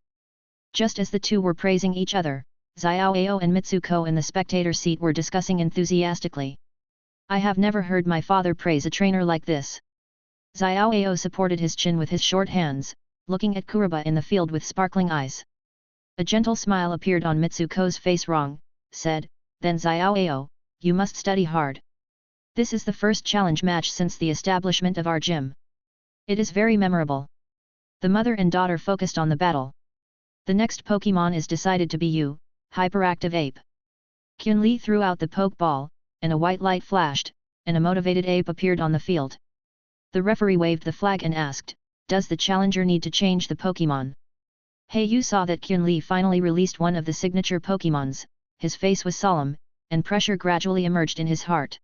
Just as the two were praising each other, Xiaoao and Mitsuko in the spectator seat were discussing enthusiastically. I have never heard my father praise a trainer like this. Xiaoao supported his chin with his short hands, looking at Kuroba in the field with sparkling eyes. A gentle smile appeared on Mitsuko's face. Wrong, said, then Xiaoao, you must study hard. This is the first challenge match since the establishment of our gym. It is very memorable. The mother and daughter focused on the battle. The next Pokémon is decided to be you, Hyperactive Ape. Qian Li threw out the Pokeball, and a white light flashed, and a motivated ape appeared on the field. The referee waved the flag and asked, does the challenger need to change the Pokémon? Yu saw that Qian Li finally released one of the signature Pokémons, his face was solemn, and pressure gradually emerged in his heart.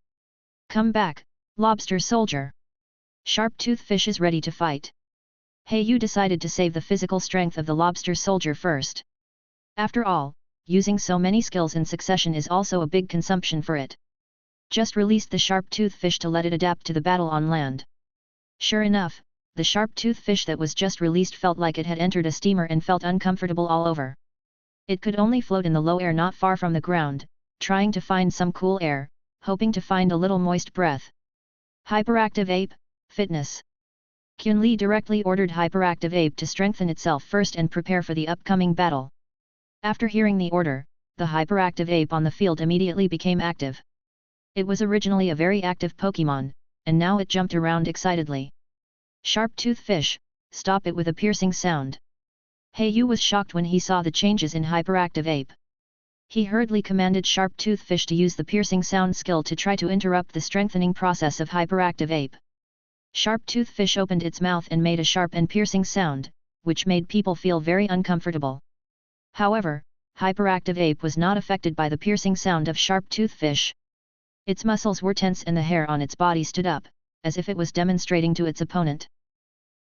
Come back, Lobster Soldier. Sharp-Tooth Fish is ready to fight. Yu decided to save the physical strength of the Lobster Soldier first. After all, using so many skills in succession is also a big consumption for it. Just released the Sharp-Tooth Fish to let it adapt to the battle on land. Sure enough, the Sharp-Tooth Fish that was just released felt like it had entered a steamer and felt uncomfortable all over. It could only float in the low air not far from the ground, trying to find some cool air, hoping to find a little moist breath. Hyperactive Ape, Fitness. Qian Li directly ordered Hyperactive Ape to strengthen itself first and prepare for the upcoming battle. After hearing the order, the Hyperactive Ape on the field immediately became active. It was originally a very active Pokémon, and now it jumped around excitedly. Sharp-Tooth Fish, stop it with a piercing sound. Yu was shocked when he saw the changes in Hyperactive Ape. He hurriedly commanded Sharp-Tooth Fish to use the piercing sound skill to try to interrupt the strengthening process of Hyperactive Ape. Sharp-Tooth Fish opened its mouth and made a sharp and piercing sound, which made people feel very uncomfortable. However, Hyperactive Ape was not affected by the piercing sound of Sharp-Tooth Fish. Its muscles were tense and the hair on its body stood up, as if it was demonstrating to its opponent.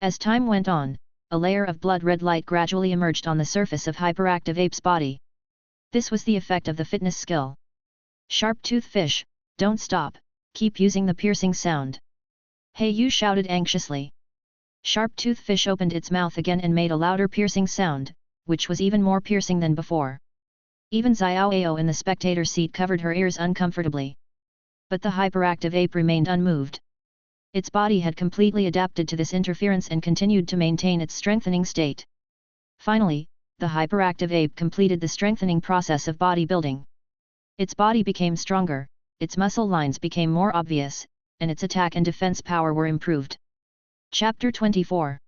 As time went on, a layer of blood-red light gradually emerged on the surface of Hyperactive Ape's body. This was the effect of the fitness skill. Sharp-Tooth Fish, don't stop, keep using the piercing sound. Yu shouted anxiously. Sharp-Tooth Fish opened its mouth again and made a louder piercing sound, which was even more piercing than before. Even Xiaoao in the spectator seat covered her ears uncomfortably. But the Hyperactive Ape remained unmoved. Its body had completely adapted to this interference and continued to maintain its strengthening state. Finally, the Hyperactive Ape completed the strengthening process of bodybuilding. Its body became stronger, its muscle lines became more obvious, and its attack and defense power were improved. Chapter 24.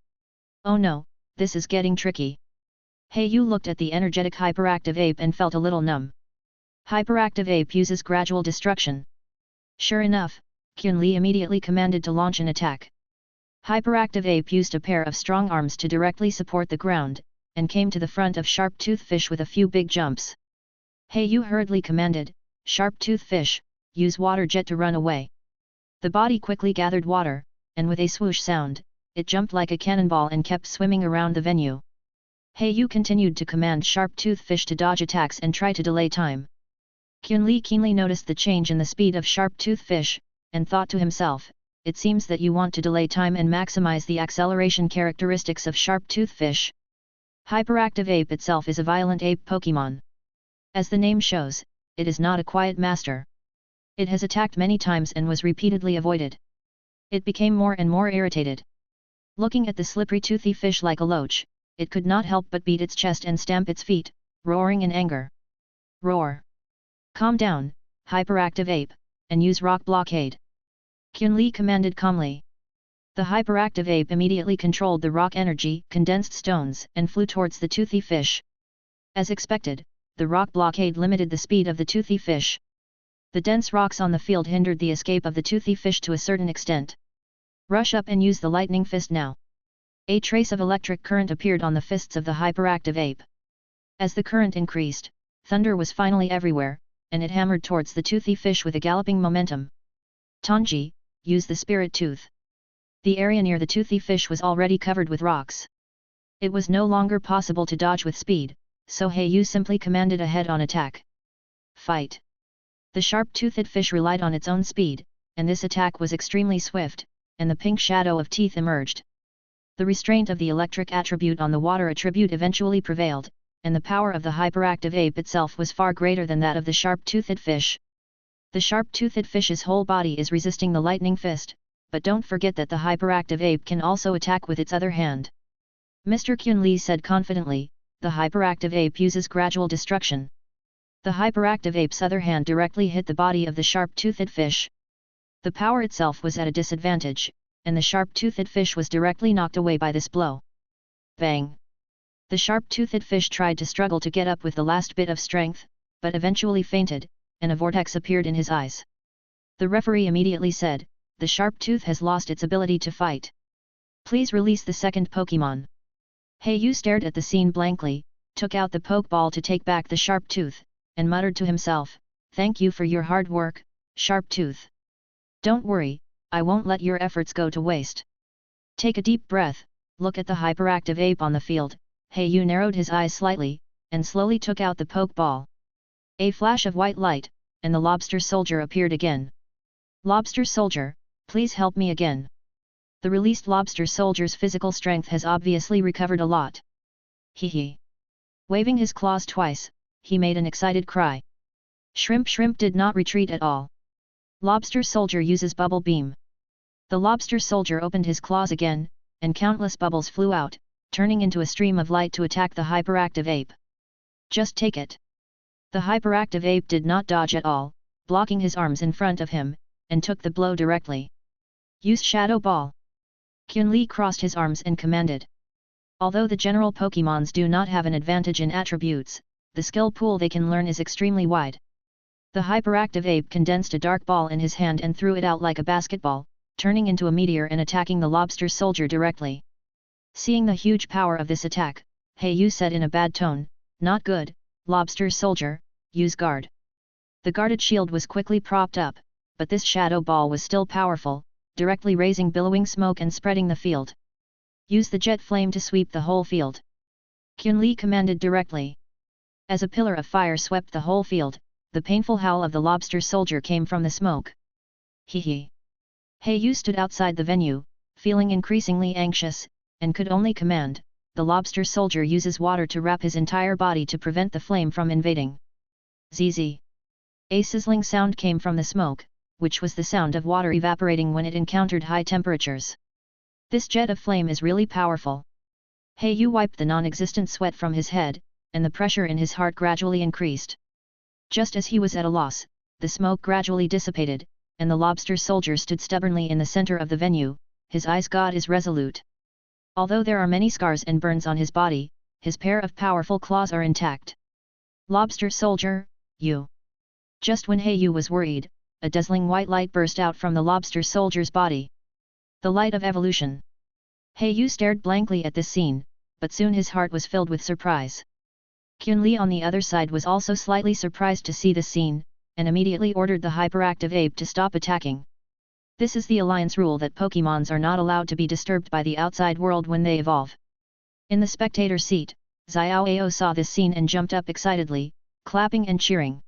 Oh no, this is getting tricky. Yu looked at the energetic Hyperactive Ape and felt a little numb. Hyperactive Ape uses gradual destruction. Sure enough, Qian Li immediately commanded to launch an attack. Hyperactive Ape used a pair of strong arms to directly support the ground, and came to the front of Sharp-Tooth Fish with a few big jumps. Yu hurriedly commanded, Sharp-Tooth Fish, use water jet to run away. The body quickly gathered water, and with a swoosh sound, it jumped like a cannonball and kept swimming around the venue. Yu continued to command Sharp-Tooth Fish to dodge attacks and try to delay time. Qian Li keenly noticed the change in the speed of Sharp-Tooth Fish, and thought to himself, it seems that you want to delay time and maximize the acceleration characteristics of Sharp-Tooth Fish. Hyperactive Ape itself is a violent ape Pokémon. As the name shows, it is not a quiet master. It has attacked many times and was repeatedly avoided. It became more and more irritated. Looking at the slippery toothy fish like a loach, it could not help but beat its chest and stamp its feet, roaring in anger. Roar! Calm down, Hyperactive Ape, and use rock blockade. Qian Li commanded calmly. The Hyperactive Ape immediately controlled the rock energy, condensed stones, and flew towards the toothy fish. As expected, the rock blockade limited the speed of the toothy fish. The dense rocks on the field hindered the escape of the toothy fish to a certain extent. Rush up and use the lightning fist now. A trace of electric current appeared on the fists of the Hyperactive Ape. As the current increased, thunder was finally everywhere, and it hammered towards the toothy fish with a galloping momentum. Tanji, use the spirit tooth. The area near the toothy fish was already covered with rocks. It was no longer possible to dodge with speed, so Hei simply commanded a head-on attack. Fight! The sharp-toothed fish relied on its own speed, and this attack was extremely swift, and the pink shadow of teeth emerged. The restraint of the electric attribute on the water attribute eventually prevailed, and the power of the hyperactive ape itself was far greater than that of the sharp-toothed fish. The sharp-toothed fish's whole body is resisting the lightning fist, but don't forget that the hyperactive ape can also attack with its other hand. Mr. Qunli said confidently, the hyperactive ape uses gradual destruction. The hyperactive ape's other hand directly hit the body of the sharp-toothed fish. The power itself was at a disadvantage, and the sharp-toothed fish was directly knocked away by this blow. Bang! The sharp-toothed fish tried to struggle to get up with the last bit of strength, but eventually fainted, and a vortex appeared in his eyes. The referee immediately said, the sharp tooth has lost its ability to fight. Please release the second Pokémon. Hei stared at the scene blankly, took out the Pokeball to take back the sharp tooth, and muttered to himself, thank you for your hard work, sharp tooth. Don't worry, I won't let your efforts go to waste. Take a deep breath, look at the hyperactive ape on the field. Hei narrowed his eyes slightly, and slowly took out the Pokeball. A flash of white light, and the lobster soldier appeared again. Lobster soldier, please help me again. The released lobster soldier's physical strength has obviously recovered a lot. Hee. Waving his claws twice, he made an excited cry. Shrimp did not retreat at all. Lobster soldier uses bubble beam. The lobster soldier opened his claws again, and countless bubbles flew out, turning into a stream of light to attack the hyperactive ape. Just take it. The hyperactive ape did not dodge at all, blocking his arms in front of him, and took the blow directly. Use Shadow Ball. Qunli crossed his arms and commanded. Although the general Pokémons do not have an advantage in attributes, the skill pool they can learn is extremely wide. The hyperactive ape condensed a dark ball in his hand and threw it out like a basketball, turning into a meteor and attacking the lobster soldier directly. Seeing the huge power of this attack, Hei said in a bad tone, not good, lobster soldier, use guard. The guarded shield was quickly propped up, but this shadow ball was still powerful, directly raising billowing smoke and spreading the field. Use the jet flame to sweep the whole field. Qunli commanded directly. As a pillar of fire swept the whole field, the painful howl of the lobster soldier came from the smoke. Hee. Hei stood outside the venue, feeling increasingly anxious, and could only command. The lobster soldier uses water to wrap his entire body to prevent the flame from invading. Zzz. A sizzling sound came from the smoke, which was the sound of water evaporating when it encountered high temperatures. This jet of flame is really powerful. Hei wiped the non-existent sweat from his head, and the pressure in his heart gradually increased. Just as he was at a loss, the smoke gradually dissipated, and the lobster soldier stood stubbornly in the center of the venue, his eyes God is resolute. Although there are many scars and burns on his body, his pair of powerful claws are intact. Lobster soldier, you. Just when Hei was worried, a dazzling white light burst out from the lobster soldier's body. The light of evolution. Hei stared blankly at this scene, but soon his heart was filled with surprise. Qunli on the other side was also slightly surprised to see the scene, and immediately ordered the hyperactive ape to stop attacking. This is the alliance rule that Pokémons are not allowed to be disturbed by the outside world when they evolve. In the spectator seat, Xiaoao saw this scene and jumped up excitedly, clapping and cheering.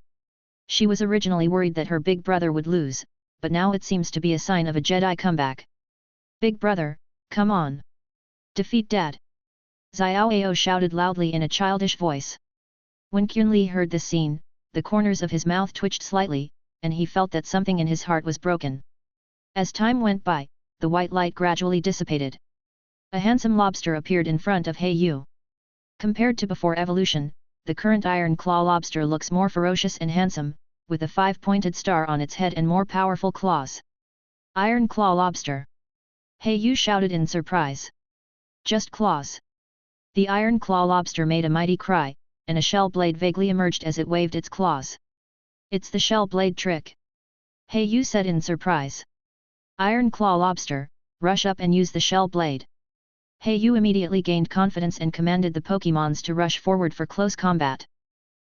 She was originally worried that her big brother would lose, but now it seems to be a sign of a Jedi comeback. Big brother, come on! Defeat Dad! Xiaoao shouted loudly in a childish voice. When Qunli heard this scene, the corners of his mouth twitched slightly, and he felt that something in his heart was broken. As time went by, the white light gradually dissipated. A handsome lobster appeared in front of Hei. Compared to before evolution, the current Iron Claw lobster looks more ferocious and handsome, with a 5-pointed star on its head and more powerful claws. Iron Claw lobster! Hei shouted in surprise. Just claws! The Iron Claw lobster made a mighty cry, and a shell blade vaguely emerged as it waved its claws. It's the shell blade trick! Hei said in surprise. Iron Claw lobster, rush up and use the shell blade. Hei immediately gained confidence and commanded the Pokémons to rush forward for close combat.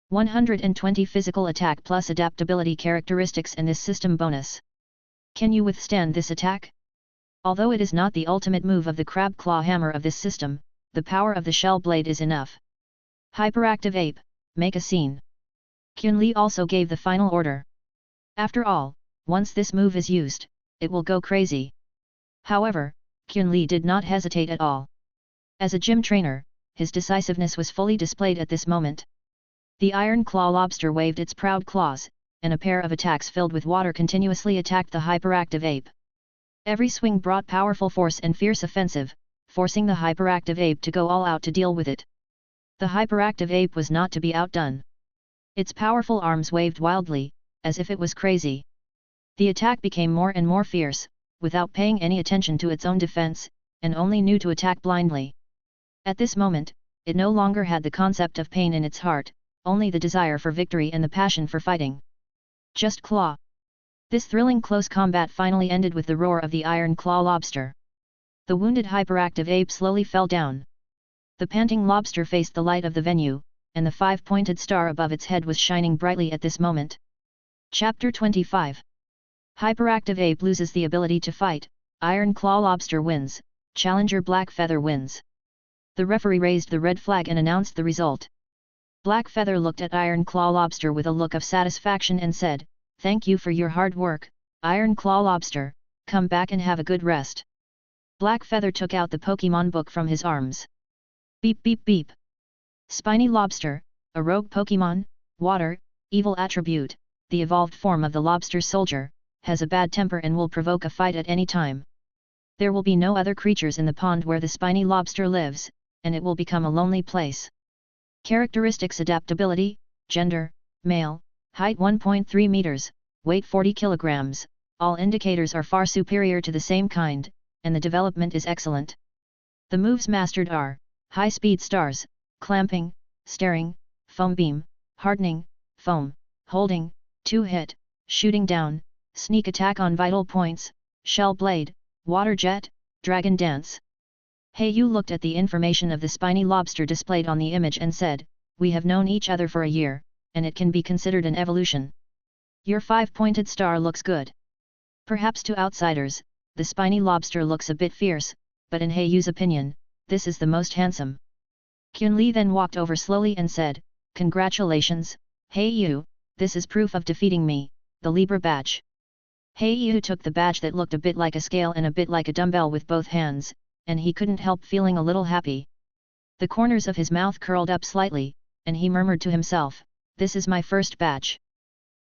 120 physical attack plus adaptability characteristics and this system bonus. Can you withstand this attack? Although it is not the ultimate move of the Crab Claw Hammer of this system, the power of the shell blade is enough. Hyperactive ape, make a scene. Qunli also gave the final order. After all, once this move is used, it will go crazy. However, Qunli did not hesitate at all. As a gym trainer, his decisiveness was fully displayed at this moment. The iron claw lobster waved its proud claws, and a pair of attacks filled with water continuously attacked the hyperactive ape. Every swing brought powerful force and fierce offensive, forcing the hyperactive ape to go all out to deal with it. The hyperactive ape was not to be outdone. Its powerful arms waved wildly, as if it was crazy. The attack became more and more fierce, without paying any attention to its own defense, and only knew to attack blindly. At this moment, it no longer had the concept of pain in its heart, only the desire for victory and the passion for fighting. Just claw. This thrilling close combat finally ended with the roar of the iron claw lobster. The wounded hyperactive ape slowly fell down. The panting lobster faced the light of the venue, and the five-pointed star above its head was shining brightly at this moment. Chapter 25. Hyperactive ape loses the ability to fight, iron claw lobster wins, challenger black feather wins. The referee raised the red flag and announced the result. Black feather looked at iron claw lobster with a look of satisfaction and said, "Thank you for your hard work, iron claw lobster, come back and have a good rest." Black feather took out the Pokémon book from his arms. Beep beep beep. Spiny lobster, a rogue Pokémon, water, evil attribute, the evolved form of the lobster soldier, has a bad temper and will provoke a fight at any time. There will be no other creatures in the pond where the spiny lobster lives, and it will become a lonely place. Characteristics: adaptability, gender, male, height 1.3 meters, weight 40 kilograms, all indicators are far superior to the same kind, and the development is excellent. The moves mastered are, high-speed stars, clamping, staring, foam beam, hardening, foam, holding, two-hit, shooting down, sneak attack on vital points, shell blade, water jet, dragon dance. Heiyu looked at the information of the spiny lobster displayed on the image and said, "We have known each other for a year, and it can be considered an evolution. Your five-pointed star looks good. Perhaps to outsiders, the spiny lobster looks a bit fierce, but in Heiyu's opinion, this is the most handsome." Qunli then walked over slowly and said, "Congratulations, Heiyu, this is proof of defeating me, the Libra badge." Heiyu took the badge that looked a bit like a scale and a bit like a dumbbell with both hands, and he couldn't help feeling a little happy. The corners of his mouth curled up slightly, and he murmured to himself, "This is my first badge."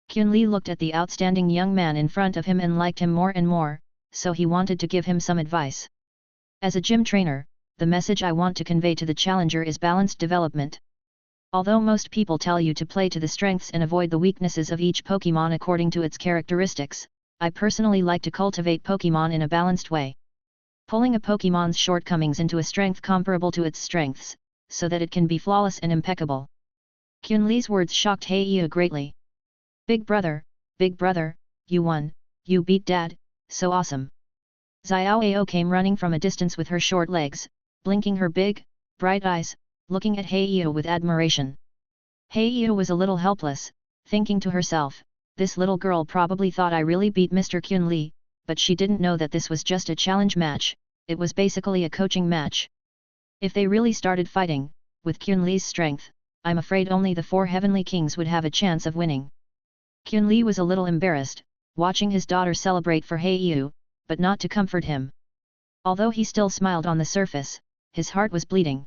Qunli looked at the outstanding young man in front of him and liked him more and more, so he wanted to give him some advice. As a gym trainer, the message I want to convey to the challenger is balanced development. Although most people tell you to play to the strengths and avoid the weaknesses of each Pokémon according to its characteristics, I personally like to cultivate Pokémon in a balanced way. Pulling a Pokémon's shortcomings into a strength comparable to its strengths, so that it can be flawless and impeccable. Qunli's words shocked Heiyu greatly. Big brother, you won, you beat Dad, so awesome." Xiaoao came running from a distance with her short legs, blinking her big, bright eyes, looking at Heiyu with admiration. Heiyu was a little helpless, thinking to herself, "This little girl probably thought I really beat Mr. Qunli," but she didn't know that this was just a challenge match, it was basically a coaching match. If they really started fighting, with Qunli's strength, I'm afraid only the four heavenly kings would have a chance of winning. Qunli was a little embarrassed, watching his daughter celebrate for Heiyu, but not to comfort him. Although he still smiled on the surface, his heart was bleeding.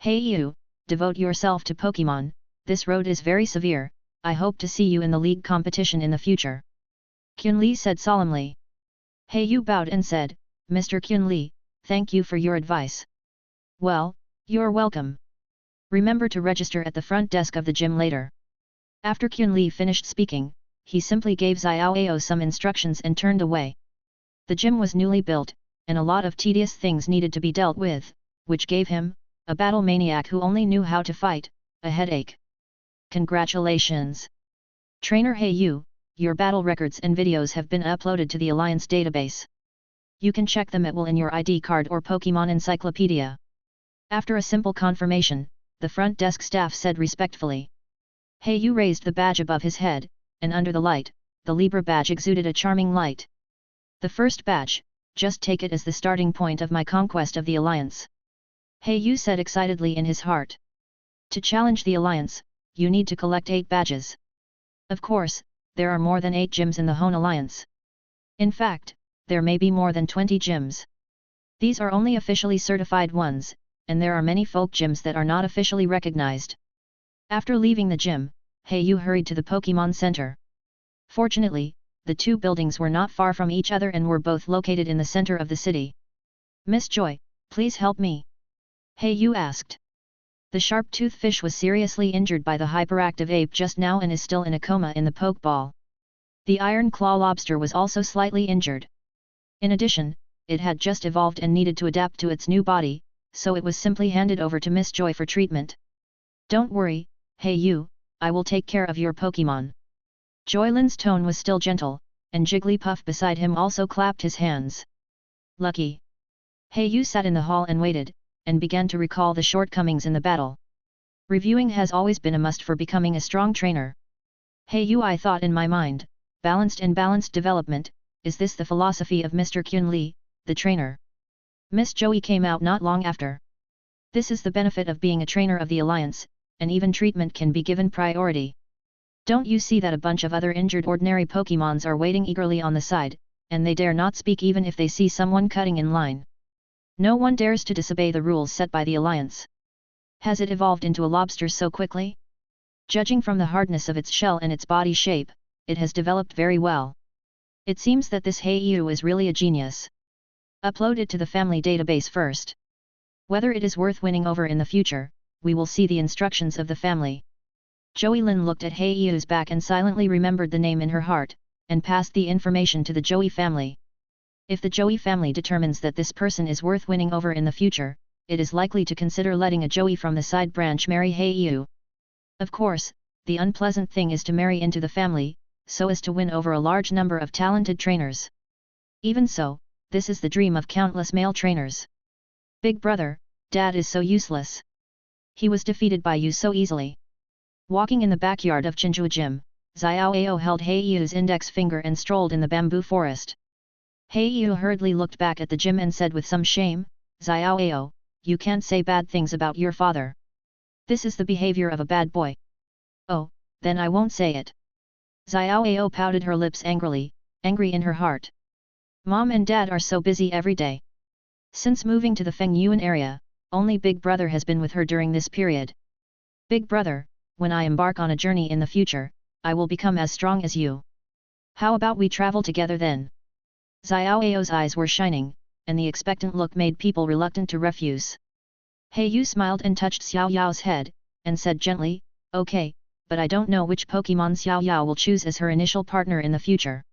"Heiyu, devote yourself to Pokémon, this road is very severe, I hope to see you in the league competition in the future," Qunli said solemnly. Heiyu bowed and said, "Mr. Qunli, thank you for your advice." "Well, you're welcome. Remember to register at the front desk of the gym later." After Qunli finished speaking, he simply gave Xiaoao some instructions and turned away. The gym was newly built, and a lot of tedious things needed to be dealt with, which gave him, a battle maniac who only knew how to fight, a headache. "Congratulations! Trainer Heiyu, your battle records and videos have been uploaded to the Alliance database. You can check them at will in your ID card or Pokémon Encyclopedia." After a simple confirmation, the front desk staff said respectfully. Heiyu raised the badge above his head, and under the light, the Libra badge exuded a charming light. "The first badge, just take it as the starting point of my conquest of the Alliance." He Yu said excitedly in his heart. To challenge the alliance, you need to collect 8 badges. Of course, there are more than 8 gyms in the Hone Alliance. In fact, there may be more than 20 gyms. These are only officially certified ones, and there are many folk gyms that are not officially recognized. After leaving the gym, He Yu hurried to the Pokémon Center. Fortunately, the 2 buildings were not far from each other and were both located in the center of the city. Miss Joy, please help me. He Yu asked. The sharp-toothed fish was seriously injured by the hyperactive ape just now and is still in a coma in the Pokeball. The iron claw lobster was also slightly injured. In addition, it had just evolved and needed to adapt to its new body, so it was simply handed over to Miss Joy for treatment. Don't worry, He Yu, I will take care of your Pokémon. Joylin's tone was still gentle, and Jigglypuff beside him also clapped his hands. Lucky. He Yu sat in the hall and waited, and began to recall the shortcomings in the battle. Reviewing has always been a must for becoming a strong trainer. He Yu, I thought in my mind, balanced development, is this the philosophy of Mr. Kyun Lee, the trainer? Miss Joey came out not long after. This is the benefit of being a trainer of the Alliance, and even treatment can be given priority. Don't you see that a bunch of other injured ordinary Pokémons are waiting eagerly on the side, and they dare not speak even if they see someone cutting in line? No one dares to disobey the rules set by the Alliance. Has it evolved into a lobster so quickly? Judging from the hardness of its shell and its body shape, it has developed very well. It seems that this He Yu is really a genius. Upload it to the family database first. Whether it is worth winning over in the future, we will see the instructions of the family. Joey Lin looked at He Yu's back and silently remembered the name in her heart, and passed the information to the Joey family. If the Joey family determines that this person is worth winning over in the future, it is likely to consider letting a Joey from the side branch marry He Yu. Of course, the unpleasant thing is to marry into the family, so as to win over a large number of talented trainers. Even so, this is the dream of countless male trainers. Big brother, Dad is so useless. He was defeated by you so easily. Walking in the backyard of Chinjua Gym, Xiaoao held He Yu's index finger and strolled in the bamboo forest. He Yu hurriedly looked back at the gym and said with some shame, Xiaoao, you can't say bad things about your father. This is the behavior of a bad boy. Oh, then I won't say it. Xiaoao pouted her lips angrily, angry in her heart. Mom and Dad are so busy every day. Since moving to the Fengyuan area, only Big Brother has been with her during this period. Big Brother, when I embark on a journey in the future, I will become as strong as you. How about we travel together then? Xiaoao's eyes were shining, and the expectant look made people reluctant to refuse. He Yu smiled and touched Xiao Yao's head, and said gently, okay, but I don't know which Pokémon Xiao Yao will choose as her initial partner in the future.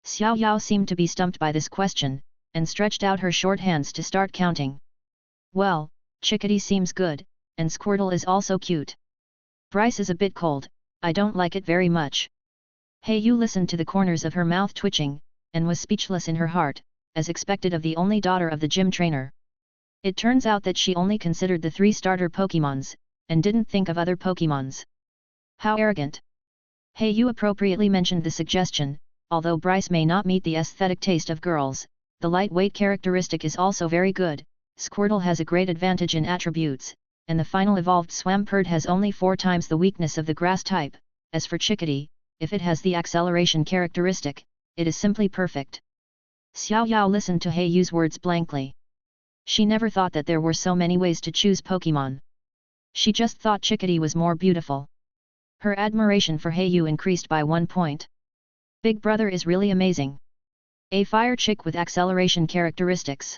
Xiao Yao seemed to be stumped by this question, and stretched out her short hands to start counting. Well, Chickadee seems good, and Squirtle is also cute. Bryce is a bit cold, I don't like it very much. He Yu listened to the corners of her mouth twitching, and was speechless in her heart, as expected of the only daughter of the gym trainer. It turns out that she only considered the 3 starter Pokémons, and didn't think of other Pokémons. How arrogant! He Yu appropriately mentioned the suggestion, although Bryce may not meet the aesthetic taste of girls, the lightweight characteristic is also very good. Squirtle has a great advantage in attributes, and the final evolved Swampert has only 4 times the weakness of the grass type. As for Chickadee, if it has the acceleration characteristic, it is simply perfect. Xiao Yao listened to He Yu's words blankly. She never thought that there were so many ways to choose Pokémon. She just thought Chickadee was more beautiful. Her admiration for He Yu increased by 1 point. Big Brother is really amazing. A fire chick with acceleration characteristics.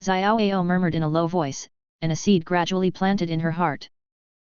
Xiaoao murmured in a low voice, and a seed gradually planted in her heart.